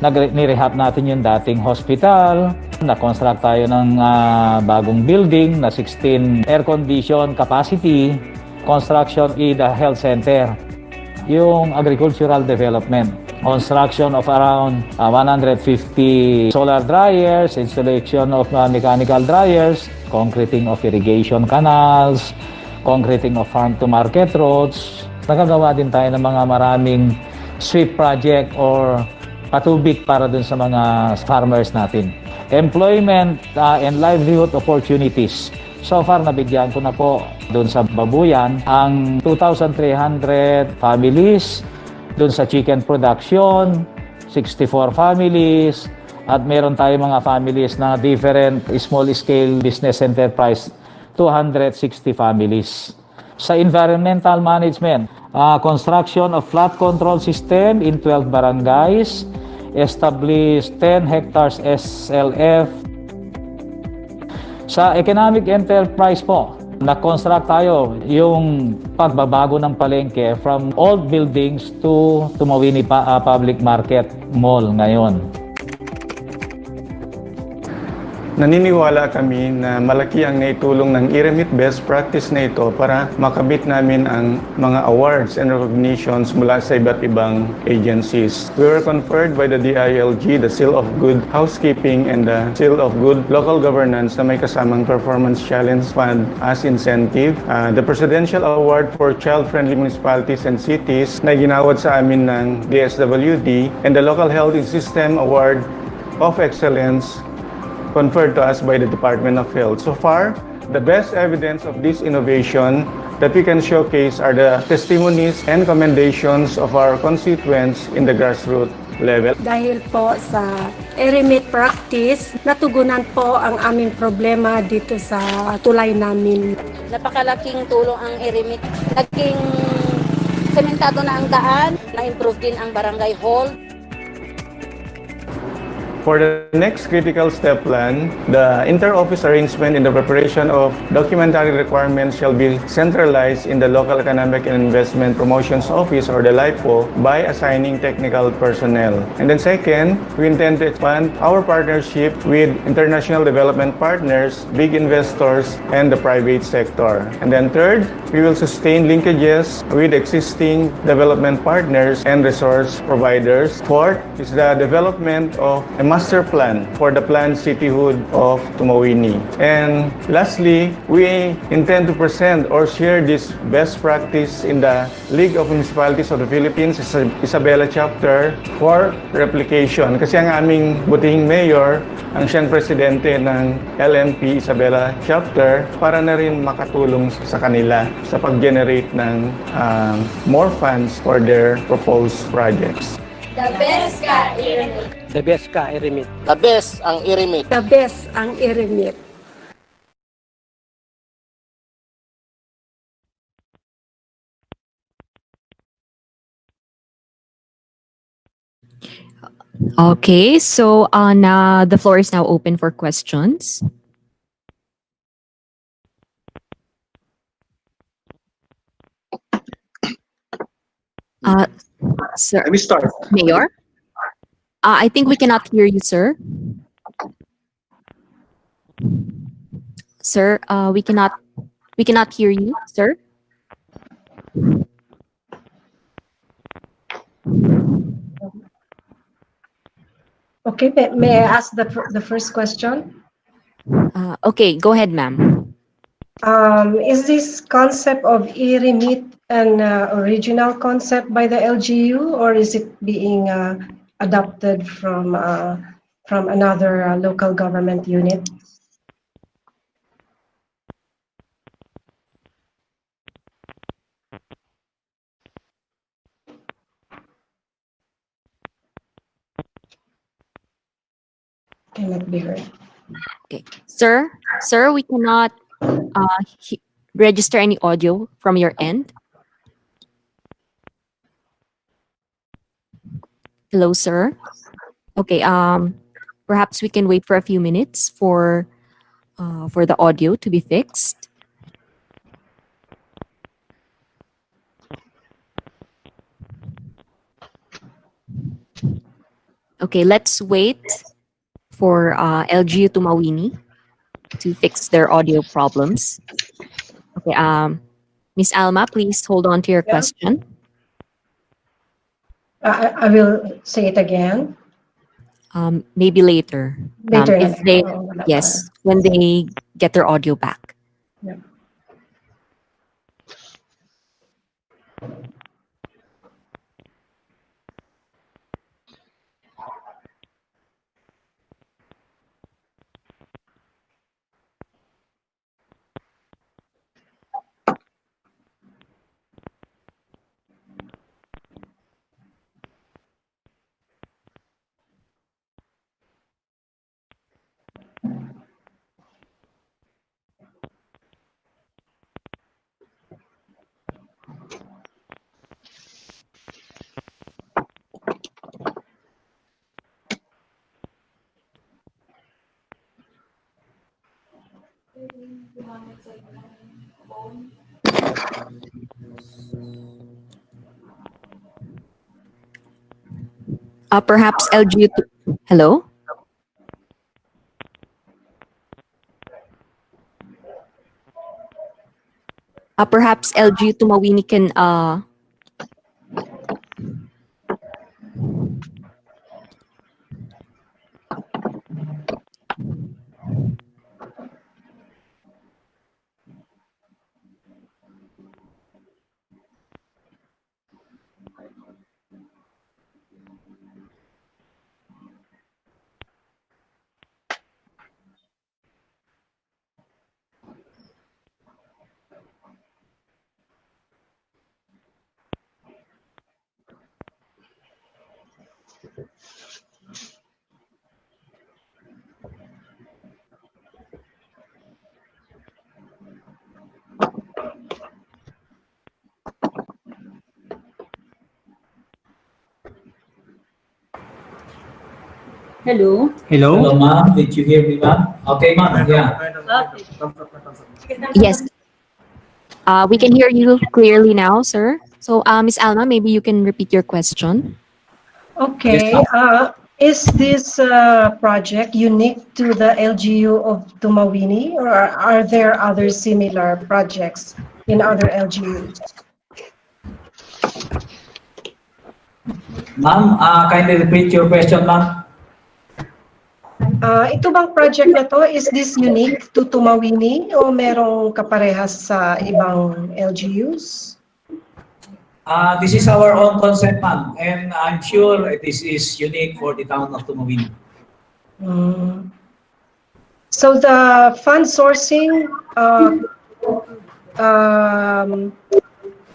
nirehab natin yung dating hospital, na-construct tayo ng bagong building na 16 air condition capacity, construction in the health center. Yung agricultural development, construction of around 150 solar dryers, installation of mechanical dryers, concreting of irrigation canals, concreting of farm-to-market roads. Nakagawa din tayo ng mga maraming sweep project or patubig para dun sa mga farmers natin. Employment and livelihood opportunities. So far, nabigyan ko na po doon sa Babuyan ang 2,300 families, doon sa chicken production, 64 families, at meron tayo mga families na different small-scale business enterprise 260 families. Sa environmental management, construction of flood control system in 12 barangays, establish 10 hectares SLF. Sa economic enterprise po, na-construct tayo yung pagbabago ng palengke from old buildings to Tumawini Public Market Mall ngayon. Naniniwala kami na malaki ang naitulong ng IREMIT best practice na ito para makabit namin ang mga awards and recognitions mula sa iba't ibang agencies. We were conferred by the DILG the Seal of Good Housekeeping and the Seal of Good Local Governance na may kasamang Performance Challenge Fund as incentive. The Presidential Award for Child-Friendly Municipalities and Cities na ginawad sa amin ng DSWD and the Local Health System Award of Excellence conferred to us by the Department of Health. So far, the best evidence of this innovation that we can showcase are the testimonies and commendations of our constituents in the grassroots level. Dahil po sa IREMIT practice, natugunan po ang aming problema dito sa tulay namin. Napakalaking tulong ang IREMIT. Naging sementado na ang daan, na-improve din ang barangay hall. For the next critical step plan, the inter-office arrangement in the preparation of documentary requirements shall be centralized in the Local Economic and Investment Promotions Office or the LIPO by assigning technical personnel. And then second, we intend to expand our partnership with international development partners, big investors, and the private sector. And then third, we will sustain linkages with existing development partners and resource providers. Fourth is the development of a master plan for the planned cityhood of Tumawini. And lastly, we intend to present or share this best practice in the League of Municipalities of the Philippines, Isabela Chapter, for replication. Kasi ang aming butihing mayor, ang siyang presidente ng LMP Isabela Chapter, para na rin makatulong sa kanila sa pag-generate ng more funds for their proposed projects. The best ka, IREMIT. The best ka, IREMIT. The best ang IREMIT. The best ang IREMIT. Okay, so now the floor is now open for questions. Sir. Let me start. Mayor? I think we cannot hear you, sir. Sir, we cannot hear you, sir. Okay, may I ask the first question? Okay, go ahead, ma'am. Is this concept of IREMIT an original concept by the LGU, or is it being adopted from another local government unit? Cannot be heard. Okay, sir, we cannot register any audio from your end. Hello, sir. Okay, perhaps we can wait for a few minutes for the audio to be fixed. Okay, let's wait for LGU Tumawini to fix their audio problems. Okay, Miss Alma, please hold on to your question. I will say it again. Maybe later. Later, If they, yes, when they get their audio back. Yeah. Perhaps LGU. Hello? Perhaps LGU Tumawini can Hello. Hello, ma'am. Did you hear me, ma'am? Okay, ma'am. Yeah. Yes. We can hear you clearly now, sir. So, Miss Alma, maybe you can repeat your question. Okay. Is this project unique to the LGU of Tumawini, or are there other similar projects in other LGUs? Ma'am, kindly repeat your question, ma'am. Ito bang project na to, is this unique to Tumawini o merong kaparehas sa ibang LGUs? This is our own concept, ma'am, and I'm sure this is unique for the town of Tumawini. So the fund sourcing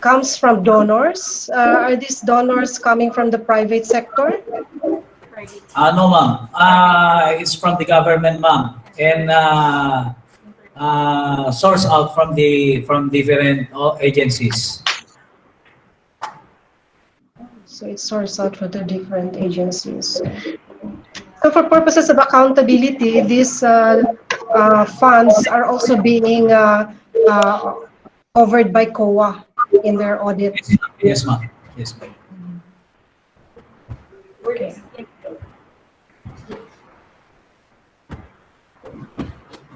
comes from donors. Are these donors coming from the private sector? No, ma'am. It's from the government, ma'am, and source out from different agencies. So it sourced out for the different agencies. So for purposes of accountability, these funds are also being covered by COA in their audit. Yes, ma'am. Yes, ma'am. Okay.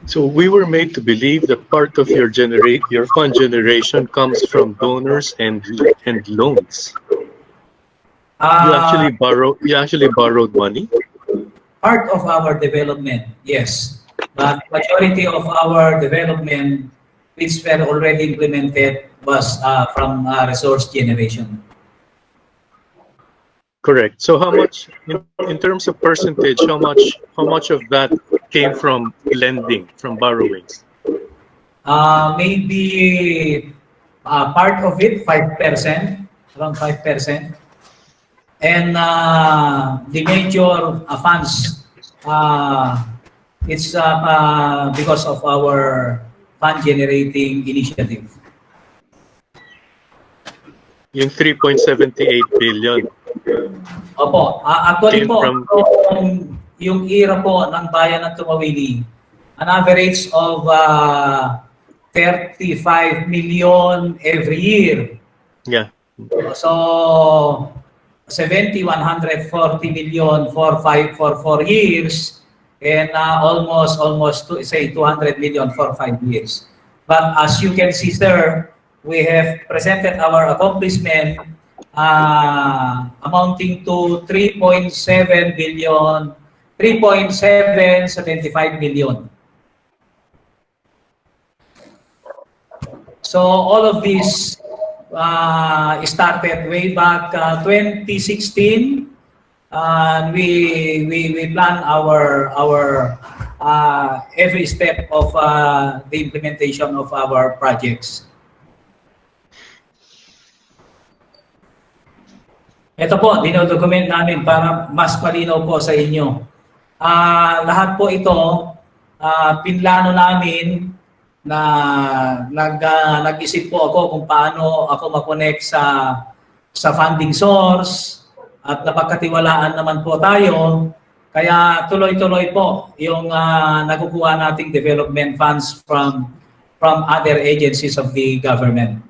So we were made to believe that part of your fund generation comes from donors and loans. You actually borrowed money? Part of our development, yes. But majority of our development, which were already implemented, was from resource generation. Correct. So how much, in terms of percentage, how much of that came from lending, from borrowings? Maybe part of it, 5%, around 5%. And the major funds, it's because of our fund generating initiative. Yung 3.78 billion. Opo, actually po, yung era po ng bayan ng Tumawini, an average of 35 million every year. Yeah. So 140 million for 4 years, and almost say 200 million for 5 years. But as you can see, sir, we have presented our accomplishment amounting to 3.7 billion, 3.775 million. So all of this started way back 2016, and we plan our every step of the implementation of our projects. Ito po, dinodocument namin para mas malinaw po sa inyo. Lahat po ito, pinlano namin na nag-isip po ako kung paano ako makonect sa funding source, at napagkatiwalaan naman po tayo. Kaya tuloy-tuloy po yung nakukuha nating development funds from from other agencies of the government.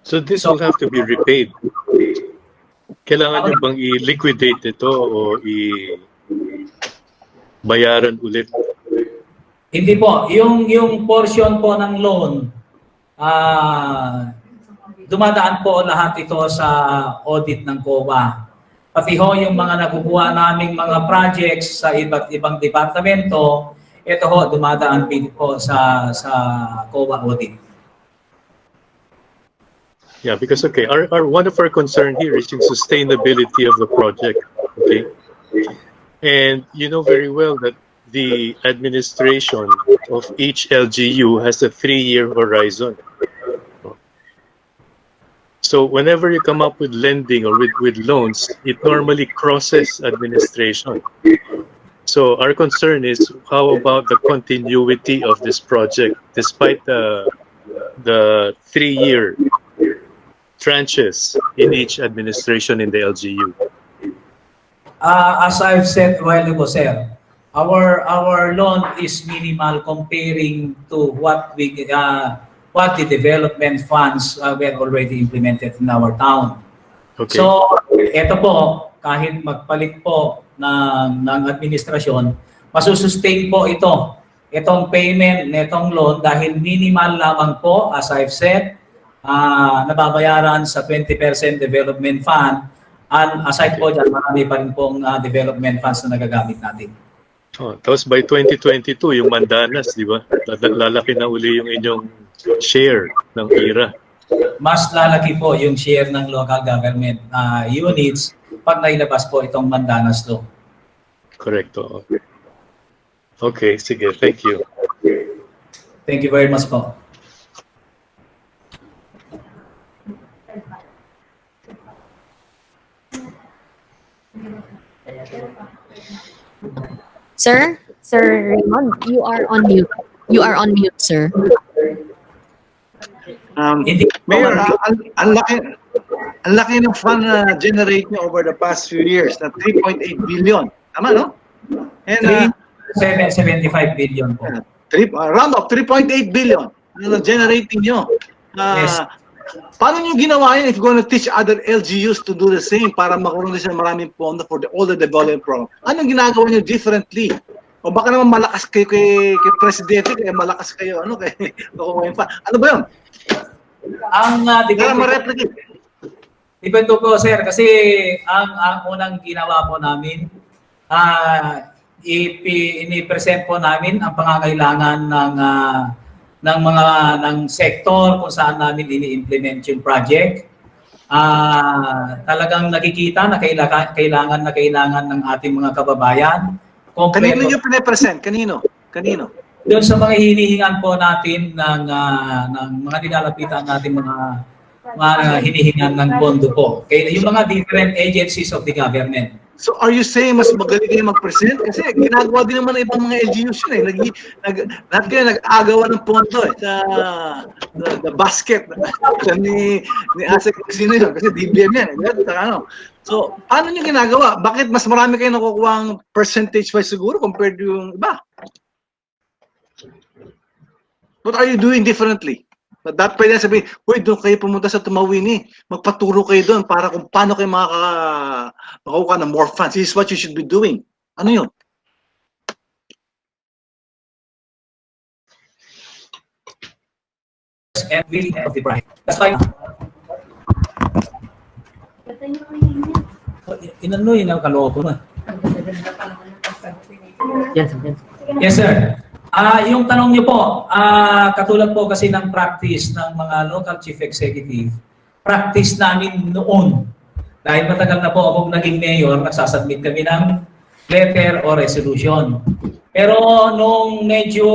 So this will have to be repaid. Kailangan nyo bang i-liquidate ito o i-bayaran ulit? Hindi po. Yung portion po ng loan, dumadaan po lahat ito sa audit ng COA. Pati ho yung mga nakukuha naming mga projects sa iba't ibang departamento, ito ho, dumadaan po sa COA audit. Yeah, because one of our concern here is yung sustainability of the project. Okay, and you know very well that the administration of each LGU has a 3-year horizon. So whenever you come up with lending or with loans, it normally crosses administration. So our concern is how about the continuity of this project despite the 3-year tranches in each administration in the LGU? As I've said a while ago, sir, our loan is minimal comparing to what the development funds were already implemented in our town. Okay. So, ito po, kahit magpalit po ng administrasyon, masusustain po itong payment nitong loan dahil minimal lamang po, as I've said, nababayaran sa 20% development fund, and aside po dyan, marami pa rin pong development funds na nagagamit natin. Tapos by 2022, yung Mandanas, di ba? Lalaki na uli yung inyong share ng IRA. Mas lalaki po yung share ng local government units pag nailabas po itong Mandanas Law. Correcto. Okay, sige. Thank you. Thank you very much po. Sir Raymond, you are on mute. You are on mute, sir. Mayor, ang laki ng fund na generate niyo over the past few years na 3.8 billion. Tama, no? And 75 billion po. Round up, 3.8 billion na generating nyo. Yes. Paano nyo ginawa yun if you're going to teach other LGUs to do the same para makuha nila maraming pondo for all the development program? Anong ginagawa nyo differently? O baka naman malakas kayo kay Presidente, kaya malakas kayo, kay kukuha pa. Ano ba yun? Ang depende po, sir, kasi ang unang ginawa po namin, ini-present po namin ang pangangailangan ng sektor kung saan namin ini-implement yung project. Talagang nakikita na kailangan ng ating mga kababayan. Kanino nyo pinapresent? Kanino? Doon sa mga hinihingan po natin ng mga nilalapitan natin mga hinihingan ng pondo po. Yung mga different agencies of the government. So are you saying mas magaling kayo mag-present? Kasi ginagawa din naman ng ibang mga LGUs yun eh. Lahat kayo nag-agawa ng pondo eh. Sa the basket. ni Asek sino yun? Kasi DBM yan eh. So paano nyo ginagawa? Bakit mas marami kayo nakukuha ang percentage-wise siguro compared to yung iba? What are you doing differently? Dapat pwede sabihin, uy, doon kayo pumunta sa Tumawini. Magpaturo kayo doon para kung paano kayo makakuha ng more funds. This is what you should be doing. Ano yun? And really of the bride. That's why inano yun ang kaloobo na. Yes, sir. Yung tanong niyo po, katulad po kasi ng practice ng mga local chief executive, practice namin noon. Dahil matagal na po akong naging mayor, nagsasubmit kami ng letter o resolution. Pero nung medyo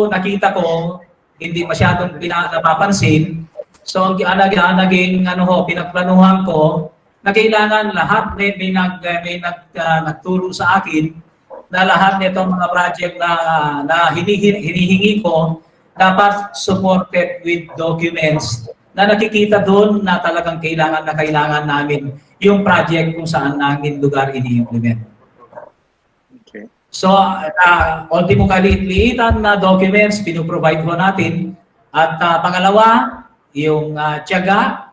nakita ko, hindi masyadong napapansin, so ang naging pinagplanuhan ko, na kailangan lahat may nagturo sa akin na lahat nitong mga project na hinihingi ko dapat supported with documents na nakikita doon na talagang kailangan namin yung project kung saan namin lugar ini-implement. Okay. So, ultimo kaliit-liitan na documents, pinuprovide ho natin. At pangalawa, yung tiyaga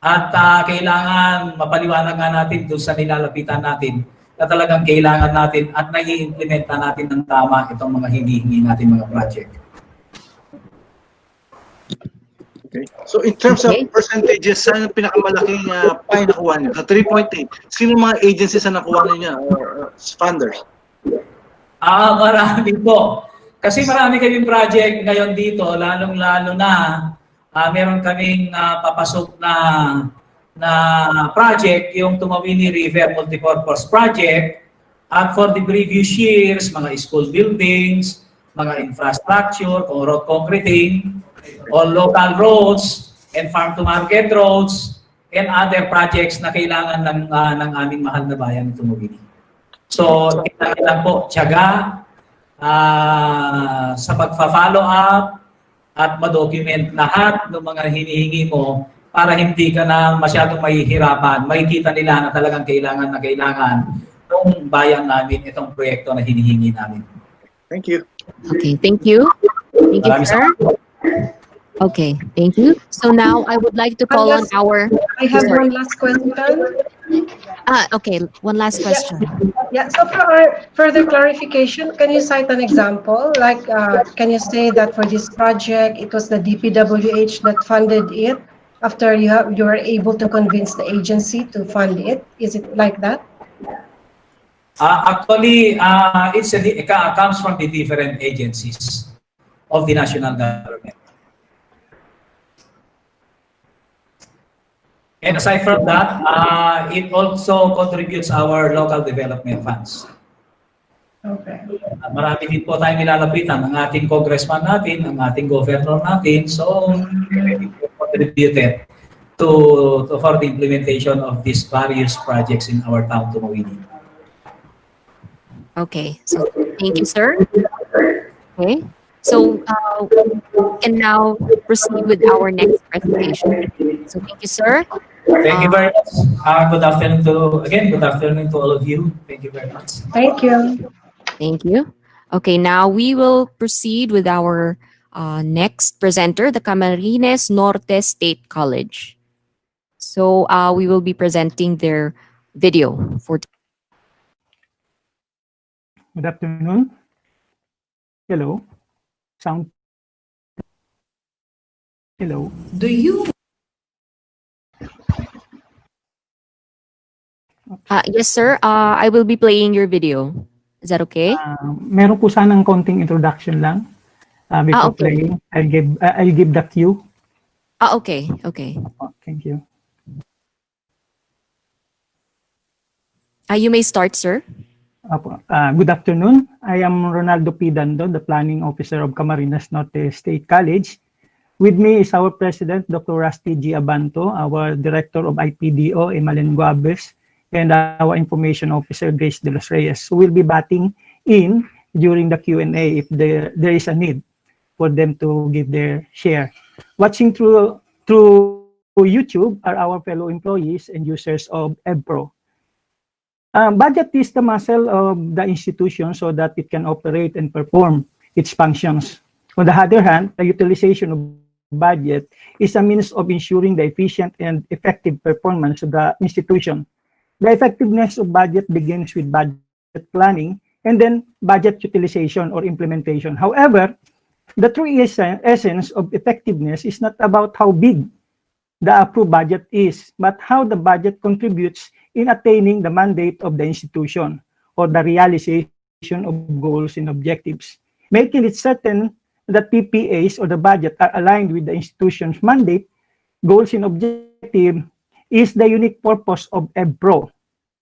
at kailangan mapaliwanag nga natin doon sa nilalapitan natin na talagang kailangan natin at nai-implementa natin ng tama itong mga hinihingi natin mga project. Okay. So in terms of percentages, saan ang pinakamalaking pie nakuha niyo? Sa 3.8, sino mga agencies na nakuha niyo or funders? Marami po. Kasi marami kaming project ngayon dito, lalong-lalo na meron kaming papasok na project, yung Tumawini River Multipurpose Project. At for the previous years, mga school buildings, mga infrastructure, road concreting, all local roads, and farm-to-market roads, and other projects na kailangan ng aming mahal na bayan ng Tumawini. So, kailangan po tiyaga sa pagpa-follow up at ma-document lahat ng mga hinihingi mo para hindi ka na masyadong mahihirapan. Makikita nila na talagang kailangan ng bayan namin itong proyekto na hinihingi namin. Thank you. Okay, thank you. Thank you, sir. Okay, thank you. So now I would like to call on our... I have one last question. Okay, one last question. Yeah, so for our further clarification, can you cite an example? Like, can you say that for this project, it was the DPWH that funded it after you were able to convince the agency to fund it? Is it like that? Actually, it comes from the different agencies of the national government. And aside from that, it also contributes our local development funds. Okay. Marami din po tayong nilalapitan, ang ating congressman natin, ang ating governor natin. So, contributed for the implementation of these various projects in our town, Tumawini. Okay, so thank you, sir. Okay, so we can now proceed with our next presentation. So thank you, sir. Thank you very much. Good afternoon good afternoon to all of you. Thank you very much. Thank you. Thank you. Okay, now we will proceed with our next presenter, the Camarines Norte State College. So we will be presenting their video for. Good afternoon. Hello. Sound. Hello. Do you? Yes, sir. I will be playing your video. Is that okay? Meron po sanang konting introduction lang. Before okay. playing, I'll give the cue. Okay. Okay. Oh, thank you. You may start, sir. Good afternoon. I am Ronaldo P. Dando, the Planning Officer of Camarines Norte State College. With me is our President, Dr. Rusty G. Abanto, our Director of IPDO, Emalen Guabes, and our Information Officer, Grace De Los Reyes, who will be batting in during the Q&A if there is a need for them to give their share. Watching through YouTube are our fellow employees and users of EBPRO. Budget is the muscle of the institution so that it can operate and perform its functions. On the other hand, the utilization of budget is a means of ensuring the efficient and effective performance of the institution. The effectiveness of budget begins with budget planning and then budget utilization or implementation. However, the true essence of effectiveness is not about how big the approved budget is, but how the budget contributes in attaining the mandate of the institution or the realization of goals and objectives. Making it certain that PPAs or the budget are aligned with the institution's mandate, goals and objectives is the unique purpose of EBPRO.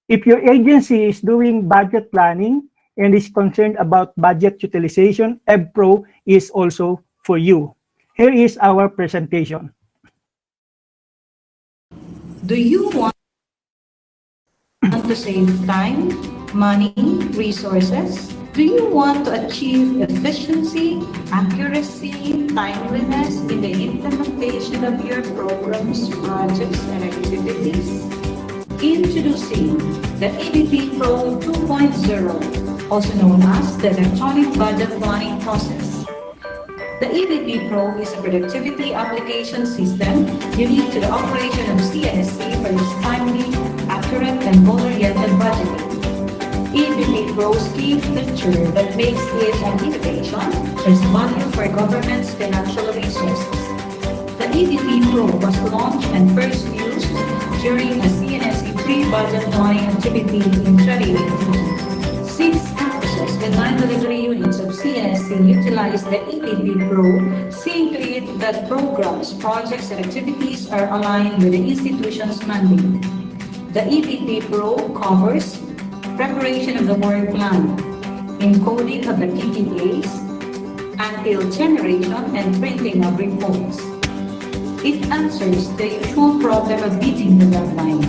If your agency is doing budget planning and is concerned about budget utilization, EBPRO is also for you. Here is our presentation. Do you want to save time, money, resources? Do you want to achieve efficiency, accuracy, timeliness in the implementation of your programs, projects, and activities? Introducing the EBP Pro 2.0, also known as the electronic budget planning process. The EBP Pro is a productivity application system unique to the operation of CNSC for its timely, accurate, and goal-oriented budgeting. EBP Pro's key feature that makes it an innovation is value for government's financial resources. The EBP Pro was launched and first used during a CNSC pre-budget planning activity in 2018. 6 campuses with 9 delivery units of CNSC utilized the EBP Pro, seeing to it that programs, projects, and activities are aligned with the institution's mandate. The EBP Pro covers preparation of the work plan, encoding of the PPAs, until generation and printing of reports. It answers the usual problem of beating the deadline.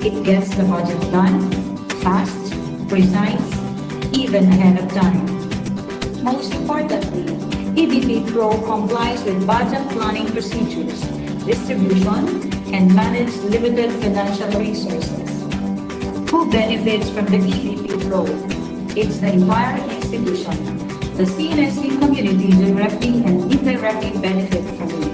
It gets the budget done, fast, precise, even ahead of time. Most importantly, EBP Pro complies with budget planning procedures, distribution, and manages limited financial resources. Who benefits from the EBP Pro? It's the entire institution. The CNSC community directly and indirectly benefit from it.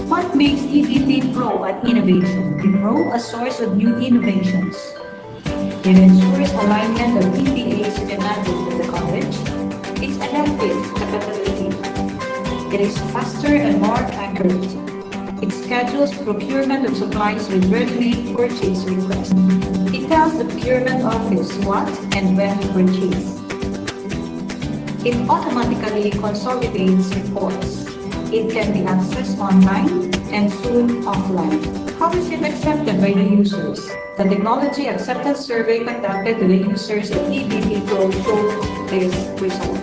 What makes EBP Pro an innovation? The Pro a source of new innovations. It ensures alignment of PPAs with the mandate of the college. It's adaptive capability. It is faster and more accurate. It schedules procurement of supplies with ready-made purchase requests. It tells the procurement office what and when to purchase. It automatically consolidates reports. It can be accessed online and soon offline. How is it accepted by the users? The technology acceptance survey conducted to the users of EBP Pro showed this result.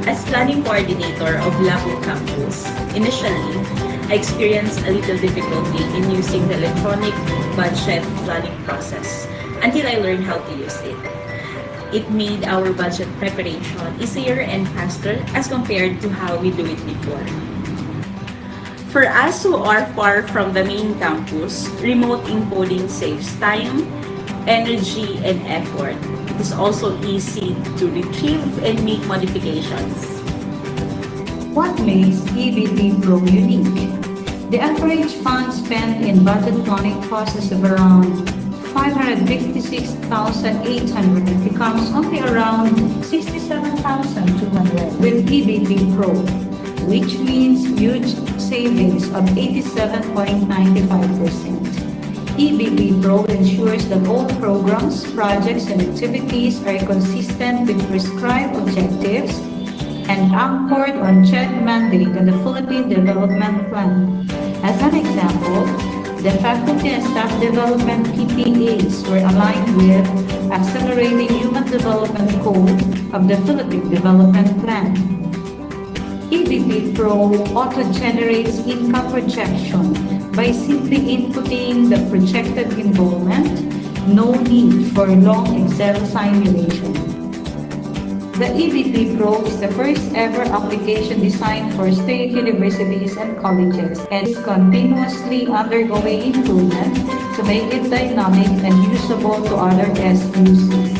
As planning coordinator of Lapu campus, initially, I experienced a little difficulty in using the electronic budget planning process until I learned how to use it. It made our budget preparation easier and faster as compared to how we do it before. For us who are far from the main campus, remote encoding saves time, energy, and effort. It is also easy to retrieve and make modifications. What makes EBP Pro unique? The average fund spent in budget planning process of around 556,800 becomes only around 67,200 with EBP Pro, which means huge savings of 87.95%. EBP Pro ensures that all programs, projects, and activities are consistent with prescribed objectives and anchored on CHED mandate and the Philippine Development Plan. As an example, the faculty and staff development PPAs were aligned with Accelerating Human Development Code of the Philippine Development Plan. EBP Pro auto-generates income projection by simply inputting the projected enrollment, no need for long Excel simulation. The EBP Pro is the first ever application designed for state universities and colleges and is continuously undergoing improvement to make it dynamic and usable to other SUCs.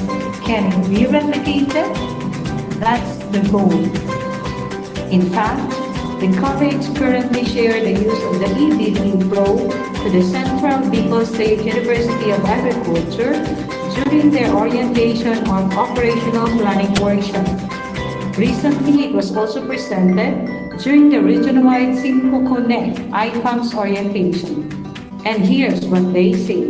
Can it be replicated? That's the goal. In fact, the college currently share the use of the EBP Pro to the Central Bicol State University of Agriculture during their orientation on operational planning workshop. Recently, it was also presented during the region-wide Cinco Connect ICOMS orientation. And here's what they say.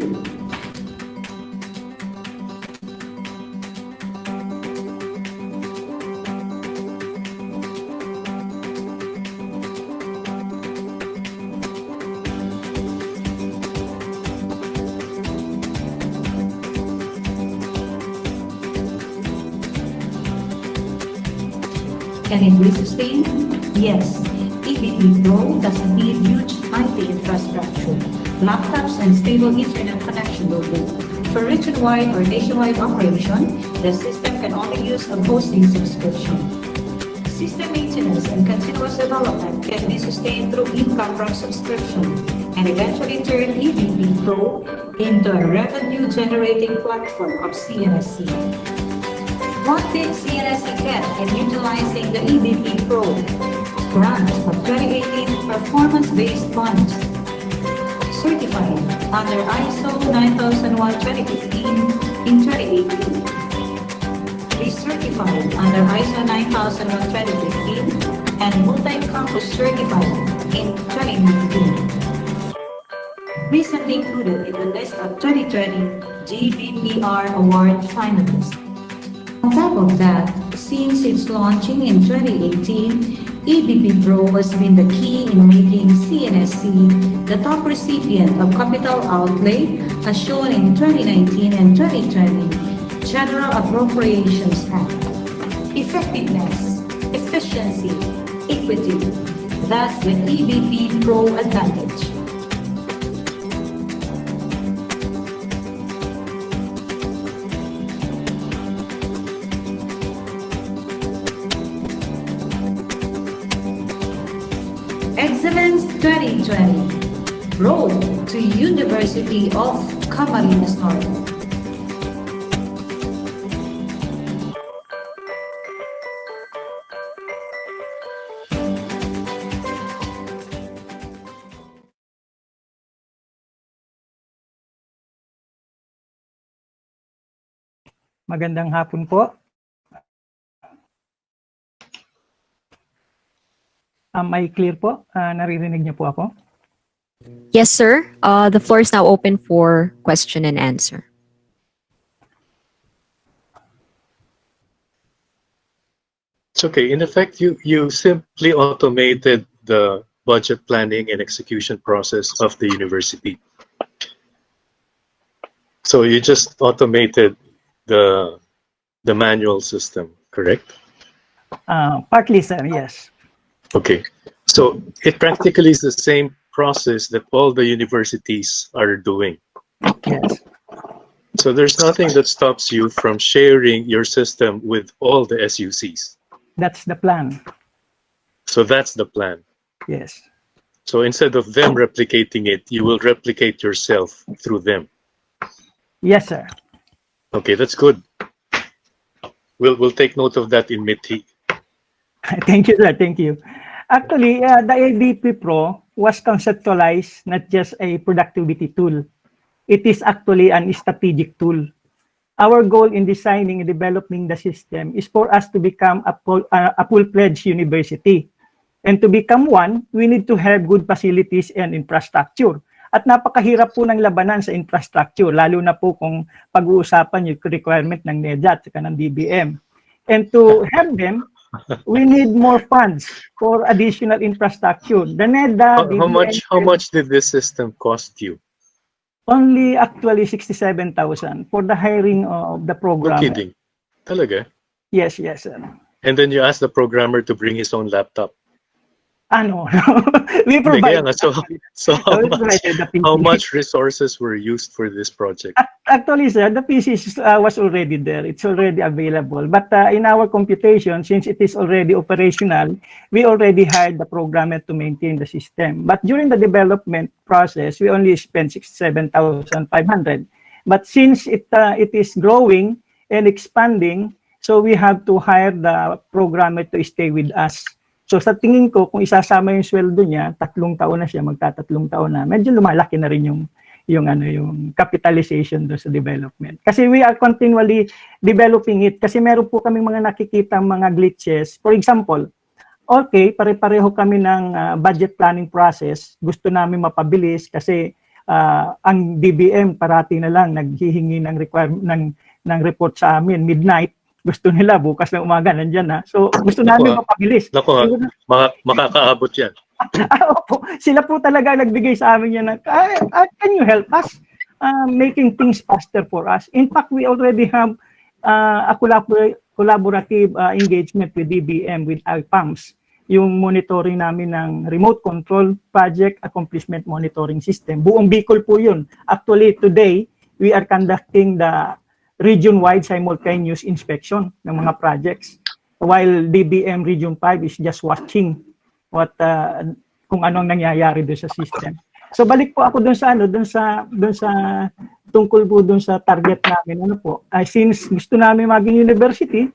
Can it be sustained? Yes. EBP Pro doesn't need huge IT infrastructure. Laptops and stable internet connection will do. For region-wide or nationwide operation, the system can only use a hosting subscription. System maintenance and continuous development can be sustained through income from subscription and eventually turn EBP Pro into a revenue-generating platform of CNSC. What did CNSC get in utilizing the EBP Pro? Grant of 2018 performance-based bonus. Certified under ISO 9001:2015 in 2018. Recertified under ISO 9001:2015 and multi-campus certified in 2019. Recently included in the list of 2020 GBPR Award finalists. On top of that, since its launching in 2018, EBP Pro has been the key in making CNSC the top recipient of capital outlay as shown in 2019 and 2020 General Appropriations Act. Effectiveness, efficiency, equity, that's the EBP Pro advantage. Excellence 2020, Road to University of Camarines Norte. Magandang hapon po. Am I clear po? Naririnig niyo po ako? Yes, sir. The floor is now open for question and answer. It's okay. In effect, you simply automated the budget planning and execution process of the university. So you just automated the manual system, correct? Partly, sir, yes. Okay. So it practically is the same process that all the universities are doing. Yes. So there's nothing that stops you from sharing your system with all the SUCs. That's the plan. So that's the plan. Yes. So instead of them replicating it, you will replicate yourself through them. Yes, sir. Okay, that's good. We'll take note of that in MITI. Thank you, sir. Thank you. Actually, the EBP Pro was conceptualized not just a productivity tool. It is actually an strategic tool. Our goal in designing and developing the system is for us to become a full-fledged university. And to become one, we need to have good facilities and infrastructure. At napakahirap po ng labanan sa infrastructure, lalo na po kung pag-uusapan yung requirement ng NEDA at ng DBM. And to have them, we need more funds for additional infrastructure. The NEDA, How much did this system cost you? Only actually 67,000 for the hiring of the No programmer. kidding. Talaga? Yes, yes, sir. And then you ask the programmer to bring his own laptop. Ano? We Hindi, kaya provide. nga, so how much resources were used for this project? Actually, sir, the PC was already there. It's already available. But in our computation, since it is already operational, we already hired the programmer to maintain the system. But during the development process, we only spent 67,500. But since it is growing and expanding, so we have to hire the programmer to stay with us. So sa tingin ko, kung isasama yung sweldo niya, 3 taon na siya, magta-3 taon na, medyo lumalaki na rin yung capitalization do sa development. Kasi we are continually developing it. Kasi meron po kaming mga nakikita mga glitches. For example, okay, pare-pareho kami ng budget planning process. Gusto namin mapabilis kasi ang DBM parati na lang naghihingi ng report sa amin midnight. Gusto nila bukas ng umaga nandyan na. So gusto namin mapabilis. Naku, makakaabot yan. Opo, sila po talaga nagbigay sa amin yan. Can you help us making things faster for us? In fact, we already have a collaborative engagement with DBM, with IPAMS. Yung monitoring namin ng remote control project accomplishment monitoring system. Buong Bicol po yun. Actually, today, we are conducting the region-wide simultaneous inspection ng mga projects. while DBM Region 5 is just watching what kung anong nangyayari doon sa system. So balik po ako doon sa tungkol po doon sa target namin since gusto namin maging university,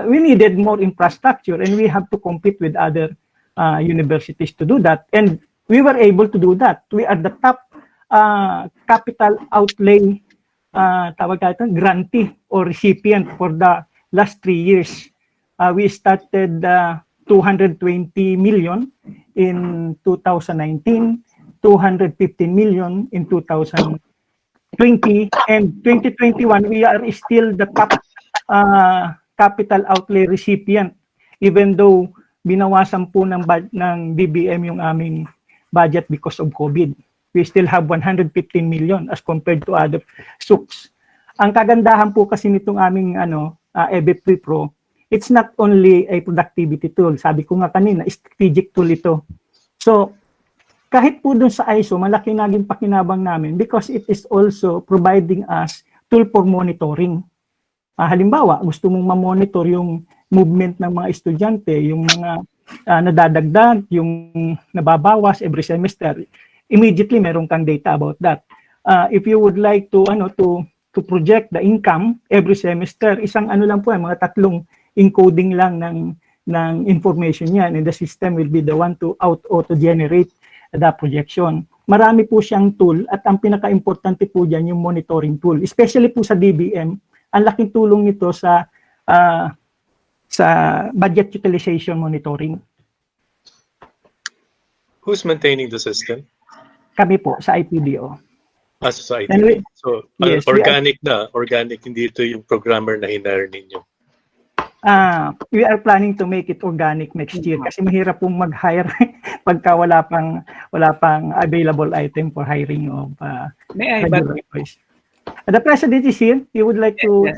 we needed more infrastructure and we have to compete with other universities to do that, and we were able to do that. We are the top capital outlay grantee or recipient for the last 3 years. We started 220 million in 2019, 215 million in 2020, and 2021 we are still the top capital outlay recipient, even though binawasan po ng DBM yung aming budget because of COVID. We still have 115 million as compared to other SUCs. Ang kagandahan po kasi nitong aming EBIT Pro, it's not only a productivity tool. Sabi ko nga kanina, strategic tool ito. So, kahit po dun sa ISO, malaki naging pakinabang namin because it is also providing us tool for monitoring. Halimbawa, gusto mong ma-monitor yung movement ng mga estudyante, yung mga nadadagdag, yung nababawas every semester, immediately meron kang data about that. If you would like to project the income every semester, isang lang po, mga 3 encoding lang ng information yan, and the system will be the one to auto-generate the projection. Marami po siyang tool, at ang pinaka-importante po dyan yung monitoring tool. Especially po sa DBM, ang laking tulong nito sa budget utilization monitoring. Who's maintaining the system? Kami po sa IPDO. Sa IPDO. So, yes, organic hindi ito yung programmer na hinire ninyo. We are planning to make it organic next year kasi mahirap pong mag-hire pagka wala pang available item for hiring of employees. The President is here. He would like to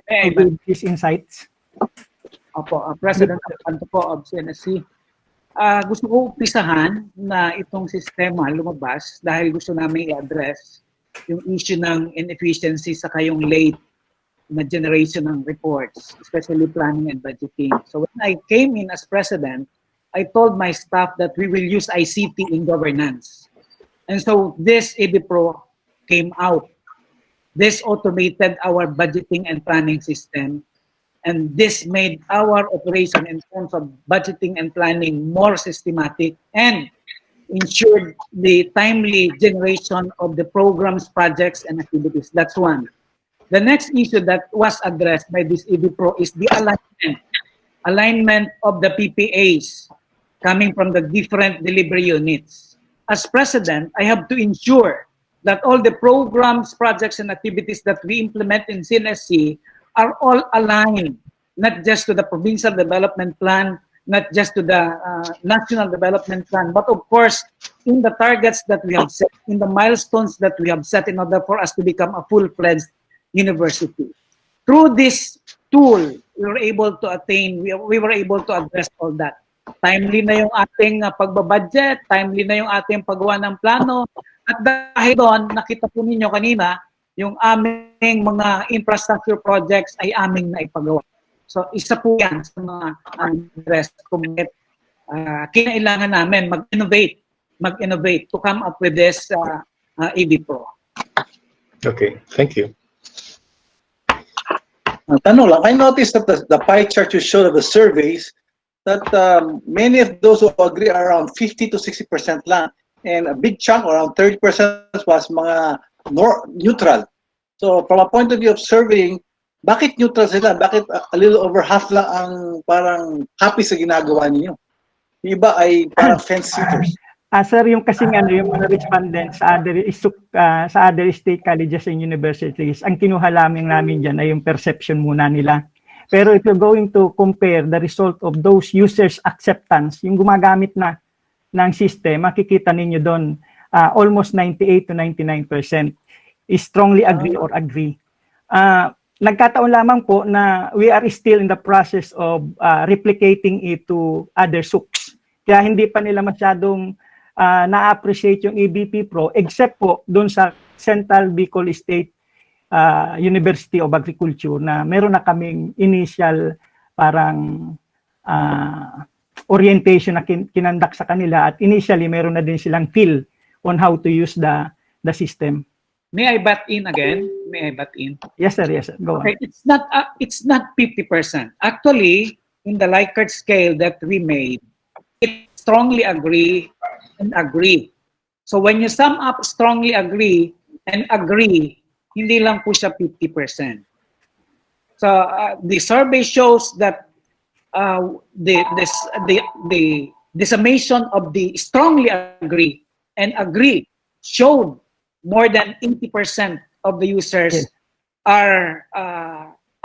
give his insights. Opo, President Alfonso po of CNSC. Gusto ko umpisahan na itong sistema lumabas dahil gusto namin i-address yung issue ng inefficiency sa kayong late na generation ng reports, especially planning and budgeting. So when I came in as president, I told my staff that we will use ICT in governance. And so this EBPro came out. This automated our budgeting and planning system. And this made our operation in terms of budgeting and planning more systematic and ensured the timely generation of the programs, projects, and activities. That's one. The next issue that was addressed by this EBPro is the alignment of the PPAs coming from the different delivery units. As president, I have to ensure that all the programs, projects, and activities that we implement in CNSC are all aligned, not just to the provincial development plan, not just to the national development plan, but of course, in the targets that we have set, in the milestones that we have set in order for us to become a full-fledged university. Through this tool, we were able to address all that. Timely na yung ating pagbabudget, timely na yung ating paggawa ng plano, at dahil doon, nakita po ninyo kanina, yung aming mga infrastructure projects ay aming naipagawa. So, isa po yan sa mga address kung kinailangan namin mag-innovate to come up with this EBPro. Okay, thank you. Tanong lang, I noticed that the pie chart you showed of the surveys, that many of those who agree are around 50 to 60% lang. And a big chunk, around 30% was mga more neutral. So from a point of view of surveying, bakit neutral sila? Bakit a little over half lang ang parang happy sa ginagawa niyo? Yung iba ay parang fence sitters. Sir, yung kasing yung mga respondents sa other state colleges and universities, ang kinuha namin dyan ay yung perception muna nila. Pero if you're going to compare the result of those users' acceptance, yung gumagamit na ng system, makikita ninyo doon almost 98 to 99% is strongly agree or agree. Nagkataon lamang po na we are still in the process of replicating it to other SUCs. Kaya hindi pa nila masyadong na-appreciate yung EBP Pro except po doon sa Central Bicol State University of Agriculture na meron na kaming initial parang orientation na kinandak sa kanila, at initially meron na din silang feel on how to use the system. May I butt in again? May I butt in? Yes, sir. Yes, sir. Go on. Okay, it's not 50%. Actually, in the Likert scale that we made, it strongly agree and agree. So when you sum up strongly agree and agree, hindi lang po siya 50%. So the survey shows that the summation of the strongly agree and agree showed more than 80% of the users are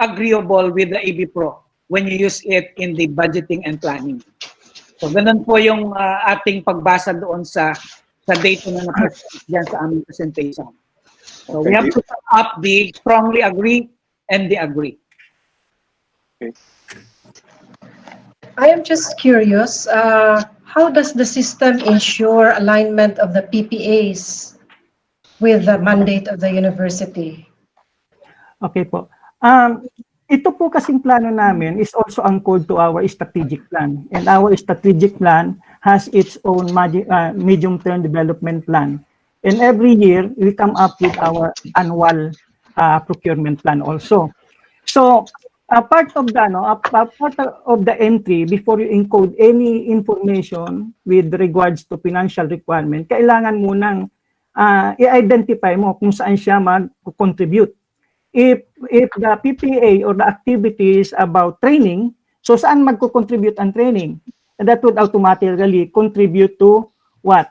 agreeable with the AB Pro when you use it in the budgeting and planning. So ganun po yung ating pagbasa doon sa data na na-present dyan sa aming presentation. So we have to sum up the strongly agree and the agree. Okay. I am just curious, how does the system ensure alignment of the PPAs with the mandate of the university? Okay po. Ito po kasing plano namin is also anchored to our strategic plan. And our strategic plan has its own medium-term development plan. And every year, we come up with our annual procurement plan also. So, part of the entry, before you encode any information with regards to financial requirement, kailangan munang i-identify mo kung saan siya mag-contribute. If the PPA or the activity is about training, so saan magko-contribute ang training? And that would automatically contribute to what?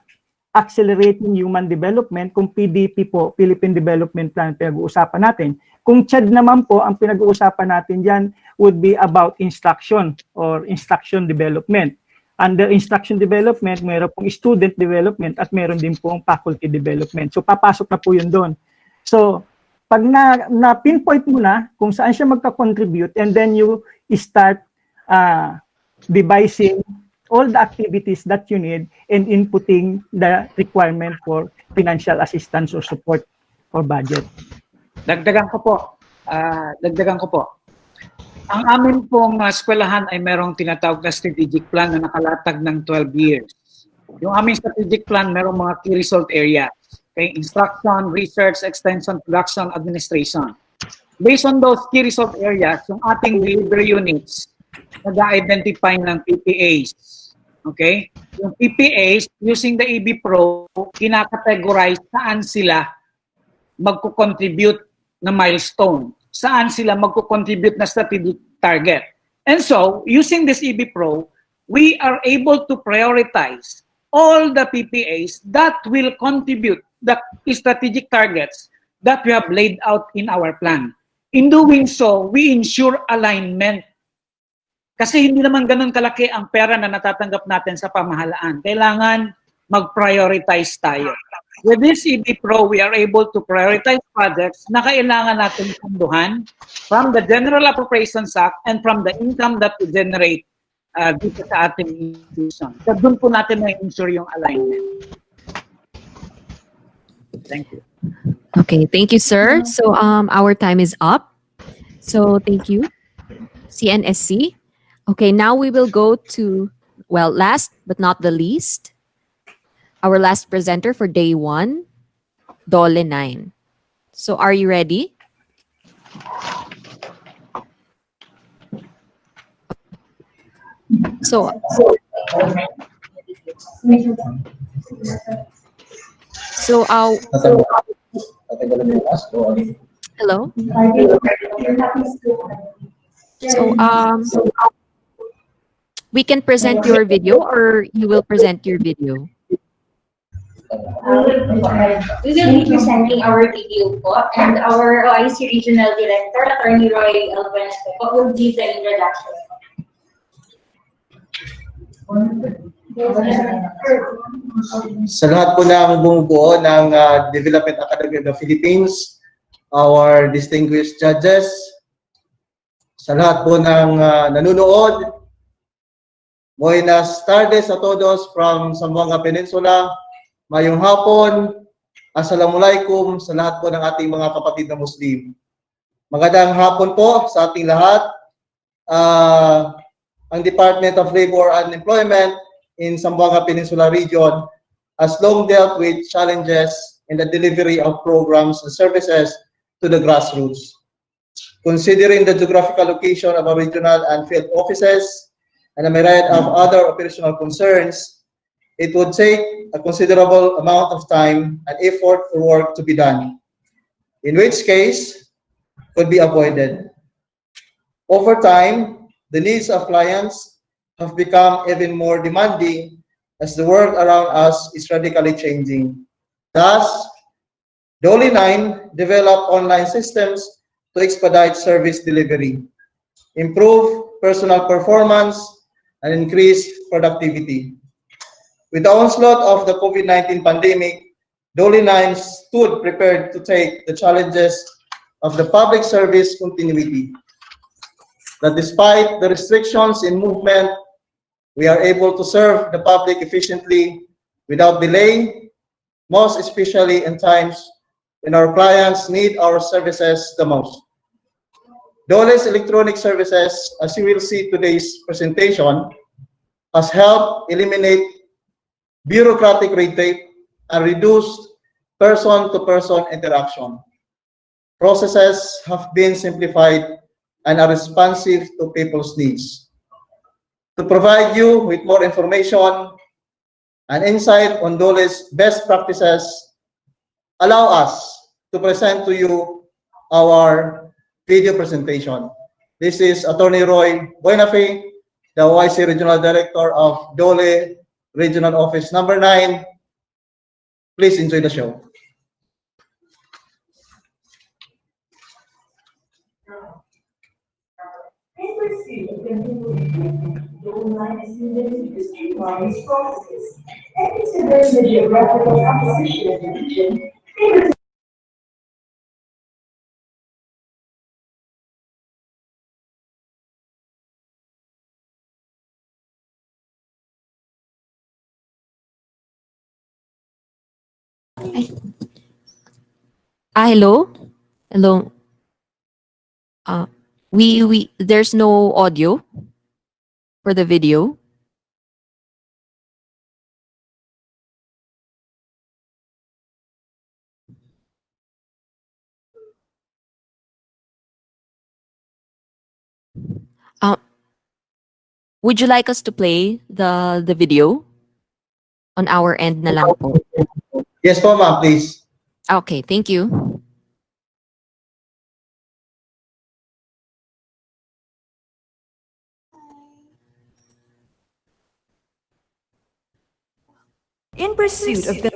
Accelerating human development. Kung PDP po, Philippine Development Plan, pinag-uusapan natin. Kung CHED naman po, ang pinag-uusapan natin dyan would be about instruction or instruction development. Under instruction development, mayroon pong student development at mayroon din pong faculty development. So papasok na po yun doon. So pag na-pinpoint mo na kung saan siya magka-contribute, and then you start devising all the activities that you need and inputting the requirement for financial assistance or support for budget. Dagdagan ko po. Ang amin pong eskwelahan ay merong tinatawag na strategic plan na nakalatag ng 12 years. Yung aming strategic plan merong mga key result areas. Okay, instruction, research, extension, production, administration. Based on those key result areas, yung ating delivery units nag-identify ng PPAs. Okay? Yung PPAs, using the AB Pro, kinakategorize saan sila magko-contribute na milestone. Saan sila magko-contribute na strategic target. And so, using this AB Pro, we are able to prioritize all the PPAs that will contribute the strategic targets that we have laid out in our plan. In doing so, we ensure alignment. Kasi hindi naman ganun kalaki ang pera na natatanggap natin sa pamahalaan. Kailangan mag-prioritize tayo. With this EB Pro, we are able to prioritize projects na kailangan natin punduhan from the General Appropriations Act and from the income that we generate dito sa ating institution. So doon po natin na-ensure yung alignment. Thank you. Okay, thank you, sir. So our time is up. So thank you, CNSC. Okay, now we will go to, well, last but not the least, our last presenter for day 1, Dole 9. So are you ready? So hello. So we can present your video, or you will present your video? We will be presenting our video po, and our OIC Regional Director, Attorney Roy Albuenas po, will give the introduction. Sa lahat po ng bumubuo ng Development Academy of the Philippines, our distinguished judges, sa lahat po ng nanonood, buenas tardes a todos from Zamboanga Peninsula, mayong hapon, assalamualaikum sa lahat po ng ating mga kapatid na Muslim. Magandang hapon po sa ating lahat. ang Department of Labor and Employment in Zamboanga Peninsula region has long dealt with challenges in the delivery of programs and services to the grassroots. Considering the geographical location of our regional and field offices and a myriad of other operational concerns, it would take a considerable amount of time and effort for work to be done, in which case could be avoided. Over time, the needs of clients have become even more demanding as the world around us is radically changing. Thus, Dole9 developed online systems to expedite service delivery, improve personal performance, and increase productivity. With the onslaught of the COVID-19 pandemic, Dole9 stood prepared to take the challenges of the public service continuity. That despite the restrictions in movement, we are able to serve the public efficiently without delay, most especially in times when our clients need our services the most. Dole's electronic services, as you will see today's presentation, has helped eliminate bureaucratic red tape and reduce person-to-person interaction. Processes have been simplified and are responsive to people's needs. To provide you with more information and insight on Dole's best practices, allow us to present to you our video presentation. This is Attorney Roy Buenafe, the OIC Regional Director of Dole Regional Office Number 9. Please enjoy the show. In pursuit of continual improvement, Dole9 is committed to streamline its processes and considering the geographical composition of the region, they Hello? Hello? There's no audio for the video. Would you like us to play the video on our end na lang po? Yes po, ma'am, please. Okay, thank you. In pursuit of the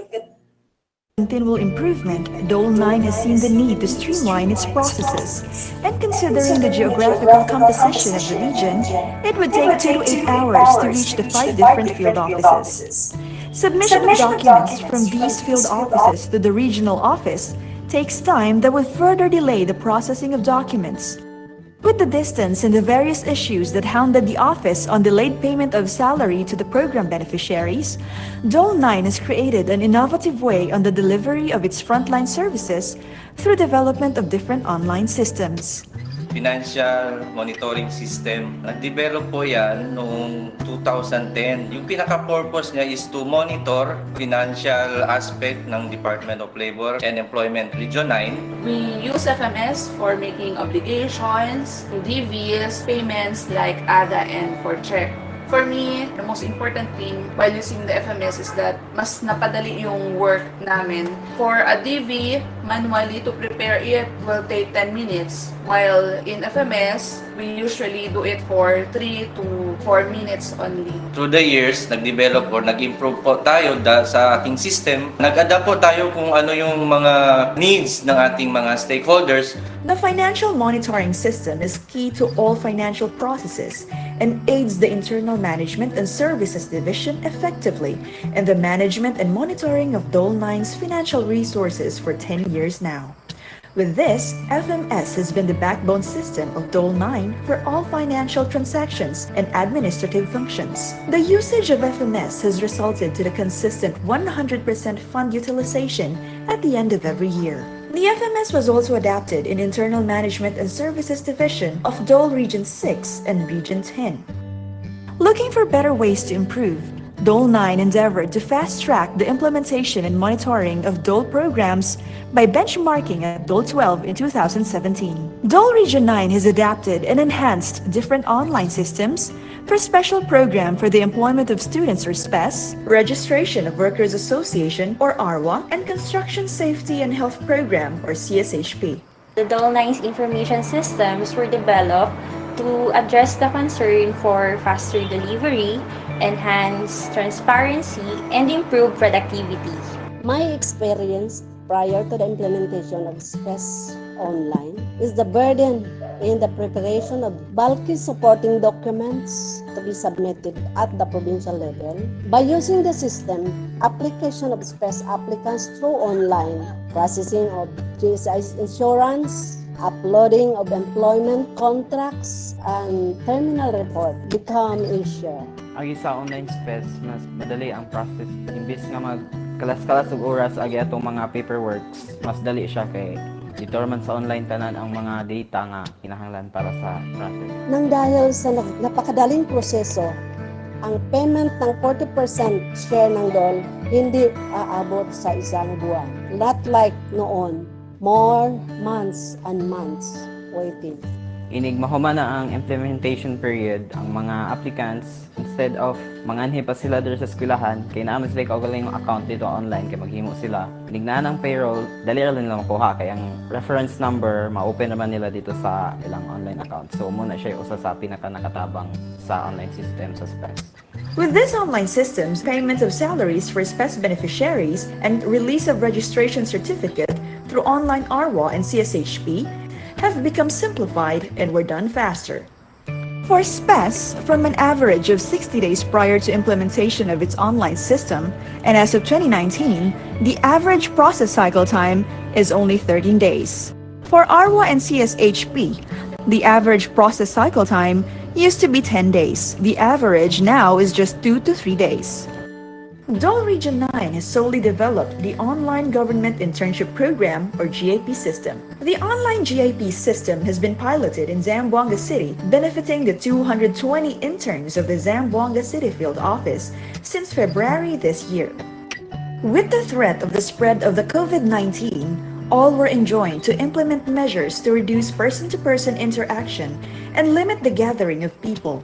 continual improvement, Dole9 has seen the need to streamline its processes. And considering the geographical composition of the region, it would take 2 to 8 hours to reach the 5 different field offices. Submission of documents from these field offices to the regional office takes time that would further delay the processing of documents. With the distance and the various issues that hounded the office on delayed payment of salary to the program beneficiaries, Dole9 has created an innovative way on the delivery of its frontline services through development of different online systems. Financial monitoring system. Nag-develop po yan noong 2010. Yung pinaka-purpose niya is to monitor financial aspect ng Department of Labor and Employment Region 9. We use FMS for making obligations, DVs, payments like ADA and for check. For me, the most important thing while using the FMS is that mas napadali yung work namin. For a DV, manually to prepare it will take 10 minutes. While in FMS, we usually do it for 3 to 4 minutes only. Through the years, nag-develop or nag-improve po tayo sa ating system. Nag-adapt po tayo kung ano yung mga needs ng ating mga stakeholders. The financial monitoring system is key to all financial processes and aids the internal management and services division effectively in the management and monitoring of Dole9's financial resources for 10 years now. With this, FMS has been the backbone system of Dole9 for all financial transactions and administrative functions. The usage of FMS has resulted to the consistent 100% fund utilization at the end of every year. The FMS was also adapted in Internal Management and Services Division of Dole Region 6 and Region 10. Looking for better ways to improve, Dole 9 endeavored to fast-track the implementation and monitoring of Dole programs by benchmarking at Dole 12 in 2017. Dole Region 9 has adapted and enhanced different online systems for Special Program for the Employment of Students or SPES, Registration of Workers Association or ARWA, and Construction Safety and Health Program or CSHP. The Dole 9's information systems were developed to address the concern for faster delivery, enhance transparency, and improve productivity. My experience prior to the implementation of SPES Online is the burden in the preparation of bulky supporting documents to be submitted at the provincial level. By using the system, application of SPES applicants through online, processing of GSI's insurance, uploading of employment contracts, and terminal report become easier. Agi sa online SPES, mas madali ang process. Imbis nga magkalas-kalas og oras agi atong mga paperworks, mas dali siya kay dito man sa online tanan ang mga data nga kinahanglan para sa process. Nang dahil sa napakadaling proseso, ang payment ng 40% share ng Dole hindi aabot sa isang buwan. Not like noon, more months and months waiting. Inig mahuman na ang implementation period, ang mga applicants, instead of manganhi pa sila dito sa eskwelahan, kay naaman sila kaugaling yung account dito online, kay maghimo sila. Inig na ang payroll, dali rin nila makuha, kay ang reference number, ma-open naman nila dito sa ilang online account. So, muna siya usa sa pinaka-nakatabang sa online system sa SPES. With these online systems, payment of salaries for SPES beneficiaries and release of registration certificate through online ARWA and CSHP have become simplified and were done faster. For SPES, from an average of 60 days prior to implementation of its online system, and as of 2019, the average process cycle time is only 13 days. For ARWA and CSHP, the average process cycle time used to be 10 days. The average now is just 2 to 3 days. Dole Region 9 has solely developed the Online Government Internship Program or GAP system. The online GAP system has been piloted in Zamboanga City, benefiting the 220 interns of the Zamboanga City Field Office since February this year. With the threat of the spread of the COVID-19, all were enjoined to implement measures to reduce person-to-person interaction and limit the gathering of people.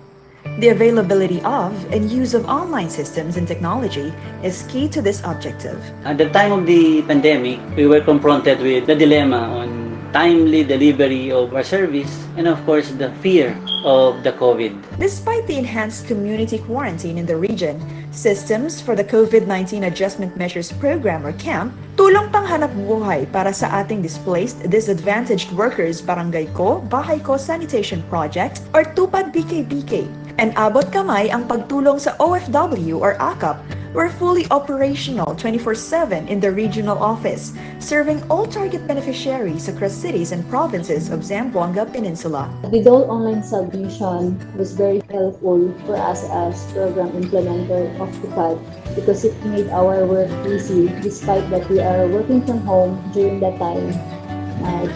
The availability of and use of online systems and technology is key to this objective. At the time of the pandemic, we were confronted with the dilemma on timely delivery of our service and of course the fear of the COVID. Despite the enhanced community quarantine in the region, systems for the COVID-19 Adjustment Measures Program or CAMP, tulong panghanap buhay para sa ating displaced, disadvantaged workers Barangay Ko, Bahay Ko Sanitation Project or Tupad BKBK. And Abot Kamay ang pagtulong sa OFW or AKAP were fully operational 24/7 in the regional office, serving all target beneficiaries across cities and provinces of Zamboanga Peninsula. The Dole online submission was very helpful for us as program implementer of TUPAD because it made our work easy despite that we are working from home during that time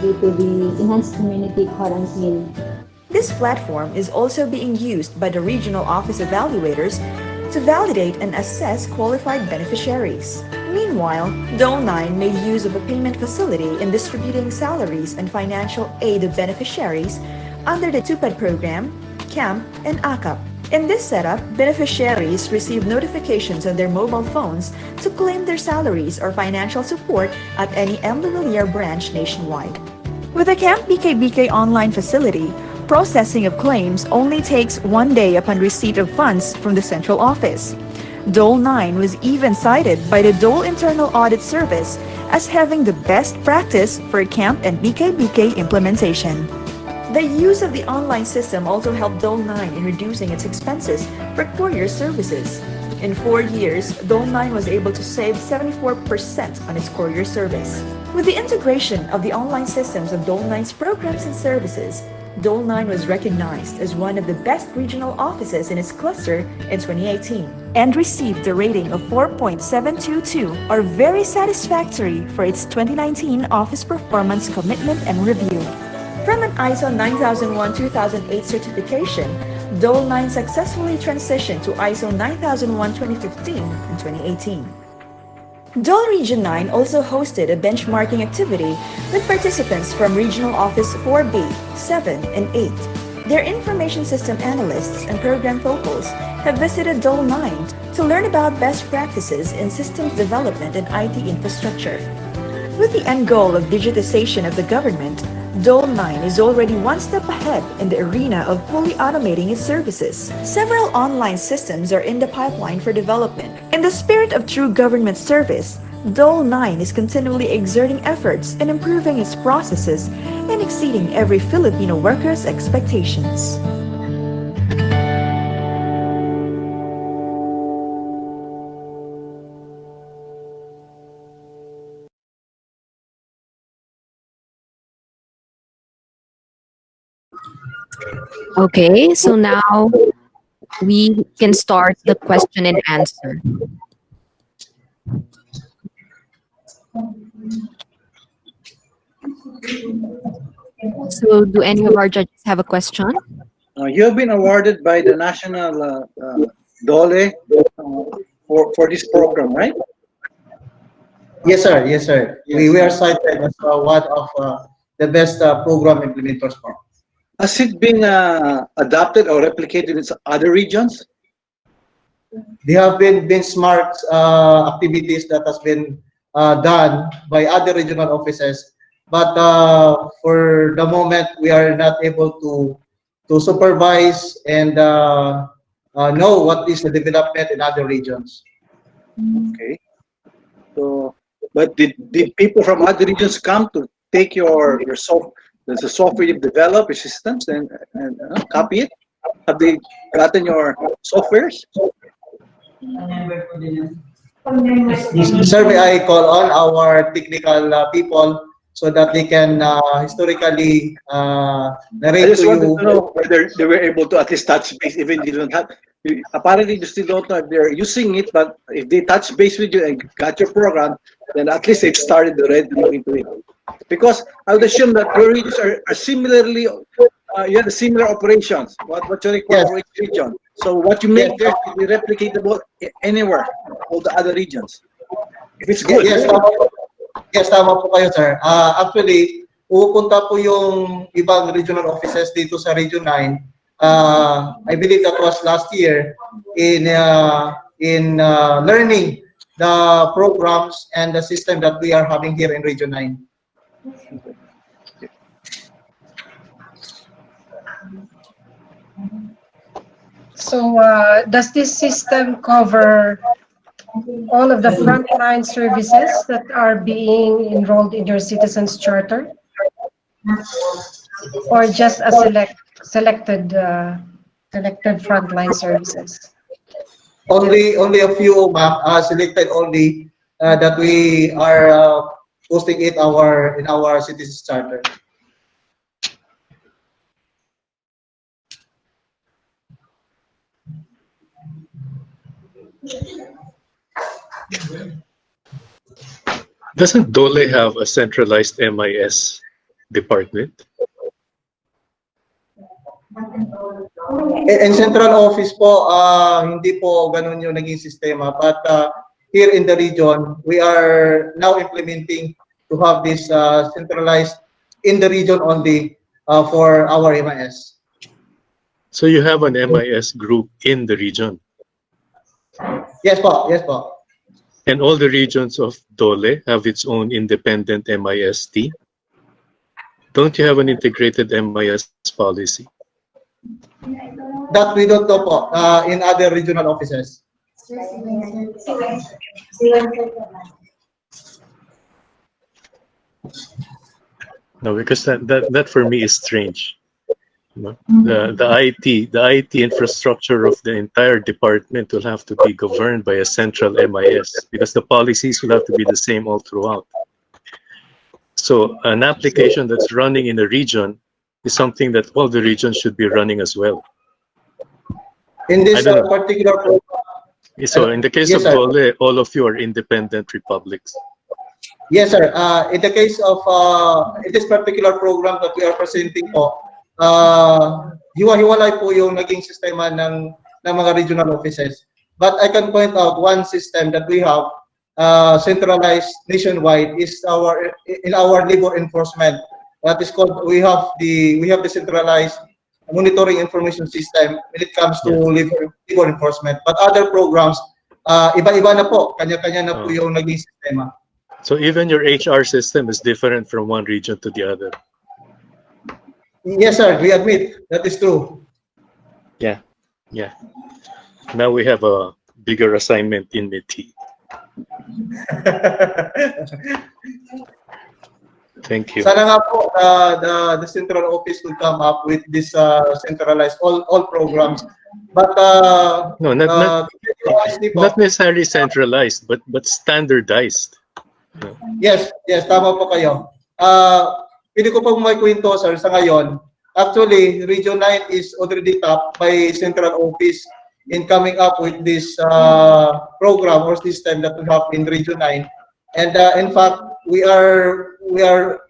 due to the enhanced community quarantine. This platform is also being used by the regional office evaluators to validate and assess qualified beneficiaries. Meanwhile, Dole 9 made use of a payment facility in distributing salaries and financial aid of beneficiaries under the TUPAD program, CAMP, and AKAP. In this setup, beneficiaries receive notifications on their mobile phones to claim their salaries or financial support at any M. Villar branch nationwide. With the CAMP BKBK online facility, processing of claims only takes 1 day upon receipt of funds from the central office. Dole 9 was even cited by the Dole Internal Audit Service as having the best practice for CAMP and BKBK implementation. The use of the online system also helped Dole 9 in reducing its expenses for courier services. In 4 years, Dole 9 was able to save 74% on its courier service. With the integration of the online systems of Dole 9's programs and services, Dole 9 was recognized as one of the best regional offices in its cluster in 2018 and received a rating of 4.722, or very satisfactory, for its 2019 Office Performance Commitment and Review. From an ISO 9001-2008 certification, Dole 9 successfully transitioned to ISO 9001-2015 in 2018. Dole Region 9 also hosted a benchmarking activity with participants from Regional Office 4B, 7, and 8. Their information system analysts and program focals have visited Dole 9 to learn about best practices in systems development and IT infrastructure. With the end goal of digitization of the government, Dole 9 is already one step ahead in the arena of fully automating its services. Several online systems are in the pipeline for development. In the spirit of true government service, Dole 9 is continually exerting efforts in improving its processes and exceeding every Filipino worker's expectations. Okay, so now we can start the question and answer. So do any of our judges have a question? You have been awarded by the National Dole for this program, right? Yes, sir. Yes, sir. We are cited as one of the best program implementers for. Has it been adopted or replicated in other regions? There have been benchmark activities that has been done by other regional offices, but for the moment we are not able to supervise and know what is the development in other regions. Okay. So, but did people from other regions come to take your the software you've developed, your systems, and copy it? Have they gotten your softwares? Survey I call on our technical people so that they can historically narrate I just to wanted you. to know whether they were able to at least touch base, even if they don't have. Apparently, you still don't know if they're using it, but if they touch base with you and got your program, then at least they've started already looking into it. Because I would assume that your regions are similarly, you have similar operations. What you require for each region. So what you make there can be replicatable anywhere, all the other regions. If it's good. Yes, tama po kayo, sir. Actually, pupunta po yung ibang regional offices dito sa Region 9. I believe that was last year in learning the programs and the system that we are having here in Region 9. So, does this system cover all of the frontline services that are being enrolled in your Citizens Charter, or just a selected frontline services? Only a few, selected only that we are posting it in our Citizens Charter. Doesn't Dole have a centralized MIS department? In central office po, hindi po ganun yung naging sistema. But here in the region, we are now implementing to have this centralized in the region only for our MIS. So you have an MIS group in the region? Yes po, yes po. And all the regions of Dole have its own independent MIS team? Don't you have an integrated MIS policy? That we don't know po in other regional offices. No, because that for me is strange. You know, the IT infrastructure of the entire department will have to be governed by a central MIS because the policies will have to be the same all throughout. So an application that's running in a region is something that all the regions should be running as well. In this I don't know. particular program, So in the case yes, of sir. Dole, all of you are independent republics. Yes, sir. In the case of in this particular program that we are presenting po, hiwa-hiwalay po yung naging sistema ng mga regional offices. But I can point out one system that we have centralized nationwide is in our labor enforcement. That is called we have the centralized monitoring information system when it comes to labor enforcement. But other programs, iba-iba na po, kanya-kanya na po yung naging sistema. So even your HR system is different from one region to the other. Yes, sir. We admit that is true. Yeah. Now we have a bigger assignment in MIT. Thank you. Sana nga po the central office will come up with this centralized all programs. But no, not necessarily centralized, but standardized. No? Yes, tama po kayo. Pwede ko pong may kwento, sir, sa ngayon. Actually, Region 9 is already tapped by central office in coming up with this program or system that we have in Region 9. And in fact, we are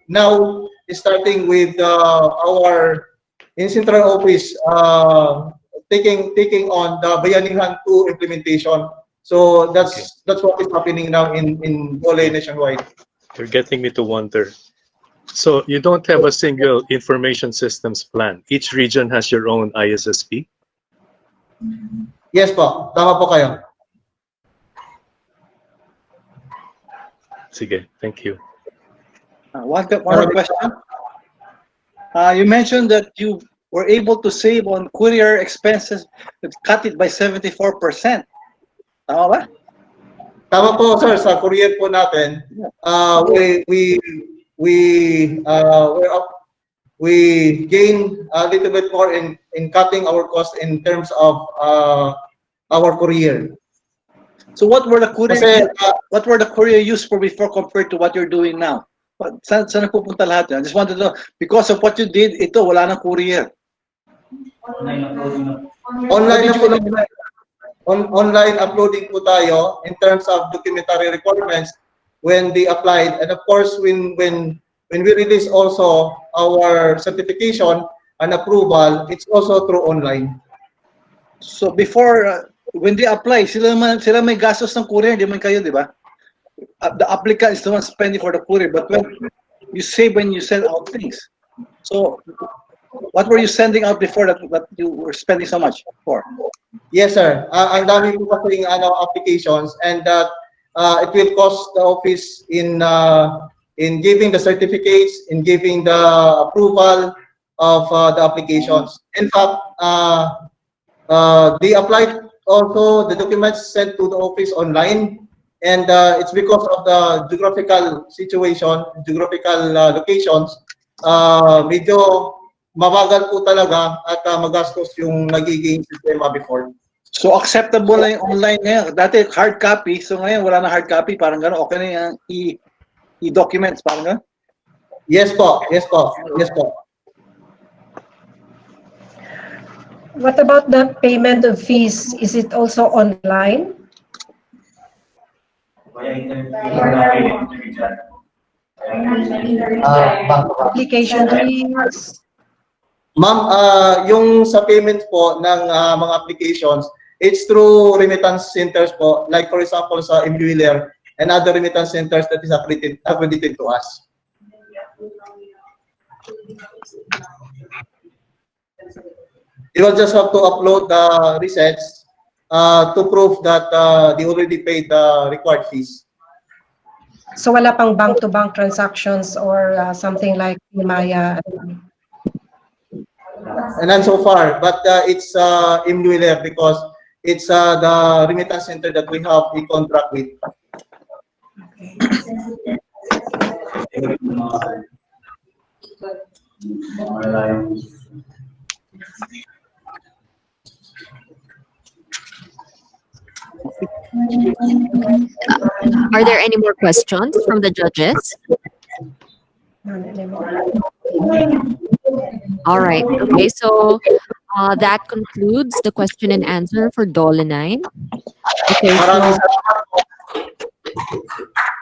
now starting with our in central office taking on the Bayanihan 2 implementation. So that's what is happening now in Dole nationwide. You're getting me to wonder. So you don't have a single information systems plan. Each region has your own ISSP? Yes po, tama po kayo. Sige, thank you. One question. You mentioned that you were able to save on courier expenses, cut it by 74%. Tama ba? Tama po, sir. Sa courier po natin, we gain a little bit more in cutting our cost in terms of our courier. So what were the courier used for before compared to what you're doing now? Saan nagpupunta lahat yan? I just wanted to know, because of what you did, ito, wala nang courier. Online uploading po tayo in terms of documentary requirements when they applied, and of course when we release also our certification and approval, it's also through online. So before when they apply, sila may gastos ng courier, hindi man kayo, di ba? The applicant is the one spending for the courier, but when you save when you send out things. So what were you sending out before that you were spending so much for? Yes, sir. Ang dami po kasing applications, and that it will cost the office in giving the certificates, in giving the approval of the applications. In fact, they applied also the documents sent to the office online, and it's because of the geographical situation, geographical locations, medyo mabagal po talaga at magastos yung nagiging sistema before. So acceptable na yung online ngayon. Dati hard copy, so ngayon wala na hard copy, parang gano'n, okay na yung e-documents, parang gano'n? Yes po. What about the payment of fees? Is it also online? Application fees. Ma'am, yung sa payment po ng mga applications, it's through remittance centers po, like for example sa MWheeler and other remittance centers that is accredited to us. You will just have to upload the receipts to prove that they already paid the required fees. So wala pang bank-to-bank transactions or something like Maya? And then so far, but it's MWheeler because it's the remittance center that we have a contract with. Are there any more questions from the judges? All right. Okay, so that concludes the question and answer for DOLE 9.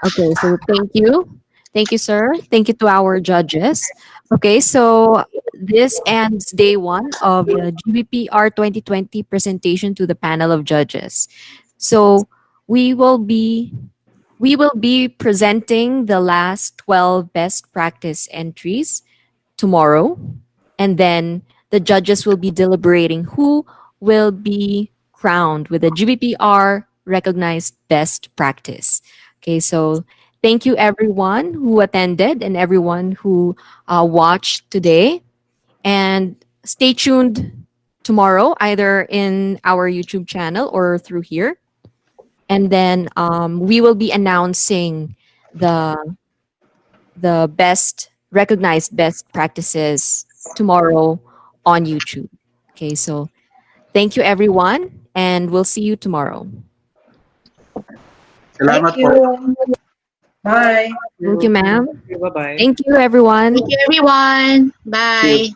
Okay, so, thank you. Thank you, sir. Thank you to our judges. Okay, so this ends day one of the GBPR 2020 presentation to the panel of judges. So we will be presenting the last 12 best practice entries tomorrow, and then the judges will be deliberating who will be crowned with a GBPR recognized best practice. Okay, so thank you everyone who attended and everyone who watched today, and stay tuned tomorrow either in our YouTube channel or through here. And then we will be announcing the best recognized best practices tomorrow on YouTube. Okay, so thank you everyone, and we'll see you tomorrow. Salamat Thank you. Bye. Thank you, ma'am. Bye-bye. Thank you, everyone. Thank you, everyone. Bye.